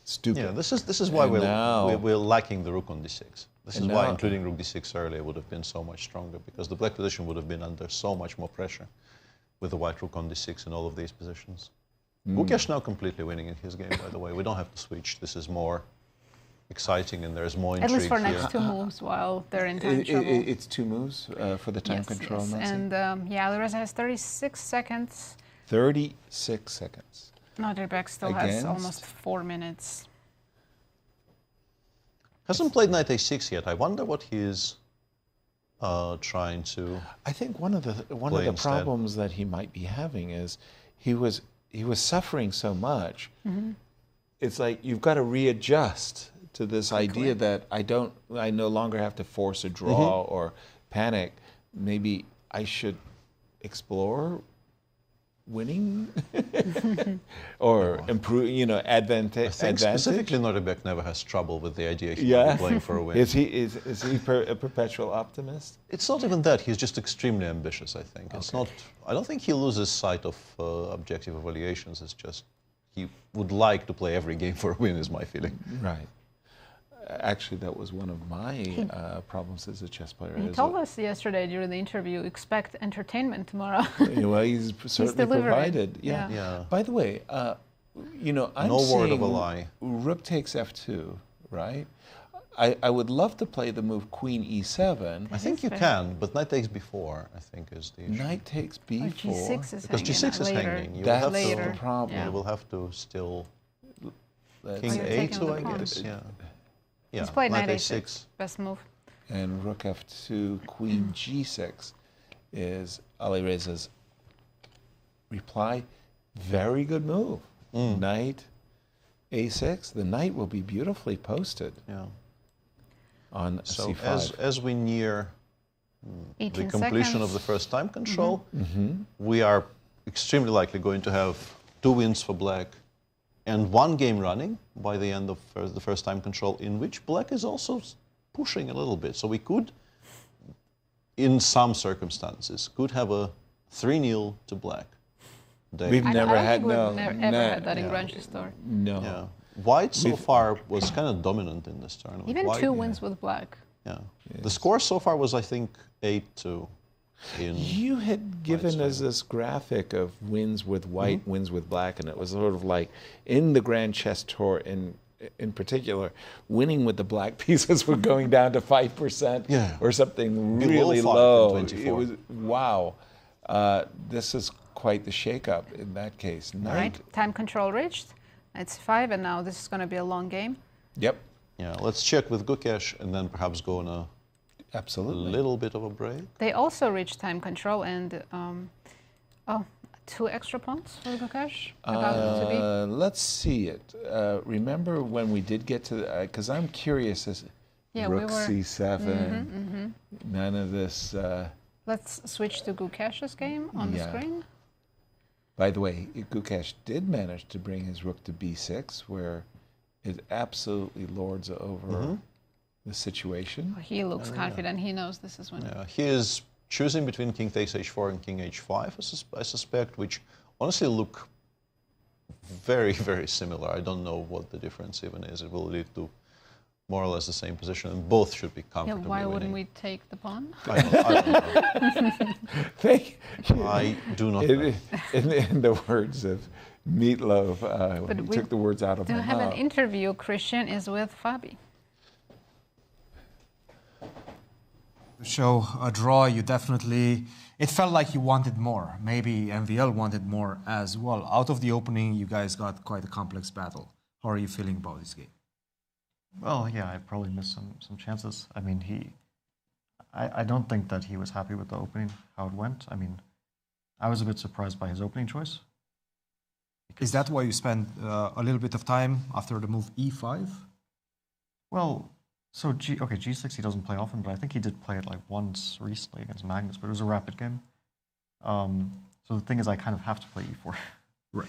stupid. Yeah, this is why And we're lacking the rook on d6. This is And why now- including rook d6 earlier would have been so much stronger, because the black position would have been under so much more pressure with the white rook on d6 in all of these positions. Gukesh now completely winning in his game, by the way. We don't have to switch. This is more exciting and there's more At intrigue least for here. next two moves while they're in time trouble. It's 2 moves for the time control. Yes. Nazi? And yeah, Alireza has 36 seconds. 36 seconds. Nodirbek still has Against? almost 4 minutes. Hasn't played knight a6 yet. I wonder what he is trying to. I think one of the play instead. problems that he might be having is he was suffering so much. It's like you've got to readjust to this idea that I no longer have to force a draw or panic. Maybe I should explore winning or improve, advantage. I think specifically Nodirbek never has trouble with the idea he might Yeah. be playing for a win. Is he a perpetual optimist? It's not even that. He's just extremely ambitious, I think. It's not. I don't think he loses sight of objective evaluations. It's just he would like to play every game for a win, is my feeling. Right. Actually, that was one of my problems as a chess player. He told us yesterday during the interview, expect entertainment tomorrow. Well, he's certainly delivering. provided. Yeah. Yeah. By the way, I'm No word of a seeing lie. Rook takes f2, right? I would love to play the move Queen e7. I think you can, but knight takes b4, I think, is the issue. Knight takes b4. G6 is Because hanging g6 is later. hanging. You will That's have later. the problem. You will have to still. Let's- King you're taking a2, the I pawn. guess. Yeah. Yeah. He's played knight a6. a6. Best move. And Rook f2, Queen g6 is Alireza's reply. Very good move. Knight a6. The knight will be beautifully posted. Yeah. On So c5. as we near the 18 completion of seconds. the first time control, we are extremely likely going to have 2 wins for black and 1 game running by the end of the first time control, in which black is also pushing a little bit. So we could, in some circumstances, could have a 3-0 to black. day. We've never had ever had that in Grand Chess. No. Yeah. White so far was kind of dominant in this tournament. Even White, 2 wins with black. Yeah. The score so far was, I think, 8-2. You had given us this graphic of wins with white, wins with black, and it was sort of like in the Grand Chess Tour in particular, winning with the black pieces were going down to 5% or something really low. It was, wow. This is quite the shakeup in that case. Right, time control reached. It's 5, and now this is going to be a long game. Yep. Yeah, let's check with Gukesh and then perhaps go on a little bit of a break. They also reached time control and 2 extra pawns for Gukesh. Let's see it. Remember when we did get to, because I'm curious as Rook c7, none of this. Let's switch to Gukesh's game on the screen. By the way, Gukesh did manage to bring his rook to b6, where it absolutely lords over the situation. He looks confident. He knows this is winning. He is choosing between king takes h4 and king h5, I suspect, which honestly look very, very similar. I don't know what the difference even is. It will lead to more or less the same position, and both should be comfortably why wouldn't winning. we take the pawn? I do not know. In the words of Meatloaf, But he we took the words out of Do my have an mouth. interview. Cristian is with Fabi. show a draw. You definitely, it felt like you wanted more. Maybe MVL wanted more as well. Out of the opening, you guys got quite a complex battle. How are you feeling about this game? Well, yeah, I probably missed some chances. I mean, I don't think that he was happy with the opening, how it went. I mean, I was a bit surprised by his opening choice. Is that why you spent a little bit of time after the move E5? Well, so G6 he doesn't play often, but I think he did play it like once recently against Magnus, but it was a rapid game. So the thing is, I kind of have to play E4. Right.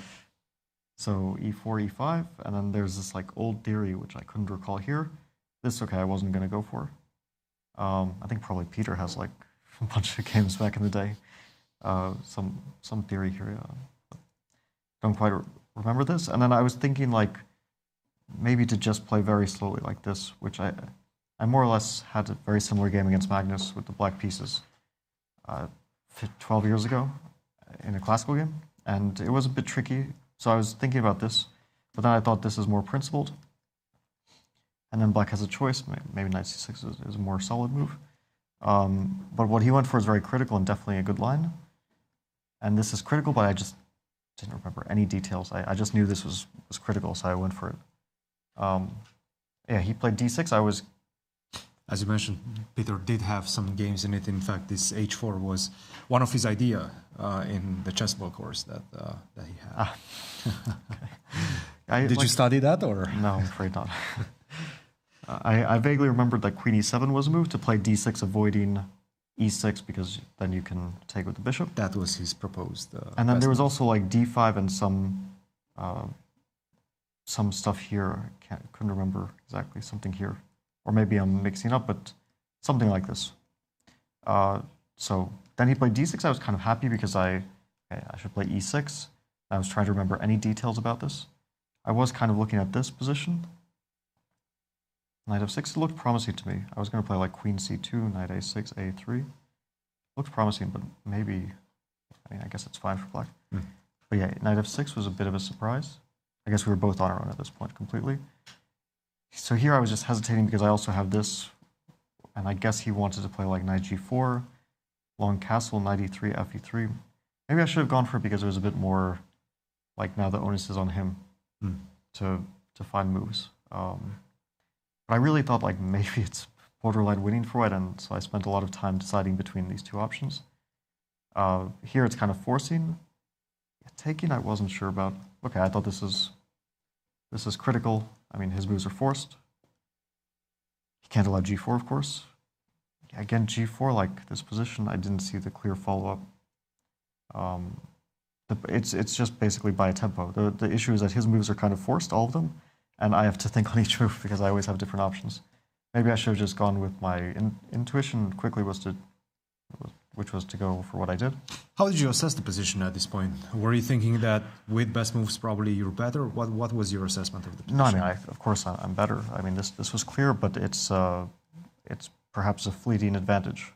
So E4, E5, and then there's this like old theory which I couldn't recall here. This, okay, I wasn't going to go for. I think probably Peter has like a bunch of games back in the day. Some theory here. Don't quite remember this. And then I was thinking like maybe to just play very slowly like this, which I more or less had a very similar game against Magnus with the black pieces 12 years ago in a classical game. And it was a bit tricky. So I was thinking about this, but then I thought this is more principled. And then black has a choice. Maybe knight c6 is a more solid move. But what he went for is very critical and definitely a good line. And this is critical, but I just didn't remember any details. I just knew this was critical, so I went for it. Yeah, he played d6. I was... As you mentioned, Peter did have some games in it. In fact, this h4 was one of his idea in the chessball course that he had. Okay. Did you study that, or? No, I'm afraid not. I vaguely remembered that queen e7 was a move to play d6, avoiding e6, because then you can take with the bishop. That was his proposed. And then there was also like d5 and some stuff here. Couldn't remember exactly, something here. Or maybe I'm mixing up, but something like this. So then he played d6. I was kind of happy because I should play e6. I was trying to remember any details about this. I was kind of looking at this position. Knight f6, it looked promising to me. I was going to play like queen c2, knight a6, a3. Looked promising, but maybe, I mean, I guess it's fine for black. But yeah, knight f6 was a bit of a surprise. I guess we were both on our own at this point completely. So here I was just hesitating because I also have this, and I guess he wanted to play like knight g4, long castle, knight e3, fe3. Maybe I should have gone for it because it was a bit more like now the onus is on him to find moves. But I really thought like maybe it's borderline winning for white, and so I spent a lot of time deciding between these two options. Here it's kind of forcing. Taking I wasn't sure about. Okay, I thought this is critical. I mean, his moves are forced. He can't allow g4, of course. Again, g4, like this position, I didn't see the clear follow-up. It's just basically by a tempo. The issue is that his moves are kind of forced, all of them, and I have to think on each move because I always have different options. Maybe I should have just gone with my intuition quickly, which was to go for what I did. How did you assess the position at this point? Were you thinking that with best moves probably you're better? What was your assessment of the position? No, I mean, of course I'm better. I mean, this was clear, but it's perhaps a fleeting advantage.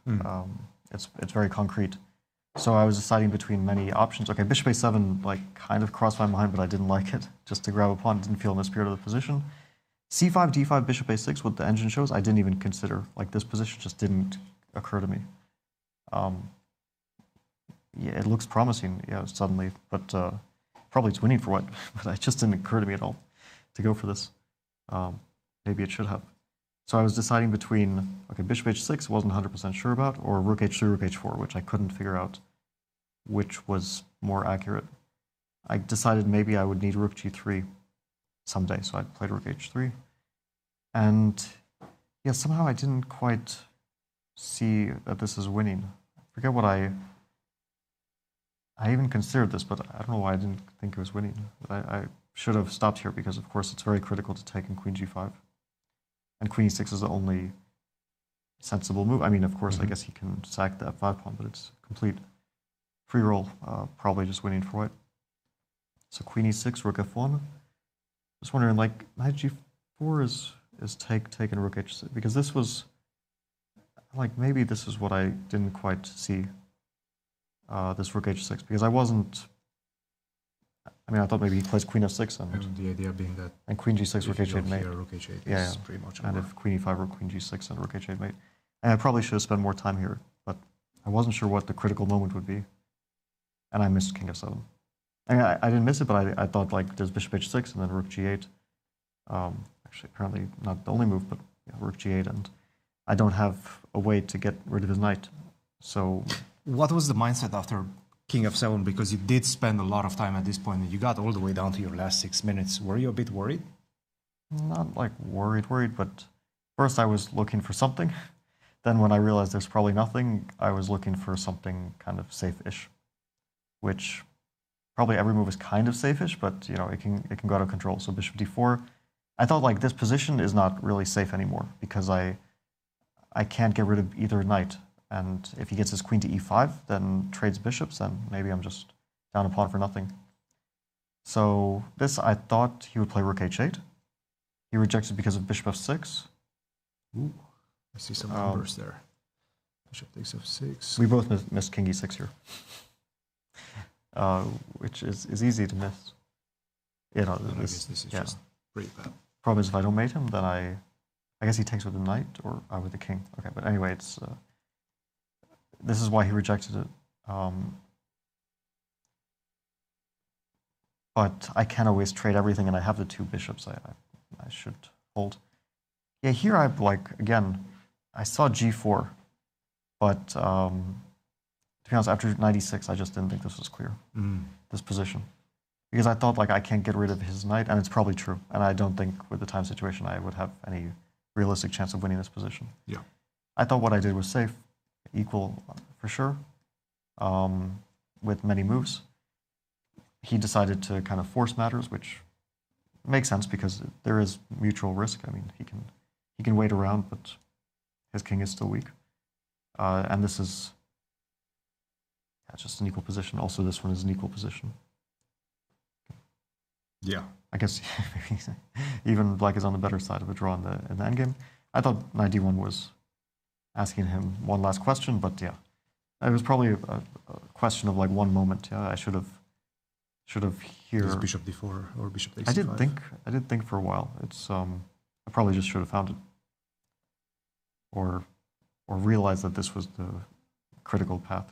It's very concrete. So I was deciding between many options. Okay, bishop a7 like kind of crossed my mind, but I didn't like it. Just to grab a pawn, didn't feel in the spirit of the position. c5, d5, bishop a6, what the engine shows, I didn't even consider. Like this position just didn't occur to me. Yeah, it looks promising, yeah, suddenly, but probably it's winning for white, but it just didn't occur to me at all to go for this. Maybe it should have. So I was deciding between, okay, bishop h6, wasn't 100% sure about, or rook h3, rook h4, which I couldn't figure out which was more accurate. I decided maybe I would need rook g3 someday, so I played rook h3. And yeah, somehow I didn't quite see that this is winning. I forget what I even considered this, but I don't know why I didn't think it was winning. But I should have stopped here because, of course, it's very critical to take in queen g5. And queen e6 is the only sensible move. I mean, of course, I guess he can sack the f5 pawn, but it's complete free roll, probably just winning for white. So queen e6, rook f1. Just wondering, like, knight g4 is take and rook h6, because this was, like, maybe this is what I didn't quite see, this rook h6, because I wasn't, I mean, I thought maybe he plays queen f6 and the idea being that and queen g6, rook h8 mate. Rook h8 yeah, is pretty much and over. if queen e5, rook queen g6 and rook h8 mate. And I probably should have spent more time here, but I wasn't sure what the critical moment would be. And I missed king f7. I mean, I didn't miss it, but I thought like there's bishop h6 and then rook g8. Actually, apparently not the only move, but yeah, rook g8, and I don't have a way to get rid of his knight. So, what was the mindset after king f7? Because you did spend a lot of time at this point, and you got all the way down to your last 6 minutes. Were you a bit worried? Not like worried, but first I was looking for something. Then when I realized there's probably nothing, I was looking for something kind of safe-ish, which probably every move is kind of safe-ish, but you know it can go out of control. So bishop d4, I thought like this position is not really safe anymore because I can't get rid of either knight, and if he gets his queen to e5, then trades bishops, then maybe I'm just down a pawn for nothing. So this, I thought he would play rook h8. He rejected because of bishop f6. Ooh, I see some numbers there. Bishop takes f6. We both missed king e6 here, which is easy to miss. You know, I guess this is just pretty bad. Problem is, if I don't mate him, then I guess he takes with the knight or with the king. Okay, but anyway, it's this is why he rejected it. But I can always trade everything, and I have the 2 bishops. I should hold. Yeah, here I again, I saw g4, but to be honest, after 96, I just didn't think this was clear, this position. Because I thought like I can't get rid of his knight, and it's probably true. And I don't think with the time situation I would have any realistic chance of winning this position. Yeah. I thought what I did was safe, equal for sure, with many moves. He decided to kind of force matters, which makes sense because there is mutual risk. I mean, he can wait around, but his king is still weak. And this is just an equal position. Also, this one is an equal position. Yeah. I guess even black is on the better side of a draw in the endgame. I thought knight d1 was asking him one last question, but yeah, it was probably a question of like one moment. Yeah, I should have here. Is bishop d4 or bishop takes I c5? I did think for a while. It's I probably just should have found it, or realized that this was the critical path.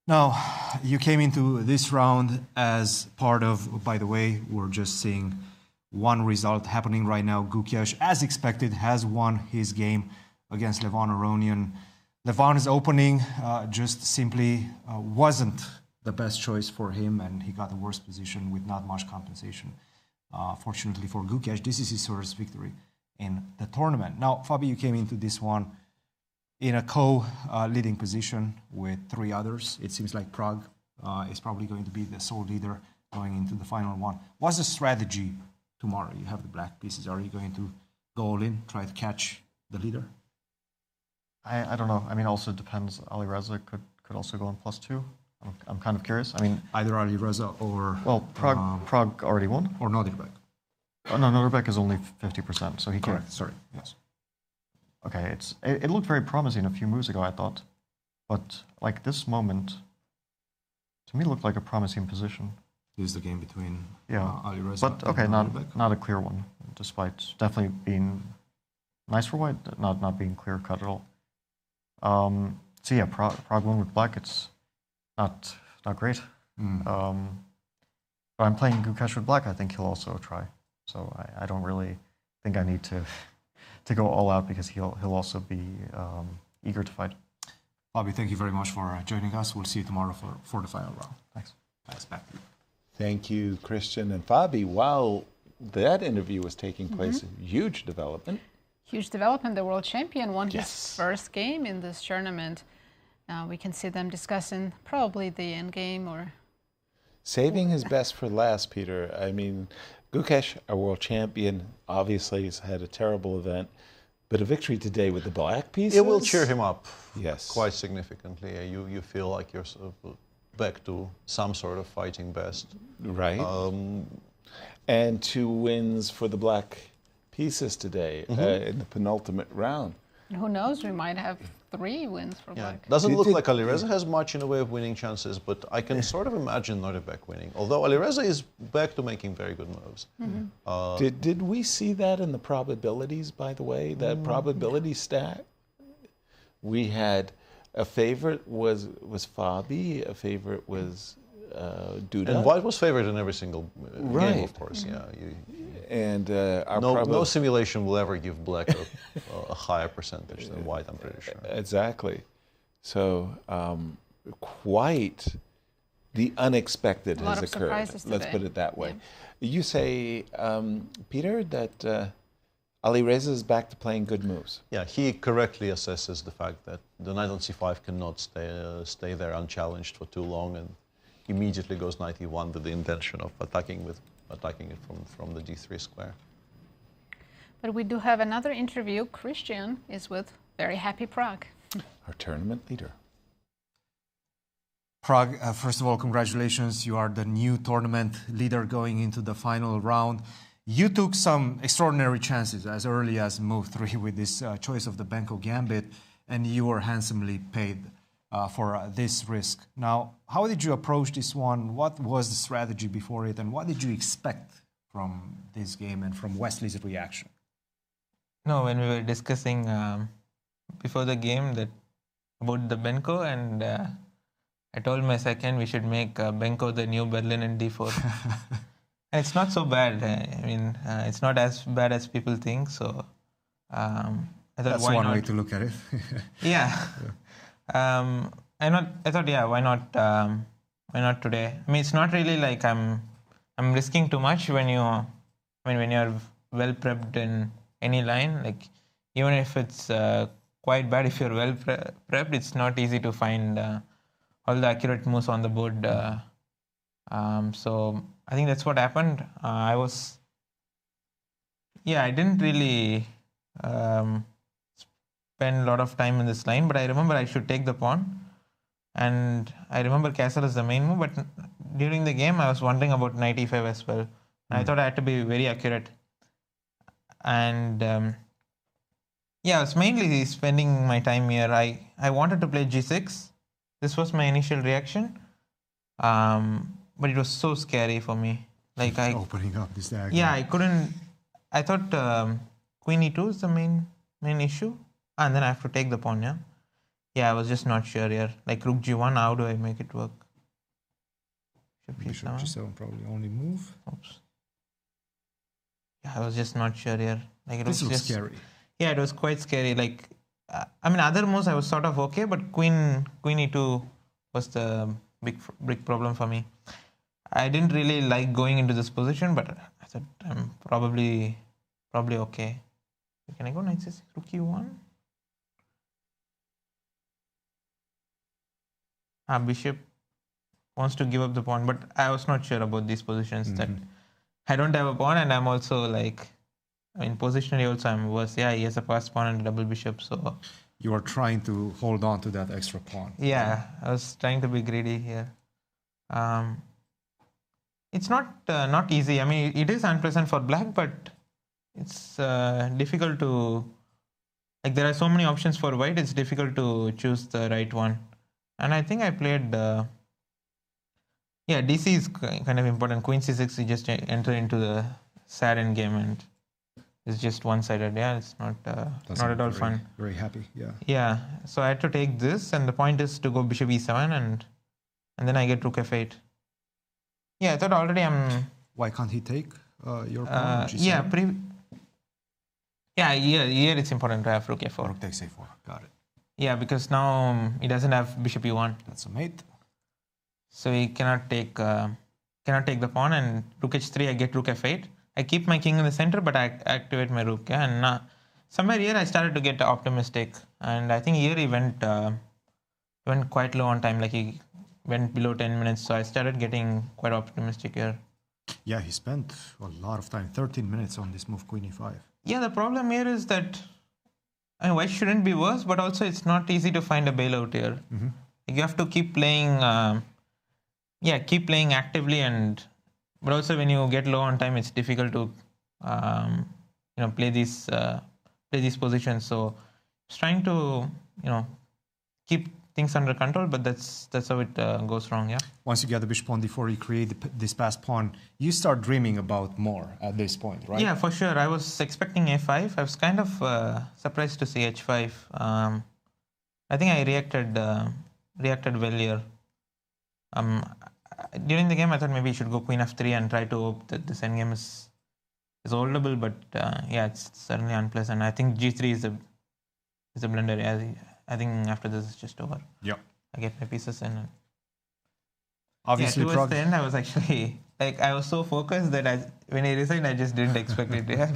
Now, you came into this round as part of, by the way, we're just seeing one result happening right now. Gukesh, as expected, has won his game against Levon Aronian. Levon's opening just simply wasn't the best choice for him, and he got the worst position with not much compensation. Fortunately for Gukesh, this is his first victory in the tournament. Now, Fabi, you came into this one in a co-leading position with 3 others. It seems like Prague is probably going to be the sole leader going into the final one. What's the strategy tomorrow? You have the black pieces. Are you going to go all in, try to catch the leader? I don't know. I mean, also depends. Alireza could also go on +2. I'm kind of curious. I mean, either Alireza or Prague already won, or Nodirbek. Oh no, Nodirbek is only 50%, so he can't. Correct. Sorry. Yes. Okay, it looked very promising a few moves ago, I thought, but like this moment, to me, looked like a promising position. This is the game between Alireza but okay, and Nodirbek. not a clear one, despite definitely being nice for white, not being clear cut at all. So yeah, Prague won with black. It's not great. But I'm playing Gukesh with black. I think he'll also try. So I don't really think I need to go all out because he'll also be eager to fight. Bobby, thank you very much for joining us. We'll see you tomorrow for the final round. Thanks. Nice, back to you. Thank you, Cristian and Fabi. While that interview was taking place, huge development. Huge development. The world champion won his first game in this tournament. We can see them discussing probably the end game or... Saving his best for last, Peter. I mean, Gukesh, our world champion, obviously has had a terrible event, but a victory today with the black pieces. It will cheer him up, yes, quite significantly. You feel like you're sort of back to some sort of fighting best, right? And 2 wins for the black pieces today in the penultimate round. Who knows? We might have 3 wins for black. Doesn't look like Alireza has much in the way of winning chances, but I can sort of imagine Nodirbek winning. Although Alireza is back to making very good moves. Did we see that in the probabilities, by the way? That probability stat? we had a favorite was Fabi, a favorite was Duda. And White was favored in every single game, of course. Yeah. And no simulation will ever give Black a higher percentage than White, I'm pretty sure. Exactly. So quite the unexpected has occurred. Let's put it that way. Yeah. You say, Peter, that Alireza is back to playing good moves. Yeah, he correctly assesses the fact that the knight on c5 cannot stay there unchallenged for too long, and immediately goes knight e1 with the intention of attacking it from the d3 square. But we do have another interview. Cristian is with very happy Pragg. Our tournament leader. Pragg, first of all, congratulations. You are the new tournament leader going into the final round. You took some extraordinary chances as early as move 3 with this choice of the Benko Gambit, and you were handsomely paid for this risk. Now, how did you approach this one? What was the strategy before it, and what did you expect from this game and from Wesley's reaction? No, when we were discussing before the game about the Benko, and I told my second we should make Benko the new Berlin in d4. And it's not so bad. I mean, it's not as bad as people think. So I thought, that's why one not? way to look at it. Yeah. I thought, yeah, why not today? I mean, it's not really like I'm risking too much when you're well prepped in any line. Like, even if it's quite bad, if you're well prepped, it's not easy to find all the accurate moves on the board. So I think that's what happened. I didn't really spend a lot of time in this line, but I remember I should take the pawn. And I remember castle is the main move, but during the game I was wondering about knight e5 as well. I thought I had to be very accurate. And I was mainly spending my time here. I wanted to play g6. This was my initial reaction. But it was so scary for me. Like opening up this diagonal. Yeah, I couldn't. I thought queen e2 is the main issue, and then I have to take the pawn. Yeah, yeah. I was just not sure here. Like rook g1, how do I make it work? Bishop g7 probably only move. Oops. Yeah, I was just not sure here. Like it this was looks just scary. Yeah, it was quite scary. Like I mean, other moves I was sort of okay, but queen e2 was the big problem for me. I didn't really like going into this position, but I thought I'm probably okay. Can I go knight c6, rook e1? Bishop wants to give up the pawn, but I was not sure about these positions. That I don't have a pawn, and I'm also like, I mean, positionally also I'm worse. Yeah, he has a passed pawn and a double bishop, so. You are trying to hold on to that extra pawn. Yeah, I was trying to be greedy here. It's not easy. I mean, it is unpleasant for black, but it's difficult to, like, there are so many options for white, it's difficult to choose the right one. And I think I played, DC is kind of important. Queen c6, you just enter into the sad end game, and it's just one-sided. Yeah, it's not at all fun. Very happy, yeah. Yeah, so I had to take this, and the point is to go bishop e7, and then I get rook f8. Yeah, I thought already I'm... Why can't he take your pawn? Here it's important to have rook f4. Rook takes a4, got it. Yeah, because now he doesn't have bishop e1. That's a mate. So he cannot take the pawn, and rook h3, I get rook f8. I keep my king in the center, but I activate my rook. Yeah, and somewhere here I started to get optimistic, and I think here he went quite low on time. Like he went below 10 minutes, so I started getting quite optimistic here. Yeah, he spent a lot of time, 13 minutes on this move, queen e5. Yeah, the problem here is that white shouldn't be worse, but also it's not easy to find a bailout here. Like you have to keep playing, actively, but also when you get low on time, it's difficult to play these positions. So it's trying to keep things under control, but that's how it goes wrong. Yeah. Once you get the bishop on d4, you create this passed pawn. You start dreaming about more at this point, right? Yeah, for sure. I was expecting a5. I was kind of surprised to see h5. I think I reacted well here. During the game, I thought maybe you should go queen f3 and try to hope that this endgame is holdable, but yeah, it's certainly unpleasant. I think g3 is a blunder. I think after this it's just over. Yeah. I get my pieces in. And Obviously, towards the end, I was actually I was so focused that when I resigned, I just didn't expect it. Yeah.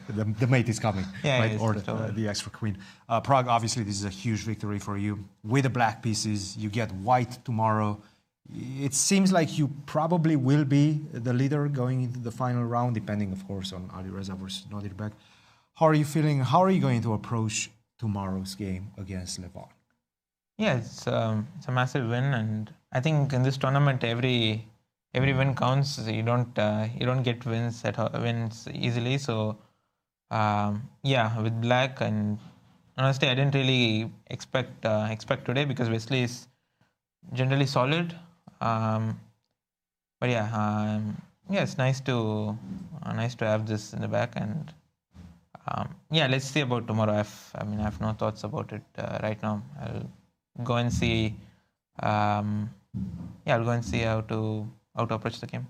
the mate is coming, Yeah, right? it's Or just over. the extra queen. Prague, obviously, this is a huge victory for you. With the black pieces, you get white tomorrow. It seems like you probably will be the leader going into the final round, depending, of course, on Alireza versus Nodirbek. How are you feeling? How are you going to approach tomorrow's game against Levon? Yeah, it's a massive win, and I think in this tournament, every win counts. You don't get wins easily. So yeah, with black, and honestly, I didn't really expect today because Wesley is generally solid. But yeah, it's nice to have this in the back, and yeah, let's see about tomorrow. I have no thoughts about it right now. I'll go and see. I'll go and see how to approach the game.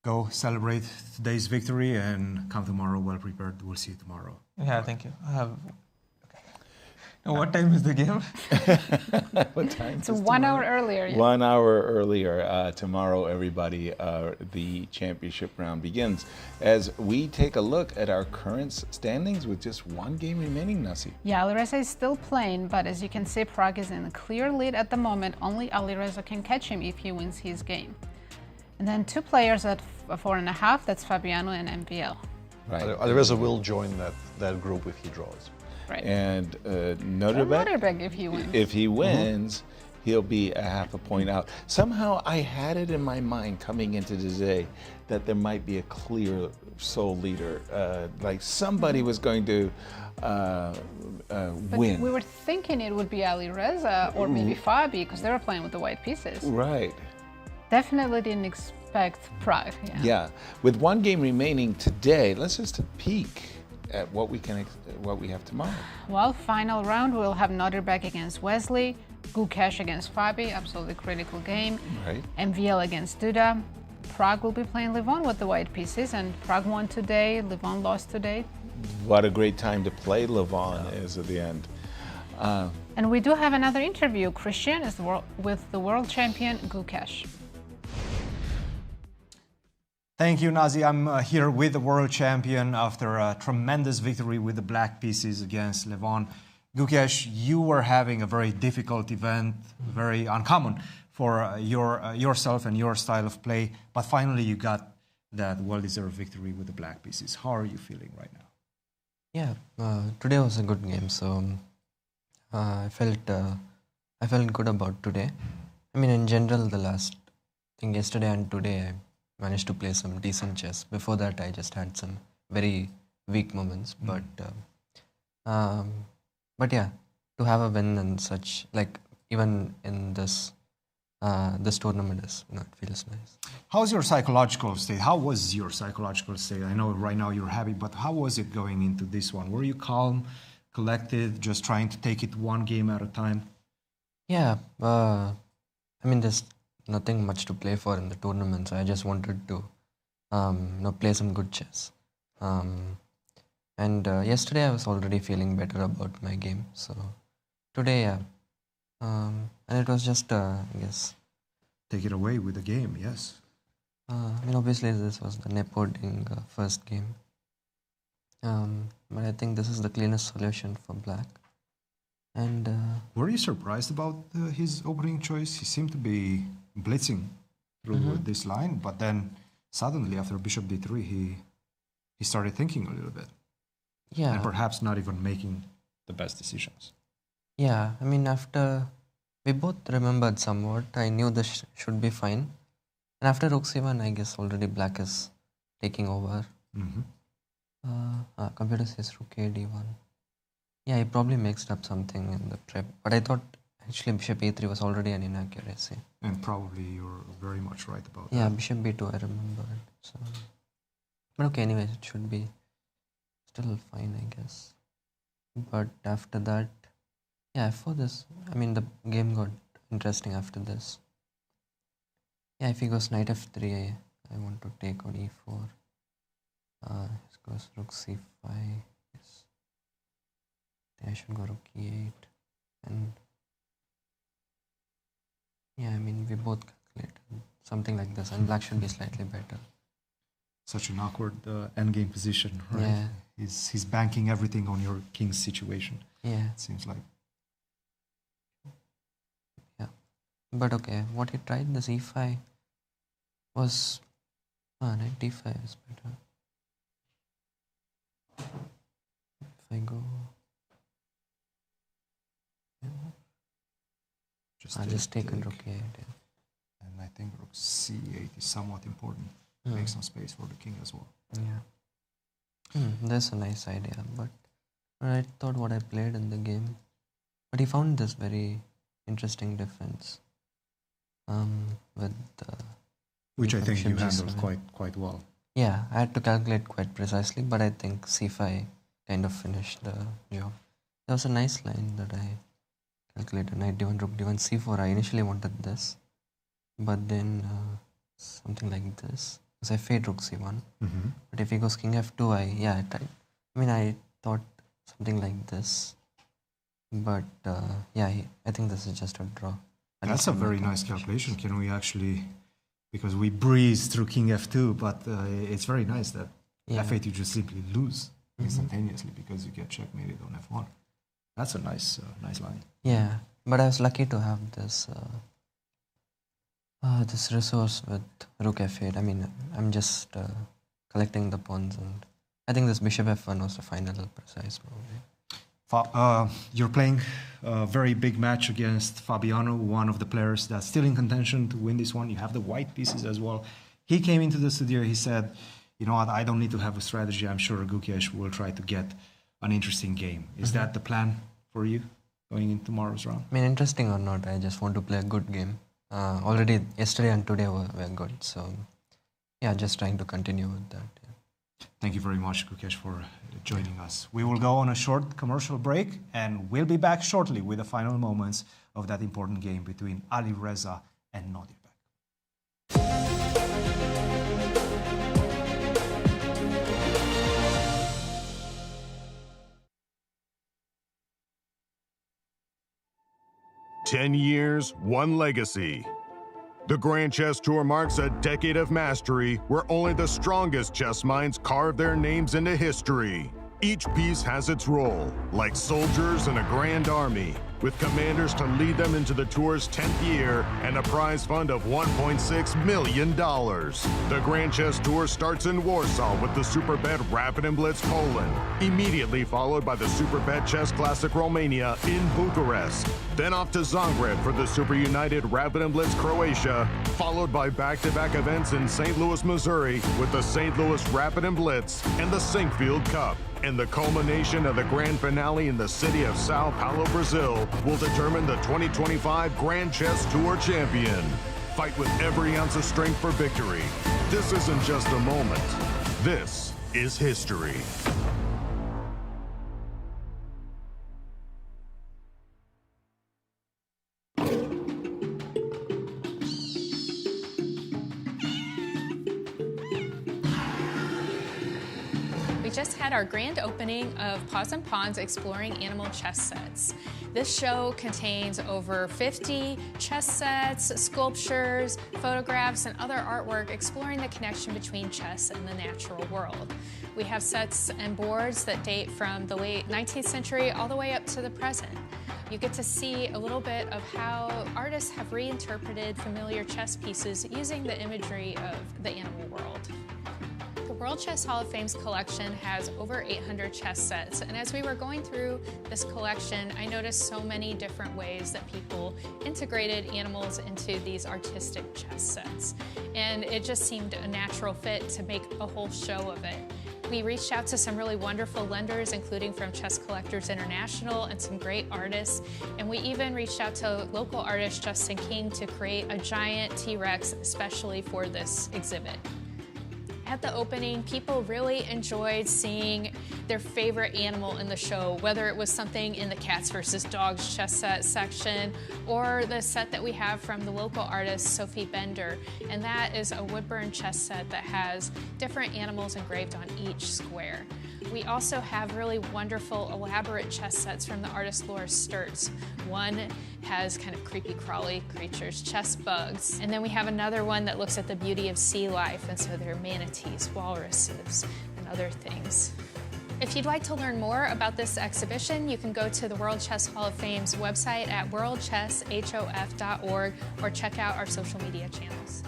Go celebrate today's victory and come tomorrow well prepared. We'll see you tomorrow. Yeah, thank you. Now, what time is the game? What time? It's 1 hour earlier. Yeah. 1 hour earlier. Tomorrow, everybody, the championship round begins. As we take a look at our current standings with just one game remaining, Nazi. Yeah, Alireza is still playing, but as you can see, Prague is in a clear lead at the moment. Only Alireza can catch him if he wins his game. And then 2 players at 4.5, that's Fabiano and MVL. Right. Alireza will join that group if he draws. Right. And Nodirbek, if he wins, he'll be a half a point out. Somehow I had it in my mind coming into today that there might be a clear sole leader, like somebody was going to win. But we were thinking it would be Alireza or maybe Fabi because they were playing with the white pieces. Right. Definitely didn't expect Prague. Yeah. With one game remaining today, let's just peek at what we have tomorrow. Well, final round we'll have Nodirbek against Wesley, Gukesh against Fabi, absolutely critical game. Right. MVL against Duda. Prague will be playing Levon with the white pieces, and Prague won today, Levon lost today. What a great time to play Levon is at the end. And we do have another interview. Cristian is with the world champion Gukesh. Thank you, Nazi. I'm here with the world champion after a tremendous victory with the black pieces against Levon. Gukesh, you were having a very difficult event, very uncommon for yourself and your style of play, but finally you got that well-deserved victory with the black pieces. How are you feeling right now? Yeah, today was a good game, so I felt good about today. I mean, in general, I think yesterday and today, I managed to play some decent chess. Before that, I just had some very weak moments. But yeah, to have a win and such, like even in this tournament, it feels nice. How's your psychological state? How was your psychological state? I know right now you're happy, but how was it going into this one? Were you calm, collected, just trying to take it one game at a time? Yeah, I mean, there's nothing much to play for in the tournament, so I just wanted to play some good chess. And yesterday I was already feeling better about my game, so today, yeah. And it was just, I guess... Take it away with the game, yes. I mean, obviously this was the Nepoding first game. But I think this is the cleanest solution for black. And were you surprised about his opening choice? He seemed to be blitzing through this line, but then suddenly after bishop d3 he started thinking a little bit. Yeah. And perhaps not even making the best decisions. Yeah, I mean, after we both remembered somewhat, I knew this should be fine. And after rook c1, I guess already black is taking over. Computer says rook a d1. Yeah, he probably mixed up something in the prep, but I thought actually bishop a3 was already an inaccuracy. And probably you're very much right about that. Yeah, bishop b2 I remembered. So. But okay, anyways, it should be still fine, I guess. But after that, Yeah, for this, I mean, the game got interesting after this. Yeah, if he goes knight f3, I want to take on e4. He goes rook c5. Yes. I should go rook e8. And yeah, I mean, we both calculated something like this, and black should be slightly better. Such an awkward endgame position, right? Yeah. He's banking everything on your king's situation. Yeah. It seems like. Yeah. But okay, what he tried, this e5 was... knight d5 is better. If I go... Yeah. I'll just take on rook e8. Yeah. And I think rook c8 is somewhat important. Make some space for the king as well. Yeah. That's a nice idea, but I thought what I played in the game. But he found this very interesting defense. With which I think you G7. handled quite well. Yeah, I had to calculate quite precisely, but I think c5 kind of finished the job. There was a nice line that I calculated. Knight d1, rook d1, c4. I initially wanted this, but then something like this. Because I fade rook c1. But if he goes king f2, I tried. I mean, I thought something like this. But I think this is just a draw. That's a very nice calculation. Can we actually, because we breezed through king f2, but it's very nice that f8 you just simply lose instantaneously because you get checkmated on f1. That's a nice line. Yeah, but I was lucky to have this this resource with rook f8. I mean, I'm just collecting the pawns, and I think this bishop f1 was the final precise probably. You're playing a very big match against Fabiano, one of the players that's still in contention to win this one. You have the white pieces as well. He came into the studio, he said, you know what, I don't need to have a strategy. I'm sure Gukesh will try to get an interesting game. Is that the plan for you going in tomorrow's round? I mean, interesting or not, I just want to play a good game. Already yesterday and today were good. So, yeah, just trying to continue with that. Yeah. Thank you very much, Gukesh, for joining us. We will go on a short commercial break, and we'll be back shortly with the final moments of that important game between Alireza and Nodirbek. "10 years, one legacy." The Grand Chess Tour marks a decade of mastery where only the strongest chess minds carve their names into history. Each piece has its role, like soldiers in a grand army, with commanders to lead them into the tour's 10th year and a prize fund of $1.6 million. The Grand Chess Tour starts in Warsaw with the Superbet Rapid and Blitz Poland, immediately followed by the Superbet Chess Classic Romania in Bucharest, then off to Zagreb for the Super United Rapid and Blitz Croatia, followed by back-to-back events in St. Louis, Missouri with the St. Louis Rapid and Blitz and the Sinkfield Cup. And the culmination of the grand finale in the city of Sao Paulo, Brazil, will determine the 2025 Grand Chess Tour champion. Fight with every ounce of strength for victory. This isn't just a moment. This is history. We just had our grand opening of Paws and Pawns Exploring Animal Chess Sets. This show contains over 50 chess sets, sculptures, photographs, and other artwork exploring the connection between chess and the natural world. We have sets and boards that date from the late 19th century all the way up to the present. You get to see a little bit of how artists have reinterpreted familiar chess pieces using the imagery of the animal world. The World Chess Hall of Fame's collection has over 800 chess sets, and as we were going through this collection, I noticed so many different ways that people integrated animals into these artistic chess sets. And it just seemed a natural fit to make a whole show of it. We reached out to some really wonderful lenders, including from Chess Collectors International and some great artists. And we even reached out to local artist Justin King to create a giant T-Rex especially for this exhibit. At the opening, people really enjoyed seeing their favorite animal in the show, whether it was something in the cats versus dogs chess set section or the set that we have from the local artist Sophie Bender. And that is a woodburn chess set that has different animals engraved on each square. We also have really wonderful, elaborate chess sets from the artist Laura Sturtz. One has kind of creepy crawly creatures, chess bugs. And then we have another one that looks at the beauty of sea life, and so there are manatees, walruses, and other things. If you'd like to learn more about this exhibition, you can go to the World Chess Hall of Fame's website at worldchesshof.org or check out our social media channels.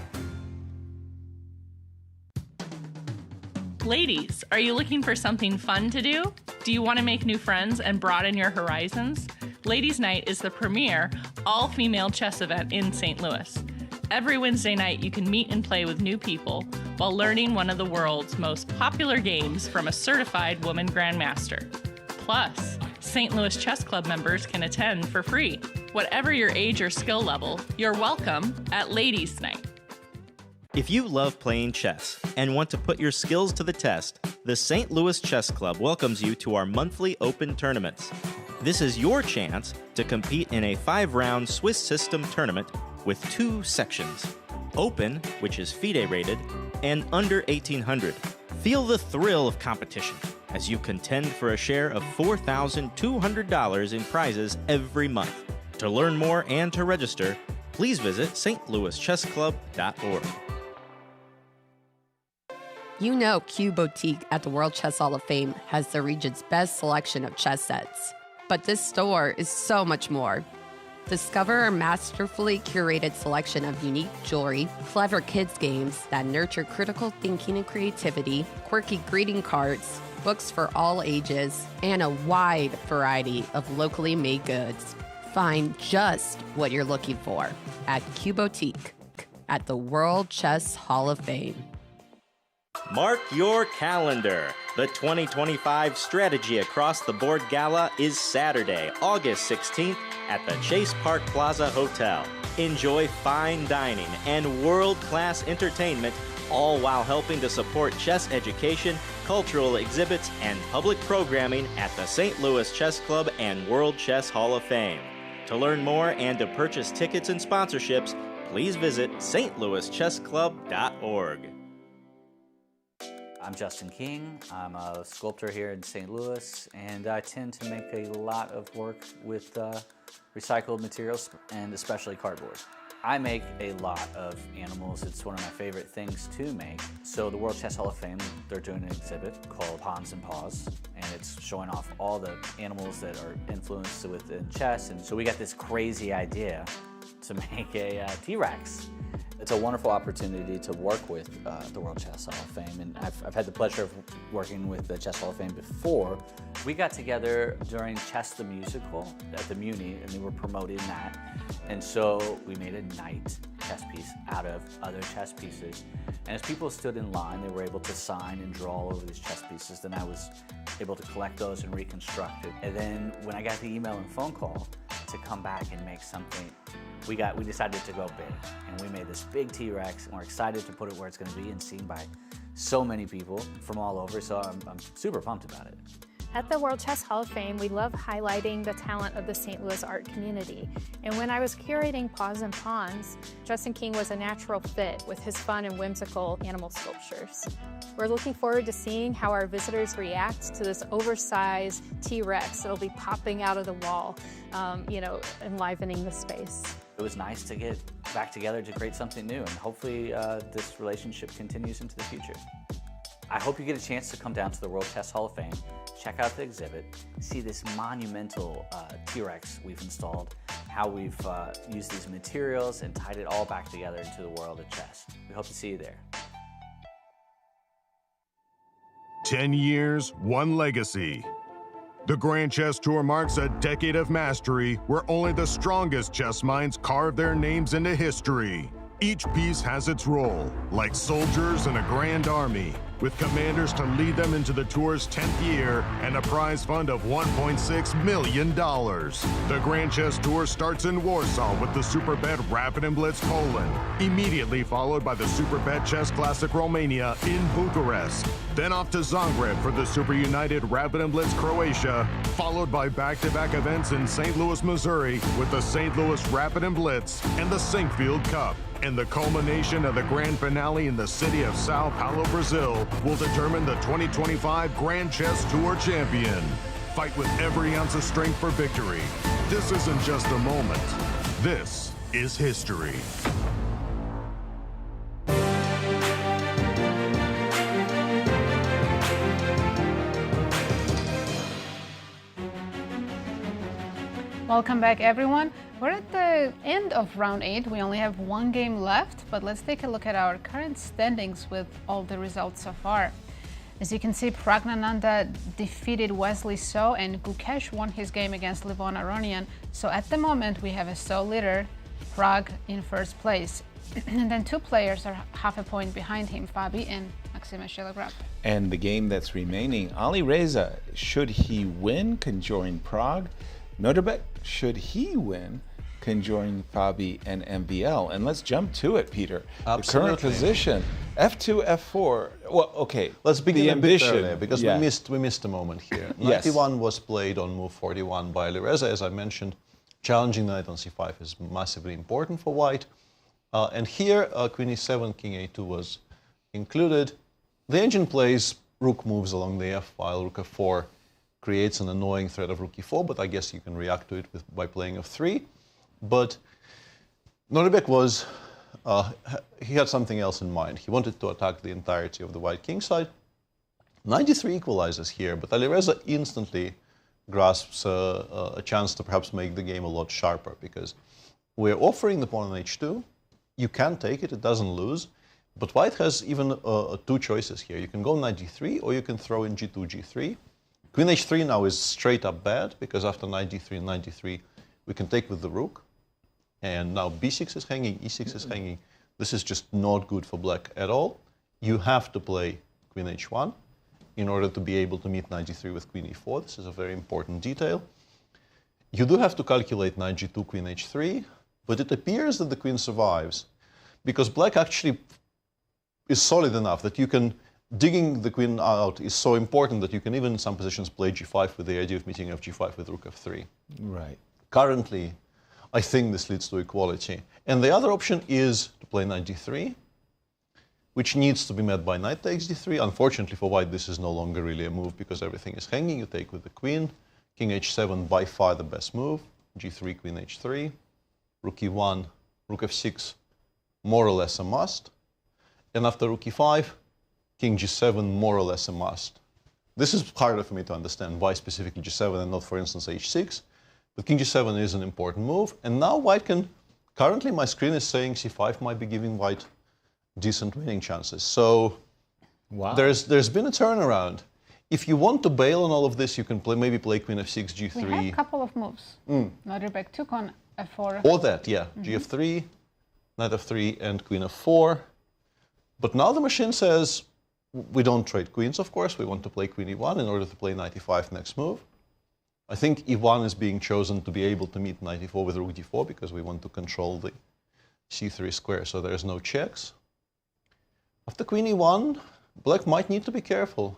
Ladies, are you looking for something fun to do? Do you want to make new friends and broaden your horizons? Ladies' Night is the premier all-female chess event in St. Louis. Every Wednesday night, you can meet and play with new people while learning one of the world's most popular games from a certified woman grandmaster. Plus, St. Louis Chess Club members can attend for free. Whatever your age or skill level, you're welcome at Ladies' Night. If you love playing chess and want to put your skills to the test, the St. Louis Chess Club welcomes you to our monthly open tournaments. This is your chance to compete in a 5-round Swiss system tournament with 2 sections: Open, which is FIDE rated, and Under 1800. Feel the thrill of competition as you contend for a share of $4,200 in prizes every month. To learn more and to register, please visit stlouischessclub.org. You know Q Boutique at the World Chess Hall of Fame has the region's best selection of chess sets. But this store is so much more. Discover our masterfully curated selection of unique jewelry, clever kids games that nurture critical thinking and creativity, quirky greeting cards, books for all ages, and a wide variety of locally made goods. Find just what you're looking for at Q Boutique at the World Chess Hall of Fame. Mark your calendar. The 2025 Strategy Across the Board Gala is Saturday, August 16th at the Chase Park Plaza Hotel. Enjoy fine dining and world-class entertainment, all while helping to support chess education, cultural exhibits, and public programming at the St. Louis Chess Club and World Chess Hall of Fame. To learn more and to purchase tickets and sponsorships, please visit stlouischessclub.org. I'm Justin King. I'm a sculptor here in St. Louis, and I tend to make a lot of work with recycled materials, and especially cardboard. I make a lot of animals. It's one of my favorite things to make. So the World Chess Hall of Fame, they're doing an exhibit called Paws, and it's showing off all the animals that are influenced within chess. And so we got this crazy idea to make a T-Rex. It's a wonderful opportunity to work with the World Chess Hall of Fame, and I've had the pleasure of working with the Chess Hall of Fame before. We got together during Chess the Musical at the Muni, and they were promoting that. And so we made a knight chess piece out of other chess pieces. And as people stood in line, they were able to sign and draw all over these chess pieces. Then I was able to collect those and reconstruct it. And then when I got the email and phone call to come back and make something, we decided to go big, and we made this big T-Rex, and we're excited to put it where it's going to be and seen by so many people from all over, so I'm super pumped about it. At the World Chess Hall of Fame, we love highlighting the talent of the St. Louis art community. And when I was curating Paws and Pawns, Justin King was a natural fit with his fun and whimsical animal sculptures. We're looking forward to seeing how our visitors react to this oversized T-Rex that'll be popping out of the wall, enlivening the space. It was nice to get back together to create something new, and hopefully this relationship continues into the future. I hope you get a chance to come down to the World Chess Hall of Fame, check out the exhibit, see this monumental T-Rex we've installed, how we've used these materials and tied it all back together into the world of chess. We hope to see you there. 10 years, one legacy. The Grand Chess Tour marks a decade of mastery where only the strongest chess minds carve their names into history. Each piece has its role, like soldiers in a grand army. with commanders to lead them into the tour's 10th year and a prize fund of $1.6 million. The Grand Chess Tour starts in Warsaw with the Superbet Rapid and Blitz Poland, immediately followed by the Superbet Chess Classic Romania in Bucharest. Then off to Zagreb for the Super United Rapid and Blitz Croatia, followed by back-to-back events in St. Louis, Missouri with the St. Louis Rapid and Blitz and the Sinkfield Cup. And the culmination of the grand finale in the city of Sao Paulo, Brazil, will determine the 2025 Grand Chess Tour champion. Fight with every ounce of strength for victory. This isn't just a moment. This is history. Welcome back, everyone. We're at the end of round 8. We only have one game left, but let's take a look at our current standings with all the results so far. As you can see, Praggnanandhaa defeated Wesley So, and Gukesh won his game against Levon Aronian. So at the moment, we have a So leader, Prag in first place. And then 2 players are half a point behind him, Fabi and Maxime. And the game that's remaining, Alireza, should he win, can join Prag. Nodirbek, should he win, can join Fabi and MVL. And let's jump to it, Peter. Absolutely. The current position, F2, F4. Well, okay. Let's begin the a bit ambition, earlier, because we missed a moment here. Yes. 91 was played on move 41 by Alireza, as I mentioned. Challenging the knight on c5 is massively important for white. And here, queen e7, king a2 was included. The engine plays rook moves along the f file, rook f4 creates an annoying threat of rook e4, but I guess you can react to it by playing f3. But Nodirbek was, he had something else in mind. He wanted to attack the entirety of the white king side. 93 equalizes here, but Alireza instantly grasps a chance to perhaps make the game a lot sharper, because we're offering the pawn on h2. You can take it, it doesn't lose. But white has even 2 choices here. You can go knight d3, or you can throw in g2, g3. Queen h3 now is straight up bad, because after knight d3 and knight d3, we can take with the rook. And now b6 is hanging, e6 is hanging. This is just not good for black at all. You have to play queen h1 in order to be able to meet knight d3 with queen e4. This is a very important detail. You do have to calculate knight g2, queen h3, but it appears that the queen survives, because black actually is solid enough that you can digging the queen out is so important that you can even in some positions play g5 with the idea of meeting fg5 with rook f3. Right. Currently, I think this leads to equality. And the other option is to play knight d3, which needs to be met by knight takes d3. Unfortunately for white, this is no longer really a move because everything is hanging. You take with the queen. King h7, by far the best move. g3, queen h3. Rook e1, rook f6, more or less a must. And after rook e5, king g7, more or less a must. This is harder for me to understand why specifically g7 and not, for instance, h6. But king g7 is an important move. And now white can, currently my screen is saying c5 might be giving white decent winning chances. So wow. There's been a turnaround. If you want to bail on all of this, you can maybe play queen f6, g3. We have a couple of moves. Nodirbek took on f4. Or that, yeah. Gf3, knight f3, and queen f4. But now the machine says, we don't trade queens, of course. We want to play queen e1 in order to play knight e5 next move. I think e1 is being chosen to be able to meet knight e4 with rook d4 because we want to control the c3 square, so there's no checks. After queen e1, black might need to be careful.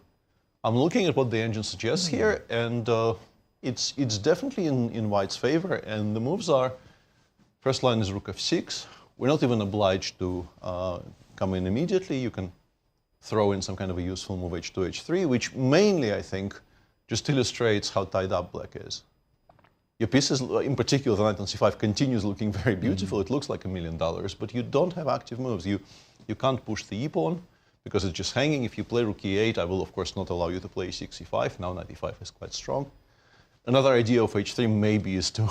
I'm looking at what the engine suggests here, and it's definitely in white's favor. And the moves are, first line is rook f6. We're not even obliged to come in immediately. You can throw in some kind of a useful move h2, h3, which mainly, I think, just illustrates how tied up black is. Your pieces, in particular, the knight on c5, continues looking very beautiful. It looks like $1 million, but you don't have active moves. You can't push the e-pawn because it's just hanging. If you play rook e8, I will, of course, not allow you to play e6, e5. Now knight e5 is quite strong. Another idea of h3 maybe is to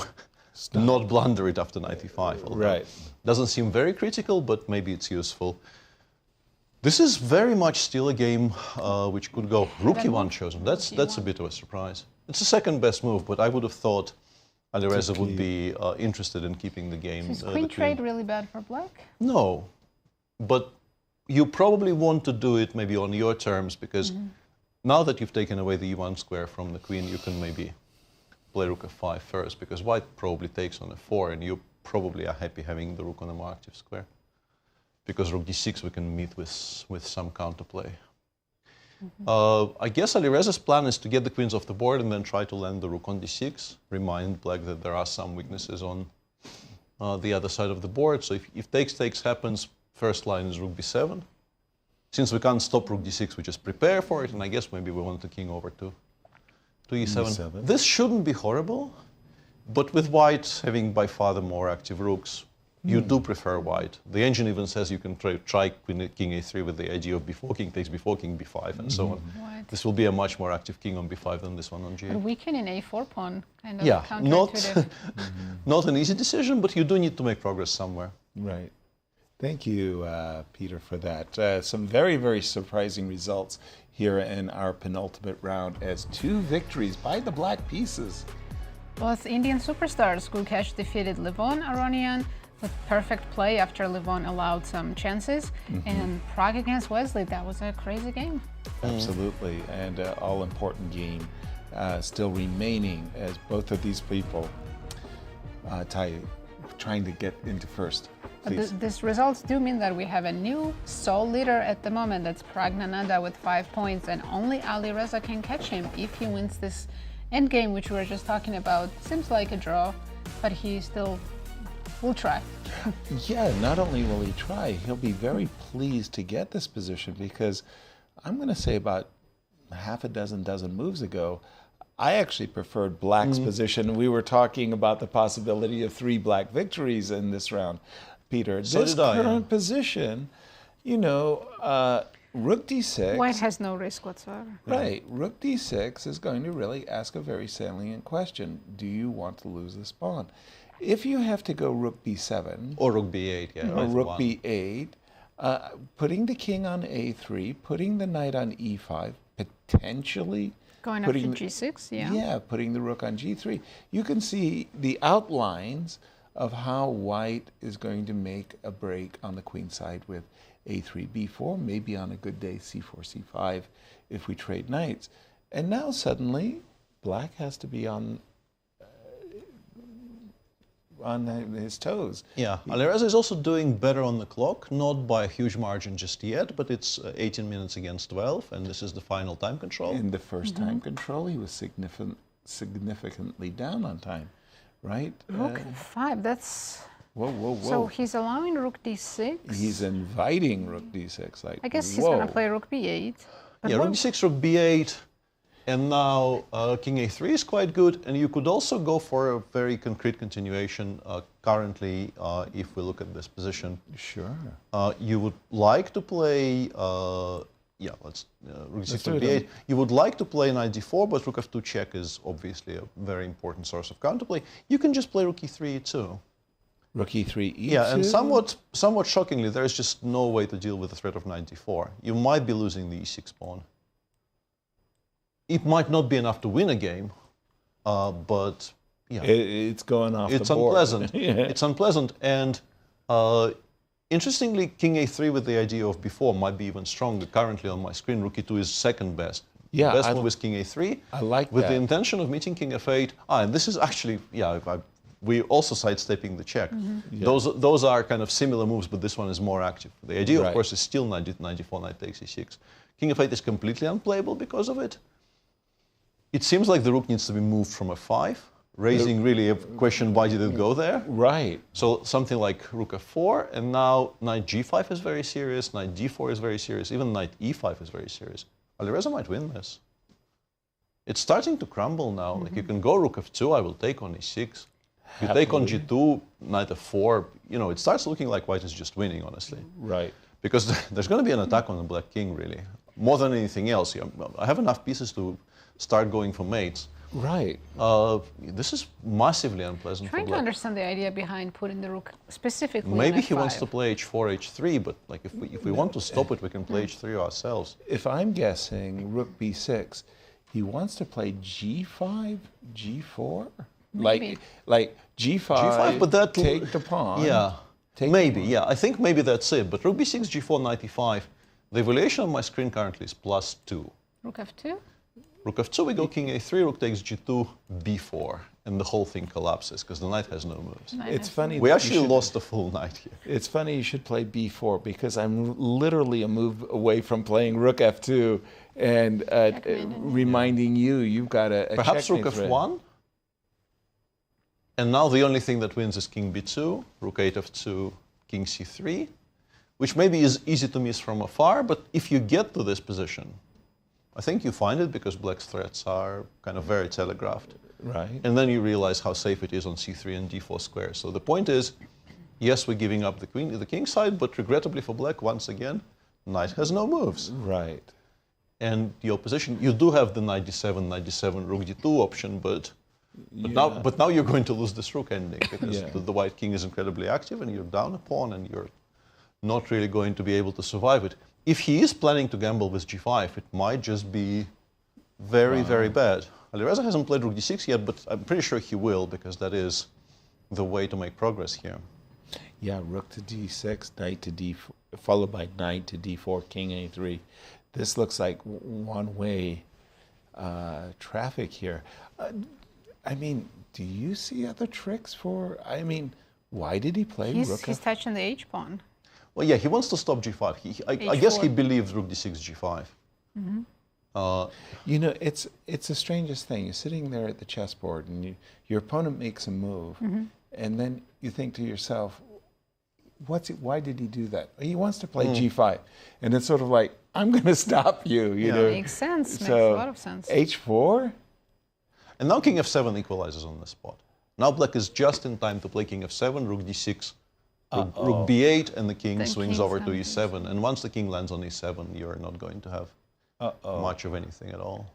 not blunder it after knight e5. Right. Doesn't seem very critical, but maybe it's useful. This is very much still a game which could go rook e1 chosen. That's a bit of a surprise. It's the second best move, but I would have thought Alireza would be interested in keeping the game. Is queen trade really bad for black? No, but you probably want to do it maybe on your terms, because now that you've taken away the e1 square from the queen, you can maybe play rook f5 first, because white probably takes on f4, and you probably are happy having the rook on a more active square. Because rook d6 we can meet with some counterplay. I guess Alireza's plan is to get the queens off the board and then try to land the rook on d6. Remind black that there are some weaknesses on the other side of the board. So if takes happens, first line is rook b7. Since we can't stop rook d6, we just prepare for it, and I guess maybe we want to king over to e7. This shouldn't be horrible, but with white having by far the more active rooks, you do prefer white. The engine even says you can try king a3 with the idea of before king takes before king b5 and so on. What? This will be a much more active king on b5 than this one on g8. But weaken in a4 pawn, kind of Yeah, counterintuitive. not an easy decision, but you do need to make progress somewhere. Right. Thank you, Peter, for that. Some very, very surprising results here in our penultimate round as 2 victories by the black pieces. Both Indian superstars, Gukesh defeated Levon, Aronian, with perfect play after Levon allowed some chances. And Pragg against Wesley, that was a crazy game. Absolutely, and all-important game still remaining as both of these people trying to get into first. These results do mean that we have a new sole leader at the moment. That's Praggnanandhaa with 5 points, and only Alireza can catch him if he wins this endgame, which we were just talking about. Seems like a draw, but he still will try. Yeah, not only will he try, he'll be very pleased to get this position, because I'm going to say about half a dozen moves ago, I actually preferred black's position. We were talking about the possibility of 3 black victories in this round. Peter, So this did I, current position, you know, rook d6. White has no risk whatsoever. Right. Rook d6 is going to really ask a very salient question. Do you want to lose this pawn? If you have to go rook b7. Or rook b8, yeah. Or rook b8, putting the king on a3, putting the knight on e5, potentially Going up to g6, yeah. Yeah, putting the rook on g3. You can see the outlines of how white is going to make a break on the queen side with a3, b4, maybe on a good day c4, c5 if we trade knights. And now suddenly black has to be on his toes. Yeah, Alireza is also doing better on the clock, not by a huge margin just yet, but it's 18 minutes against 12, and this is the final time control. In the first time control, he was significantly down on time, right? Rook 5, that's... Whoa. So he's allowing rook d6? He's inviting rook d6. Like, I guess he's going to play rook b8. Yeah, rook d6, rook b8, and now king a3 is quite good, and you could also go for a very concrete continuation currently if we look at this position. Sure. You would like to play, rook d6, rook b8. You would like to play knight d4, but rook f2 check is obviously a very important source of counterplay. You can just play rook e3 too. Rook e3, e2? Yeah, and somewhat shockingly, there is just no way to deal with the threat of knight d4. You might be losing the e6 pawn. It might not be enough to win a game, but yeah, it's going off the board. Unpleasant. It's unpleasant, and interestingly, king a3 with the idea of b4 might be even stronger. Currently on my screen, rook e2 is second best. Yeah, the best move is king a3. I like with that. the intention of meeting king f8. And this is actually we also sidestepping the check. Yeah. Those are kind of similar moves, but this one is more active. The idea, Right. of course, is still knight d4, knight takes e6. King f8 is completely unplayable because of it. It seems like the rook needs to be moved from f5, raising really a question, why did it go there? Right. So something like rook f4, and now knight g5 is very serious, knight d4 is very serious, even knight e5 is very serious. Alireza might win this. It's starting to crumble now. Like you can go rook f2, I will take on e6. You take on g2, knight f4, it starts looking like white is just winning, honestly. Right. Because there's going to be an attack on the black king, really. More than anything else. I have enough pieces to start going for mates. Right. This is massively unpleasant for Trying to black. understand the idea behind putting the rook specifically Maybe on he f5. wants to play h4, h3, but like if we want to stop it, we can play h3 ourselves. If I'm guessing rook b6, he wants to play g5, g4? Maybe. Like g5, G5, but that take the pawn. Yeah. Maybe, yeah. I think maybe that's it. But rook b6, g4, knight e5. The evaluation on my screen currently is +2. Rook f2? Rook f2, we go king a3, rook takes g2, b4. And the whole thing collapses because the knight has no moves. It's funny. We actually lost a full knight here. It's funny you should play b4 because I'm literally a move away from playing rook f2 and reminding you've got a Perhaps rook checkmate threat. f1? And now the only thing that wins is king b2, rook 8 f2, king c3, which maybe is easy to miss from afar, but if you get to this position, I think you find it because black's threats are kind of very telegraphed. Right. And then you realize how safe it is on c3 and d4 squares. So the point is, yes, we're giving up the king side, but regrettably for black, once again, knight has no moves. Right. And the opposition, you do have the knight d7, rook d2 option, but now you're going to lose this rook ending because the white king is incredibly active and you're down a pawn and you're not really going to be able to survive it. If he is planning to gamble with g5, it might just be very, very bad. Alireza hasn't played rook d6 yet, but I'm pretty sure he will because that is the way to make progress here. Yeah, rook to d6, knight to d4, followed by knight to d4, king a3. This looks like one-way traffic here. I mean, do you see other tricks for? I mean, why did he play rook? He's touching the h-pawn. Well, yeah, he wants to stop g5. I guess he believes rook d6, g5. Mm-hmm. You know, it's the strangest thing. You're sitting there at the chessboard, and your opponent makes a move, and then you think to yourself, why did he do that? He wants to play g5, and it's sort of like, I'm going to stop you. You know, makes sense. So, makes a lot of sense. h4, and now king f7 equalizes on this spot. Now black is just in time to play king f7, rook d6, rook b8, and the king swings over to e7. And once the king lands on e7, you're not going to have much of anything at all.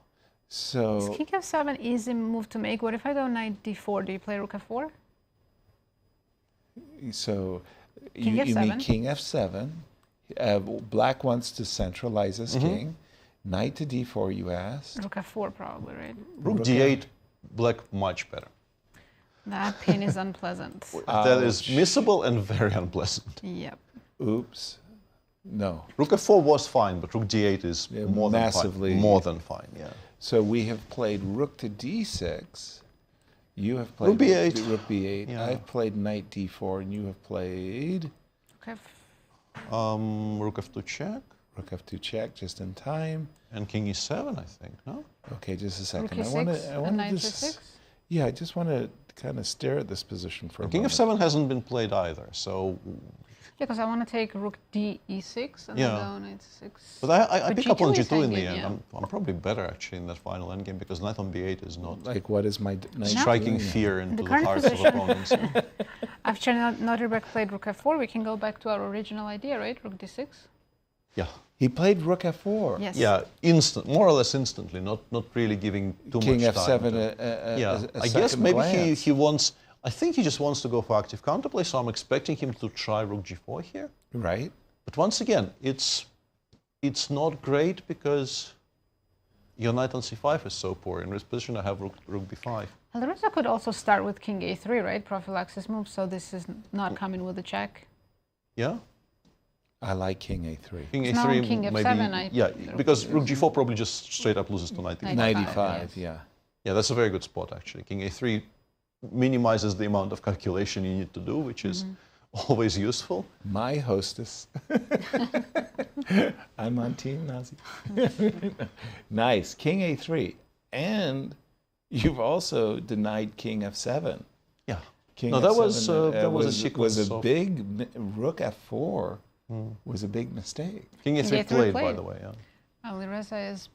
So is king f7 easy move to make? What if I go knight d4? Do you play rook f4? So King you f7. mean king f7. Black wants to centralize his king. Knight to d4, you asked. Rook f4 probably, right? Rook d8, black much better. That pin is unpleasant. That is missable and very unpleasant. Yep. Oops. No. Rook f4 was fine, but rook d8 is more massively than fine. More than fine, yeah. So we have played rook to d6. You have played rook b8. Rook b8. Yeah. I've played knight d4, and you have played rook f2 check. Rook f2 check, just in time. And king e7, I think. No. Okay, just a second. Rook e6 and knight just. Yeah, I just want to kind of stare at this position for a king moment. King f7 hasn't been played either, so. Yeah, because I want to take rook d6 and then go knight 6. But I pick up on g2 in the end. Yeah. I'm probably better actually in that final endgame because knight on b8 is not like what is my knight striking fear into the hearts of opponents. After Nodirbek played rook f4, we can go back to our original idea, right? Rook d6. Yeah. He played rook f4. Yes. Yeah, more or less instantly, not really giving too king much time. King f7. Yeah, I guess maybe he wants. I think he just wants to go for active counterplay, so I'm expecting him to try rook g4 here. Right. But once again, it's not great because your knight on c5 is so poor. In this position, I have rook b5. Alireza could also start with king a3, right? Prophylaxis move, so this is not coming with a check. Yeah. I like king a3. King now a3, king maybe. f7, because rook g4 probably just straight up loses to knight e5. Knight e5, yeah. Yeah, that's a very good spot actually. King a3 minimizes the amount of calculation you need to do, which is always useful. My hostess. I'm on team Nazi. Nice. King a3. And you've also denied king f7. Yeah. King no, f7, that was a sequence. Was a big rook f4 was a big mistake. King a3 played, by the way. Yeah. Alireza is.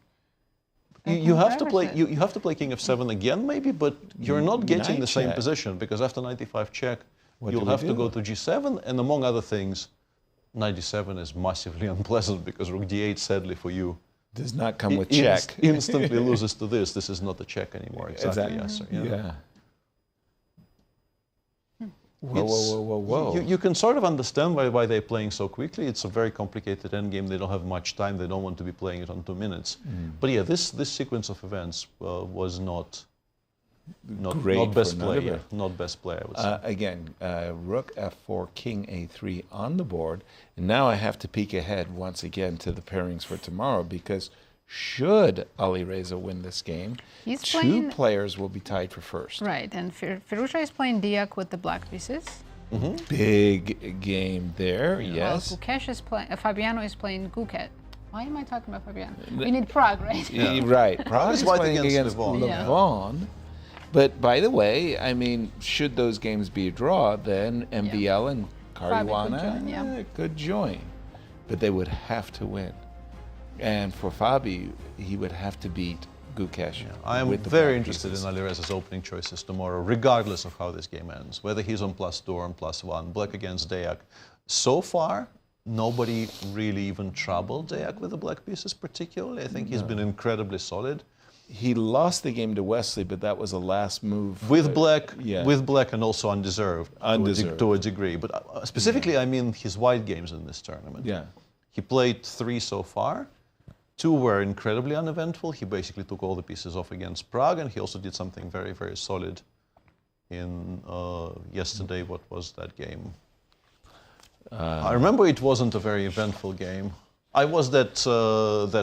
You have to play. You have to play king f7 again, maybe, but you're not getting the same check. Position because after knight e5 check, What you'll do we have to do? go to g7, and among other things, knight d7 is massively unpleasant because rook d8, sadly for you, does not come with check. Instantly loses to this. This is not a check anymore. Exactly. Yasser. Yeah. Whoa. You can sort of understand why they're playing so quickly. It's a very complicated endgame. They don't have much time. They don't want to be playing it on 2 minutes. But yeah, this sequence of events was not great not best for player. Nodirbek. Not best player, I would say. Again, rook f4, king a3 on the board. And now I have to peek ahead once again to the pairings for tomorrow, because should Alireza win this game, two players will be tied for first. Right, and Firouzja is playing Deac with the black pieces. Big game there, yes. Well, Gukesh is playing, Fabiano is playing Gukesh. Why am I talking about Fabiano? We need Prague, right? Right, Prague is White playing against Levon. Levon. But by the way, I mean, should those games be a draw, then MBL and Caruana could join. But they would have to win. And for Fabi, he would have to beat Gukesh. I am with the very black interested pieces. in Alireza's opening choices tomorrow, regardless of how this game ends. Whether he's on +2 or on +1, black against Deac. So far, nobody really even troubled Deac with the black pieces particularly. I think he's been incredibly solid. He lost the game to Wesley, but that was a last move. With black, and also undeserved. To a degree. But specifically, I mean his white games in this tournament. Yeah. He played 3 so far. 2 were incredibly uneventful. He basically took all the pieces off against Prague, and he also did something very, very solid in yesterday. What was that game? I remember it wasn't a very eventful game. I was that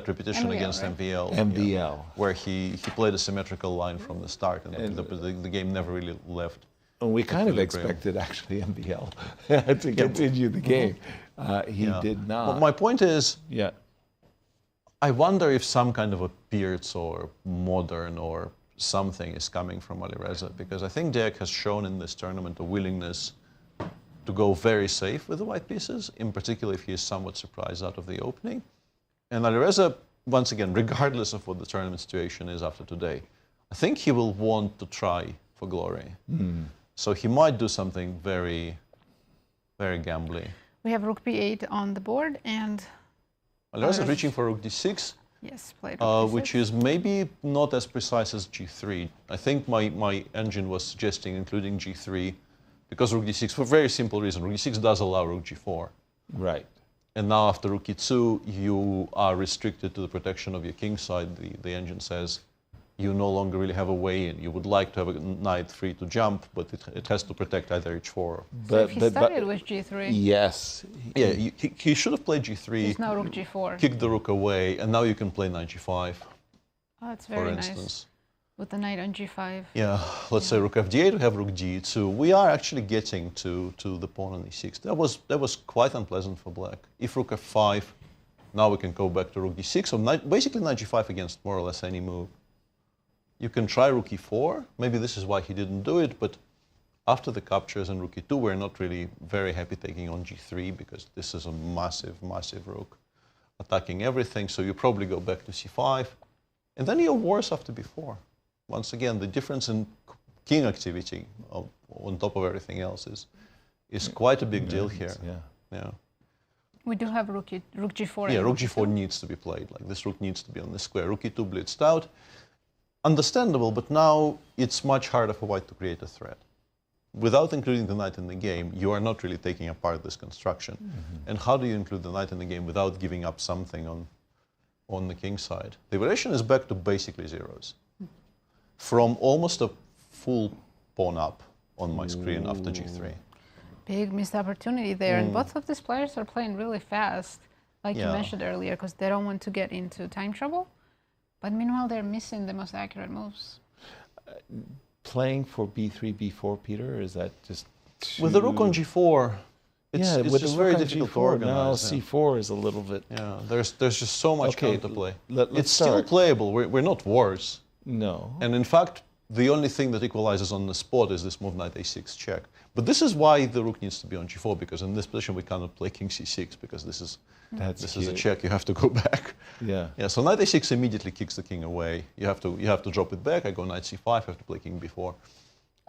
repetition MVL, against right? MVL. MVL. Where he played a symmetrical line from the start, and the game never really left. And we kind of expected, actually, MVL to continue the game. He did not. But my point is, yeah, I wonder if some kind of a Pearts or modern or something is coming from Alireza, because I think Deac has shown in this tournament a willingness to go very safe with the white pieces, in particular if he is somewhat surprised out of the opening. And Alireza, once again, regardless of what the tournament situation is after today, I think he will want to try for glory. So he might do something very, very gambly. We have rook b8 on the board, and Alireza is reaching for rook d6. Yes, played rook d6. Which is maybe not as precise as g3. I think my engine was suggesting including g3 because rook d6, for a very simple reason. Rook d6 does allow rook g4. Right. And now after rook e2, you are restricted to the protection of your king side. The engine says you no longer really have a way in. You would like to have a knight free to jump, but it has to protect either h4. So if he started with g3. Yes. Yeah, he should have played g3. There's no rook g4. Kick the rook away, and now you can play knight g5. Oh, that's very nice. Instance. With the knight on g5. Yeah, let's say rook fd8, we have rook d2. We are actually getting to the pawn on e6. That was quite unpleasant for black. If rook f5, now we can go back to rook d6. So basically knight g5 against more or less any move. You can try rook e4. Maybe this is why he didn't do it, but after the captures and rook e2, we're not really very happy taking on g3 because this is a massive, massive rook attacking everything. So you probably go back to c5, and then you're worse after b4. Once again, the difference in king activity on top of everything else is quite a big deal here. Yeah. We do have rook g4. Yeah, rook g4 needs to be played. Like this rook needs to be on the square. Rook e2 blitzed out. Understandable, but now it's much harder for white to create a threat. Without including the knight in the game, you are not really taking apart this construction. And how do you include the knight in the game without giving up something on the king side? The variation is back to basically zeros. From almost a full pawn up on my screen after g3. Big missed opportunity there, and both of these players are playing really fast, like you mentioned earlier, because they don't want to get into time trouble. But meanwhile, they're missing the most accurate moves. Playing for b3, b4, Peter, is that just with the rook on g4, it's with just the very rook on difficult g4, to organize. now c4 is a little bit... Yeah, there's just so much counterplay. Let's still start. playable. We're not worse. No. And in fact, the only thing that equalizes on the spot is this move knight a6 check. But this is why the rook needs to be on g4, because in this position we cannot play king c6, because this is a check. You have to go back. Yeah. Yeah. So knight a6 immediately kicks the king away. You have to drop it back. I go knight c5. I have to play king b4.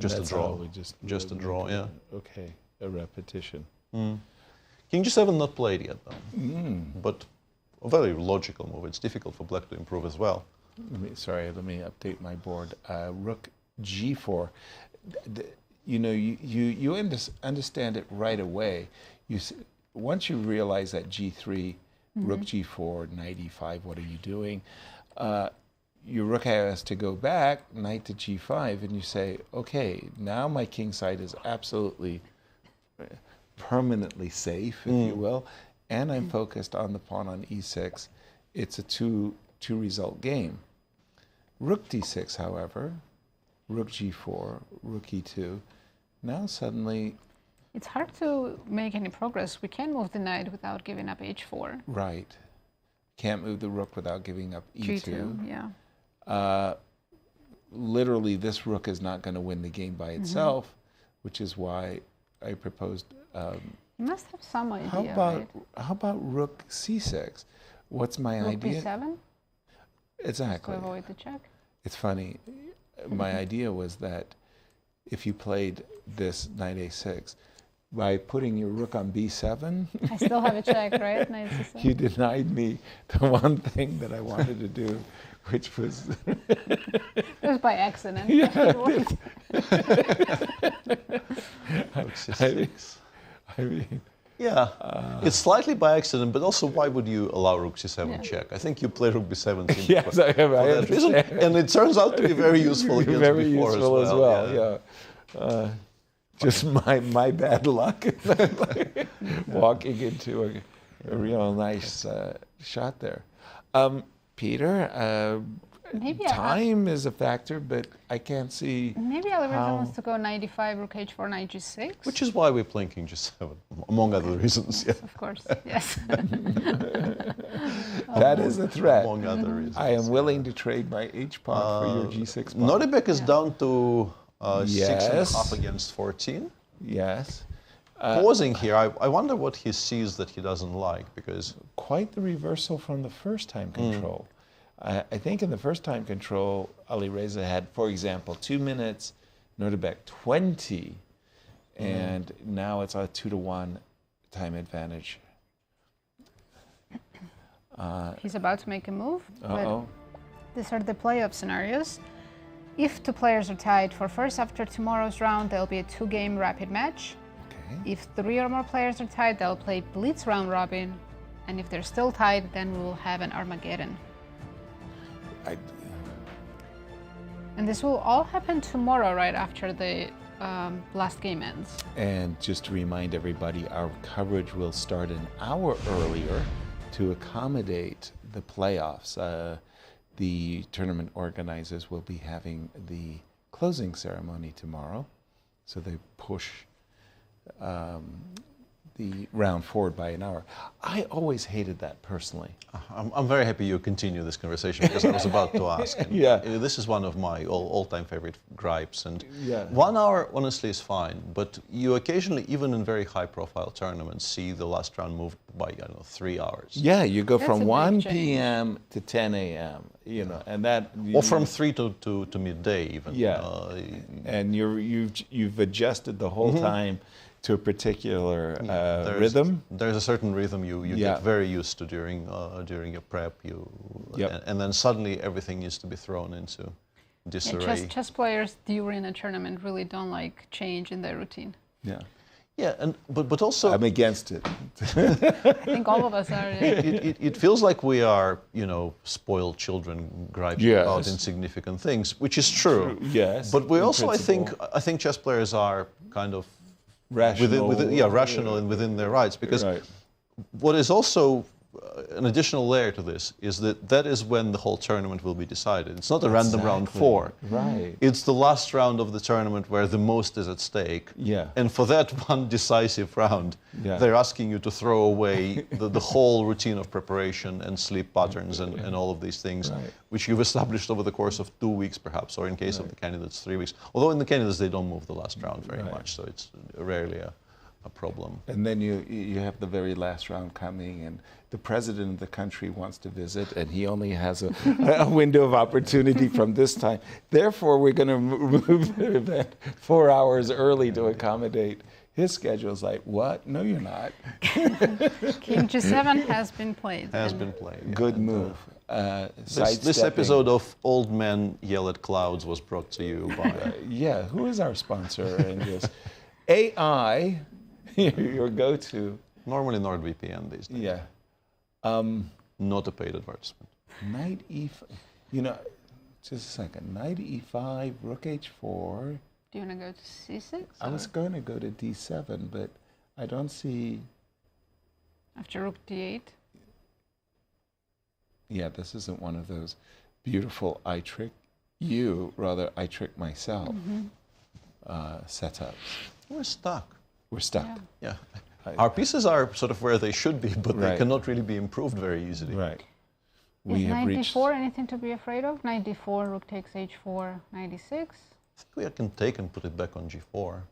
Just a draw. Just a draw. Yeah. Okay. A repetition. King g7 not played yet though. But a very logical move. It's difficult for black to improve as well. Let me update my board. Rook g4. You understand it right away. Once you realize that g3, rook g4, knight e5, what are you doing? your rook has to go back, knight to g5, and you say, okay, now my king side is absolutely permanently safe, if you will, and I'm focused on the pawn on e6. It's a two result game. Rook d6, however, rook g4, rook e2. Now suddenly... It's hard to make any progress. We can't move the knight without giving up h4. Right. Can't move the rook without giving up e2. g2, yeah. Literally, this rook is not going to win the game by itself, which is why I proposed... you must have some idea, How about rook c6? What's my idea? Rook b7? Exactly. To avoid the check? It's funny. My idea was that if you played this knight a6, by putting your rook on b7... I still have a check, right? Knight c7. You denied me the one thing that I wanted to do, which was... It was by accident. Yeah, I mean... Yeah, it's slightly by accident, but also why would you allow rook c7 check? I think you play rook b7 yes, I that reason, and it turns out to be very useful against very before useful as well. Yeah. Just my bad luck walking into a real nice shot there. Peter, Maybe time is a factor, but I can't see Maybe Alireza wants to go knight d5, rook h4, knight g6. Which is why we're playing king g7, among other reasons. Yeah. Of course, yes. That is a threat. Among other reasons. I am willing to trade my h pawn for your g6 pawn. Nodirbek is down to Yes. 6.5 against 14. Yes. Pausing here, I wonder what he sees that he doesn't like, because... Quite the reversal from the first time control. I think in the first time control, Alireza had, for example, 2 minutes, Nodirbek 20, and now it's a 2-to-1 time advantage. He's about to make a move. Uh-oh. These are the playoff scenarios. If two players are tied for first after tomorrow's round, there'll be a 2-game rapid match. Okay. If 3 or more players are tied, they'll play Blitz round robin. And if they're still tied, then we will have an Armageddon. And this will all happen tomorrow, right after the last game ends. And just to remind everybody, our coverage will start an hour earlier to accommodate the playoffs. The tournament organizers will be having the closing ceremony tomorrow, so they push the round forward by an hour. I always hated that personally. I'm very happy you continue this conversation, because I was about to ask. And this is one of my all-time favorite gripes. And 1 hour, honestly, is fine. But you occasionally, even in very high-profile tournaments, see the last round moved by, I don't know, 3 hours. Yeah, you go from 1 p.m. to 10 a.m. You know, and that. Or from 3 to midday, even. Yeah, and you've adjusted the whole time to a particular rhythm. There's a certain rhythm you get very used to during your prep. And then suddenly everything needs to be thrown into disarray. Chess players during a tournament really don't like change in their routine. Yeah. Yeah, but also I'm against it. I think all of us are. It feels like we are, spoiled children griping about insignificant things, which is true. Yes. But we also, I think chess players are kind of rational, rational and within their rights, because what is also an additional layer to this is that is when the whole tournament will be decided. It's not a random round 4. Right. It's the last round of the tournament where the most is at stake. Yeah. And for that one decisive round, they're asking you to throw away the whole routine of preparation and sleep patterns and all of these things, which you've established over the course of 2 weeks perhaps, or in case of the candidates, 3 weeks. Although in the candidates they don't move the last round very much, so it's rarely a problem. And then you have the very last round coming, and the president of the country wants to visit, and he only has a window of opportunity from this time. Therefore, we're going to move the event 4 hours early to accommodate his schedule. Is like, what? No, you're not. King G7 has been played. Has been played. Good move. This episode of Old Men Yell at Clouds was brought to you by... who is our sponsor in this? AI, your go-to. Normally NordVPN these days. Yeah. Not a paid advertisement. Knight E5. Just a second. Knight e5, rook h4. Do you want to go to c6? I was going to go to d7, but I don't see... After rook d8? Yeah, this isn't one of those beautiful I trick you, rather I trick myself setups. We're stuck. We're stuck. Yeah. Our pieces are sort of where they should be, but they cannot really be improved very easily. Right. Is knight d4 anything to be afraid of? Knight d4, rook takes h4, knight d6. I think we can take and put it back on g4.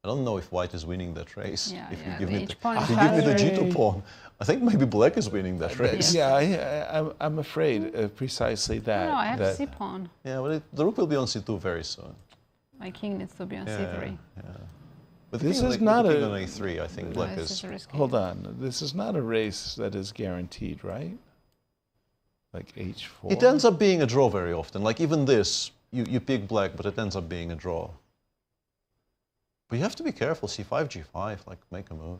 I don't know if white is winning that race. Yeah, if yeah, you give me the the g2 pawn, I think maybe black is winning that race. Yeah, I'm afraid of precisely that. No, I have c pawn. Yeah, well, the rook will be on c2 very soon. My king needs to be on c3. Yeah. But this is not a... on a3, I think black is... Hold on. This is not a race that is guaranteed, right? Like h4. It ends up being a draw very often. Like even this, you pick black, but it ends up being a draw. But you have to be careful. c5, g5, like make a move.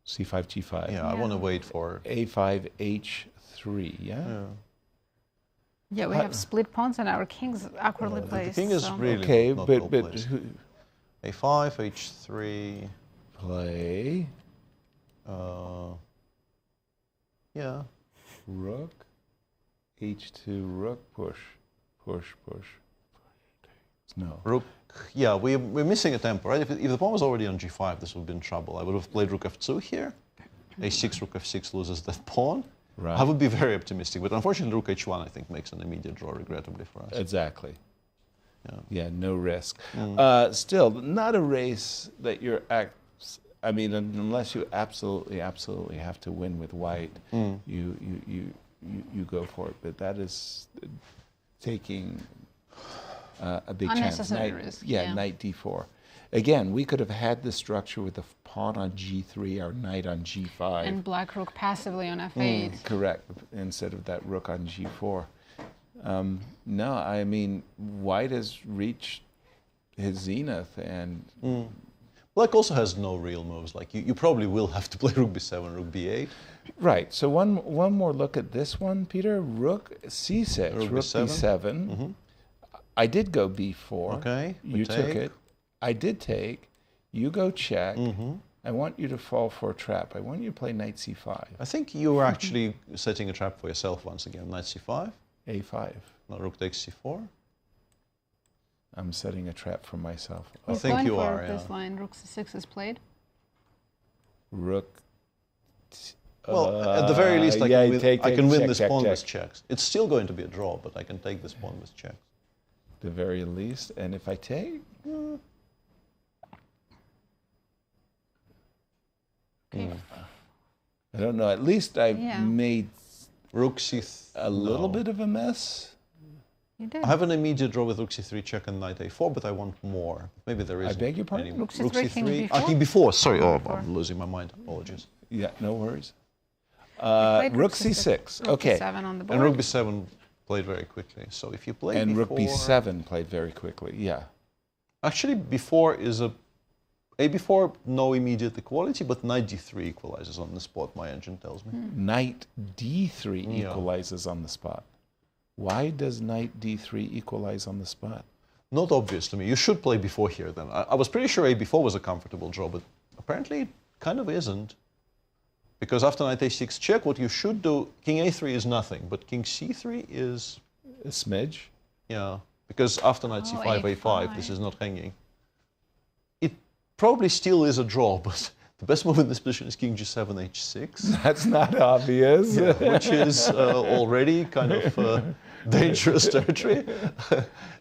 c5, g5. Yeah, I want to wait for... a5, h3, yeah? Yeah, we have split pawns and our king's awkwardly placed. The king is really okay, not but well placed. a5, h3. Play. Yeah. Rook, h2, rook, push, push, push. No. Rook, yeah, we're missing a tempo, right? If the pawn was already on g5, this would have been trouble. I would have played rook f2 here. a6, rook f6 loses that pawn. Right. I would be very optimistic, but unfortunately rook h1, I think, makes an immediate draw, regrettably for us. Exactly. Yeah, no risk. Mm. Still, not a race that you're I mean, unless you absolutely have to win with white, you go for it. But that is taking a big chance. Unnecessary risk. Yeah, knight d4. Again, we could have had this structure with the pawn on g3, our knight on g5. And black rook passively on f8. Correct, instead of that rook on g4. No, I mean, white has reached his zenith, and... Black also has no real moves. Like you probably will have to play rook b7, rook b8. Right. So one more look at this one, Peter. Rook c6, rook b7. I did go b4. Okay. You took it. I did take. You go check. I want you to fall for a trap. I want you to play knight c5. I think you were actually setting a trap for yourself once again. Knight c5. a5. Now rook takes c4. I'm setting a trap for myself. I think you are, this line, rook c6 is played. Rook. Well, at the very least, I can win check, this check, pawn check. with checks. It's still going to be a draw, but I can take this pawn with checks. The very least, and if I take, I don't know. At least I made rook c3 a little bit of a mess. You did. I have an immediate draw with rook c3 check and knight a4, but I want more. Maybe there is. I beg your pardon? Anymore. Rook c3, king b4? King b4. Sorry, I'm losing my mind. Apologies. Yeah, no worries. Rook c6. Okay. Rook b7 on the board. And rook b7 played very quickly. So if you play and before, rook b7 played very quickly. Yeah. Actually, before is a before no immediate equality, but knight d3 equalizes on the spot. My engine tells me. Knight d3 equalizes on the spot. Why does knight d3 equalize on the spot? Not obvious to me. You should play before here then. I was pretty sure a4 was a comfortable draw, but apparently it kind of isn't. Because after knight a6 check, what you should do, king a3 is nothing, but king c3 is... A smidge? Yeah, because after knight c5, a5, this is not hanging. It probably still is a draw, but the best move in this position is king g7, h6. That's not obvious. Yeah, which is already kind of dangerous territory.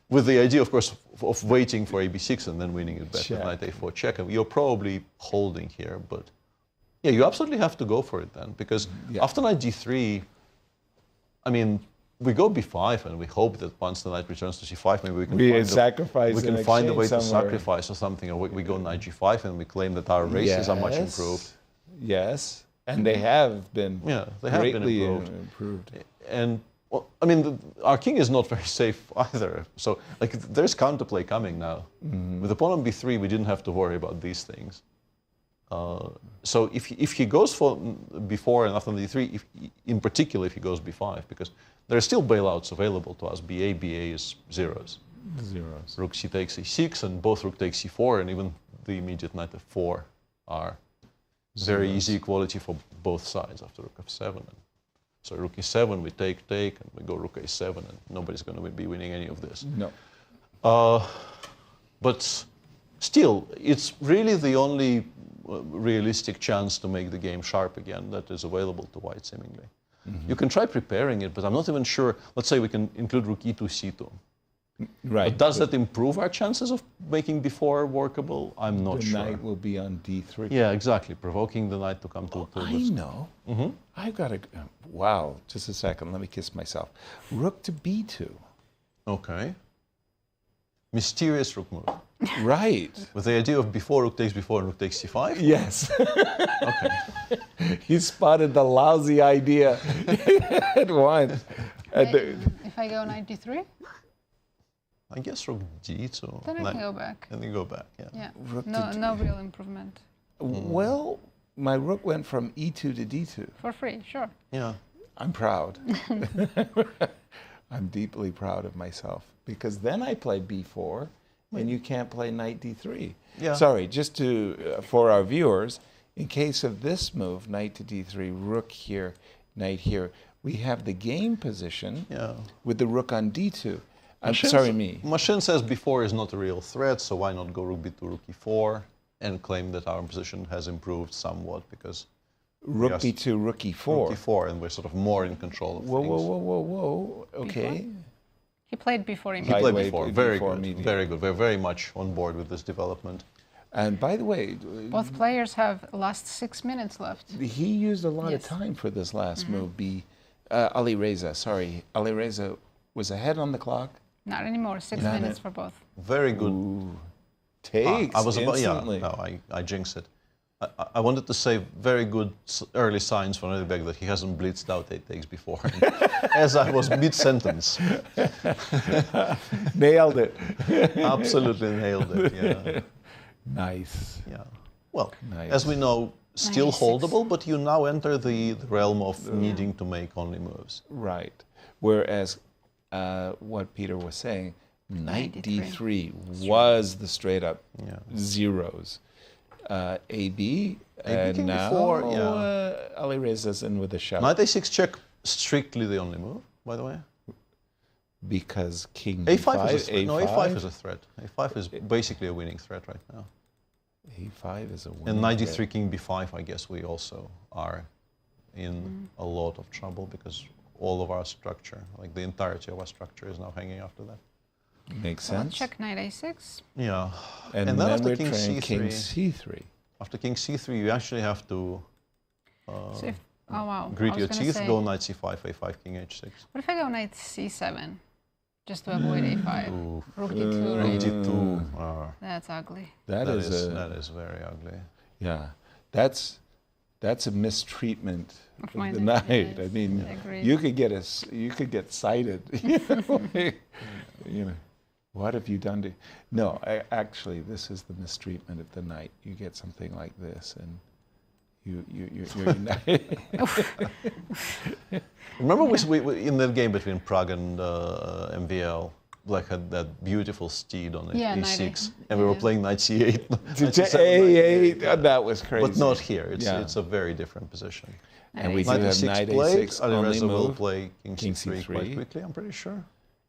With the idea, of course, of waiting for ab6 and then winning it back with knight a4 check. And you're probably holding here, but yeah, you absolutely have to go for it then, because after knight d3, I mean, we go b5 and we hope that once the knight returns to c5, maybe we can find a way to sacrifice or something, or we go knight g5 and we claim that our races are much improved. Yes, and they have been greatly improved. And well, I mean, our king is not very safe either. So like, there's counterplay coming now. With the pawn on b3, we didn't have to worry about these things. So if he goes for before and after d3, in particular if he goes b5, because there are still bailouts available to us. ba is zeros. Zeros. Rook c takes e6, and both rook takes c4, and even the immediate knight f4 are very easy equality for both sides after rook f7. And so rook e7, we take, and we go rook a7, and nobody's going to be winning any of this. No. But still, it's really the only realistic chance to make the game sharp again that is available to white, seemingly. You can try preparing it, but I'm not even sure. Let's say we can include rook e2, c2. Right. But does that improve our chances of making b4 workable? I'm not sure. The knight will be on d3. Yeah, exactly. Provoking the knight to come to... I know. I've got a... Wow, just a second. Let me kiss myself. Rook to b2. Okay. Mysterious rook move. Right. With the idea of before rook takes b4 and rook takes c5? Yes. Okay. You spotted the lousy idea at once. If I go knight d3? I guess rook g2. Then I can go back. And then go back, yeah. Yeah. Rook No real improvement. Well, my rook went from e2 to d2. For free, sure. Yeah. I'm proud. I'm deeply proud of myself, because then I play b4, and you can't play knight d3. Yeah. Sorry, just to for our viewers, in case of this move, knight to d3, rook here, knight here, we have the game position with the rook on d2. I'm sorry, me. Machine says b4 is not a real threat, so why not go rook b2, rook e4, and claim that our position has improved somewhat, because rook b2, rook e4. Rook e4, and we're sort of more in control of whoa, things. Whoa. Okay. He played before He played before. Very good. Very good. We're very much on board with this development. And by the way, both players have last 6 minutes left. He used a lot of time for this last move. Alireza, sorry. Alireza was ahead on the clock. Not anymore. 6 minutes for both. Very good. Ooh. Takes I was instantly. about, no, I jinxed it. I wanted to say very good early signs for Nodirbek that he hasn't blitzed out 8 takes before. As I was mid-sentence. Nailed it. Absolutely nailed it, yeah. Nice. Yeah. Well, nice. As we know, still holdable, but you now enter the realm of needing to make only moves. Right. Whereas what Peter was saying, knight d3 was the straight up zeros. AB, and now Alireza's in with a shove. Knight a6 check, strictly the only move, by the way. Because king a5 is a threat. A5? No, a5 is a threat. a5 is basically a winning threat right now. a5 is a winning And knight d3, threat. king b5, I guess we also are in a lot of trouble, because all of our structure, like the entirety of our structure, is now hanging after that. Makes So sense. check knight a6. Yeah. And then then after we're king trying c3, king c3. After king c3, you actually have to So if, oh wow. grit I your was gonna teeth, say, go knight c5, a5, king h6. What if I go knight c7? Just to avoid a5. Rook d2, right? d2. That's ugly. That is very ugly. Yeah, that's a mistreatment Of of my the knight, knight. yes, I mean, agreed. you could get cited. You know, what have you done to? No, actually, this is the mistreatment of the knight. You get something like this, and you're Remember we in the game between Prague and MVL, Black had that beautiful steed on e6, and we were playing knight c8. A8, that was crazy. But not here. It's a very different position. And we do knight have e6 knight played. a6 only Alireza will move. play king c3 quite quickly, I'm pretty sure.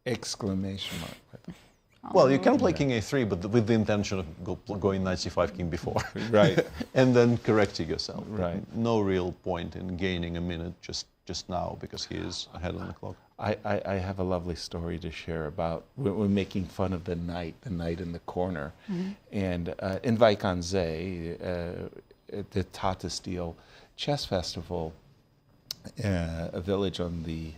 Exclamation mark. Well, you can play king a3, but with the intention of going knight c5, king b4. Right. And then correcting yourself. Right. No real point in gaining a minute just now, because he is ahead on the clock. I have a lovely story to share about, we're making fun of the knight in the corner. And in Vachier-Lagrave, at the Tata Steel Chess Festival, a village on the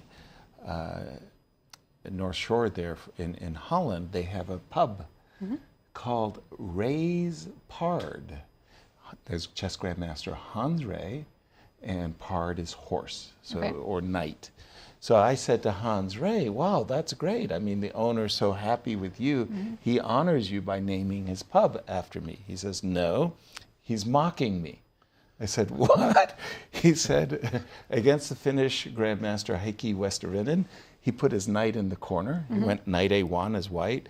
North Shore there in Holland, they have a pub called Ray's Pard. There's chess grandmaster Hans Ray, and Pard is horse, so or knight. So I said to Hans Ray, wow, that's great. I mean, the owner's so happy with you. He honors you by naming his pub after me. He says, no, he's mocking me. I said, what? He said, against the Finnish Grandmaster Heikki Westerinen, he put his knight in the corner. He went knight A1 as white.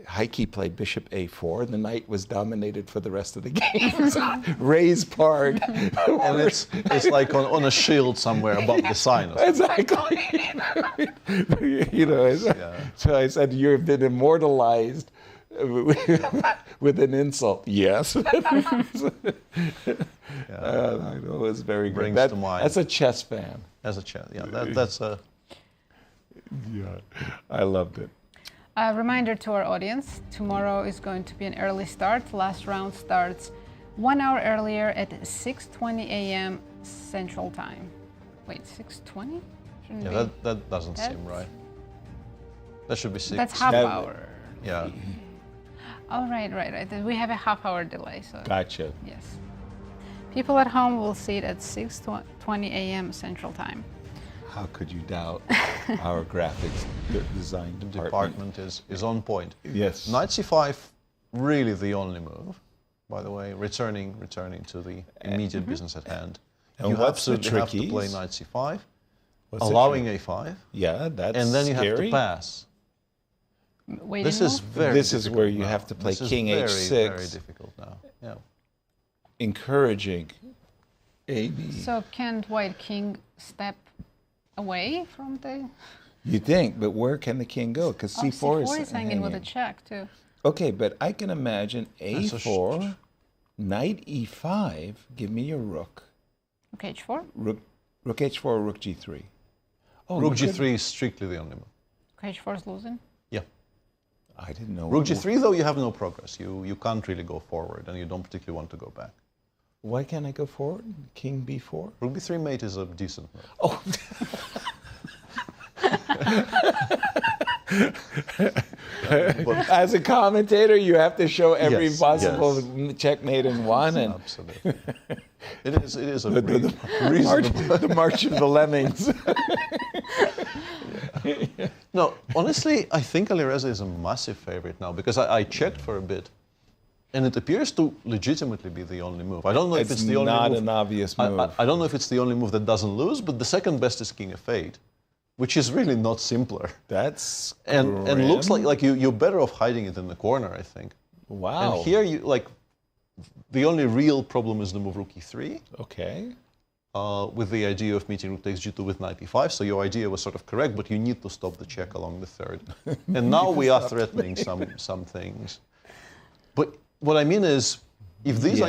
Heikki played bishop A4. The knight was dominated for the rest of the game. Raised part. And it's like on a shield somewhere above the sign. Exactly. You know, so I said, you've been immortalized with an insult. Yes. I know, it was very good. Brings to mind. That's a chess fan. As a chess, yeah. That's a... Yeah, I loved it. A reminder to our audience, tomorrow is going to be an early start. Last round starts 1 hour earlier at 6:20 a.m. Central Time. Wait, 6:20? Yeah, that doesn't seem right. That should be 6. That's half hour. Yeah. Oh, right. We have a half hour delay. So. Gotcha. Yes. People at home will see it at 6:20 a.m. Central Time. How could you doubt our graphics design department is on point. Yes. Knight c5, really the only move, by the way, returning to the immediate business at hand. And you what's the absolutely have to play trickies? knight c5, What's allowing a5. Yeah, that's and then you have scary. to pass. Waiting This is move? very This is difficult where you now. have to play This is king very, h6. Very difficult now. Yeah. Encouraging AB. So can't white king step away from the... You think, but where can the king go? Because c4 C4 is hanging with a check too. Okay, but I can imagine That's a a4, knight e5, give me your rook. Rook h4? Rook h4, rook g3. Oh, Rook you could- g3 is strictly the only move. Rook h4 is losing? Yeah. I didn't know. Rook g3, though, you have no progress. You can't really go forward, and you don't particularly want to go back. Why can't I go forward? King b4? Rook b3 mate is a decent move. Oh. As a commentator, you have to show every Yes, possible yes. checkmate in one. And Absolutely. It is a the reasonable... march of the lemmings. No, honestly, I think Alireza is a massive favorite now, because I checked for a bit, and it appears to legitimately be the only move. I don't know if it's the only move. It's not an obvious move. I don't know if it's the only move that doesn't lose, but the second best is king f8, which is really not simpler. That's and looks like you're better off hiding it in the corner, I think. Wow. And here the only real problem is the move rook e3. Okay. With the idea of meeting rook takes g2 with knight e5, so your idea was sort of correct, but you need to stop the check along the third. And now we are threatening some things. But what I mean is, if these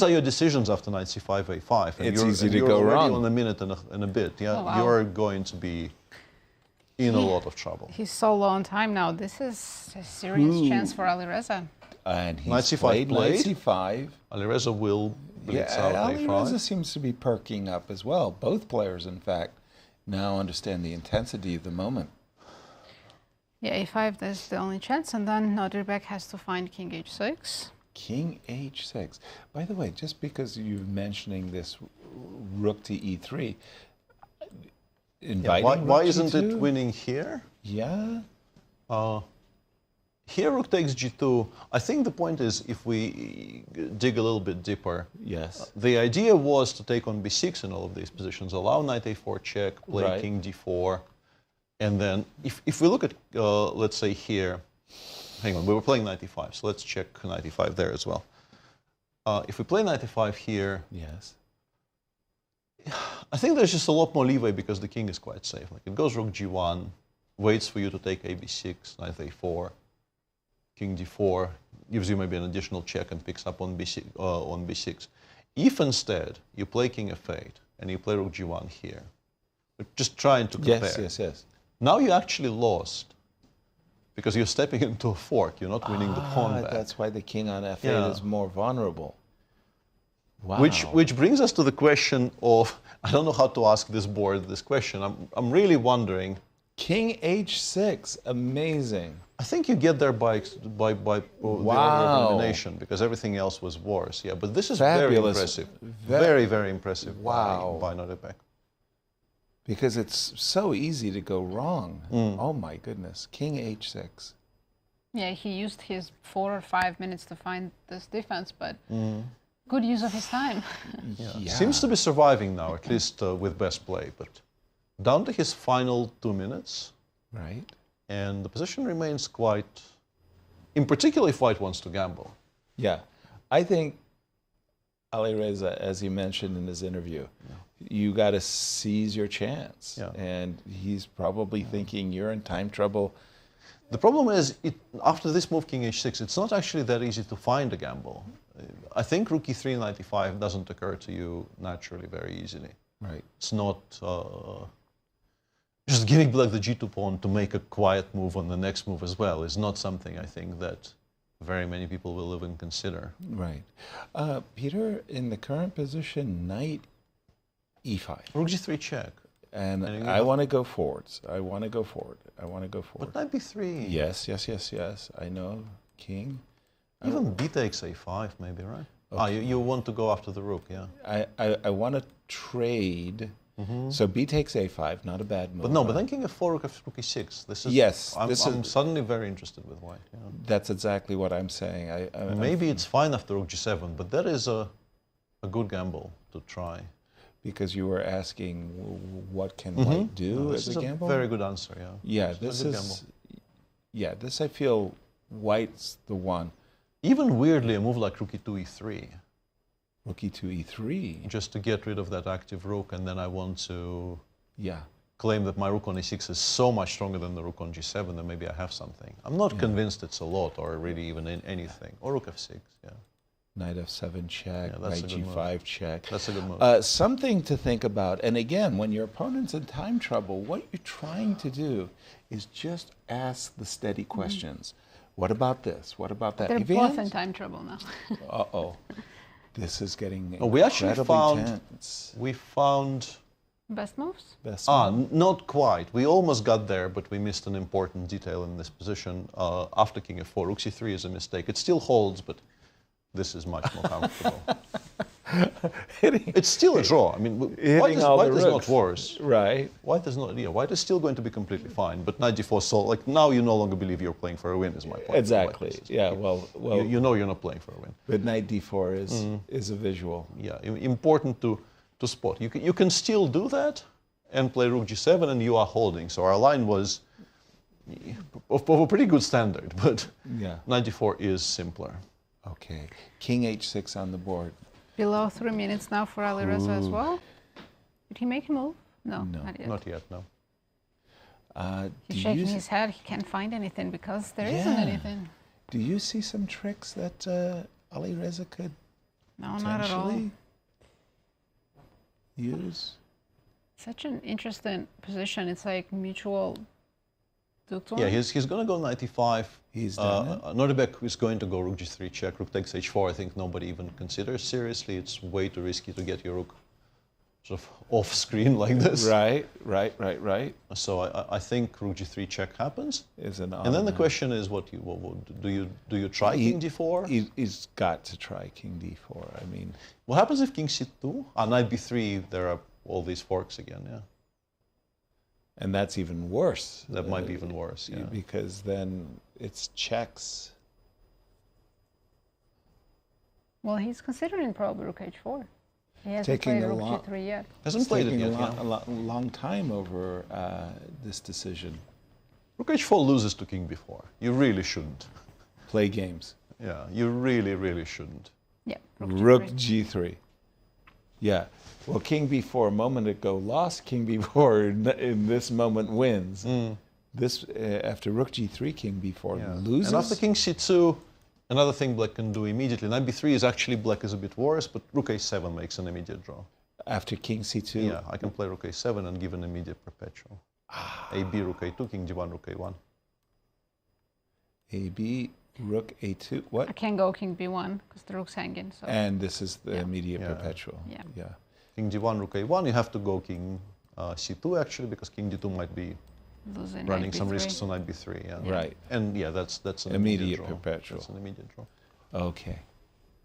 are your decisions after knight c5, a5, and It's you're, easy and to you're go already wrong. on a minute and a bit, yeah, Oh, wow. you're going to be in a lot of trouble. He's so low on time now. This is a serious chance for Alireza. And he's Knight c5 played knight played. c5. Alireza will blitz Yeah, out Alireza a5. seems to be perking up as well. Both players, in fact, now understand the intensity of the moment. Yeah, a5, that's the only chance. And then Nodirbek has to find king h6. King h6. By the way, just because you're mentioning this rook to e3, inviting Why rook isn't g2? it winning here? Yeah. Here rook takes g2. I think the point is, if we dig a little bit deeper, Yes. the idea was to take on b6 in all of these positions, allow knight a4 check, play Right. king d4, and then if we look at, let's say here, hang on, we were playing knight e5, so let's check knight e5 there as well. If we play knight e5 here, Yes. I think there's just a lot more leeway because the king is quite safe. Like it goes rook g1, waits for you to take a b6, knight a4, king d4, gives you maybe an additional check and picks up on b6. If instead you play king f8 and you play rook g1 here, just trying to compare. Yes. Now you actually lost because you're stepping into a fork. You're not winning the pawn back. That's why the king on f8 Yeah. is more vulnerable. Wow. Which brings us to the question of, I don't know how to ask this board this question. I'm really wondering. King h6, amazing. I think you get there by the order of elimination because everything else was worse. Yeah, but this is very Fabulous. impressive. Very, very impressive. Wow. By Nodirbek. Because it's so easy to go wrong. Oh my goodness. King h6. Yeah, he used his 4 or 5 minutes to find this defense, but Good use of his time. Yeah. Seems to be surviving now, at least with best play, but down to his final 2 minutes. Right. And the position remains quite, in particular if White wants to gamble. Yeah. I think Alireza, as he mentioned in his interview, you got to seize your chance. Yeah. And he's probably thinking you're in time trouble. The problem is, after this move, King H6, it's not actually that easy to find a gamble. I think Rook E3 95 doesn't occur to you naturally very easily. Right. It's not just giving Black the G2 pawn to make a quiet move on the next move as well is not something I think that very many people will even consider. Right. Peter, in the current position, Knight E5. Rook G3 check. And I want to go forwards. I want to go forward. I want to go forward. But Knight B3. Yes. I know. King. Even B takes A5 maybe, right? Okay. You want to go after the rook, yeah. I want to trade. So B takes A5, not a bad move. But no, but then King F4, Rook E6. This is, yes. I'm suddenly very interested with White. Yeah. That's exactly what I'm saying. Maybe it's fine after Rook G7, but that is a good gamble to try. Because you were asking what can White do as a gamble? This is a very good answer, yeah. Yeah, this is... Yeah, this I feel White's the one. Even weirdly, a move like Rook E2, E3. Rook E2, E3? Just to get rid of that active rook, and then I want to claim that my rook on E6 is so much stronger than the rook on G7 that maybe I have something. I'm not convinced it's a lot or really even anything. Or Rook F6, yeah. Knight F7 check, Knight G5 check. That's a good move. Something to think about. And again, when your opponent's in time trouble, what you're trying to do is just ask the steady questions. What about this? What about that? They're both in time trouble now. Uh-oh. This is getting we actually found tense. We found best moves? Best moves. Not quite. We almost got there, but we missed an important detail in this position. After King F4, Rook C3 is a mistake. It still holds, but this is much more comfortable. It's still a draw. I mean, White is not worse. Right. White is not. Yeah, White is still going to be completely fine. But Knight D4, so like now you no longer believe you're playing for a win. Is my point. Exactly. Yeah. Well. You know you're not playing for a win. But Knight D4 is a visual. Yeah. Important to spot. You can still do that and play Rook G7, and you are holding. So our line was of a pretty good standard, but Knight D4 is simpler. Okay. King H6 on the board. Below 3 minutes now for Alireza as well. Did he make a move? No, not yet. Not yet, no. He's shaking his head. He can't find anything because there isn't anything. Do you see some tricks that Alireza could not at all use? Such an interesting position. It's like mutual. Yeah, he's going to go Knight E5. He's done Nodirbek is going to go Rook G3 check, Rook takes H4. I think nobody even considers seriously. It's way too risky to get your rook sort of off screen like this. Right. So I think Rook G3 check happens. And then the question is, what do you try King D4? He's got to try King D4. I mean, what happens if King C2? Knight B3. There are all these forks again. Yeah. And that's even worse. That might be even worse, yeah. Because then it's checks. Well, he's considering probably Rook H4. He hasn't played Rook G3 yet. Hasn't played it yet, a long time over this decision. Rook H4 loses to King B4. You really shouldn't. Play games. Yeah, you really, really shouldn't. Yeah. Rook G3. Yeah. Well, King B4 a moment ago lost. King B4 in this moment wins. This after Rook G3, King B4 loses. And after King C2, another thing Black can do immediately. Knight B3 is actually Black is a bit worse, but Rook A7 makes an immediate draw. After King C2? Yeah, I can play Rook A7 and give an immediate perpetual. AB, Rook A2, King D1, Rook A1. AB, Rook A2, what? I can't go King B1 because the rook's hanging. So. And this is the immediate perpetual. Yeah. King D1, Rook A1, you have to go King C2 actually, because King D2 might be running some risks on Knight B3. Yeah. Right. And yeah, that's an immediate draw. perpetual. That's an immediate draw. Okay.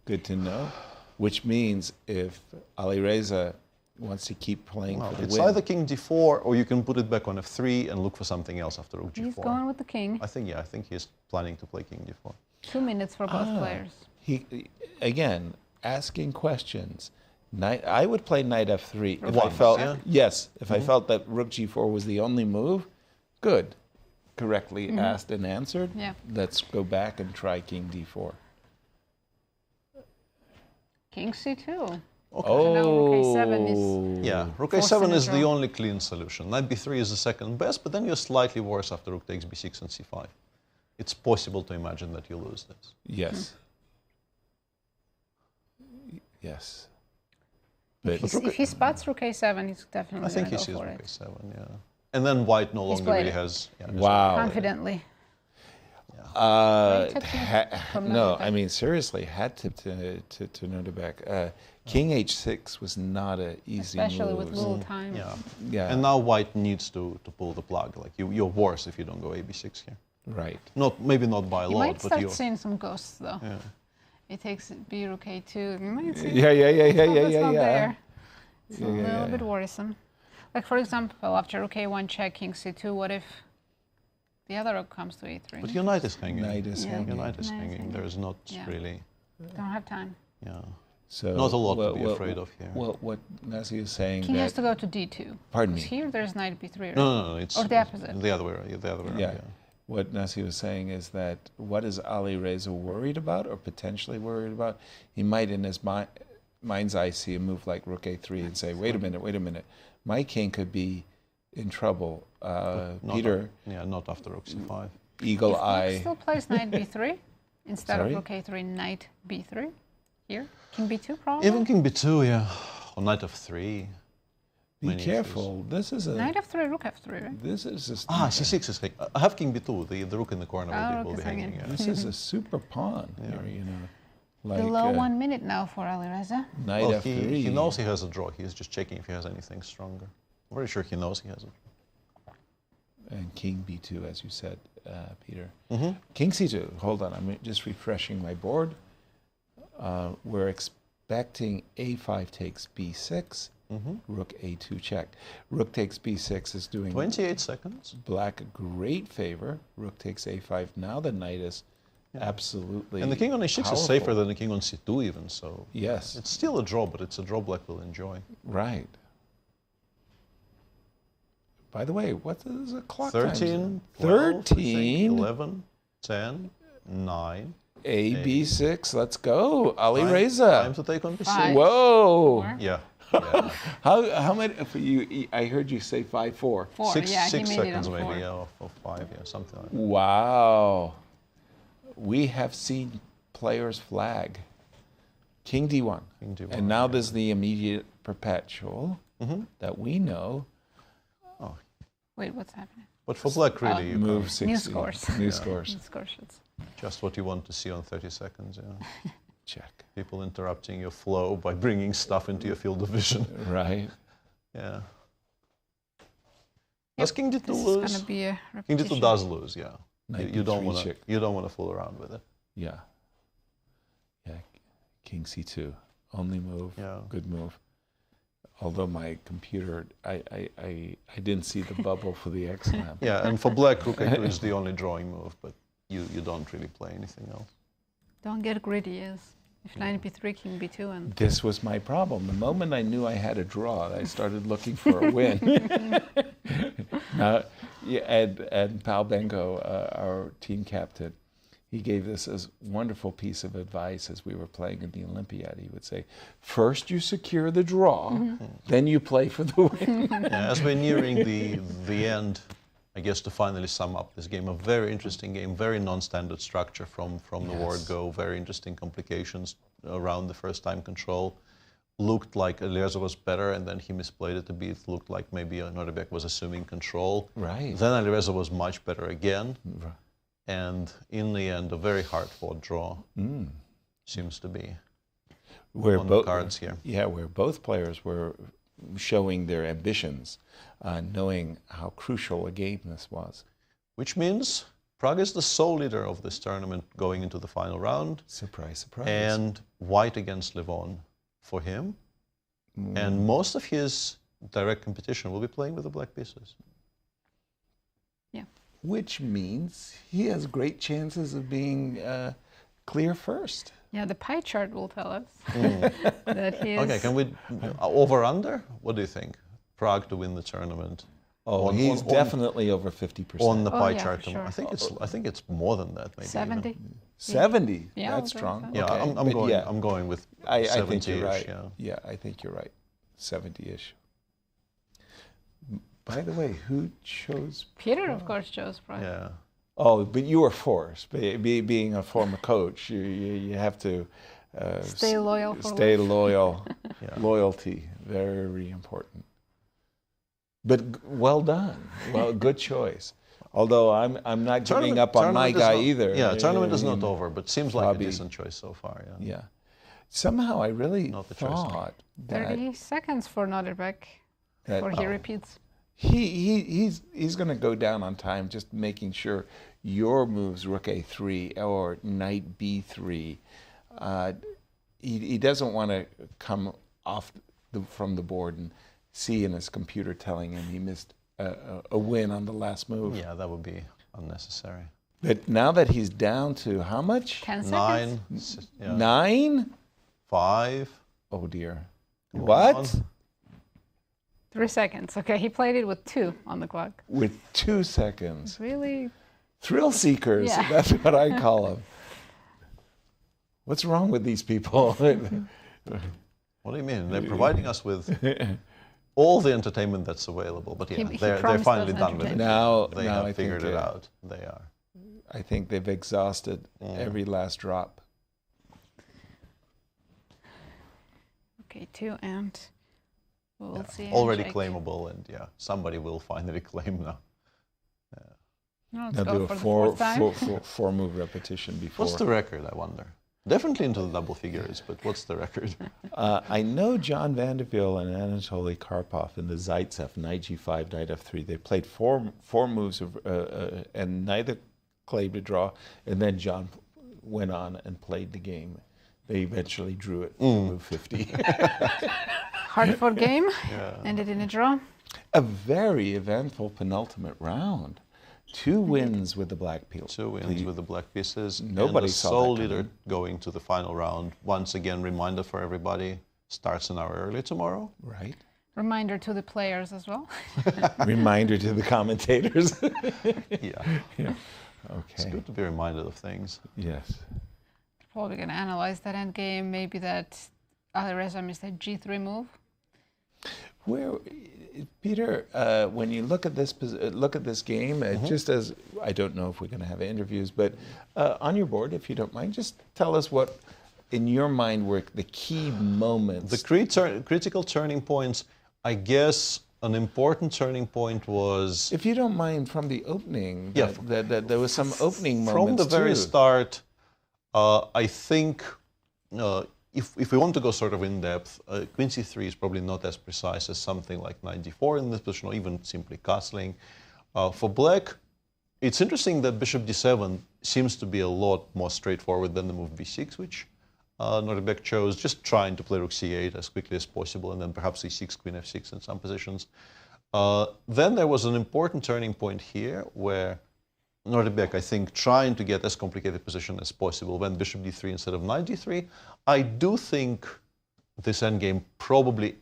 Good to know. Which means if Alireza wants to keep playing for the win. It's either King D4 or you can put it back on F3 and look for something else after Rook G4. He's going with the king. I think he's planning to play King D4. 2 minutes for both players. Again, asking questions. I would play knight f3 if I Once, felt yeah? yes, if I felt that rook g4 was the only move. Good, correctly asked and answered. Yeah. Let's go back and try king d4. King c2. Okay. Oh, Now rook a7 is Yeah, rook forced a7 in a is the draw. only clean solution. Knight b3 is the second best, but then you're slightly worse after rook takes b6 and c5. It's possible to imagine that you lose this. yes, yes. If he spots rook a7, he's definitely I think he going to sees go for rook it. a7, yeah. And then white no He's longer played really it. has... Yeah, Wow. Confidently. From No, Nodirbek. I mean seriously, hat tip to Nodirbek. King h6 was not an easy Especially move. with little time. Yeah. Yeah. And now white needs to pull the plug. Like you're worse if you don't go ab6 here. Right. Maybe not by a You lot, might but start you're... seeing some ghosts, though. Yeah. It takes b rook a2. You might see. Yeah. It's not Yeah. there. It's a little bit worrisome. Like, for example, after rook a1 check, king c2, what if the other rook comes to a3? But your knight is hanging. Knight is hanging. Your knight is hanging. There's not really... Don't have time. Yeah. So Not a lot to be afraid of here. Well, what Nazi is saying King that... has to go to d2. Pardon me. Because here there's knight b3, right? No, it's... Or the opposite. The other way around. The other way around, Yeah. What Nazi was saying is that what is Alireza worried about or potentially worried about? He might in his mind's eye see a move like rook a3 and say, wait a minute, my king could be in trouble. Peter... not after rook c5. Eagle If eye... Rook still plays knight b3 instead Sorry? of rook a3, knight b3 here. King b2 probably? Even king b2, yeah. Or knight f3. Be careful. This is a... Knight f3, rook f3, right? This is a... c6 is hanging. I have king b2. The rook in the corner will rook be is hanging. hanging. Yeah. This is a super pawn here, you know. Like, Below 1 minute now for Alireza. Knight Well, f3. he knows he has a draw. He's just checking if he has anything stronger. I'm very sure he knows he has it. And king b2, as you said, Peter. Mhm. King c2. Hold on, I'm just refreshing my board. We're expecting a5 takes b6. Rook a2 check. Rook takes b6 is doing 28 seconds. Black a great favor. Rook takes a5. Now the knight is absolutely And the king on a6 powerful. is safer than the king on c2 even, so... Yes. It's still a draw, but it's a draw black will enjoy. Right. By the way, what is the clock 13, time? 12, 13. 11, 10, 9... A, B6, let's go. Alireza. Time to take on b6. Whoa. Yeah. How many, for you, I heard you say 5-4. 4, Six yeah, he seconds made it on 4. maybe, yeah, or 5, yeah, something like that. Wow. We have seen players flag. King d1. King d1, And now there's the immediate perpetual that we know. Oh. Wait, what's happening? But for black, really, you Move can- 60. New scores. New scores. New scores. It's- Just what you want to see on 30 seconds, yeah. Check. People interrupting your flow by bringing stuff into your field of vision. Right. Yeah. Does King d2 This is lose? gonna be a King repetition. d2 does lose, yeah. Knight You don't b3 want to. check. You don't want to fool around with it. Yeah. Yeah. King c2. Only move. Yeah. Good move. Although my computer, I didn't see the bubble for the XLAM. Yeah, and for black, rook a2 is the only drawing move, but you don't really play anything else. Don't get greedy, yes. If knight b3, king b2, and... This was my problem. The moment I knew I had a draw, I started looking for a win. Ed Palbengo, our team captain, he gave us a wonderful piece of advice as we were playing in the Olympiad. He would say, first you secure the draw, then you play for the win. Yeah, as we're nearing the end, I guess to finally sum up this game, a very interesting game, very non-standard structure from the word go, very interesting complications around the first time control. Looked like Alireza was better, and then he misplayed it a bit. Looked like maybe Nodirbek was assuming control. Right. Then Alireza was much better again. And in the end, a very hard-fought draw seems to be on the cards here. Yeah, where both players were showing their ambitions, knowing how crucial a game this was. Which means Prague is the sole leader of this tournament going into the final round. Surprise, surprise. And white against Levon for him. And most of his direct competition will be playing with the black pieces. Yeah. Which means he has great chances of being clear first. Yeah, the pie chart will tell us that he is... Okay, can we over-under? What do you think? Prague to win the tournament. Oh, he's definitely over 50%. On the pie yeah, chart. for sure. I think it's more than that, maybe. 70. Even. 70? Yeah, That's strong. Yeah, Okay. I'm going with I 70-ish, think you're right. yeah. I think you're right. 70-ish. By the way, who chose? Peter, of course, chose Prague. Yeah. Oh, but you were forced. Being a former coach, you have to stay loyal. Stay loyal. Loyalty, very important. But well done. Well, good choice. Although I'm not giving up on my guy either. Yeah, tournament is not over, but seems like a decent choice so far. Yeah. Yeah. Somehow I really Not the thought that 30 seconds for Nodirbek before he repeats. He's going to go down on time, just making sure your moves, rook a3 or knight b3. He doesn't want to come off from the board and see in his computer telling him he missed a win on the last move. Yeah, that would be unnecessary. But now that he's down to how much? 10 seconds. 9? 5. Oh dear. What? 3 seconds. Okay, he played it with 2 on the clock. With 2 seconds. Really? Thrill seekers. Yeah. That's what I call them. What's wrong with these people? What do you mean? They're providing us with all the entertainment that's available. But yeah, He they're finally done with it. Now They I have think figured it out. They are. I think they've exhausted every last drop. Okay, 2 and we'll see. Already handshake. claimable, and yeah, somebody will finally claim now. No, let's Now go do for a the fourth time. four move repetition before. What's the record, I wonder? Definitely into the double figures, but what's the record? I know John Vanderbilt and Anatoly Karpov in the Zaitsev, knight g5, knight f3. They played four moves and neither claimed a draw, and then John went on and played the game. They eventually drew it, move 50. Hard-fought game, ended in a draw. A very eventful penultimate round. 2 wins with the black pieces. 2 wins with the black pieces. Nobody and the saw sole that leader coming. going to the final round. Once again, reminder for everybody, starts an hour early tomorrow. Right. Reminder to the players as well. Reminder to the commentators. Yeah. Okay. It's good to be reminded of things. Yes. Probably going to analyze that end game. Maybe that Alireza missed a g3 move. Where, Peter, when you look at this game, just as I don't know if we're going to have interviews, but on your board, if you don't mind, just tell us what, in your mind, were the key moments. The critical turning points. I guess an important turning point was, if you don't mind, from the opening. That there was some opening moments from the very too. start. I think. If we want to go sort of in depth, Queen c3 is probably not as precise as something like knight d4 in this position, or even simply castling. For black, it's interesting that bishop d7 seems to be a lot more straightforward than the move b6, which Nodirbek chose, just trying to play rook c8 as quickly as possible, and then perhaps e6, queen f6 in some positions. Then there was an important turning point here, where Nodirbek, I think, trying to get as complicated a position as possible, went bishop d3 instead of knight d3. I do think this endgame probably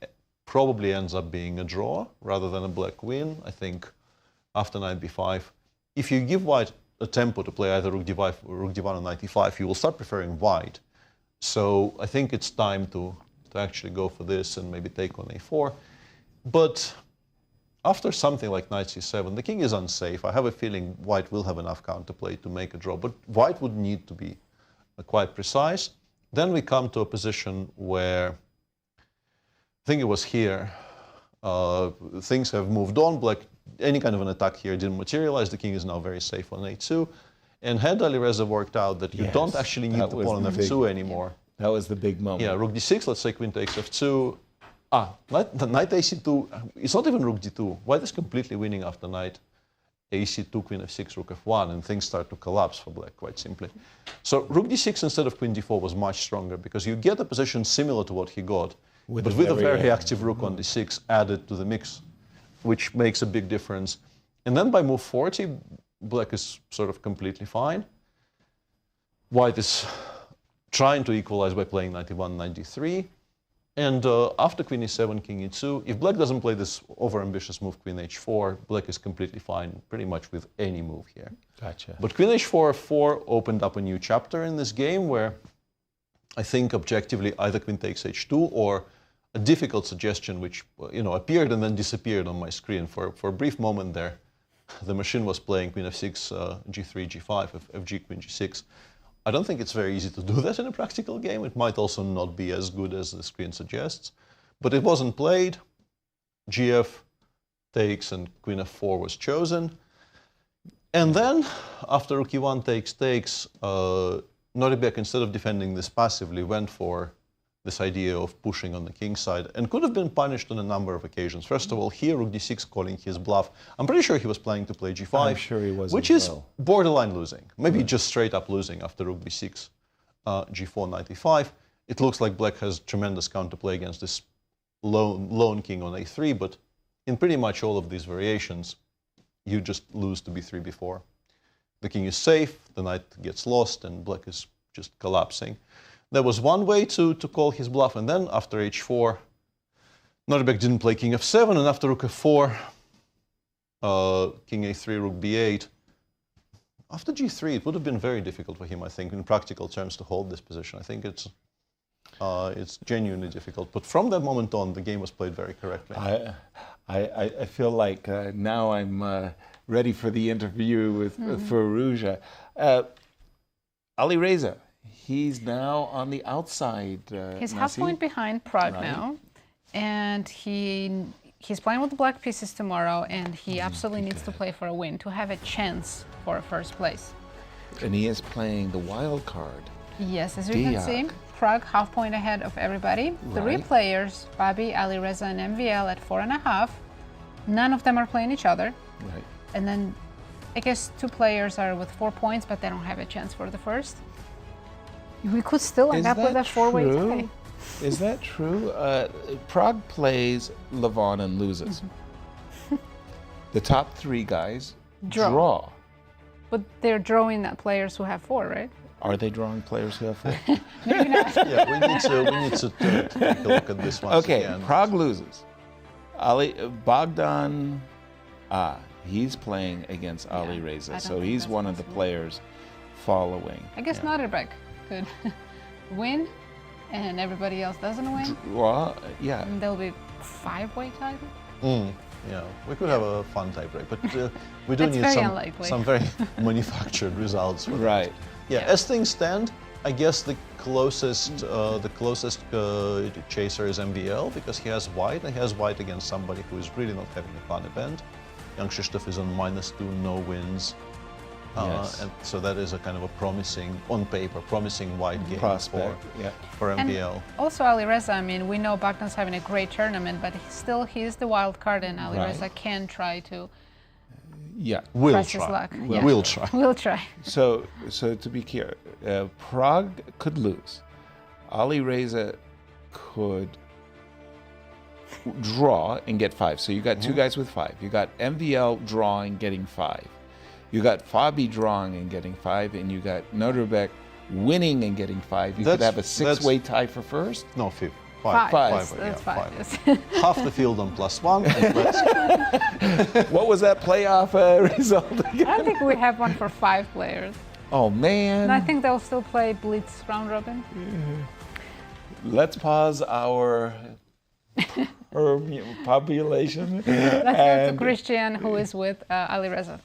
ends up being a draw rather than a black win. I think after knight b5, if you give white a tempo to play either rook d5 or rook d1 or knight e5, you will start preferring white. So I think it's time to actually go for this and maybe take on a4. But after something like knight c7, the king is unsafe. I have a feeling white will have enough counterplay to make a draw, but white would need to be quite precise. Then we come to a position where, I think it was here, things have moved on. Black, any kind of an attack here didn't materialize. The king is now very safe on a2. And had Alireza worked out that you don't actually need to pawn on f2 anymore. That was the big moment. Yeah, rook d6, let's say queen takes f2. Knight ac2, it's not even rook d2. White is completely winning after knight ac2, queen f6, rook f1, and things start to collapse for black, quite simply. So rook d6 instead of queen d4 was much stronger, because you get a position similar to what he got, but with a very active rook on d6 added to the mix, which makes a big difference. And then by move 40, black is sort of completely fine. White is trying to equalize by playing 91-93. And after queen e7, king e2, if black doesn't play this overambitious move, queen h4, black is completely fine pretty much with any move here. Gotcha. But queen h4 opened up a new chapter in this game where I think objectively either queen takes h2 or a difficult suggestion which appeared and then disappeared on my screen. For a brief moment there, the machine was playing queen f6, g3, g5, fg, queen g6. I don't think it's very easy to do that in a practical game. It might also not be as good as the screen suggests. But it wasn't played. gf takes and queen f4 was chosen. And then, after rook e1 takes, Nodirbek, instead of defending this passively, went for this idea of pushing on the king side and could have been punished on a number of occasions. First of all, here, rook d6 calling his bluff. I'm pretty sure he was planning to play g5. I'm sure he was which as is well. borderline losing. Maybe just straight up losing after rook b6, g4, knight e5. It looks like black has tremendous counterplay against this lone king on a3, but in pretty much all of these variations, you just lose to b3, b4. The king is safe, the knight gets lost, and black is just collapsing. There was one way to call his bluff, and then after h4, Nodirbek didn't play king f7, and after rook f4, king a3, rook b8. After g3, it would have been very difficult for him, I think, in practical terms, to hold this position. I think it's genuinely difficult. But from that moment on, the game was played very correctly. I feel like now I'm ready for the interview with Firouzja. Alireza, he's now on the outside. He's half point behind Pragg Right. now, and he's playing with the black pieces tomorrow, and he absolutely needs to play for a win to have a chance for a first place. And he is playing the wild card. Yes, as we can see, Pragg half point ahead of everybody. Three Right. players, Babi, Alireza, and MVL at 4.5. None of them are playing each other. Right. And then I guess 2 players are with 4 points, but they don't have a chance for the first. We could still end up with a 4-way tie. Is that true? Pragg plays Levon and loses. The top 3 guys draw. But they're drawing at players who have 4, right? Are they drawing players who have 4? Maybe not. Yeah, we need to take a look at this once Okay, again. Pragg loses. Bogdan, he's playing against Alireza, so he's one of the players following. I guess Nodirbek could win, and everybody else doesn't win. Well, yeah. And there'll be 5-way tie. Yeah, we could have a fun tiebreak, but we do It's need very unlikely. some very manufactured results. For Right. that. Yeah, as things stand, I guess the closest chaser is MVL because he has white, and he has white against somebody who is really not having a fun event. Jan-Krzysztof is on -2, no wins. Yes. And so that is a kind of a promising, on paper, promising white game Prospect, for MVL. And also Alireza, I mean, we know Bogdan's having a great tournament, but he's the wild card, and Alireza can try to press his luck. We'll try. We'll try. So to be clear, Pragg could lose. Alireza could draw and get 5. So you got 2 guys with 5. You got MVL drawing, getting 5. You got Fabi drawing and getting 5, and you got Nodirbek winning and getting 5. You could have a 6-way tie for first? No, 5. 5. Five. That's 5. Half the field on +1. And What was that playoff result again? I think we have one for 5 players. Oh, man. And I think they'll still play Blitz round robin. Let's pause our population. Let's go to Cristian, who is with Alireza.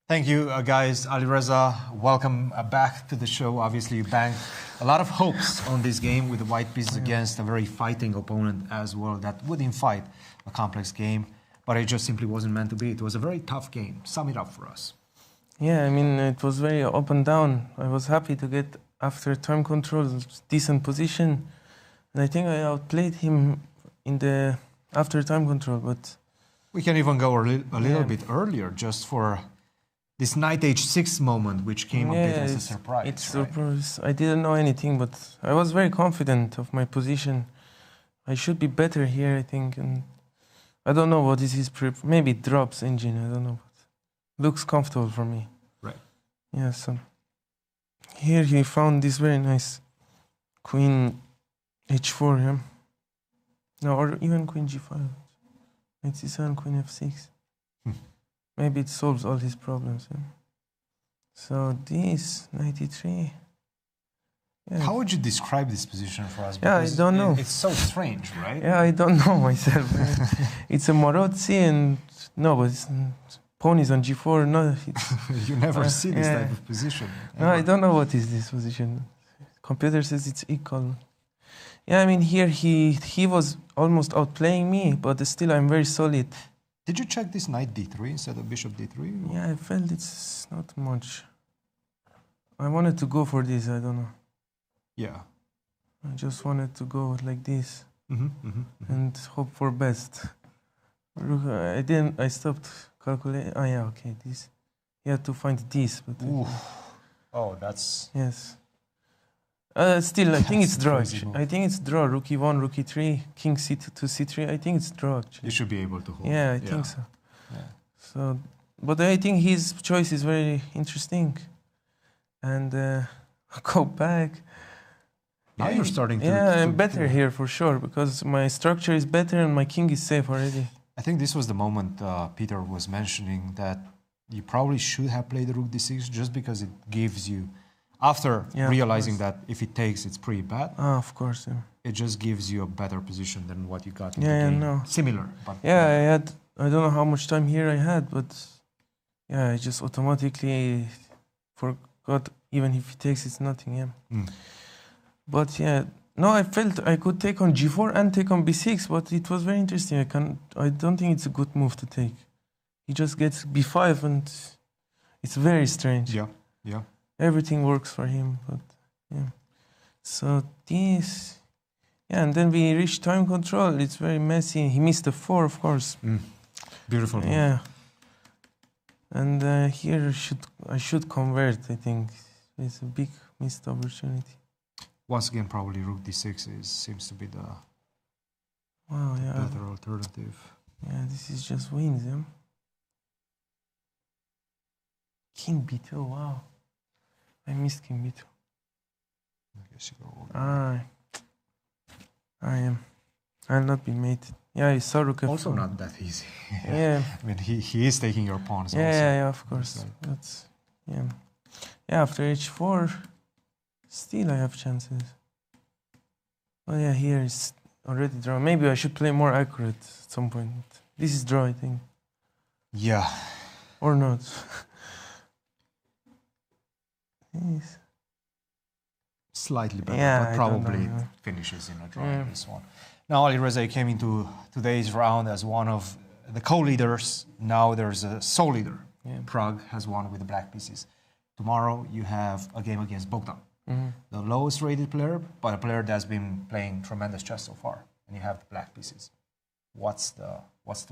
Thank you, guys. Alireza, welcome back to the show. Obviously, you banked a lot of hopes on this game with the white pieces against a very fighting opponent as well that would, in fight, a complex game. But it just simply wasn't meant to be. It was a very tough game. Sum it up for us. Yeah, I mean, it was very up and down. I was happy to get, after time control, decent position. And I think I outplayed him in the after time control, but... We can even go a little bit earlier, just for this knight h6 moment, which came a bit as a surprise. It's surprise. I didn't know anything, but I was very confident of my position. I should be better here, I think. And I don't know what is his prep. Maybe it drops engine, I don't know. But looks comfortable for me. Right. Yeah, so Here he found this very nice queen h4, yeah? No, or even queen g5. Knight c7, queen f6. Maybe it solves all his problems, yeah? So this, knight e3. Yeah. How would you describe this position for us? Yeah, I Because don't know. It's so strange, right? Yeah, I don't know myself. It's a Morozzi and no, but pawn is on g4. No, You never see this yeah. type of position. No, I don't know what is this position. Computer says it's equal. Yeah, I mean here he was almost outplaying me, but still I'm very solid. Did you check this knight d3 instead of bishop d3? Yeah, I felt it's not much. I wanted to go for this. I don't know. Yeah. I just wanted to go like this and hope for best. I didn't. I stopped calculating. Oh yeah, okay. This. You have to find this, but. Oh, that's. Yes. Still, I think it's draw. crazy move. I think it's draw. Rook e1, rook e3, king c2 to c3. I think it's draw. Actually. You should be able to hold. Yeah, I think so. Yeah. So, but I think his choice is very interesting. And go back. Now you're starting to. Yeah, I'm better here for sure because my structure is better and my king is safe already. I think this was the moment Peter was mentioning that you probably should have played the rook d6 just because it gives you, after realizing that if it takes, it's pretty bad. Ah, of course. Yeah. It just gives you a better position than what you got in Yeah, the game. no. Similar, but Yeah, I don't know how much time here I had, but yeah, I just automatically forgot. Even if it takes, it's nothing. Yeah. But yeah, no, I felt I could take on g4 and take on b6, but it was very interesting. I don't think it's a good move to take. He just gets b5, and it's very strange. Yeah, yeah. Everything works for him, but yeah. So this, yeah, and then we reach time control. It's very messy. He missed the 4, of course. Beautiful move. Yeah. And here I should convert. I think it's a big missed opportunity. Once again, probably rook d6 seems to be the better alternative. Yeah, this is just wins, yeah. King b2, wow. I missed king b2. I guess you go I'll not be mated. Yeah, I saw rook f4. Also not that easy. Yeah. I mean, he is taking your pawns also. Yeah, of course. That's, yeah. Yeah, after h4, still I have chances. Oh yeah, here is already draw. Maybe I should play more accurate at some point. This is draw, I think. Yeah. Or not. Yes. Slightly better, Yeah, but I don't probably know. it finishes in a draw in this one. Now, Alireza, you came into today's round as one of the co-leaders. Now there's a sole leader. Yeah. Prague has won with the black pieces. Tomorrow you have a game against Bogdan, the lowest rated player, but a player that's been playing tremendous chess so far. And you have the black pieces. What's the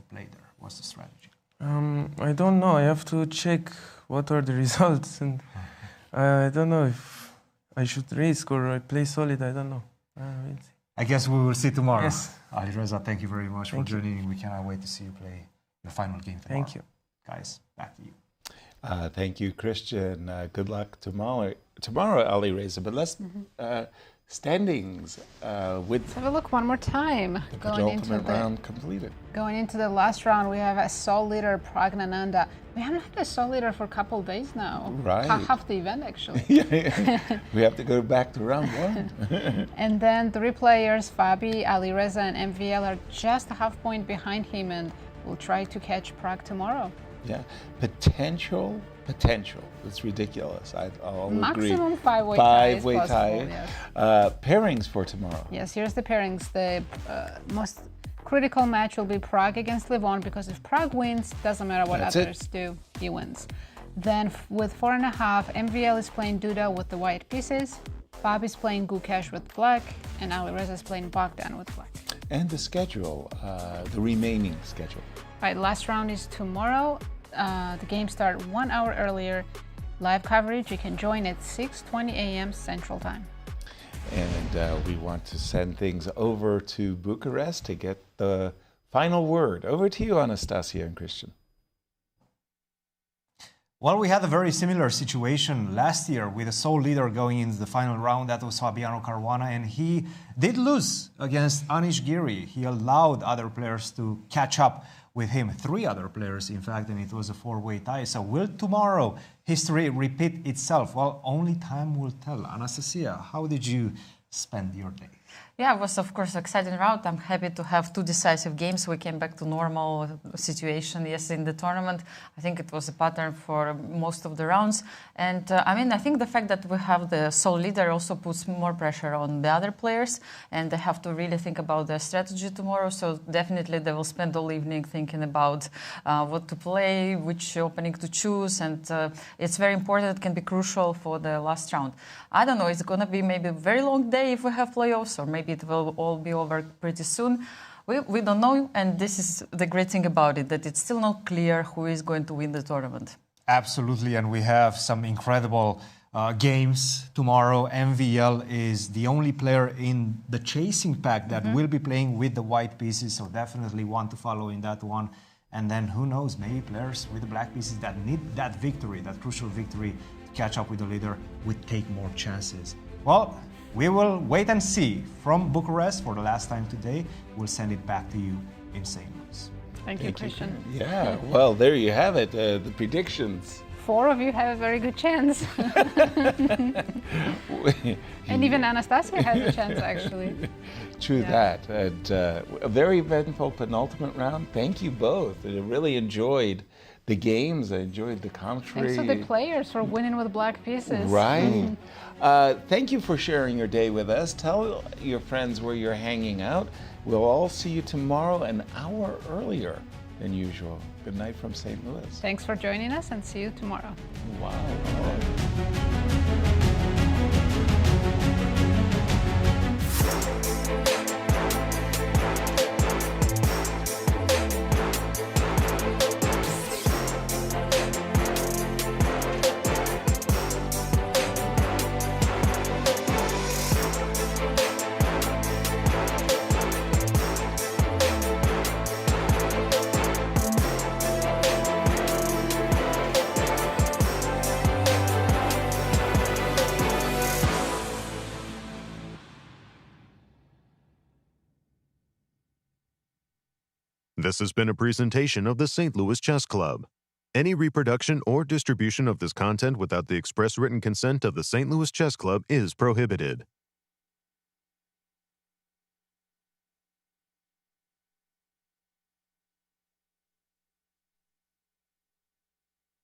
play there? What's the strategy? I don't know. I have to check what are the results, and I don't know if I should risk or I play solid. I don't know. We'll see. I guess we will see tomorrow. Yes. Alireza, thank you very much for Thank you. joining. We cannot wait to see you play your final game tomorrow. Thank you. Guys, back to you. Thank you, Cristian. Good luck tomorrow, Alireza. But let's standings with Let's have a look one more time. the penultimate round completed. Going into the last round, we have a sole leader, Praggnanandhaa. We haven't had a sole leader for a couple of days now. Right. Half the event, actually. We have to go back to round one. And then 3 players, Fabi, Alireza, and MVL, are just a half point behind him, and will try to catch Prague tomorrow. Yeah, potential. It's ridiculous. I'll agree. Maximum 5-way tie. Five-way is possible, tie. yes. Pairings for tomorrow. Yes, here's the pairings. The most critical match will be Prague against Levon, because if Prague wins, doesn't matter what That's others do, he wins. Then with 4.5, MVL is playing Duda with the white pieces, Fabi is playing Gukesh with black, and Alireza is playing Bogdan with black. And the schedule, the remaining schedule. Right, last round is tomorrow. The games start 1 hour earlier. Live coverage, you can join at 6:20 a.m. Central Time. And we want to send things over to Bucharest to get the final word. Over to you, Anastasiya and Cristian. Well, we had a very similar situation last year with the sole leader going into the final round. That was Fabiano Caruana, and he did lose against Anish Giri. He allowed other players to catch up with him, 3 other players, in fact, and it was a 4-way tie. So will tomorrow history repeat itself? Well, only time will tell. Anastasia, how did you spend your day? Yeah, it was of course an exciting round. I'm happy to have 2 decisive games. We came back to normal situation, yes, in the tournament. I think it was a pattern for most of the rounds. And I think the fact that we have the sole leader also puts more pressure on the other players, and they have to really think about their strategy tomorrow. So definitely they will spend all evening thinking about what to play, which opening to choose, and it's very important. It can be crucial for the last round. I don't know, it's going to be maybe a very long day if we have playoffs, or maybe it will all be over pretty soon. We don't know, and this is the great thing about it, that it's still not clear who is going to win the tournament. Absolutely, and we have some incredible games tomorrow. MVL is the only player in the chasing pack that will be playing with the white pieces, so definitely one to follow in that one. And then who knows, maybe players with the black pieces that need that victory, that crucial victory to catch up with the leader, would take more chances. Well, we will wait and see. From Bucharest for the last time today, we'll send it back to you in St. Louis. Thank you, Cristian. Yeah, well, there you have it, the predictions. 4 of you have a very good chance. And even Anastasia has a chance, actually. True that. And a very eventful penultimate round. Thank you both. I really enjoyed the games. I enjoyed the commentary. Thanks to the players for winning with black pieces. Right. Thank you for sharing your day with us. Tell your friends where you're hanging out. We'll all see you tomorrow an hour earlier than usual. Good night from St. Louis. Thanks for joining us, and see you tomorrow. Wow. This has been a presentation of the St. Louis Chess Club. Any reproduction or distribution of this content without the express written consent of the St. Louis Chess Club is prohibited.